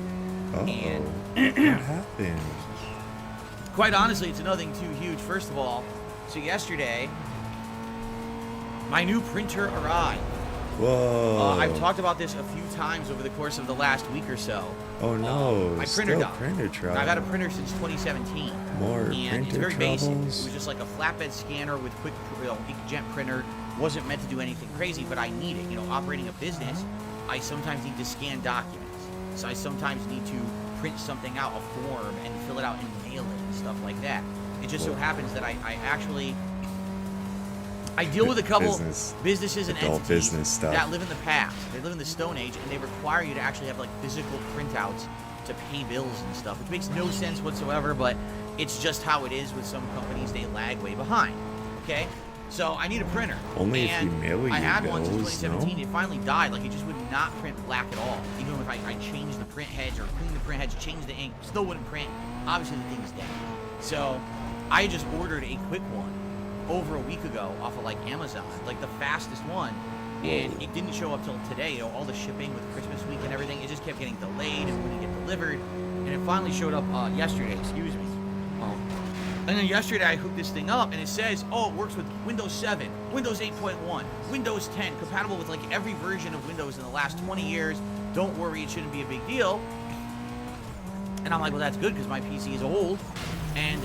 And what happened? Quite honestly, it's nothing too huge. First of all, so yesterday, my new printer arrived. Whoa. I've talked about this a few times over the course of the last week or so. Oh no, my printer died. Printer trouble. I've had a printer since 2017. More and printer it's very basic. It troubles? was just like a flatbed scanner with quick inkjet printer. Wasn't meant to do anything crazy, but I need it. You know, operating a business, I sometimes need to scan documents. So I sometimes need to print something out, a form, and fill it out and mail it and stuff like that. It just so happens that I deal with a couple businesses and entities that live in the past. They live in the Stone Age, and they require you to actually have like physical printouts to pay bills and stuff, which makes no sense whatsoever, but it's just how it is with some companies. They lag way behind, okay? So I need a printer. Only and if you mail your I had one since bills, 2017. It finally died. Like, it just would not print black at all. Even if I changed the print heads or cleaned the print heads, changed the ink, still wouldn't print. Obviously, the thing is dead. So I just ordered a quick one over a week ago off of like Amazon, like the fastest one, and it didn't show up till today. You know, all the shipping with Christmas week and everything, it just kept getting delayed and wouldn't get delivered, and it finally showed up yesterday. Excuse me. And then yesterday I hooked this thing up, and it says, oh, it works with Windows 7, Windows 8.1, Windows 10, compatible with like every version of Windows in the last 20 years. Don't worry, it shouldn't be a big deal. And I'm like, well, that's good because my PC is old and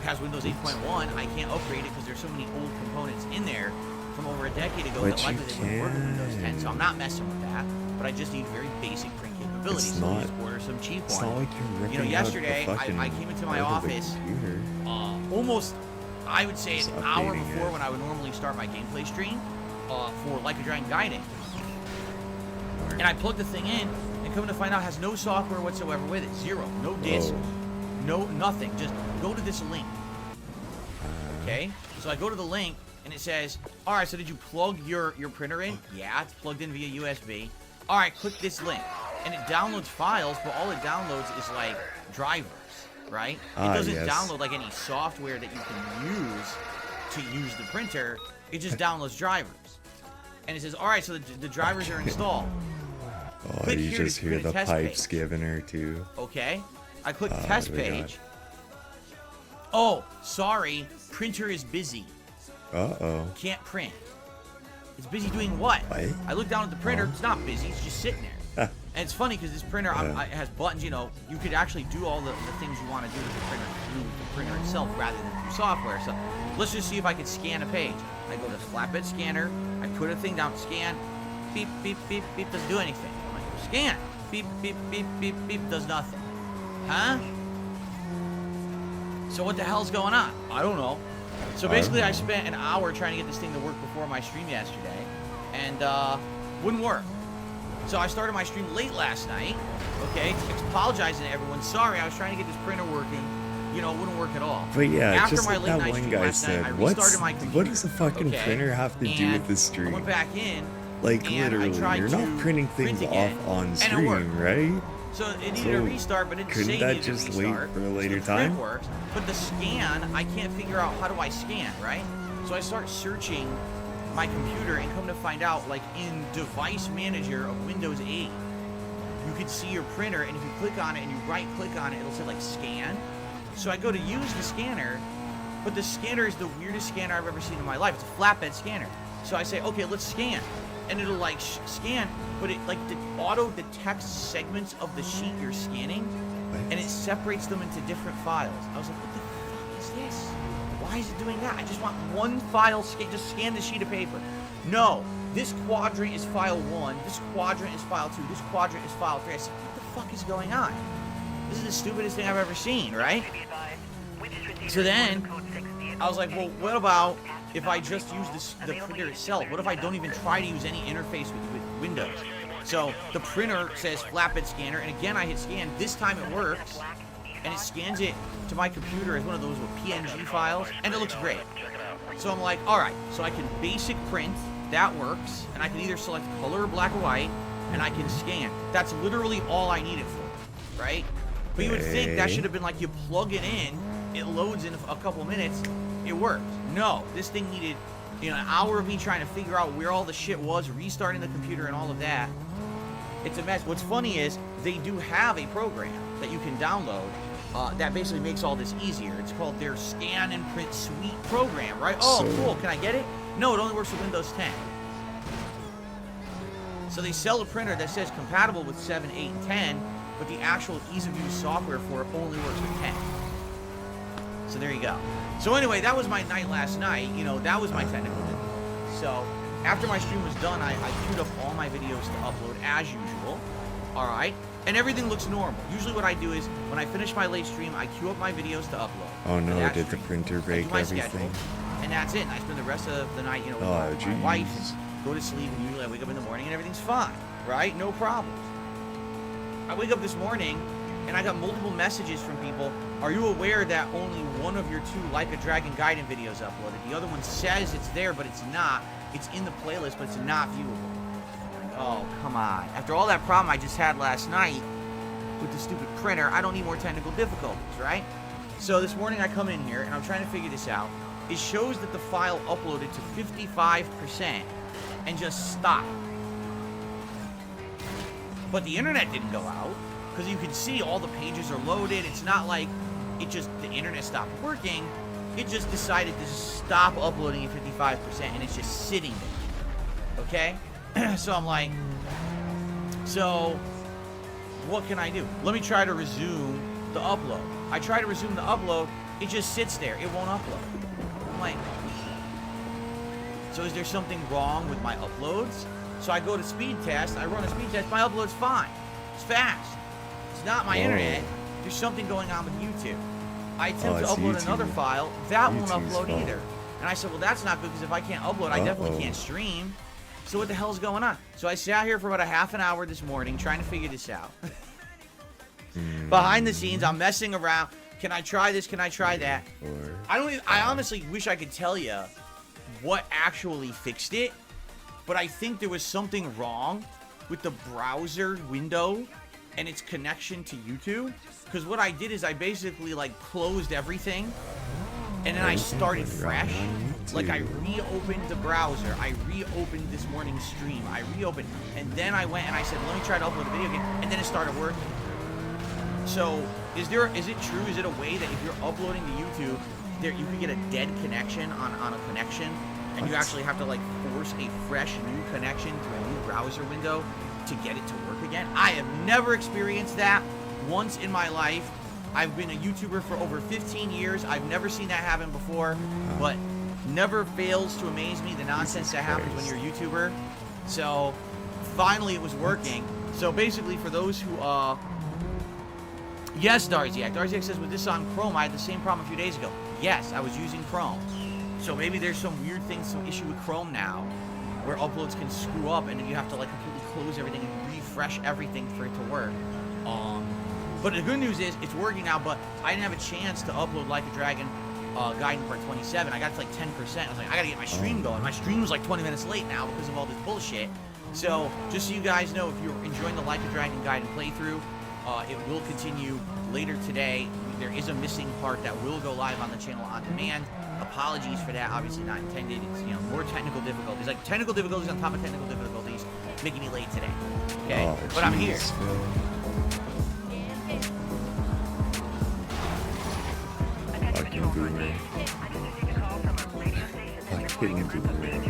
has Windows 8.1. I can't upgrade it because there's so many old components in there from over a decade ago that likely they wouldn't work with Windows 10. So I'm not messing with that, but I just need very basic print capabilities. So I just order some cheap one. Not like you're ripping yesterday I came into my office almost, I would say, an hour before when I would normally start my gameplay stream for Like a Dragon Guiding. And I plugged the thing in, and come to find out, it has no software whatsoever with it. Zero. No disk. No nothing. Just go to this link. Okay? So I go to the link, and it says, alright, so did you plug your printer in? Yeah, it's plugged in via USB. all right, click this link. And it downloads files, but all it downloads is like drivers, right? It doesn't download like any software that you can use to use the printer. It just downloads drivers. And it says, all right, so the drivers are installed. Oh, Click you here just to hear create a the test pipes page. giving her too. Okay. I click the test my God. page. Oh, sorry. Printer is busy. Uh-oh. Can't print. It's busy doing what? What? I look down at the printer. It's not busy. It's just sitting there. And it's funny because this printer it has buttons. You know, you could actually do all the things you want to do with the printer through the printer itself rather than through software. So let's just see if I can scan a page. I go to flatbed scanner. I put a thing down, scan. Beep, beep, beep, beep. Doesn't do anything. I'm like, scan. Beep, beep, beep, beep, beep. Does nothing. Huh? So what the hell's going on? I don't know. So basically, I spent an hour trying to get this thing to work before my stream yesterday, and wouldn't work. So I started my stream late last night. Okay, apologizing to everyone. Sorry, I was trying to get this printer working. You know, it wouldn't work at all. But yeah, After just my like late that night one stream guy last night, I said, restarted my computer. what does a fucking okay? printer have to do And with this I stream? went back in. Like and I literally, tried you're to not printing things print again, off on and it stream, worked. right? So it needed So a restart, but it didn't couldn't say it that needed just a wait restart. for a later So the print time? works, but the scan, I can't figure out how do I scan, right? So I start searching my computer and come to find out, like in Device Manager of Windows 8, you could see your printer, and if you click on it and you right-click on it, it'll say like scan. So I go to use the scanner, but the scanner is the weirdest scanner I've ever seen in my life. It's a flatbed scanner. So I say, okay, let's scan. And it'll like scan, but it like auto detects segments of the sheet you're scanning, and it separates them into different files. I was like, what the fuck is this? Why is it doing that? I just want one file, just scan the sheet of paper. No, this quadrant is file 1, this quadrant is file 2, this quadrant is file 3. I said, what the fuck is going on? This is the stupidest thing I've ever seen, right? So then, I was like, well, what about if I just use the printer itself? What if I don't even try to use any interface with Windows? So the printer says flatbed scanner, and again I hit scan. This time it works, and it scans it to my computer as one of those with PNG files, and it looks great. So I'm like, all right, so I can basic print, that works, and I can either select color or black or white, and I can scan. That's literally all I need it for, right? But you would think that should have been like you plug it in, it loads in a couple minutes, it works. No, this thing needed, you know, an hour of me trying to figure out where all the shit was, restarting the computer and all of that. It's a mess. What's funny is they do have a program that you can download that basically makes all this easier. It's called their Scan and Print Suite program, right? Oh, cool. Can I get it? No, it only works with Windows 10. So they sell a printer that says compatible with 7, 8, and 10, but the actual ease of use software for it only works with 10. So there you go. So anyway, that was my night last night. You know, that was my technical difficulty. So after my stream was done, I queued up all my videos to upload as usual. All right. And everything looks normal. Usually what I do is when I finish my late stream, I queue up my videos to upload. Oh no, that did the stream. printer I do break my everything? schedule, and that's it. And I spend the rest of the night, you know, Oh, with my wife, jeez. and go to sleep, and usually I wake up in the morning and everything's fine, right? No problems. I wake up this morning and I got multiple messages from people. Are you aware that only one of your 2 Like a Dragon Gaiden videos uploaded? The other one says it's there, but it's not. It's in the playlist, but it's not viewable. Oh, come on. After all that problem I just had last night with the stupid printer, I don't need more technical difficulties, right? So this morning I come in here and I'm trying to figure this out. It shows that the file uploaded to 55% and just stopped. But the internet didn't go out, because you can see all the pages are loaded. It's not like the internet stopped working. It just decided to stop uploading at 55%, and it's just sitting there. Okay? So I'm like, so what can I do? Let me try to resume the upload. I try to resume the upload. It just sits there. It won't upload. I'm like, so is there something wrong with my uploads? So I go to speed test. I run a speed test. My upload's fine. It's fast. It's not my internet. There's something going on with YouTube. I attempt to upload YouTube. another file. That won't YouTube's upload fault. either. And I said, well, that's not good, because if I can't upload, I definitely can't stream. So what the hell is going on? So I sat here for about a half an hour this morning trying to figure this out. Behind the scenes, I'm messing around. Can I try this? Can I try that? I honestly wish I could tell you what actually fixed it, but I think there was something wrong with the browser window and its connection to YouTube. Because what I did is I basically like closed everything and then I started fresh. Like I reopened the browser, I reopened this morning's stream, I reopened, and then I went and I said, let me try to upload a video again, and then it started working. So, is it true, is it a way that if you're uploading to YouTube, you can get a dead connection on a connection, and you actually have to like force a fresh new connection to a new browser window to get it to work again? I have never experienced that once in my life. I've been a YouTuber for over 15 years. I've never seen that happen before, but never fails to amaze me the nonsense that happens when you're a YouTuber. So finally it was working. So basically for those who yes, Darziak says with this on Chrome I had the same problem a few days ago. Yes, I was using Chrome. So maybe there's some weird thing, some issue with Chrome now where uploads can screw up and then you have to like completely close everything and refresh everything for it to work. But the good news is it's working now, but I didn't have a chance to upload Like a Dragon Gaiden Part 27. I got to like 10%. I was like, I gotta get my stream going. My stream was like 20 minutes late now because of all this bullshit. So just so you guys know, if you're enjoying the Like a Dragon Gaiden playthrough, it will continue later today. There is a missing part that will go live on the channel on demand. Apologies for that, obviously not intended. It's, you know, more technical difficulties, like technical difficulties on top of technical difficulties, making me late today. Okay, but I'm here. Fucking boomer. Fucking boomer.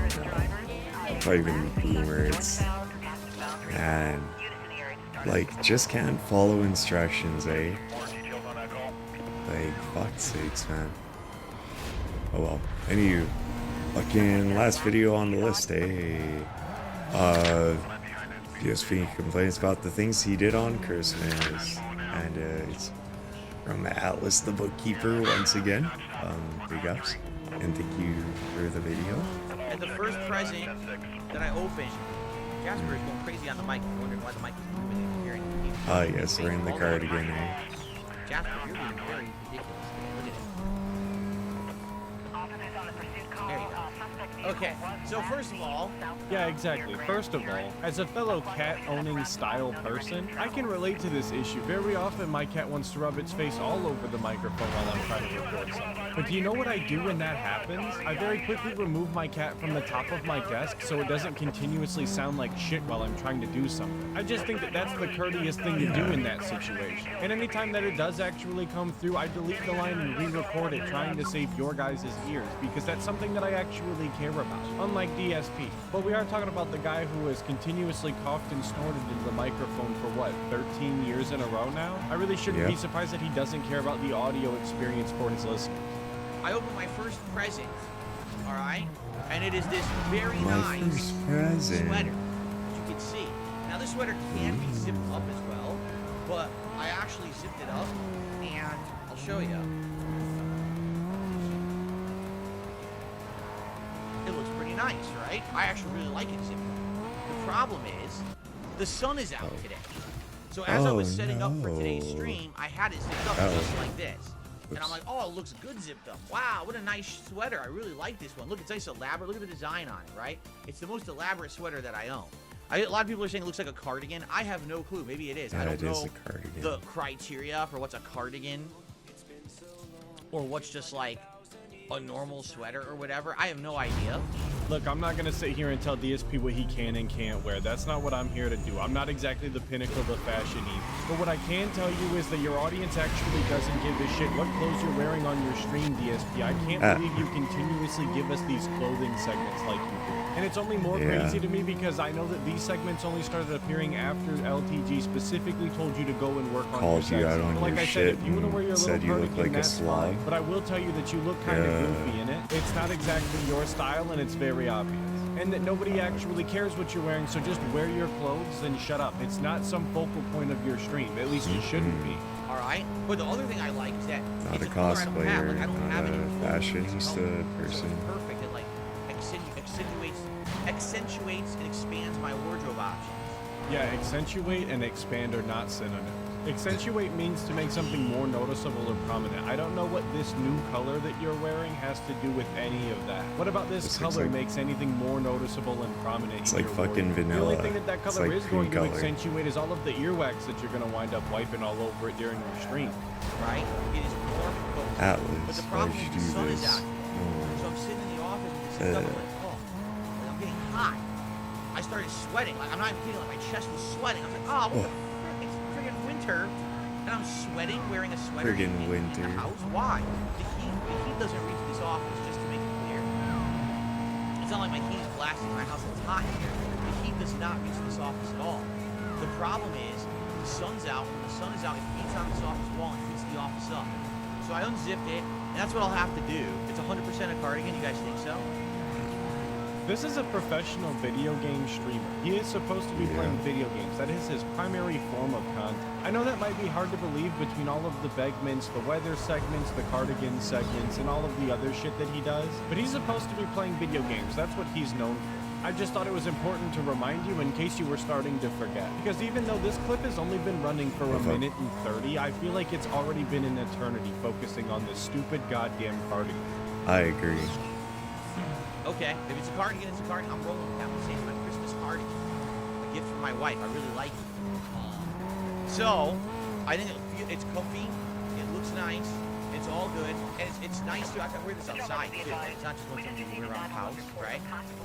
Not even boomer, it's... Man. Like, just can't follow instructions, eh? Like, fuck's sakes, man. Oh well. Anywho, fucking last video on the list, eh? DSP complains about the things he did on Christmas. And, it's from Atlas the Bookkeeper once again. Big ups. And thank you for the video. And the first present that I opened, Jasper is going crazy on the mic. I'm wondering why the mic is moving and hearing. Yes, we're in the card again, eh? Jasper, you're being very ridiculous today. Look at it. There you go. Okay, so first of all... Yeah, exactly. First of all, as a fellow cat-owning style person, I can relate to this issue. Very often, my cat wants to rub its face all over the microphone while I'm trying to record something. But do you know what I do when that happens? I very quickly remove my cat from the top of my desk so it doesn't continuously sound like shit while I'm trying to do something. I just think that that's the courteous thing to do in that situation. And anytime that it does actually come through, I delete the line and re-record it, trying to save your guys' ears, because that's something that I actually care about, unlike DSP. But we are talking about the guy who has continuously coughed and snorted into the microphone for what, 13 years in a row now? I really shouldn't be surprised that he doesn't care about the audio experience for his listeners. I opened my first present, alright? And it is this very nice sweater, as you can see. Now this sweater can be zipped up as well, but I actually zipped it up, and I'll show you. It looks pretty nice, right? I actually really like it zipped up. The problem is, the sun is out today. So as I was setting up for today's stream, I had it zipped up just like this. And I'm like, oh, it looks good zipped up. Wow, what a nice sweater. I really like this one. Look, it's nice elaborate. Look at the design on it, right? It's the most elaborate sweater that I own. A lot of people are saying it looks like a cardigan. I have no clue. Maybe it is. I don't know the criteria for what's a cardigan or what's just like a normal sweater or whatever. I have no idea. Look, I'm not going to sit here and tell DSP what he can and can't wear. That's not what I'm here to do. I'm not exactly the pinnacle of fashion either. But what I can tell you is that your audience actually doesn't give a shit what clothes you're wearing on your stream, DSP. I can't believe you continuously give us these clothing segments like you do. And it's only more crazy to me because I know that these segments only started appearing after LTG specifically told you to go and work on your Called you out on like your I shit said, if you want to wear your said you little look like a slob. but I will tell you that you look kind of goofy in it. It's not exactly your style and it's very obvious. And that nobody actually cares what you're wearing, so just wear your clothes and shut up. It's not some focal point of your stream. At least it shouldn't be. Alright? But the other thing I like is that Not it's a color I don't have. cosplayer, Like, I don't have any not a fashionista person. It's perfect. It like accentuates and expands my wardrobe options. Yeah, accentuate and expand are not synonyms. Accentuate means to make something more noticeable or prominent. I don't know what this new color that you're wearing has to do with any of that. What about this color makes anything more noticeable and prominent? It's like fucking vanilla. The only thing that color is going to accentuate is all of the earwax that you're going to wind up wiping all over it during your stream. Right? It is more focused. Atlas, but the problem is the sun is out. Oh. So I'm sitting in the office and I'm like, oh, I'm getting hot. I started sweating. Like, I'm not even kidding. Like, my chest was sweating. I'm like, oh, what the frick? It's friggin' winter. And I'm sweating, wearing a sweater in the house. Why? The heat doesn't reach this office, just to make it clear. It's not like my heat is blasting my house. It's hot in here. The heat does not reach this office at all. The problem is, the sun's out. When the sun is out, it beats on this office wall and heats the office up. So I unzipped it, and that's what I'll have to do. It's 100% a cardigan. You guys think so? This is a professional video game streamer. He is supposed to be playing video games. That is his primary form of content. I know that might be hard to believe between all of the segments, the weather segments, the cardigan segments, and all of the other shit that he does, but he's supposed to be playing video games. That's what he's known for. I just thought it was important to remind you in case you were starting to forget. Because even though this clip has only been running for 1 minute and 30, I feel like it's already been an eternity focusing on this stupid goddamn cardigan. I agree. Okay, if it's a cardigan, it's a cardigan. I'm rolling with that. I'm saying my Christmas cardigan. A gift from my wife. I really like it. So, I think it's comfy. It looks nice. It's all good. And it's nice too. I can wear this outside too. It's not just one thing you can wear around the house, right?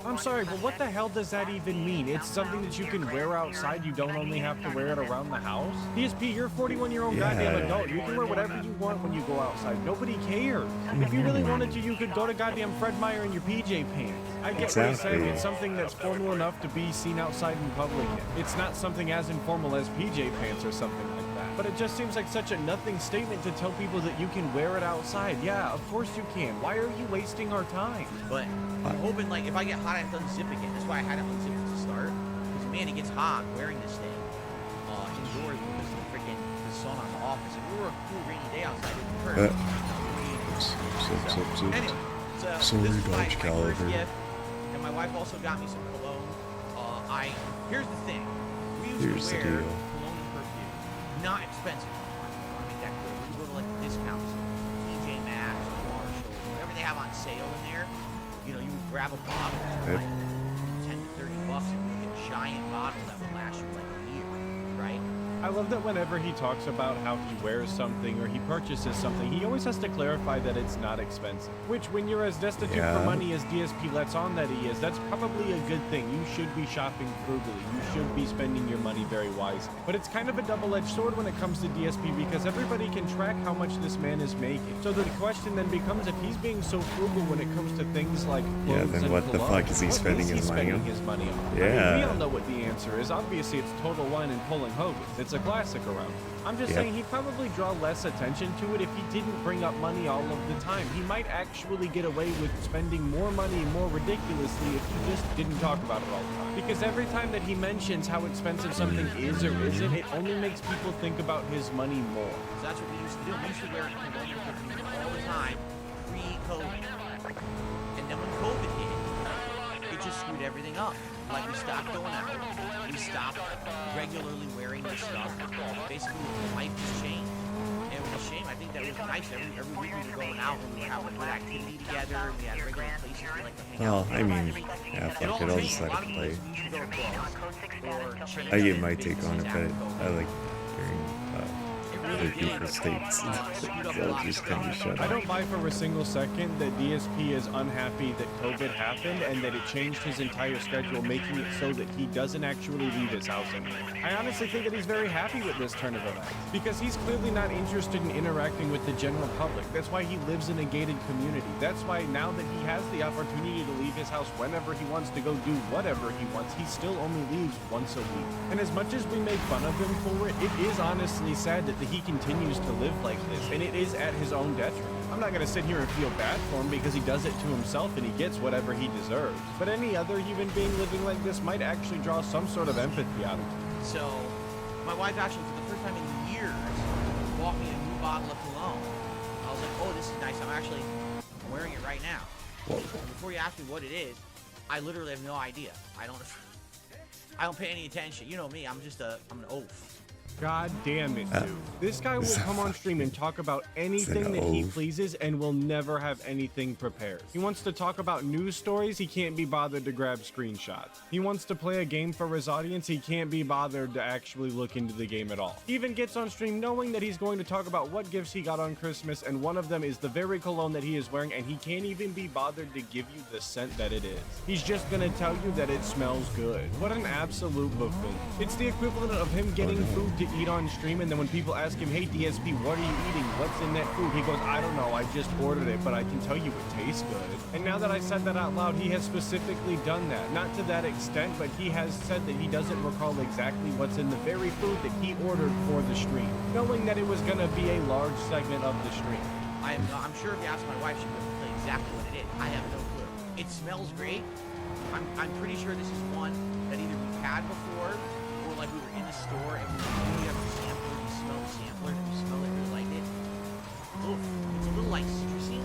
I'm sorry, but what the hell does that even mean? It's something that you can wear outside. You don't only have to wear it around the house. DSP, you're a 41-year-old goddamn adult. You can wear whatever you want when you go outside. Nobody cares. If you really wanted to, you could go to goddamn Fred Meyer in your PJ pants. I get what you're saying. It's something that's formal enough to be seen outside in public. It's not something as informal as PJ pants or something like that. But it just seems like such a nothing statement to tell people that you can wear it outside. Yeah, of course you can. Why are you wasting our time? But I'm hoping, like, if I get hot, I have to unzip again. That's why I had to unzip it to start. Because, man, it gets hot wearing this thing indoors because of the sun on the office. If we were a cool rainy day outside, it would hurt. Anyway, so this is my first gift. And my wife also got me some cologne. Here's the thing. We used to wear cologne and perfume. Not expensive. I make that clear. We go to like discounts, TJ Maxx, Marshall, whatever they have on sale in there. You know, you would grab a bottle for like 10 to 30 bucks and you get a giant bottle that would last you like a year, right? I love that whenever he talks about how he wears something or he purchases something, he always has to clarify that it's not expensive. Which, when you're as destitute for money as DSP lets on that he is, that's probably a good thing. You should be shopping frugally. You should be spending your money very wisely. But it's kind of a double-edged sword when it comes to DSP because everybody can track how much this man is making. So the question then becomes, if he's being so frugal when it comes to things like clothes then what the fuck is he spending his money on? I mean, we all know what the answer is. Obviously, it's Total Wine and Pulling Hogan. It's a classic around. I'm just saying he'd probably draw less attention to it if he didn't bring up money all of the time. He might actually get away with spending more money more ridiculously if he just didn't talk about it all the time. Because every time that he mentions how expensive something is or isn't, it only makes people think about his money more. So that's what we used to do. We used to wear cologne and perfume all the time pre-COVID. And then when COVID hit, it just screwed everything up. Like, we stopped going out. We stopped regularly wearing this stuff. Basically, life just changed. And it was a shame. I think that was nice. Every week we were going out and we were having a good activity together. And we had regular places we like to hang out. Well, I mean, yeah, fuck it, I'll just let it play. I get my take on it, but I like hearing other people's takes. I'll just kind of shut up. I don't buy for a single second that DSP is unhappy that COVID happened and that it changed his entire schedule, making it so that he doesn't actually leave his house anymore. I honestly think that he's very happy with this turn of events because he's clearly not interested in interacting with the general public. That's why he lives in a gated community. That's why now that he has the opportunity to leave his house whenever he wants to go do whatever he wants, he still only leaves once a week. And as much as we make fun of him for it, it is honestly sad that he continues to live like this, and it is at his own detriment. I'm not going to sit here and feel bad for him because he does it to himself and he gets whatever he deserves. But any other human being living like this might actually draw some sort of empathy out of him. So, my wife actually, for the first time in years, bought me a new bottle of cologne. I was like, oh, this is nice. I'm wearing it right now. And before you ask me what it is, I literally have no idea. I don't I don't pay any attention. You know me. I'm an oaf. God damn it, dude. This guy will come on stream and talk about anything that he pleases and will never have anything prepared. He wants to talk about news stories, he can't be bothered to grab screenshots. He wants to play a game for his audience, he can't be bothered to actually look into the game at all. He even gets on stream knowing that he's going to talk about what gifts he got on Christmas, and one of them is the very cologne that he is wearing, and he can't even be bothered to give you the scent that it is. He's just gonna tell you that it smells good. What an absolute buffoon. It's the equivalent of him getting food to eat on stream, and then when people ask him, hey DSP, what are you eating? What's in that food? He goes, I don't know, I just ordered it, but I can tell you it tastes good. And now that I said that out loud, he has specifically done that. Not to that extent, but he has said that he doesn't recall exactly what's in the very food that he ordered for the stream, knowing that it was going to be a large segment of the stream. I'm sure if you ask my wife, she would tell you exactly what it is. I have no clue. It smells great. I'm pretty sure this is one that either we've had before, or like we were in the store and we have a sampler, we smell the sampler, and we smell it, really liked it. Oof, it's a little like citrusy.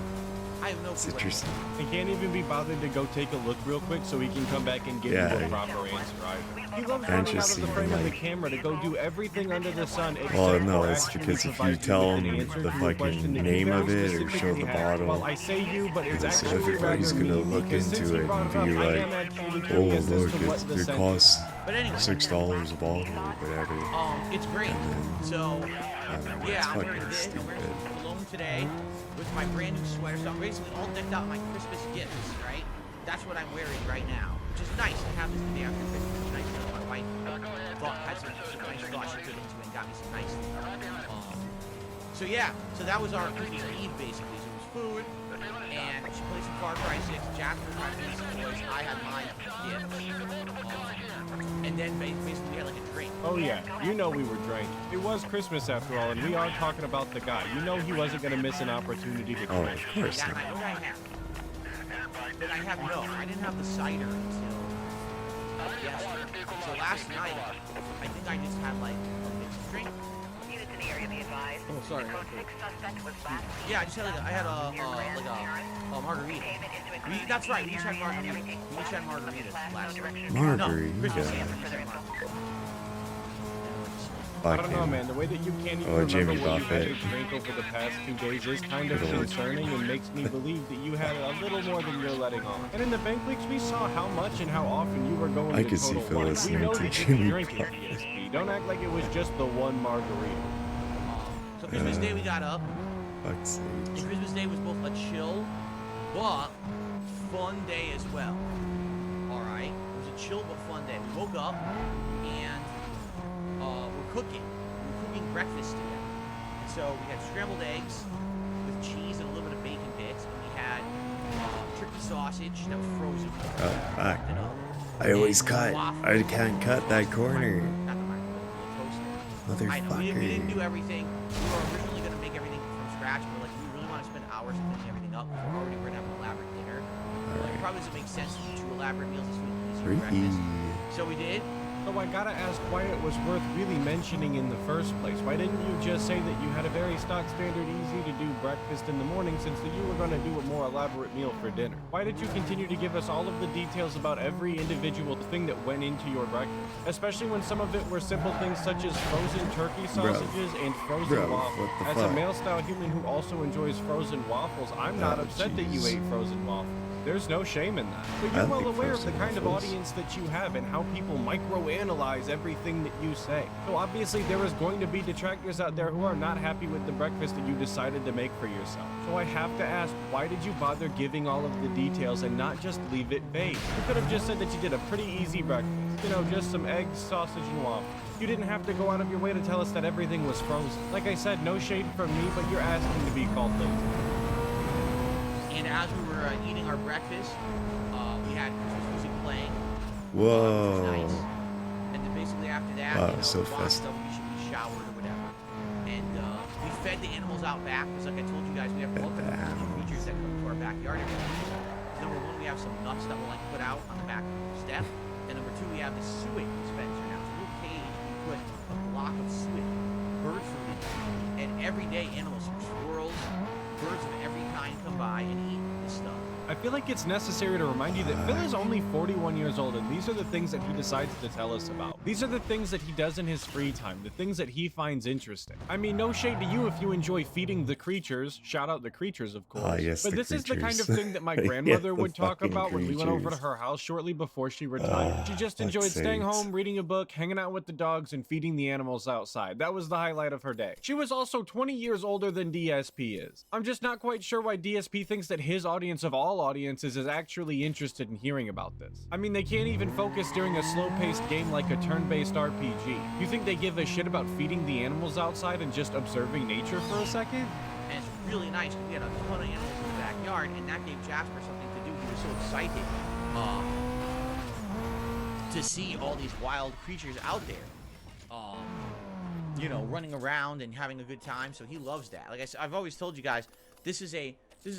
I have no clue. Citrusy. He can't even be bothered to go take a look real quick so he can come back and give you a proper answer either. He loves running out of the frame of the camera to go do everything under the sun. Well, no, it's because if you tell him the fucking name of it or show the bottle, well, I say you, but it's actually everybody's gonna look into it and be like, oh look, it costs $6 a bottle or whatever. It's great. So, yeah, I'm wearing this. Stupid. I'm wearing some cologne today with my brand new sweater. So I'm basically all decked out in my Christmas gifts, right? That's what I'm wearing right now, which is nice to have this the day after Christmas. It's nice to know my wife had some nice thought she put into it and got me some nice so yeah, so that was our Christmas Eve basically. So it was food, and she played some Far Cry 6. Jasper tried to some toys. I had my gifts. And then basically we had like a drink. Oh yeah, you know we were drinking. It was Christmas after all, and we are talking about the guy. You know he wasn't going to miss an opportunity to drink. Of course That night, what did I have? But I have I didn't have the cider until yesterday. So last night, I think I just had like a mixed drink. Oh, sorry. Yeah, I just had a margarita. That's right. We each had margarita. We each had margaritas last night. Margarita. No, Christmas Eve, we had margarita. I don't know, man. The way that you can't even remember Jamie what you had Buffett. to drink over the past 2 days is kind of concerning and makes me believe that you had a little more than you're letting on. And in the bank leaks, we saw how much and how often you were going I to could see Total Phil Wine. We listening know to that you Jimmy drink at DSP. Don't act like it was just the one margarita. So Christmas Day we got up. Fuck's sake. And Christmas Day was both a chill, but fun day as well. Alright? It was a chill but fun day. We woke up and we're cooking. We're cooking breakfast together. And so we had scrambled eggs with cheese and a little bit of bacon bits. And we had turkey sausage that was frozen. Fuck. You know, I always and cut. waffles. I can't cut that corner. Not the microwave, the toaster. I know, we didn't do Motherfucker. everything. We were originally going to make everything from scratch, but like, we really want to spend hours cleaning everything up. We're already going to have an elaborate dinner. Like, it probably doesn't make sense to do 2 elaborate meals this week. Easier breakfast. So we did. So I gotta ask why it was worth really mentioning in the first place. Why didn't you just say that you had a very stock standard, easy to do breakfast in the morning since that you were gonna do a more elaborate meal for dinner? Why did you continue to give us all of the details about every individual thing that went into your breakfast? Especially when some of it were simple things such as frozen turkey sausages and frozen waffles. what the As fuck? a male-style human who also enjoys frozen waffles, I'm not upset that you jeez. ate frozen waffles. There's no shame in that. But I you're well like aware of the frozen kind of waffles. audience that you have and how people microanalyze everything that you say. So obviously there is going to be detractors out there who are not happy with the breakfast that you decided to make for yourself. So I have to ask, why did you bother giving all of the details and not just leave it vague? You could have just said that you did a pretty easy breakfast. You know, just some eggs, sausage, and waffles. You didn't have to go out of your way to tell us that everything was frozen. Like I said, no shade from me, but you're asking to be called lazy. And as we were eating our breakfast, we had Christmas music playing. Whoa. Which was nice. And then basically after that, Wow, you know, so we washed festive. up, we showered or whatever. And we fed the animals out back, because like I told you guys, we have all kinds of creatures that come to our backyard every day. Number 1, we have some nuts that we'll like put out on the back step. And number 2, we have the suet dispenser now. It's a little cage, we put a block of suet, bird food in it. And every day animals, squirrels, birds of every kind come by and eat this stuff. I feel like it's necessary to remind you that Phil is only 41 years old, and these are the things that he decides to tell us about. These are the things that he does in his free time, the things that he finds interesting. I mean, no shade to you if you enjoy feeding the creatures. Shout out the creatures, of course. Yes, but the this is the kind of creatures. thing that my Yeah, grandmother the would talk fucking about when we went over to creatures. her house shortly before she retired. She just enjoyed staying home, reading a book, hanging out with the dogs, and feeding the animals outside. That was the highlight of her day. She was also 20 years older than DSP is. I'm just not quite sure why DSP thinks that his audience of all audiences is actually interested in hearing about this. I mean, they can't even focus during a slow-paced game like a turn-based RPG. You think they give a shit about feeding the animals outside and just observing nature for a second? And it's really nice because we had a ton of animals in the backyard, and that gave Jasper something to do. He was so excited to see all these wild creatures out there, you know, running around and having a good time. So he loves that. Like I said, I've always told you guys, this is a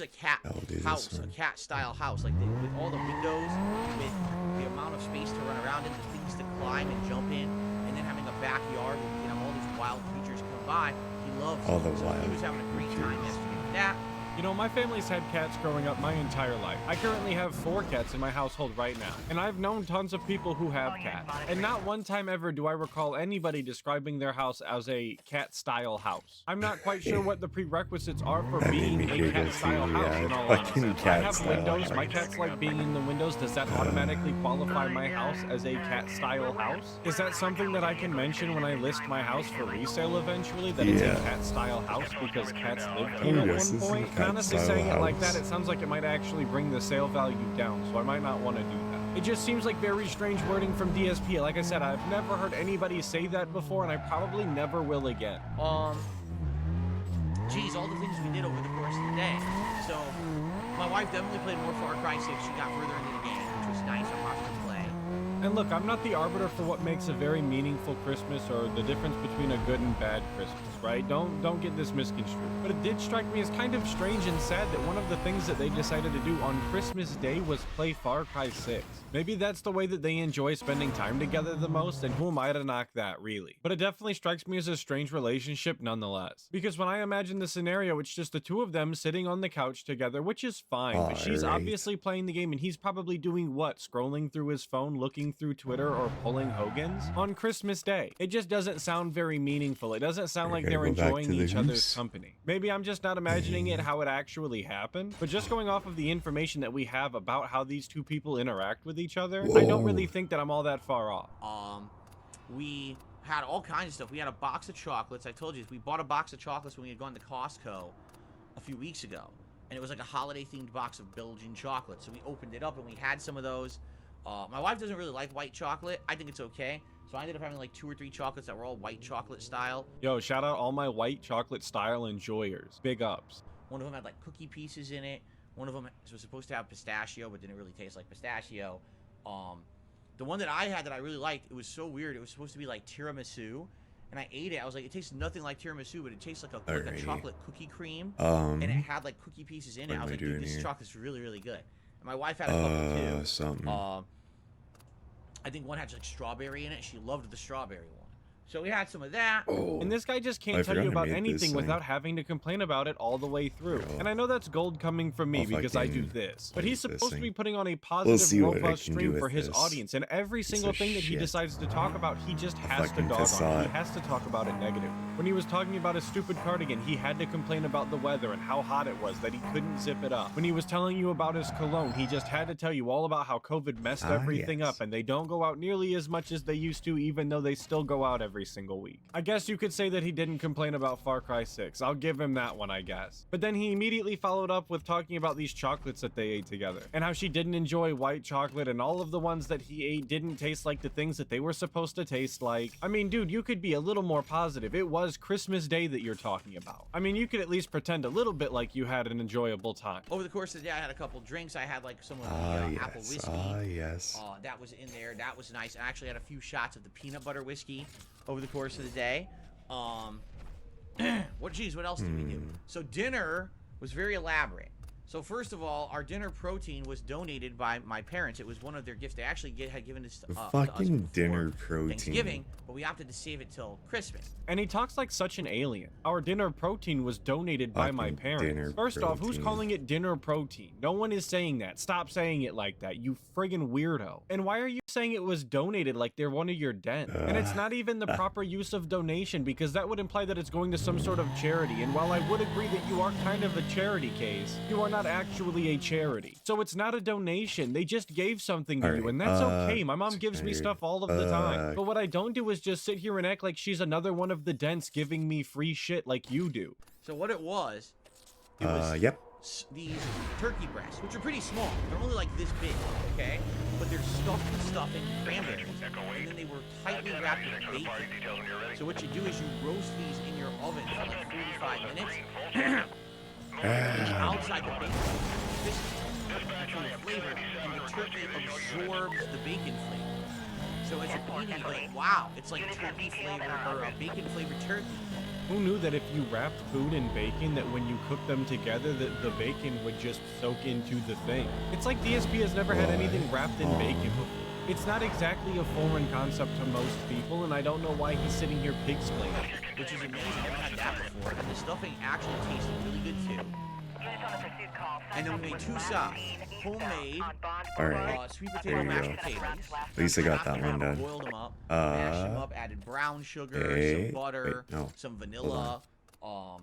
cat house, a cat style house. Like with all the windows, with the amount of space to run around and the things to climb and jump in, and then having a backyard where we can have all these wild creatures come by. He loves all the it. So wild he was having a great time yesterday with that. You know, my family's had cats growing up my entire life. I currently have 4 cats in my household right now, and I've known tons of people who have cats. And not one time ever do I recall anybody describing their house as a cat-style house. I'm not quite sure what the prerequisites are for being a cat-style house, in all honesty. I have windows, my cats like being in the windows. Does that automatically qualify my house as a cat-style house? Is that something that I can mention when I list my house for resale eventually, that it's a cat-style house because cats lived here at one point? Honestly, saying it like that, it sounds like it might actually bring the sale value down, so I might not want to do that. It just seems like very strange wording from DSP. Like I said, I've never heard anybody say that before, and I probably never will again. Geez, all the things we did over the course of the day. So, my wife definitely played more Far Cry 6. She got further into the game, which was nice. I watched her play. And look, I'm not the arbiter for what makes a very meaningful Christmas or the difference between a good and bad Christmas, right? Don't get this misconstrued. But it did strike me as kind of strange and sad that one of the things that they decided to do on Christmas Day was play Far Cry 6. Maybe that's the way that they enjoy spending time together the most, and who am I to knock that, really? But it definitely strikes me as a strange relationship nonetheless. Because when I imagine the scenario, it's just the two of them sitting on the couch together, which is fine, but she's obviously playing the game and he's probably doing what? Scrolling through his phone, looking through Twitter, or pulling Hogan's on Christmas Day. It just doesn't sound very meaningful. It doesn't sound like they're enjoying each other's company. Maybe I'm just not imagining it how it actually happened, but just going off of the information that we have about how these two people interact with each other, I don't really think that I'm all that far off. We had all kinds of stuff. We had a box of chocolates. I told you, we bought a box of chocolates when we had gone to Costco a few weeks ago, and it was like a holiday-themed box of Belgian chocolate. So we opened it up and we had some of those. My wife doesn't really like white chocolate. I think it's okay. So I ended up having like 2 or 3 chocolates that were all white chocolate style. Yo, shout out all my white chocolate style enjoyers. Big ups. One of them had like cookie pieces in it. One of them was supposed to have pistachio, but didn't really taste like pistachio. The one that I had that I really liked, it was so weird. It was supposed to be like tiramisu, and I ate it. I was like, it tastes nothing like tiramisu, but it tastes like a chocolate cookie cream, and it had like cookie pieces in it. I was like, dude, this chocolate's really, really good. And my wife had a couple too. I think one had like strawberry in it. She loved the strawberry one. So we had some of that. And this guy just can't tell you about anything without having to complain about it all the way through. And I know that's gold coming from me because I do this. But he's supposed to be putting on a positive, robust stream for his audience. And every single thing that he decides to talk about, he just has to dog on. He has to talk about it negative. When he was talking about his stupid cardigan, he had to complain about the weather and how hot it was, that he couldn't zip it up. When he was telling you about his cologne, he just had to tell you all about how COVID messed everything up, and they don't go out nearly as much as they used to, even though they still go out every single week. I guess you could say that he didn't complain about Far Cry 6. I'll give him that one, I guess. But then he immediately followed up with talking about these chocolates that they ate together, and how she didn't enjoy white chocolate, and all of the ones that he ate didn't taste like the things that they were supposed to taste like. I mean, dude, you could be a little more positive. It was Christmas Day that you're talking about. I mean, you could at least pretend a little bit like you had an enjoyable time. Over the course of the day, I had a couple drinks. I had like some of the apple whiskey. That was in there. That was nice. I actually had a few shots of the peanut butter whiskey over the course of the day. What else did we do? So dinner was very elaborate. So first of all, our dinner protein was donated by my parents. It was one of their gifts. They actually had given this to us Fucking dinner before protein. Thanksgiving, but we opted to save it till Christmas. And he talks like such an alien. Our dinner protein was donated by my Fucking parents. dinner First off, who's protein. calling it dinner protein? No one is saying that. Stop saying it like that, you friggin' weirdo. And why are you saying it was donated like they're one of your dents? And it's not even the proper use of donation, because that would imply that it's going to some sort of charity. And while I would agree that you are kind of a charity case, you are not actually a charity. So it's not a donation. They just gave something to you, and that's okay. My mom gives me stuff all of the time. But what I don't do is just sit here and act like she's another one of the dents giving me free shit like you do. So what it was Yep. these turkey breasts, which are pretty small. They're only like this big, okay? But they're stuffed with stuffing, cranberries, and then they were tightly wrapped with bacon. So what you do is you roast these in your oven for like 45 minutes. Outside the bacon, from the flavor, and the turkey absorbs the bacon flavor. So as you're eating, you're like, wow, it's like turkey flavor or a bacon flavored turkey. Who knew that if you wrapped food in bacon, that when you cook them together, that the bacon would just soak into the thing? It's like DSP has never had anything wrapped in bacon before. It's not exactly a foreign concept to most people, and I don't know why he's sitting here pig-splaining. Which is amazing. I've never had that before. And the stuffing actually tasted really good too. And then we made two sides. Homemade sweet potato mashed potatoes. At least I got that one done. Boiled them up, mashed them up, added brown sugar, some butter, some vanilla,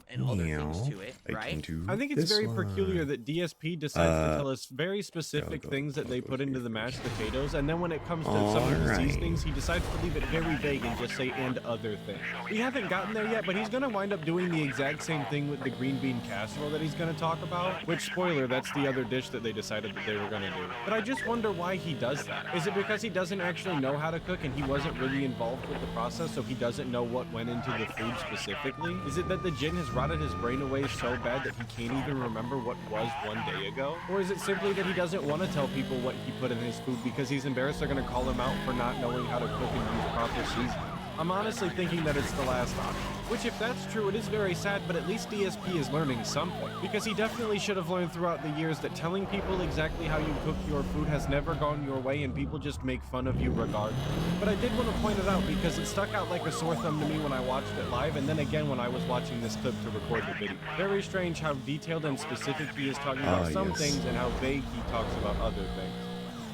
and other things to it, right? I think it's very peculiar that DSP decides to tell us very specific things that they put into the mashed potatoes, and then when it comes to some of the seasonings, he decides to leave it very vague and just say, and other things. We haven't gotten there yet, but he's going to wind up doing the exact same thing with the green bean casserole that he's going to talk about, which, spoiler, that's the other dish that they decided that they were going to do. But I just wonder why he does that. Is it because he doesn't actually know how to cook and he wasn't really involved with the process, so he doesn't know what went into the food specifically? Is it that the gin has rotted his brain away so bad that he can't even remember what was one day ago? Or is it simply that he doesn't want to tell people what he put in his food because he's embarrassed they're going to call him out for not knowing how to cook and use proper seasoning? I'm honestly thinking that it's the last option. Which, if that's true, it is very sad, but at least DSP is learning something. Because he definitely should have learned throughout the years that telling people exactly how you cook your food has never gone your way and people just make fun of you regardless. But I did want to point it out because it stuck out like a sore thumb to me when I watched it live, and then again when I was watching this clip to record the video. Very strange how detailed and specific he is talking about some things and how vague he talks about other things.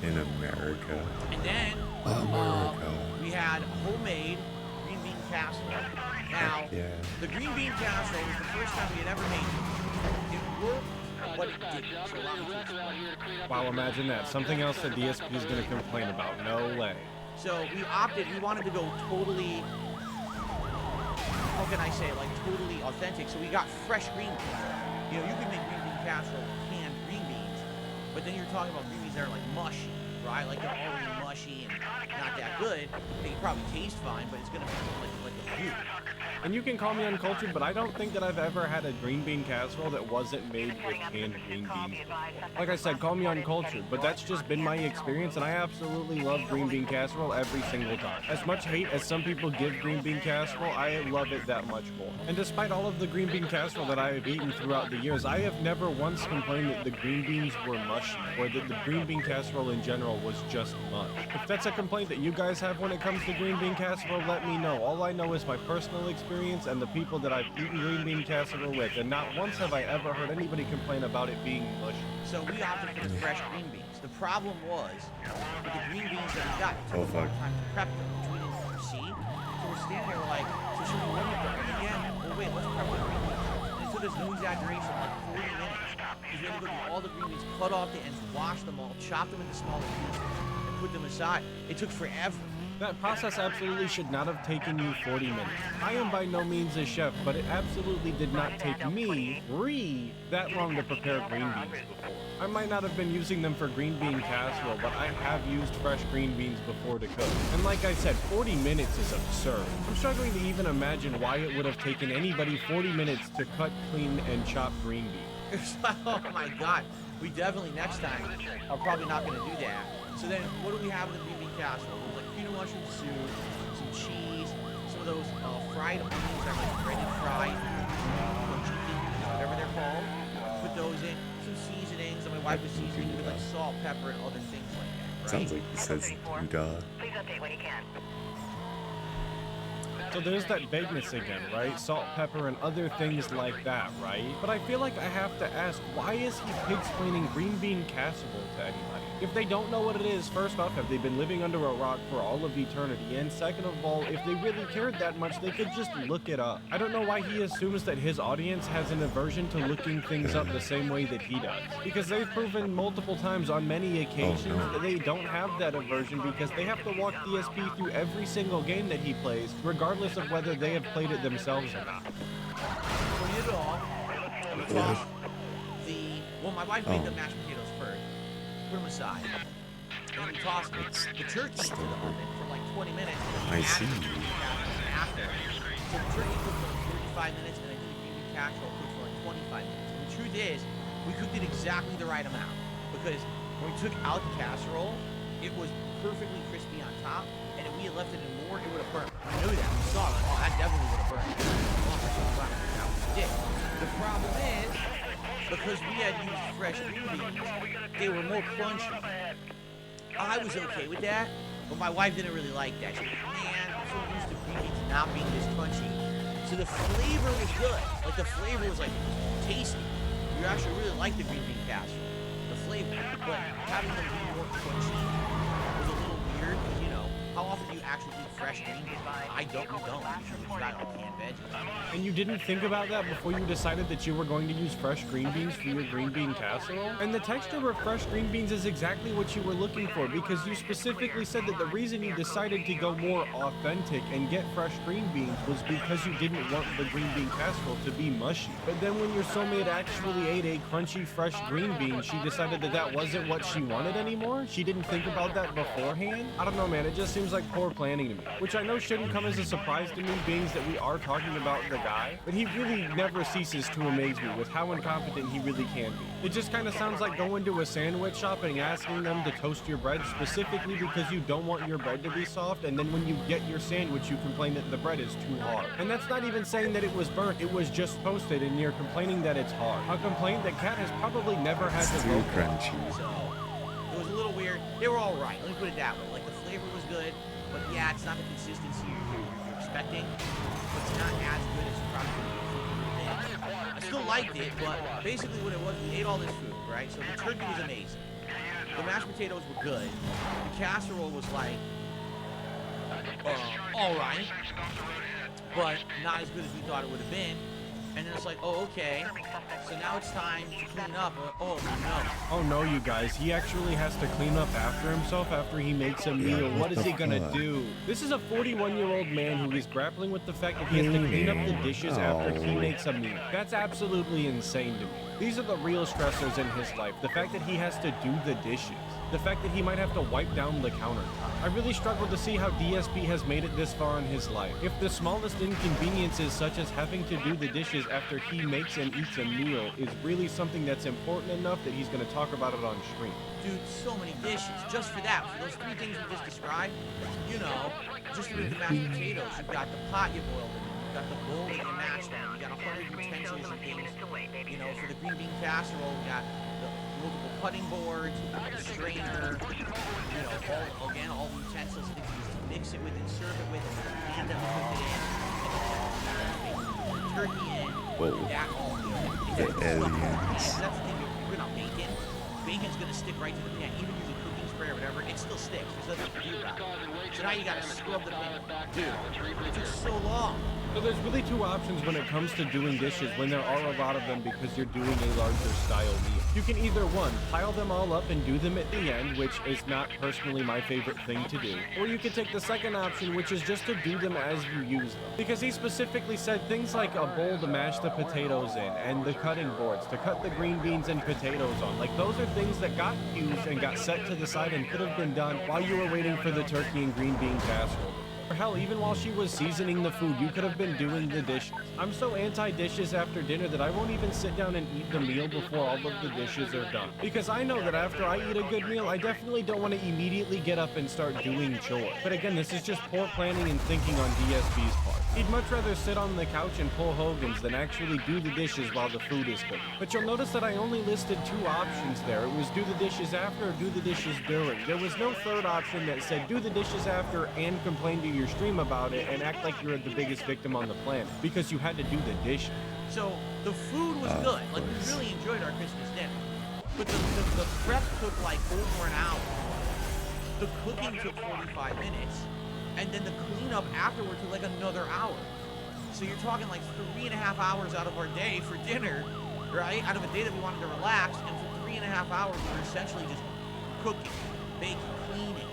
In America. And then we had homemade green bean casserole. Now, the green bean casserole was the first time we had ever made it. It worked, but it didn't. So allow me to explain. Wow, imagine that. Something else that DSP is going to complain about. No way. So we wanted to go totally, how can I say, like totally authentic. So we got fresh green beans. You know, you can make green bean casserole with canned green beans, but then you're talking about green beans that are like mushy, right? Like they're already mushy and not that good. They can probably taste fine, but it's going to be like a goop. And you can call me uncultured, but I don't think that I've ever had a green bean casserole that wasn't made with canned green beans before. Like I said, call me uncultured, but that's just been my experience, and I absolutely love green bean casserole every single time. As much hate as some people give green bean casserole, I love it that much more. And despite all of the green bean casserole that I have eaten throughout the years, I have never once complained that the green beans were mushy, or that the green bean casserole in general was just mush. If that's a complaint that you guys have when it comes to green bean casserole, let me know. All I know is my personal experience and the people that I've eaten green bean casserole with, and not once have I ever heard anybody complain about it being mushy. So we opted for the fresh green beans. The problem was, with the green beans that we got, it took a long time to prep them, which we didn't foresee. So we're standing there like, so should we run it again? Well, wait, let's prep the green beans. And it took us, no exaggeration, like 40 minutes. Because we had to go through all the green beans, cut off the ends, wash them all, chop them into smaller pieces, and put them aside. It took forever. That process absolutely should not have taken you 40 minutes. I am by no means a chef, but it absolutely did not take me, that long to prepare green beans before. I might not have been using them for green bean casserole, but I have used fresh green beans before to cook. And like I said, 40 minutes is absurd. I'm struggling to even imagine why it would have taken anybody 40 minutes to cut, clean, and chop green beans. Oh my god. We definitely, next time, are probably not going to do that. So then, what do we have in the green bean casserole? There's like peanut mushroom soup, some cheese, some of those fried onions that are like breaded fried, or chicken, whatever they're called. Put those in, some seasoning. wife was seasoning with like salt, pepper, and other things like that, right? Sounds like he says Buddha. Please update when you can. So there's that vagueness again, right? Salt, pepper, and other things like that, right? But I feel like I have to ask, why is he pig-splaining green bean casserole to anybody? If they don't know what it is, first off, have they been living under a rock for all of eternity? And second of all, if they really cared that much, they could just look it up. I don't know why he assumes that his audience has an aversion to looking things up the same way that he does. Because they've proven multiple times on many occasions that they don't have that aversion because they have to walk DSP through every single game that he plays, regardless of whether they have played it themselves or not. So we did it all. We tossed well, my wife made the mashed potatoes first. Put them aside. And then we tossed the turkey into the oven for like 20 minutes. I see. After. So the turkey cooked for like 35 minutes, and I did the green bean casserole cooked for like 25 minutes. And the truth is, we cooked it exactly the right amount. Because when we took out the casserole, it was perfectly crispy on top, and if we had left it in more, it would have burnt. We knew that. We saw it. Oh, that definitely would have burned. The problem is, because we had used fresh green beans, they were more crunchy. I was okay with that, but my wife didn't really like that. She was like, man, I'm so used to green beans not being this crunchy. So the flavor was good. Like, the flavor was, like, tasty. You actually really liked the green bean casserole. The flavor. But having them be more crunchy was a little weird, because, you know, how often do you actually eat fresh green beans? I don't. We got canned veggies. And you didn't think about that before you decided that you were going to use fresh green beans for your green bean casserole? And the texture of fresh green beans is exactly what you were looking for, because you specifically said that the reason you decided to go more authentic and get fresh green beans was because you didn't want the green bean casserole to be mushy. But then when your soulmate actually ate a crunchy fresh green bean, she decided that that wasn't what she wanted anymore? She didn't think about that beforehand? I don't know, man, it just seems like poor planning to me. Which I know shouldn't come as a surprise to me, being that we are talking about the guy, but he really never ceases to amaze me with how incompetent he really can be. It just kind of sounds like going to a sandwich shop and asking them to toast your bread specifically because you don't want your bread to be soft, and then when you get your sandwich you complain that the bread is too hard. And that's not even saying that it was burnt, it was just toasted, and you're complaining that it's hard. A complaint that Kat has probably never had to Too go crunchy. So, it was a little weird. They were all right. Let me put it that way. Like, the flavor was good, but yeah, it's not the consistency you're expecting. But it's not as good as probably I still liked it, but basically what it was, we ate all this food, right? So the turkey was amazing. The mashed potatoes were good. The casserole was like, all right, but not as good as we thought it would have been. And then it's like, oh, okay. So now it's time to clean up. Oh, no. Oh no, you guys, he actually has to clean up after himself after he makes a meal. What is he gonna do? This is a 41-year-old man who is grappling with the fact that he has to clean up the dishes after he makes a meal. That's absolutely insane to me. These are the real stressors in his life. The fact that he has to do the dishes. The fact that he might have to wipe down the countertop. I really struggle to see how DSP has made it this far in his life. If the smallest inconveniences, such as having to do the dishes after he makes and eats a meal, is really something that's important enough that he's going to talk about it on stream. Dude, so many dishes. Just for that, for those three things we just described, you know, just for the mashed potatoes, you've got the pot you boiled in, you've got the bowl that you mashed in, you got 100 utensils and things. You know, for the green bean casserole, we got the multiple cutting boards, the strainer, you know, all the utensils that you use to mix it with and serve it with, and then we put it in, the turkey in, that all, you know, The aliens. that's the thing, you're not bacon. Bacon's gonna stick right to the pan, even using cooking spray or whatever, it still sticks. There's nothing to do about it. So now you gotta scrub the pan. Dude, it took so long. So there's really two options when it comes to doing dishes when there are a lot of them because you're doing a larger style meal. You can either, one, pile them all up and do them at the end, which is not personally my favorite thing to do, or you can take the second option, which is just to do them as you use them. Because he specifically said things like a bowl to mash the potatoes in, and the cutting boards to cut the green beans and potatoes on. Like, those are things that got used and got set to the side and could have been done while you were waiting for the turkey and green bean casserole. Or hell, even while she was seasoning the food, you could have been doing the dishes. I'm so anti-dishes after dinner that I won't even sit down and eat the meal before all of the dishes are done. Because I know that after I eat a good meal, I definitely don't want to immediately get up and start doing chores. But again, this is just poor planning and thinking on DSP's part. He'd much rather sit on the couch and pull Hogan's than actually do the dishes while the food is cooking. But you'll notice that I only listed 2 options there. It was do the dishes after or do the dishes during. There was no third option that said do the dishes after and complain to your stream about it and act like you're the biggest victim on the planet, because you had to do the dishes. So the food was good. Like, we really enjoyed our Christmas dinner. But the prep took like over an hour. The cooking took 45 minutes. And then the cleanup afterward took like another hour. So you're talking like 3.5 hours out of our day for dinner, right? Out of a day that we wanted to relax, and for 3.5 hours we were essentially just cooking, baking, cleaning.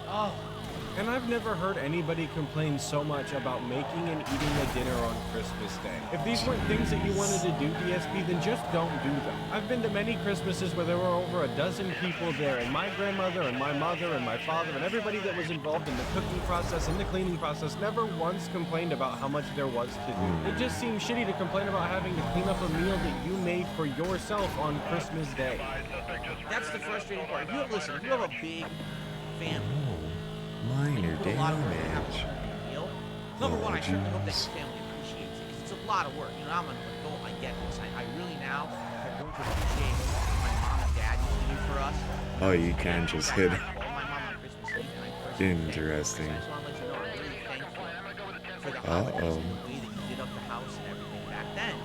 Oh. And I've never heard anybody complain so much about making and eating a dinner on Christmas Day. If these weren't things that you wanted to do, DSP, then just don't do them. I've been to many Christmases where there were over a dozen people there, and my grandmother and my mother and my father and everybody that was involved in the cooking process and the cleaning process never once complained about how much there was to do. It just seems shitty to complain about having to clean up a meal that you made for yourself on Christmas Day. That's the frustrating part. Listen, if you have a big family, Minor damage. Number one, I certainly hope that your family appreciates it, because it's a lot of work. You know, I'm an adult, I get this. I really now have grown to appreciate what my mom and dad used to do for us. Oh, you can just hit. I called my mom on Christmas Eve, and I personally Interesting. I just want to let you know I'm really thankful for the holidays and the way that you did up the house and everything back then.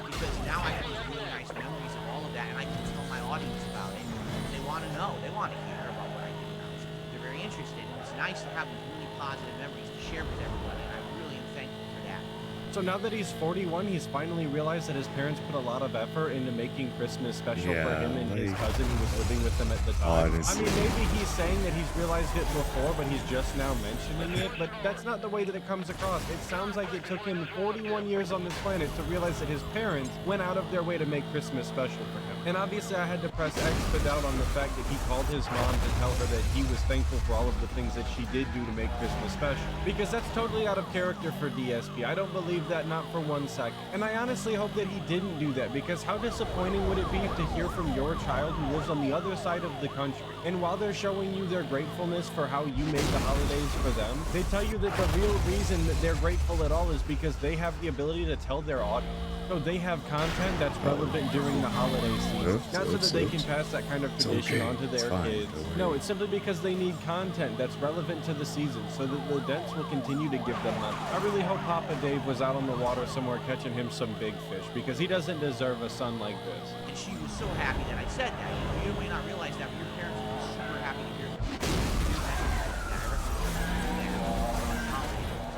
Because now I have these really nice memories of all of that, and I can tell my audience about it. And they want to know. They want to hear about what I do now. So they're very interested. It's nice to have these really positive memories to share with everybody, and I really am thankful for that. So now that he's 41, he's finally realized that his parents put a lot of effort into making Christmas special for him and his cousin who was living with them at the time. Honestly. I mean, maybe he's saying that he's realized it before, but he's just now mentioning it, but that's not the way that it comes across. It sounds like it took him 41 years on this planet to realize that his parents went out of their way to make Christmas special for him. And obviously I had to press X out on the fact that he called his mom to tell her that he was thankful for all of the things that she did do to make Christmas special. Because that's totally out of character for DSP. I don't believe that, not for 1 second. And I honestly hope that he didn't do that, because how disappointing would it be to hear from your child who lives on the other side of the country, and while they're showing you their gratefulness for how you made the holidays for them, they tell you that the real reason that they're grateful at all is because they have the ability to tell their audience. So they have content that's relevant during the holiday season. Not so that they can pass that kind of tradition onto their kids. No, it's simply because they need content that's relevant to the season, so that the dents will continue to give them money. I really hope Papa Dave was out on the water somewhere catching him some big fish, because he doesn't deserve a son like this. And she was so happy that I said that. You may not realize that, but your parents will be super happy to hear that.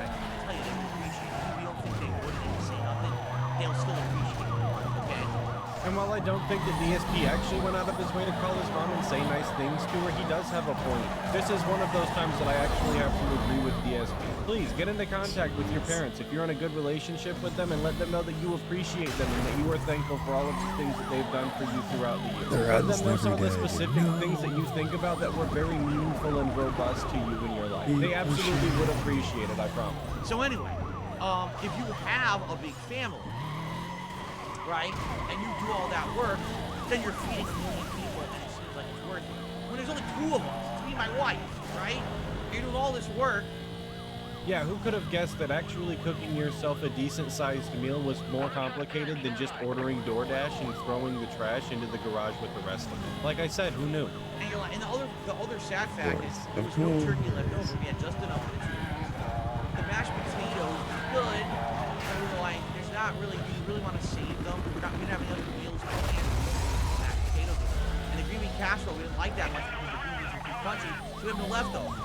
I tell you, they appreciate it. If you don't think they would, they would say nothing, they'll still appreciate it, okay? And while I don't think that DSP actually went out of his way to call his mom and say nice things to her, he does have a point. This is one of those times that I actually have to agree with DSP. Please, get into contact with your parents if you're in a good relationship with them, and let them know that you appreciate them and that you are thankful for all of the things that they've done for you throughout the year. Let them know some of the specific things that you think about that were very meaningful and robust to you in your life. They absolutely would appreciate it, I promise. So anyway, if you have a big family, right, and you do all that work, then you're feeding 1 million people, and it seems like it's worth it. When there's only 2 of us, it's me and my wife, right? You're doing all this work. Yeah, who could have guessed that actually cooking yourself a decent-sized meal was more complicated than just ordering DoorDash and throwing the trash into the garage with the rest of it? Like I said, who knew? And you're like, and the other sad fact is there was no turkey left over. We had just enough of the turkey. The mashed potatoes were good, but we were like, there's not really, we really want to save them. We didn't have any other meals planned. Mashed potatoes. And the green bean casserole, we didn't like that much because the green beans were too crunchy, so we have no leftovers.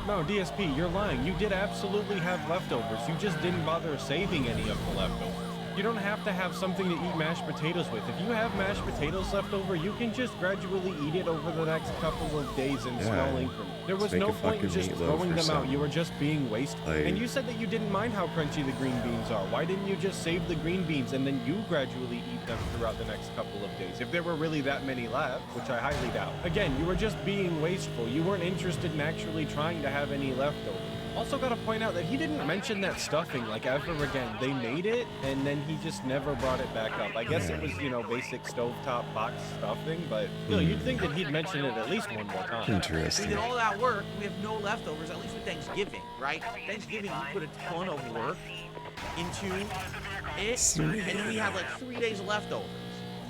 No, DSP, you're lying. You did absolutely have leftovers. You just didn't bother saving any of the leftovers. You don't have to have something to eat mashed potatoes with. If you have mashed potatoes left over, you can just gradually eat it over the next couple of days in small increments. There was no point in just throwing them out. You were just being wasteful. And you said that you didn't mind how crunchy the green beans are. Why didn't you just save the green beans and then you gradually eat them throughout the next couple of days? If there were really that many left, which I highly doubt. Again, you were just being wasteful. You weren't interested in actually trying to have any leftovers. Also got to point out that he didn't mention that stuffing like ever again. They made it and then he just never brought it back up. I guess it was, you know, basic stovetop box stuffing, but still, you'd think that he'd mention it at least one more time. We Interesting. did all that work. We have no leftovers, at least with Thanksgiving, right? Thanksgiving, we put a ton of work into it, and then we had like 3 days of leftovers.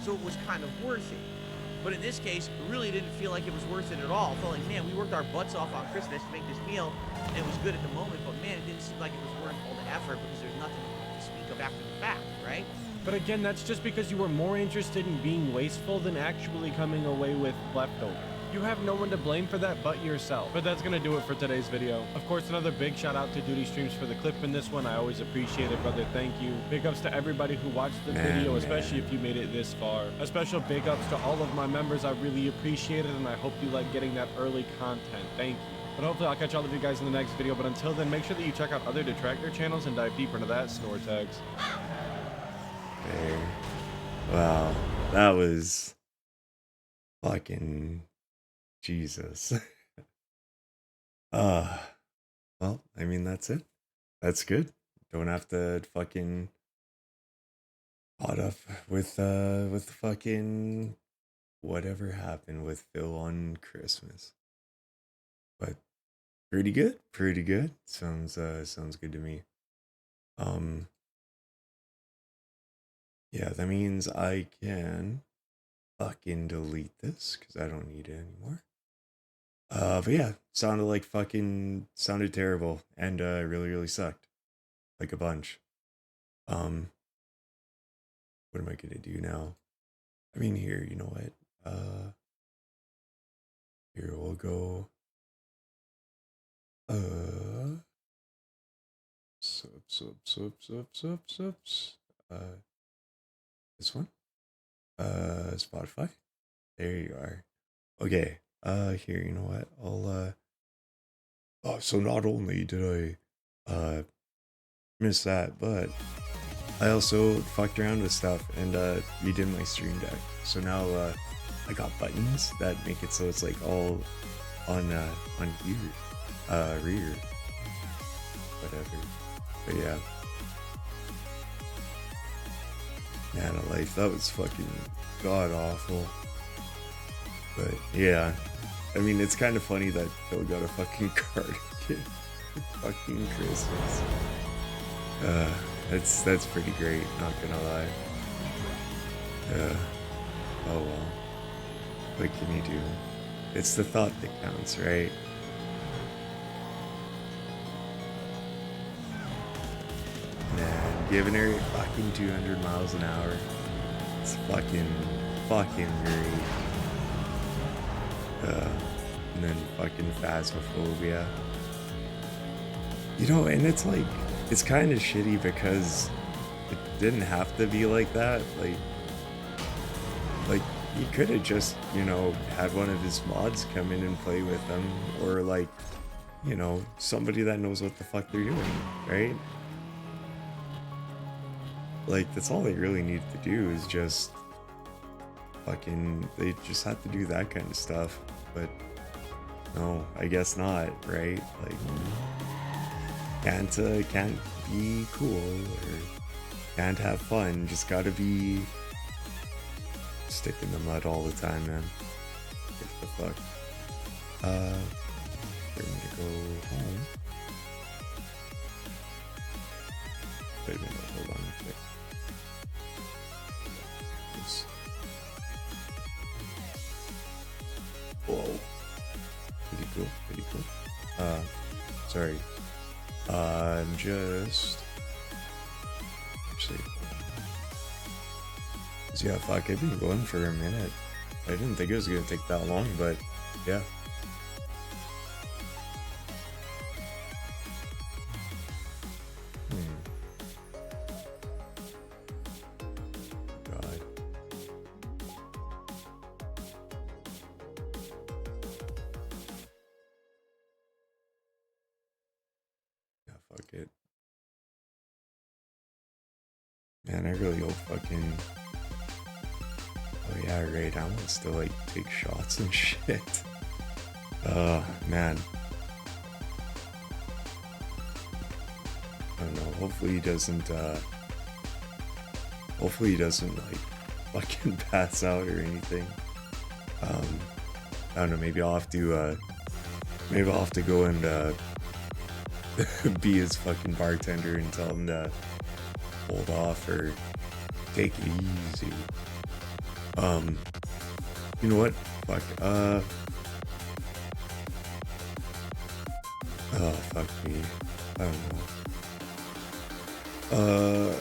So it was kind of worth it. But in this case, it really didn't feel like it was worth it at all. It felt like, man, we worked our butts off on Christmas to make this meal, and it was good at the moment, but man, it didn't seem like it was worth all the effort because there's nothing to speak of after the fact, right? But again, that's just because you were more interested in being wasteful than actually coming away with leftovers. You have no one to blame for that but yourself. But that's gonna do it for today's video. Of course, another big shout out to Duty Streams for the clip in this one. I always appreciate it, brother. Thank you. Big ups to everybody who watched the video, especially if you made it this far. A special big ups to all of my members. I really appreciate it, and I hope you like getting that early content. Thank you. But hopefully I'll catch all of you guys in the next video. But until then, make sure that you check out other detractor channels and dive deeper into that Snortags. There. Wow, that was fucking Jesus. Well, I mean, that's it. That's good. Don't have to fucking caught up with fucking whatever happened with Phil on Christmas. But pretty good. Pretty good. Sounds good to me. Yeah, that means I can fucking delete this because I don't need it anymore. But yeah, sounded terrible and really sucked. Like a bunch. What am I gonna do now? I mean, here, you know what? Here we'll go. Subs. This one? Spotify? There you are. Okay, here, you know what? So not only did I, miss that, but I also fucked around with stuff and, redid my stream deck. So now, I got buttons that make it so it's like all on here, rear. Whatever. But yeah. Man of life, that was fucking god awful. But yeah, I mean, it's kind of funny that Phil got a fucking cardigan. Fucking Christmas. That's pretty great, not gonna lie. Oh well. What can you do? It's the thought that counts, right? Man, giving her fucking 200 miles an hour. It's fucking great. And then fucking phasmophobia. You know, and it's like, it's kind of shitty because it didn't have to be like that. Like he could have just, you know, had one of his mods come in and play with them, or like, you know, somebody that knows what the fuck they're doing, right? Like, that's all they really need to do is just fucking, they just have to do that kind of stuff. But no, I guess not, right? Like, can't be cool or can't have fun, just gotta be stick in the mud all the time, man. What the fuck? We're gonna go home. Wait a minute, hold on a sec. Whoa. Pretty cool. Sorry. I'm just... Actually... Yeah, fuck, I've been going for a minute. I didn't think it was gonna take that long, but yeah. God. Yeah, fuck it. Man, I really hope fucking... Oh yeah, right, I want to like take shots and shit. Man. don't know. Hopefully he doesn't. Hopefully he doesn't like fucking pass out or anything. I don't know. Maybe I'll have to. Maybe I'll have to go and be his fucking bartender and tell him to hold off or take it easy. You know what? Fuck. Oh, fuck me. I don't know.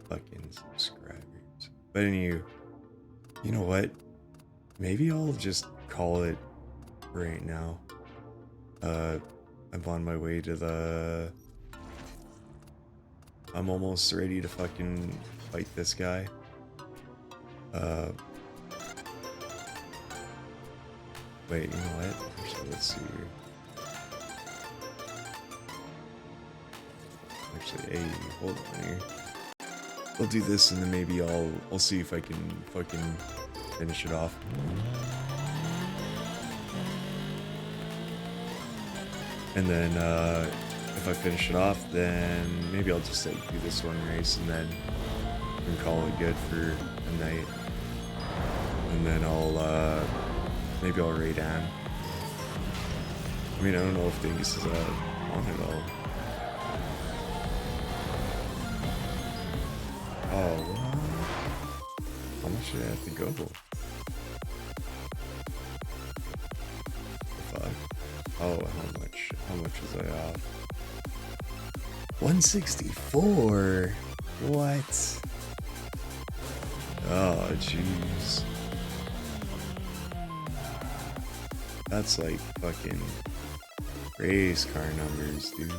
Fucking subscribers. But anyway, you know what? Maybe I'll just call it right now. I'm on my way to the... I'm almost ready to fucking fight this guy. Wait, you know what? Actually, let's see here. Actually, hey, hold on here. We'll do this and then maybe I'll see if I can fucking finish it off. And then if I finish it off, then maybe I'll just like do this one race and then we can call it good for a night. And then maybe I'll raid Ann. I mean, I don't know if Dingus is on at all. Oh, what? How much did I have to go? Fuck. Oh, how much was I off? 164. What? Oh, jeez. That's like fucking race car numbers, dude.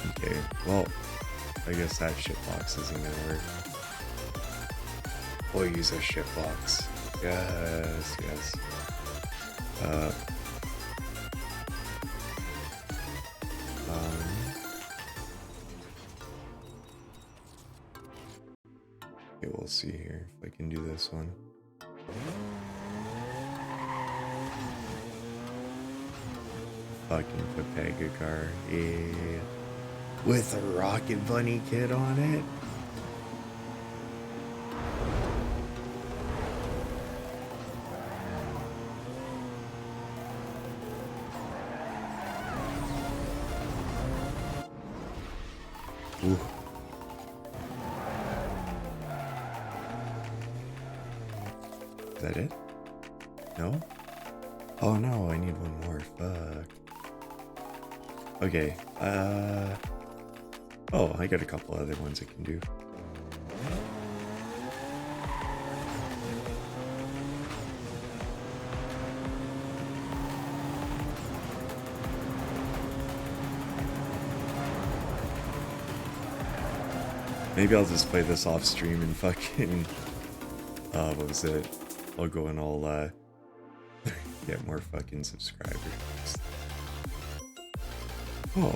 Okay, well, I guess that shitbox isn't gonna work. We'll use a shitbox. Yes, yes. Okay, we'll see here if I can do this one. Fucking Pepega car, yeah. With a Rocket Bunny kit on it. Ooh. Is that it? No? Oh no, I need one more. Fuck. Okay, oh, I got a couple other ones I can do. Maybe I'll just play this off stream and fucking, what was it? I'll go and I'll, get more fucking subscribers. Oh.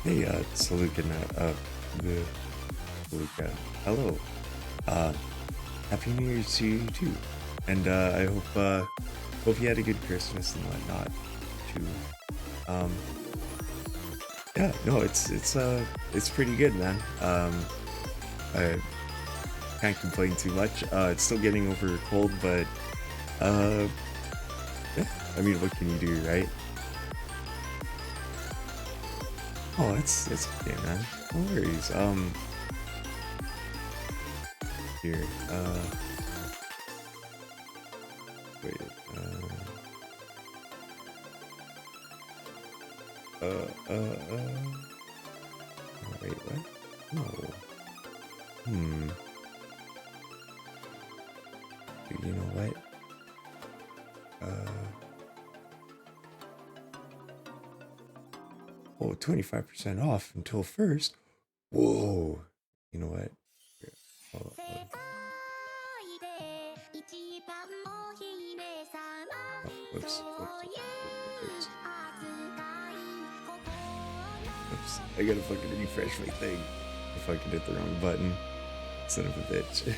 Hey, Saluka, Saluka. Hello. Happy New Year to you too. And, I hope you had a good Christmas and whatnot too. Yeah, no, it's pretty good, man. I can't complain too much. It's still getting over a cold, but, yeah, I mean, what can you do, right? Oh, that's okay, man. No worries. Here, wait, wait, what? No. Dude, you know what? Oh, 25% off until first. Whoa. You know what? Here, hold on. Oh, whoops. Oops. I gotta fucking refresh my thing. If I could hit the wrong button. Son of a bitch.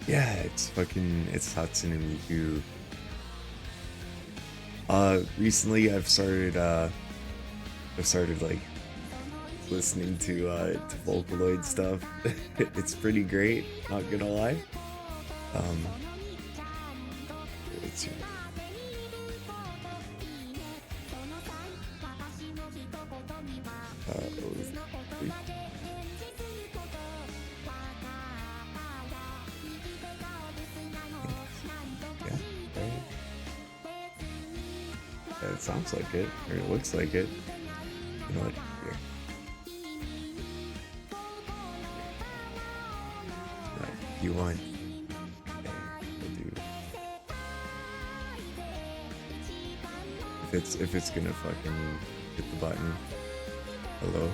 Yeah, it's Hatsune Miku. Recently I've started like listening to Vocaloid stuff. It's pretty great, not gonna lie. It's yeah, right. Yeah, it sounds like it, or it looks like it. You know what? Here. If you want, okay, we'll do. If it's gonna fucking hit the button. Hello.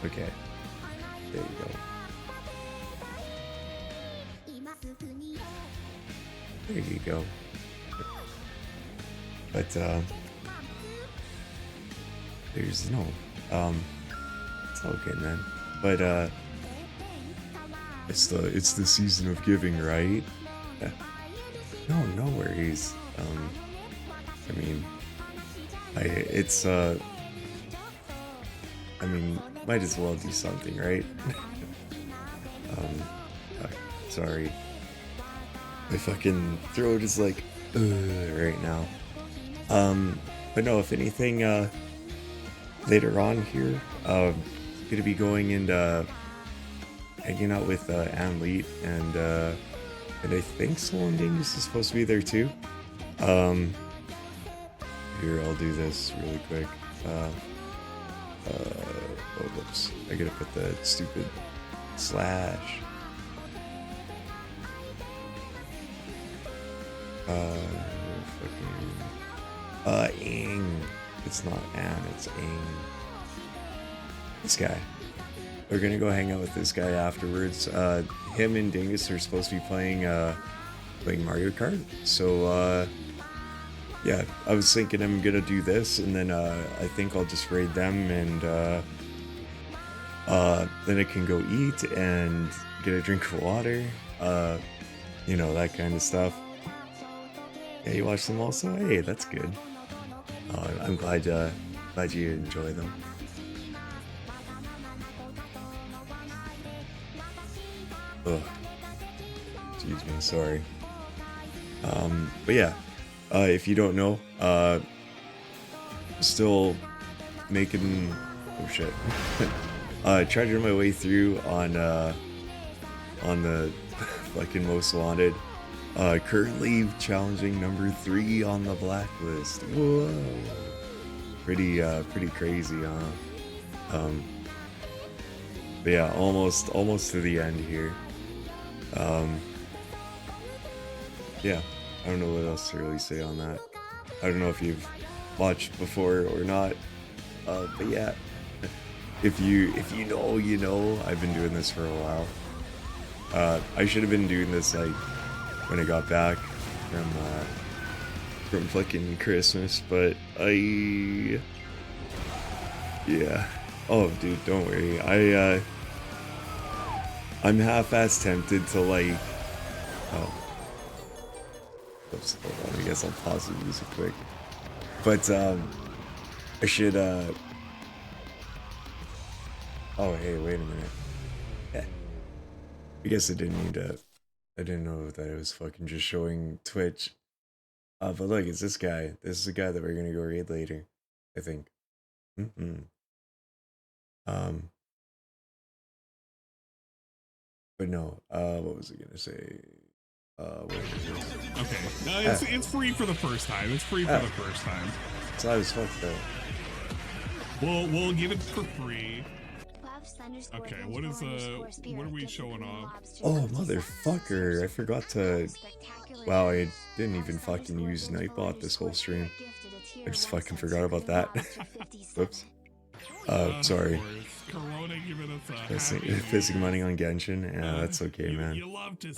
Okay. There you go. There you go. But there's no it's all good, man. But it's the season of giving, right? No worries. I mean, might as well do something, right? Sorry. My fucking throat is like, right now. But no, if anything, later on here, gonna be going and hanging out with Ann Leet, and I think Solon Dingus is supposed to be there too. Here, I'll do this really quick. Oh, whoops. I gotta put the stupid slash. Ing. It's not Ann, it's Ing. This guy. We're gonna go hang out with this guy afterwards. Him and Dingus are supposed to be playing Mario Kart. So, yeah, I was thinking I'm gonna do this, and then I think I'll just raid them, and then I can go eat and get a drink of water. You know, that kind of stuff. Yeah, you watch them also? Hey, that's good. I'm glad you enjoy them. Ugh. Excuse me, sorry. But yeah, if you don't know, still making, oh shit. Trudging my way through on the fucking most wanted. Currently challenging number 3 on the blacklist. Whoa. Pretty crazy, huh? But yeah, almost to the end here. Yeah, I don't know what else to really say on that. I don't know if you've watched before or not. But yeah, if you know, you know, I've been doing this for a while. I should have been doing this like when I got back from fucking Christmas, but yeah. Oh, dude, don't worry. I'm half-ass tempted to like. Oh. Oops, hold on. I guess I'll pause the music quick. But I should. Oh, hey, wait a minute. Yeah. I guess I didn't need to. I didn't know that I was fucking just showing Twitch. But look, it's this guy. This is the guy that we're gonna go raid later, I think. But no, what was I gonna say? What is this? Okay, it's free for the first time. It's free for the first time. So I was fucked up. We'll give it for free. Okay, what are we showing off? Oh, motherfucker, I forgot to... Wow, I didn't even fucking use Nightbot this whole stream. I just fucking forgot about that. Whoops. Sorry. Corona giving us Pissing money on Genshin? Yeah, that's okay, man.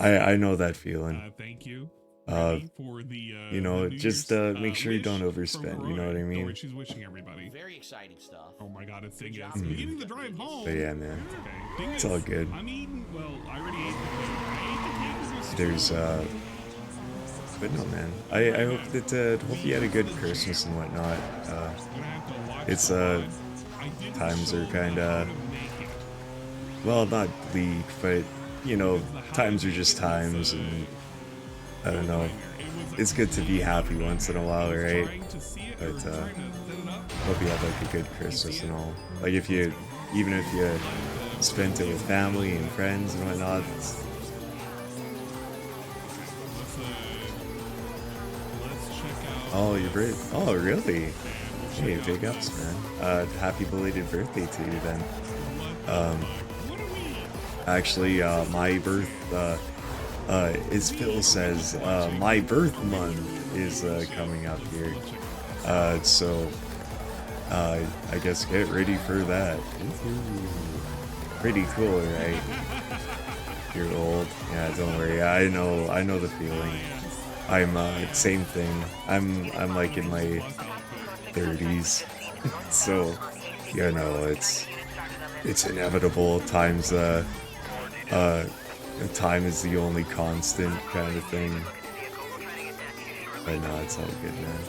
I know that feeling. Thank you. ready for the you know, New just Year's, make sure you wish don't from overspend. You know what I Veronica. mean? Or she's wishing everybody. Very exciting stuff. Oh my god, it's Dingus. Mhm. Beginning the drive home. But yeah, man, Okay, Dingus. it's all good. I'm eating. Well, I already ate the cake. I ate the cake. There's but no, man. I hope that hope you had a good Christmas and whatnot. It's times are kind of, well, not bleak, but you know, times are just times, and I don't know. It's good to be happy once in a while, right? But hope you had like a good Christmas and all. Like even if you spent it with family and friends and whatnot. Oh, your birthday? Oh, really? Hey, big ups, man. Happy belated birthday to you then. Actually, my birth, as Phil says, my birth month is coming up here. So, I guess get ready for that. Pretty cool, right? You're old. Yeah, don't worry. I know the feeling. I'm same thing. I'm like in my 30s, so you know it's inevitable. Time is the only constant kind of thing. But no, it's all good, man.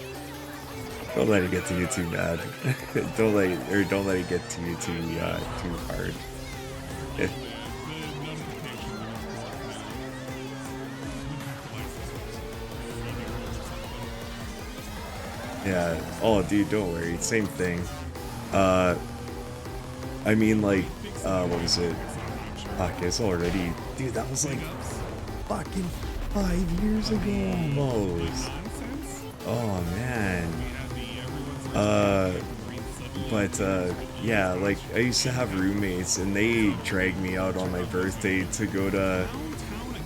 Don't let it get to you too bad. don't let it get to you too hard. Yeah. Oh, dude, don't worry. Same thing. I mean, like, what was it? Fuck, it's already... Dude, that was like fucking 5 years ago almost. Oh, man. Yeah, like, I used to have roommates, and they dragged me out on my birthday to go to,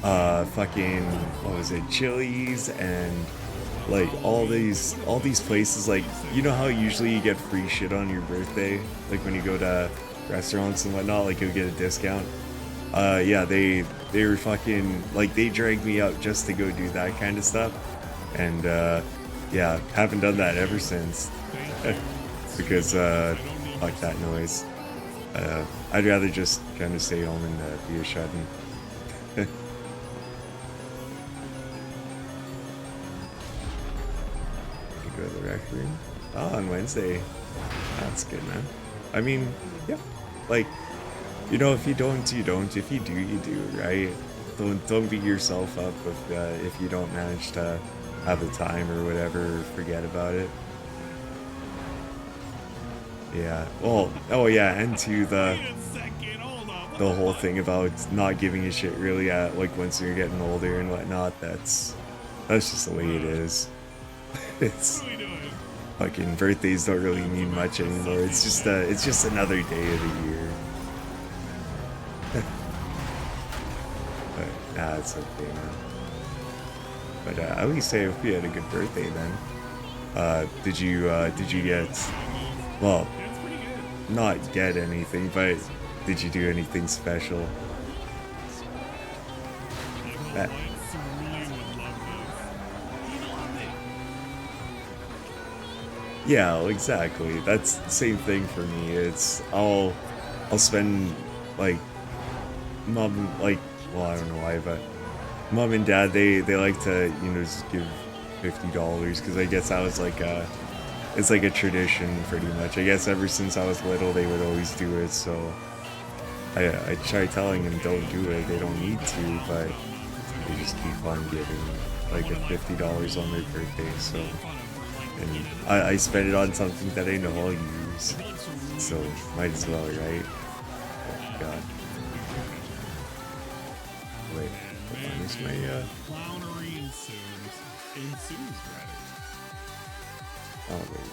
fucking, what was it, Chili's, and... like all these places, like, you know how usually you get free shit on your birthday, like when you go to restaurants and whatnot, like you'll get a discount. Yeah, they were fucking, like, they dragged me out just to go do that kind of stuff, and yeah, haven't done that ever since. Because fuck that noise. I'd rather just kind of stay home and be a shut-in. Go to the rec room. Oh, on Wednesday. That's good, man. I mean, yeah. Like, you know, if you don't, you don't. If you do, you do, right? Don't beat yourself up if you don't manage to have the time or whatever, or forget about it. Yeah. Well, oh yeah, and to the whole thing about not giving a shit really at, like, once you're getting older and whatnot. That's just the way it is. It's fucking birthdays don't really mean much anymore. It's just another day of the year. But nah, it's okay, man. But at least I hope you had a good birthday then. Did you get, well, not get anything, but did you do anything special? Yeah, exactly. That's the same thing for me. It's I'll spend, like, mom, like, well, I don't know why, but mom and dad, they like to, you know, just give $50, because I guess that was like it's like a tradition pretty much. I guess ever since I was little they would always do it, so I try telling them don't do it, they don't need to, but they just keep on giving like a $50 on their birthday, so. And I spend it on something that I know I'll use, so might as well, right? Oh god. Wait, hold on, is my Clownery ensues, rather. Oh wait.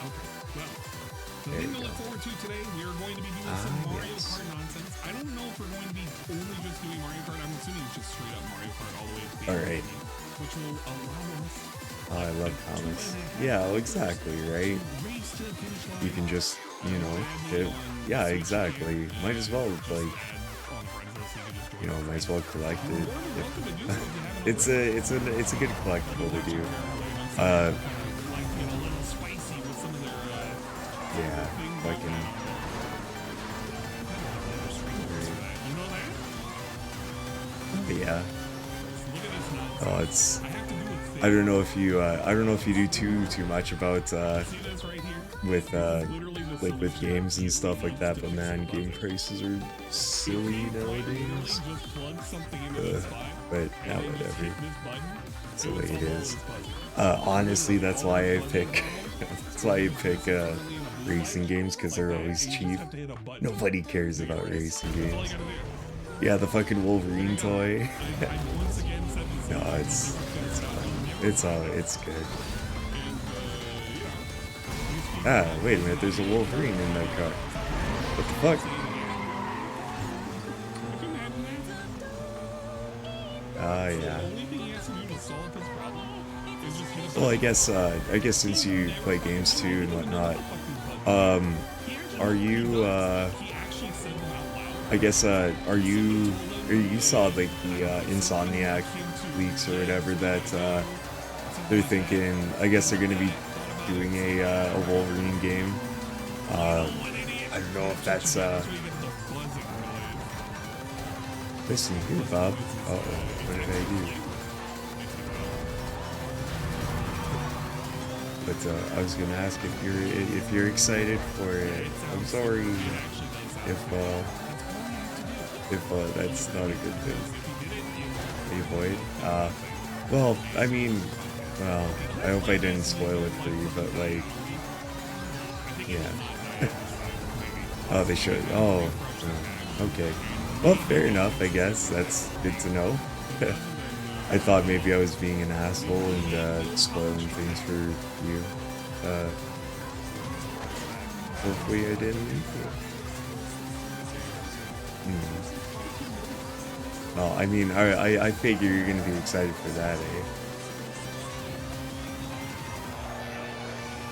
Okay, well, the thing to look forward to today, we are going to be doing some Mario Kart nonsense. I don't know if we're going to be only just doing Mario Kart. I'm assuming it's just straight up Mario Kart all the way to the end, which will allow us. Oh, I love Thomas. Yeah, well, exactly, right? You can just, you know, hit, yeah, exactly. Might as well, like, you know, might as well collect it. It's a good collectible to do. Yeah, fucking. But yeah. Oh, it's. I don't know if you do too much about with like with games and stuff like that, but man, game prices are silly nowadays. But yeah, whatever. That's the way it is. Honestly, that's why I pick racing games, because they're always cheap. Nobody cares about racing games. Yeah, the fucking Wolverine toy. No, it's good. Ah, wait a minute, there's a Wolverine in that car. What the fuck? Ah, yeah. Well, I guess since you play games too and whatnot, are you, you saw like the Insomniac leaks or whatever that they're thinking, I guess they're gonna be doing a Wolverine game. I don't know if that's listen here, Bob. Uh-oh, what did I do? But I was gonna ask if you're excited for it. I'm sorry if that's not a good thing. Hey, Boyd. Well, I mean, well, I hope I didn't spoil it for you, but like, yeah. Oh, they should. Oh, okay. Well, fair enough, I guess. That's good to know. I thought maybe I was being an asshole and spoiling things for you. Hopefully I didn't. Well, I mean, I figure you're gonna be excited for that, eh?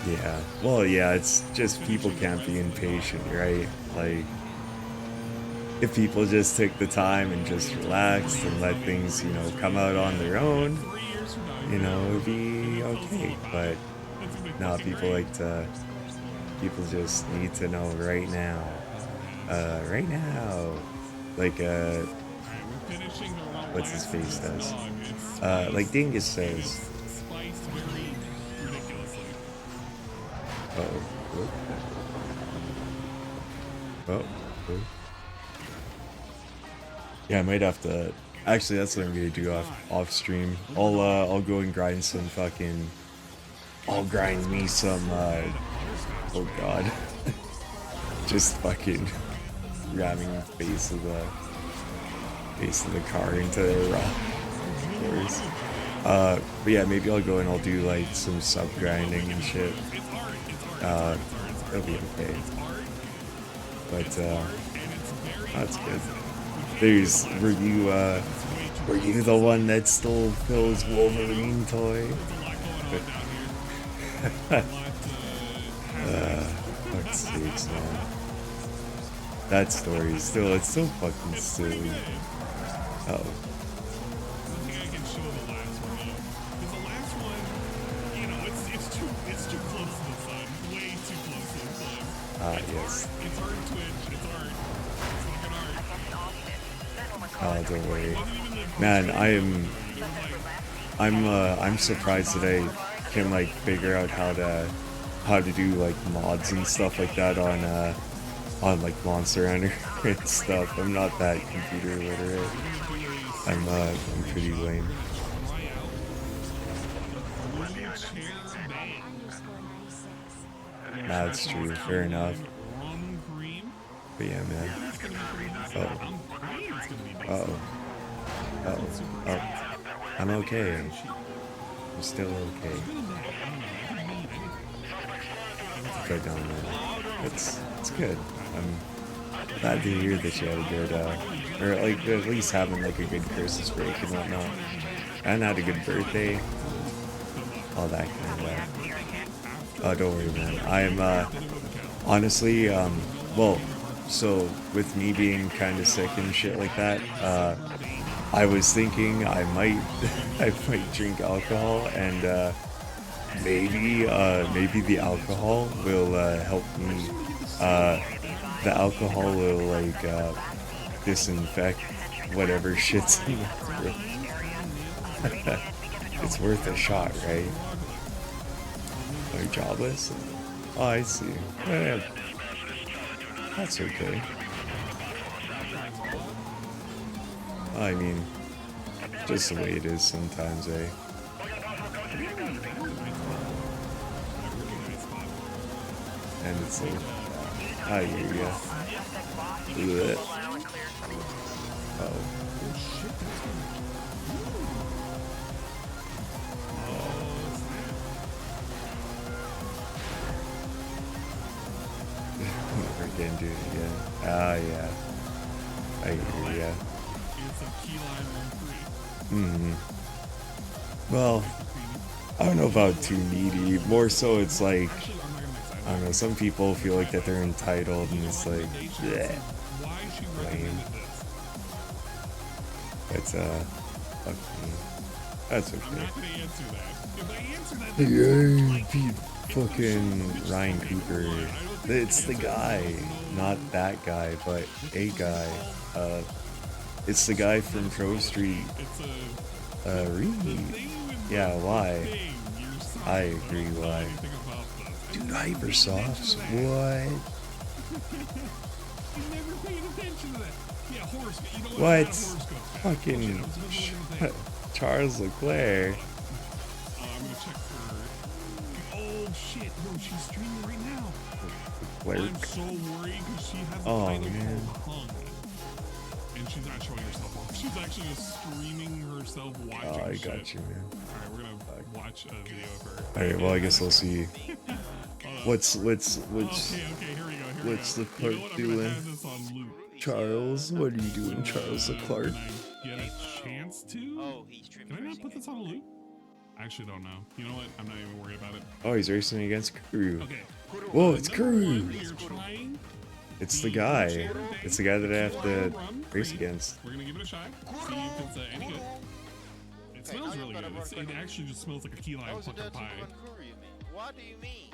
Yeah. Well, yeah, it's just people can't be impatient, right? Like, if people just took the time and just relaxed and let things, you know, come out on their own, you know, it'd be okay. But no, people just need to know right now. Right now. Like, what's his face does? Like Dingus says. Uh-oh. Oh. Yeah, I might have to. Actually, that's what I'm gonna do off stream. I'll go and grind some fucking. I'll grind me some. Oh god. Just fucking ramming the face of the car into the rock. But yeah, maybe I'll go and I'll do like some sub grinding and shit. It'll be okay. But that's good. Were you the one that stole Phil's Wolverine toy? Fuck's sakes, man. That story is it's so fucking silly. Oh. Yes. Oh, don't worry. Man, I'm surprised that I can like figure out how to do like mods and stuff like that on like Monster Hunter and stuff. I'm not that computer literate. I'm pretty lame. That's true, fair enough. But yeah, man. Uh-oh. I'm okay. I'm still okay. But no, man. It's good. I'm glad to hear that you had a good, or like at least having like a good Christmas break and whatnot. And had a good birthday. All that kind of Oh, don't worry, man. I'm, honestly, well, so with me being kind of sick and shit like that, I was thinking I might, I might drink alcohol, and maybe the alcohol will help me. The alcohol will like disinfect whatever shit's in my throat. It's worth a shot, right? Are you jobless? Oh, I see. Yeah, that's okay. I mean, just the way it is sometimes, eh? And it's like, I hear ya. Look at that. Oh. Never again, do it again. Ah, yeah. I hear ya. Well, I don't know about too needy. More so, it's like, I don't know, some people feel like that they're entitled, and it's like, yeah, lame. But, fuck me. That's okay. Yeah, fucking Ryan Cooper. It's the guy, not that guy, but a guy. It's the guy from Pro Street. Reed. Yeah, why? I agree, why? Dude, Hypersofts, what? What? Fucking Charles Leclerc. I'm gonna check her. Oh shit, yo, she's streaming right now. Leclerc. I'm so worried because she has a Oh, title man. called Hung. And she's not showing herself off. She's actually just streaming herself watching Oh, I shit. got you, man. Alright, we're gonna watch a video of her. Alright, well, I guess I'll see. What's Okay, here we go. Here what's we the go. clerk I'm gonna doing? have this on loop. Charles, what are you doing, Charles Leclerc? Can I get a chance to? Can I not put this on loop? I actually don't know. You know what? I'm not even worried about it. Oh, he's racing against Crew. Okay. Whoa, it's Number Crew! one, you're trying It's the guy. It's the guy that I have to race against. We're gonna give it a shot. See if it's any good. It smells really good. It actually just smells like a key lime fucking pie. What do you mean?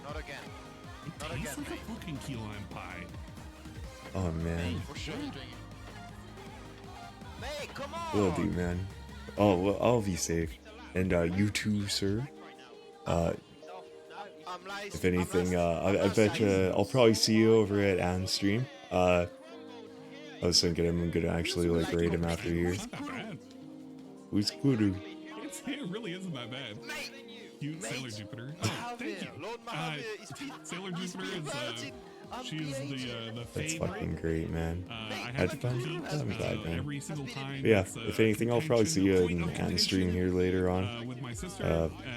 Not again. It tastes like a fucking key lime pie. Oh, man. For sure. Hey, come on! Will do, man. Oh, well, I'll be safe. And, you too, sir. If anything, I bet you I'll probably see you over at Anne's stream. I was thinking I'm gonna actually, like, raid him after here. It's not that bad. Who's Kudu? It really isn't that bad. Cute Sailor Jupiter. Oh, thank you. Sailor Jupiter is, she's the That's favorite. fucking great, man. I Had have fun? to compete, I'm glad, man. every single time. But yeah, it's, if anything, I'll probably see you in Anne's stream here later on. with my sister,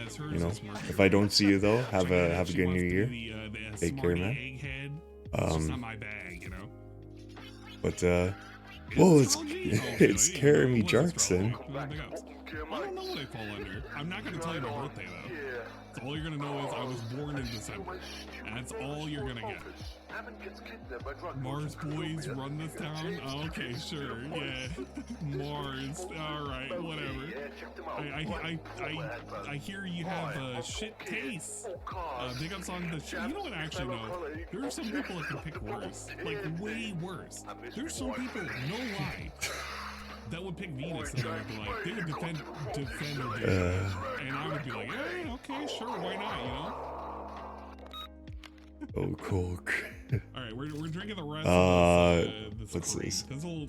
as hers You know, is more- if I don't see you though, have a She good wants New to Year. be the Take care, smarty man. egghead. It's just not my bag, you know. But whoa, it's it's Okay, Jeremy what is this, Jarkson. bro? I don't know what I fall under. I'm not gonna tell you my birthday though. So all you're gonna know is I was born in December. That's all you're gonna get. Mars boys run this town? Oh, okay, sure, yeah. Mars, alright, whatever. I hear you have a shit taste. Big ups on the shit. You know what, actually, no. There are some people that can pick worse. Like, way worse. There's some people, no lie, that would pick Venus and they would be like, they would defend her. And I would be like, yeah, okay, sure, why not, you know? Oh, Coke. Alright, we're drinking the rest of this what's crate. this?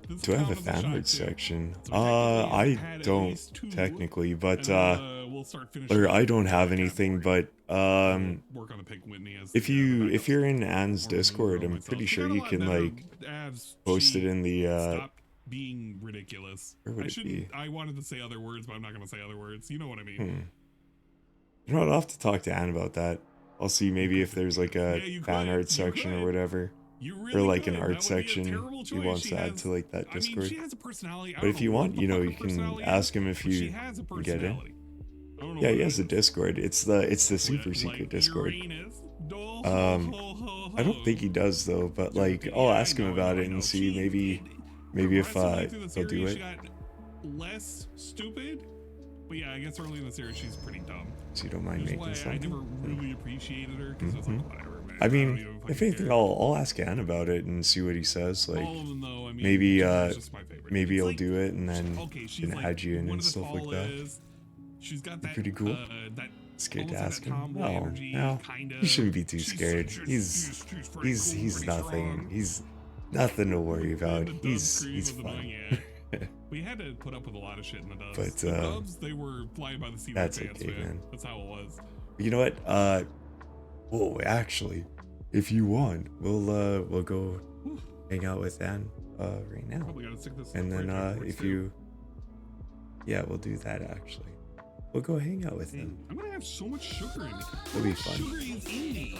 This Do I have a counts as a fan shot, art too. section? So technically, I I've had at don't least two, technically, but and we'll start finishing or up I don't the have category. anything, but Work on the Pink Whitney as if the you're in Anne's more Discord, neutral I'm pretty myself. sure She you got a can lot better like as post it she in the stopped being ridiculous. where would I it shouldn't. be? I wanted to say other words, but I'm not going to say other words. You know what I mean? You know what, I'll have to talk to Anne about that. I'll see maybe if there's like a Yeah, you fan could, art you section or could. whatever. You Or really like could. an That art would be a section terrible he choice. wants She to add has- to like that I mean, Discord. she has a personality. I But if don't you know want, what you the know, fuck you her can personality ask is, him if but she you has a can get in. personality. I don't know Yeah, what he it has a is. Discord. It's the super Like secret Discord. Uranus. I don't think he does though, but like I'll ask him about it and see maybe if he'll do it. She got less stupid. But yeah, I guess early in the series she's pretty dumb. So you don't mind Which is making why I something? never really appreciated her because it's like whatever, man. I don't mean, even if fucking anything, care. I'll ask Ann about it and see what he says. Like, All of them, though, I mean, maybe Jennifer's just my favorite. maybe It's he'll like, do it and then okay, she's can like add you in one and of the stuff like that. is, she's got that Pretty cool. That Scared to almost ask that him. tomboy Oh, energy, no, kinda. you shouldn't be too She's scared. pretty He's cool, he's pretty nothing. strong. He's nothing to worry about. The dub He's scream was fine. annoying, yeah. We had to put up with a lot of shit in the dubs. But, the dubs, they were flying by the seat of that's their pants, okay, man. That's how it was. You know what? Whoa, actually, if you want, we'll go hang out with Ann right now. Probably gotta stick this And then fridge up first, if too. you, yeah, we'll do that actually. We'll go hang out with him. I'm gonna have so much sugar in it. It'll be fun. Sugar is in me.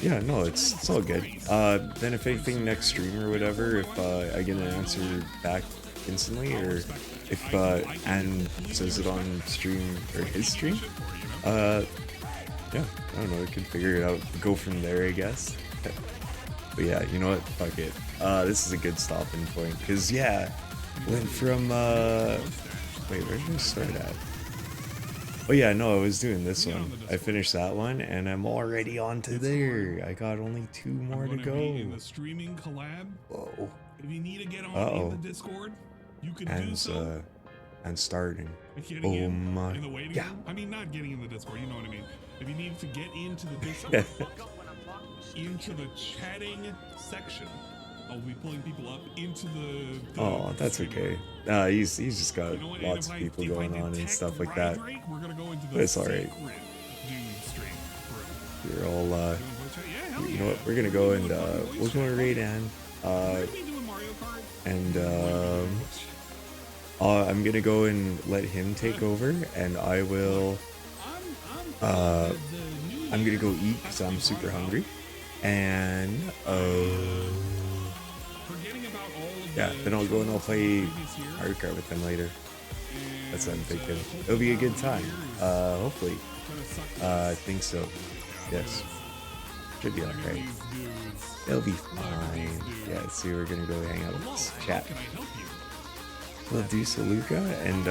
Yeah, no, it's all good. Then if anything next stream or whatever, if I get an answer back instantly, or if Ann says it on stream or his stream, yeah, I don't know, we can figure it out, go from there, I guess. But yeah, you know what? Fuck it. This is a good stopping point, because yeah, went from wait, where did I start at? Oh yeah, no, I was doing this one. I finished that one, and I'm already on to there. I got only 2 more to go. In the streaming collab. Whoa. If you need to get on in the Discord, you can do so. And starting. Getting Oh in my. the waiting Yeah. room? I mean, not getting in the Discord. You know what I mean. If you need to get into the Discord, into the chatting section, I'll be pulling people up into the Oh, that's okay. He's just got You know what, lots of if people I going on and detect stuff like that. Rydrake, we're gonna go into the But it's alright. secret dude stream room. We're all Yeah, hell you yeah. know what? We're gonna go and we'll go and raid Ann. We're gonna be doing Mario Kart. And I'm gonna go and let him take over, and I will. I'm gonna go eat because I'm super hungry, and yeah, then I'll go and I'll play Mario Kart with him later. That's what I'm thinking. It'll be a good time. Hopefully. I think so. Yes. Should be alright. It'll be fine. Yeah, see, we're gonna go hang out with this chat. We'll do so, Luca, and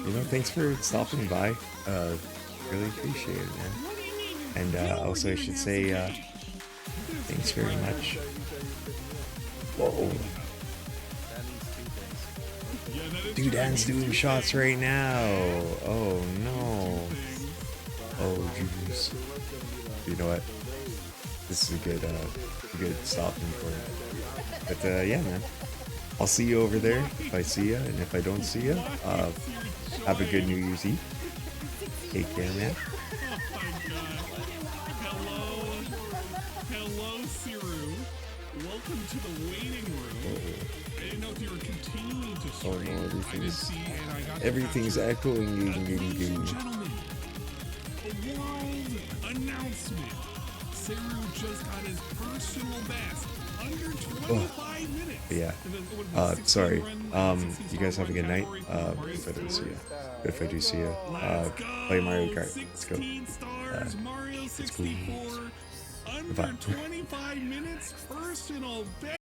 you know, thanks for stopping by. Really appreciate it, man. And also, I should say, thanks very much. Whoa. Dude, Dan's doing shots right now. Oh no. Oh jeez. You know what? This is a good stopping point. But yeah, man. I'll see you over there if I see you, and if I don't see you, have a good New Year's Eve. Take care, man. Hello, Siru. Welcome to the waiting room. I didn't know if you were continuing to stream. Oh no, I did see, and I got everything's echoing. Ladies and gentlemen, a world announcement. Siru just got his personal best. Under 25 minutes. Yeah. Sorry. You guys have a good night. If I don't see you. If I do see you, play Mario Kart. Let's go. Mario It's cool. 64. Under 25 minutes. Personal best.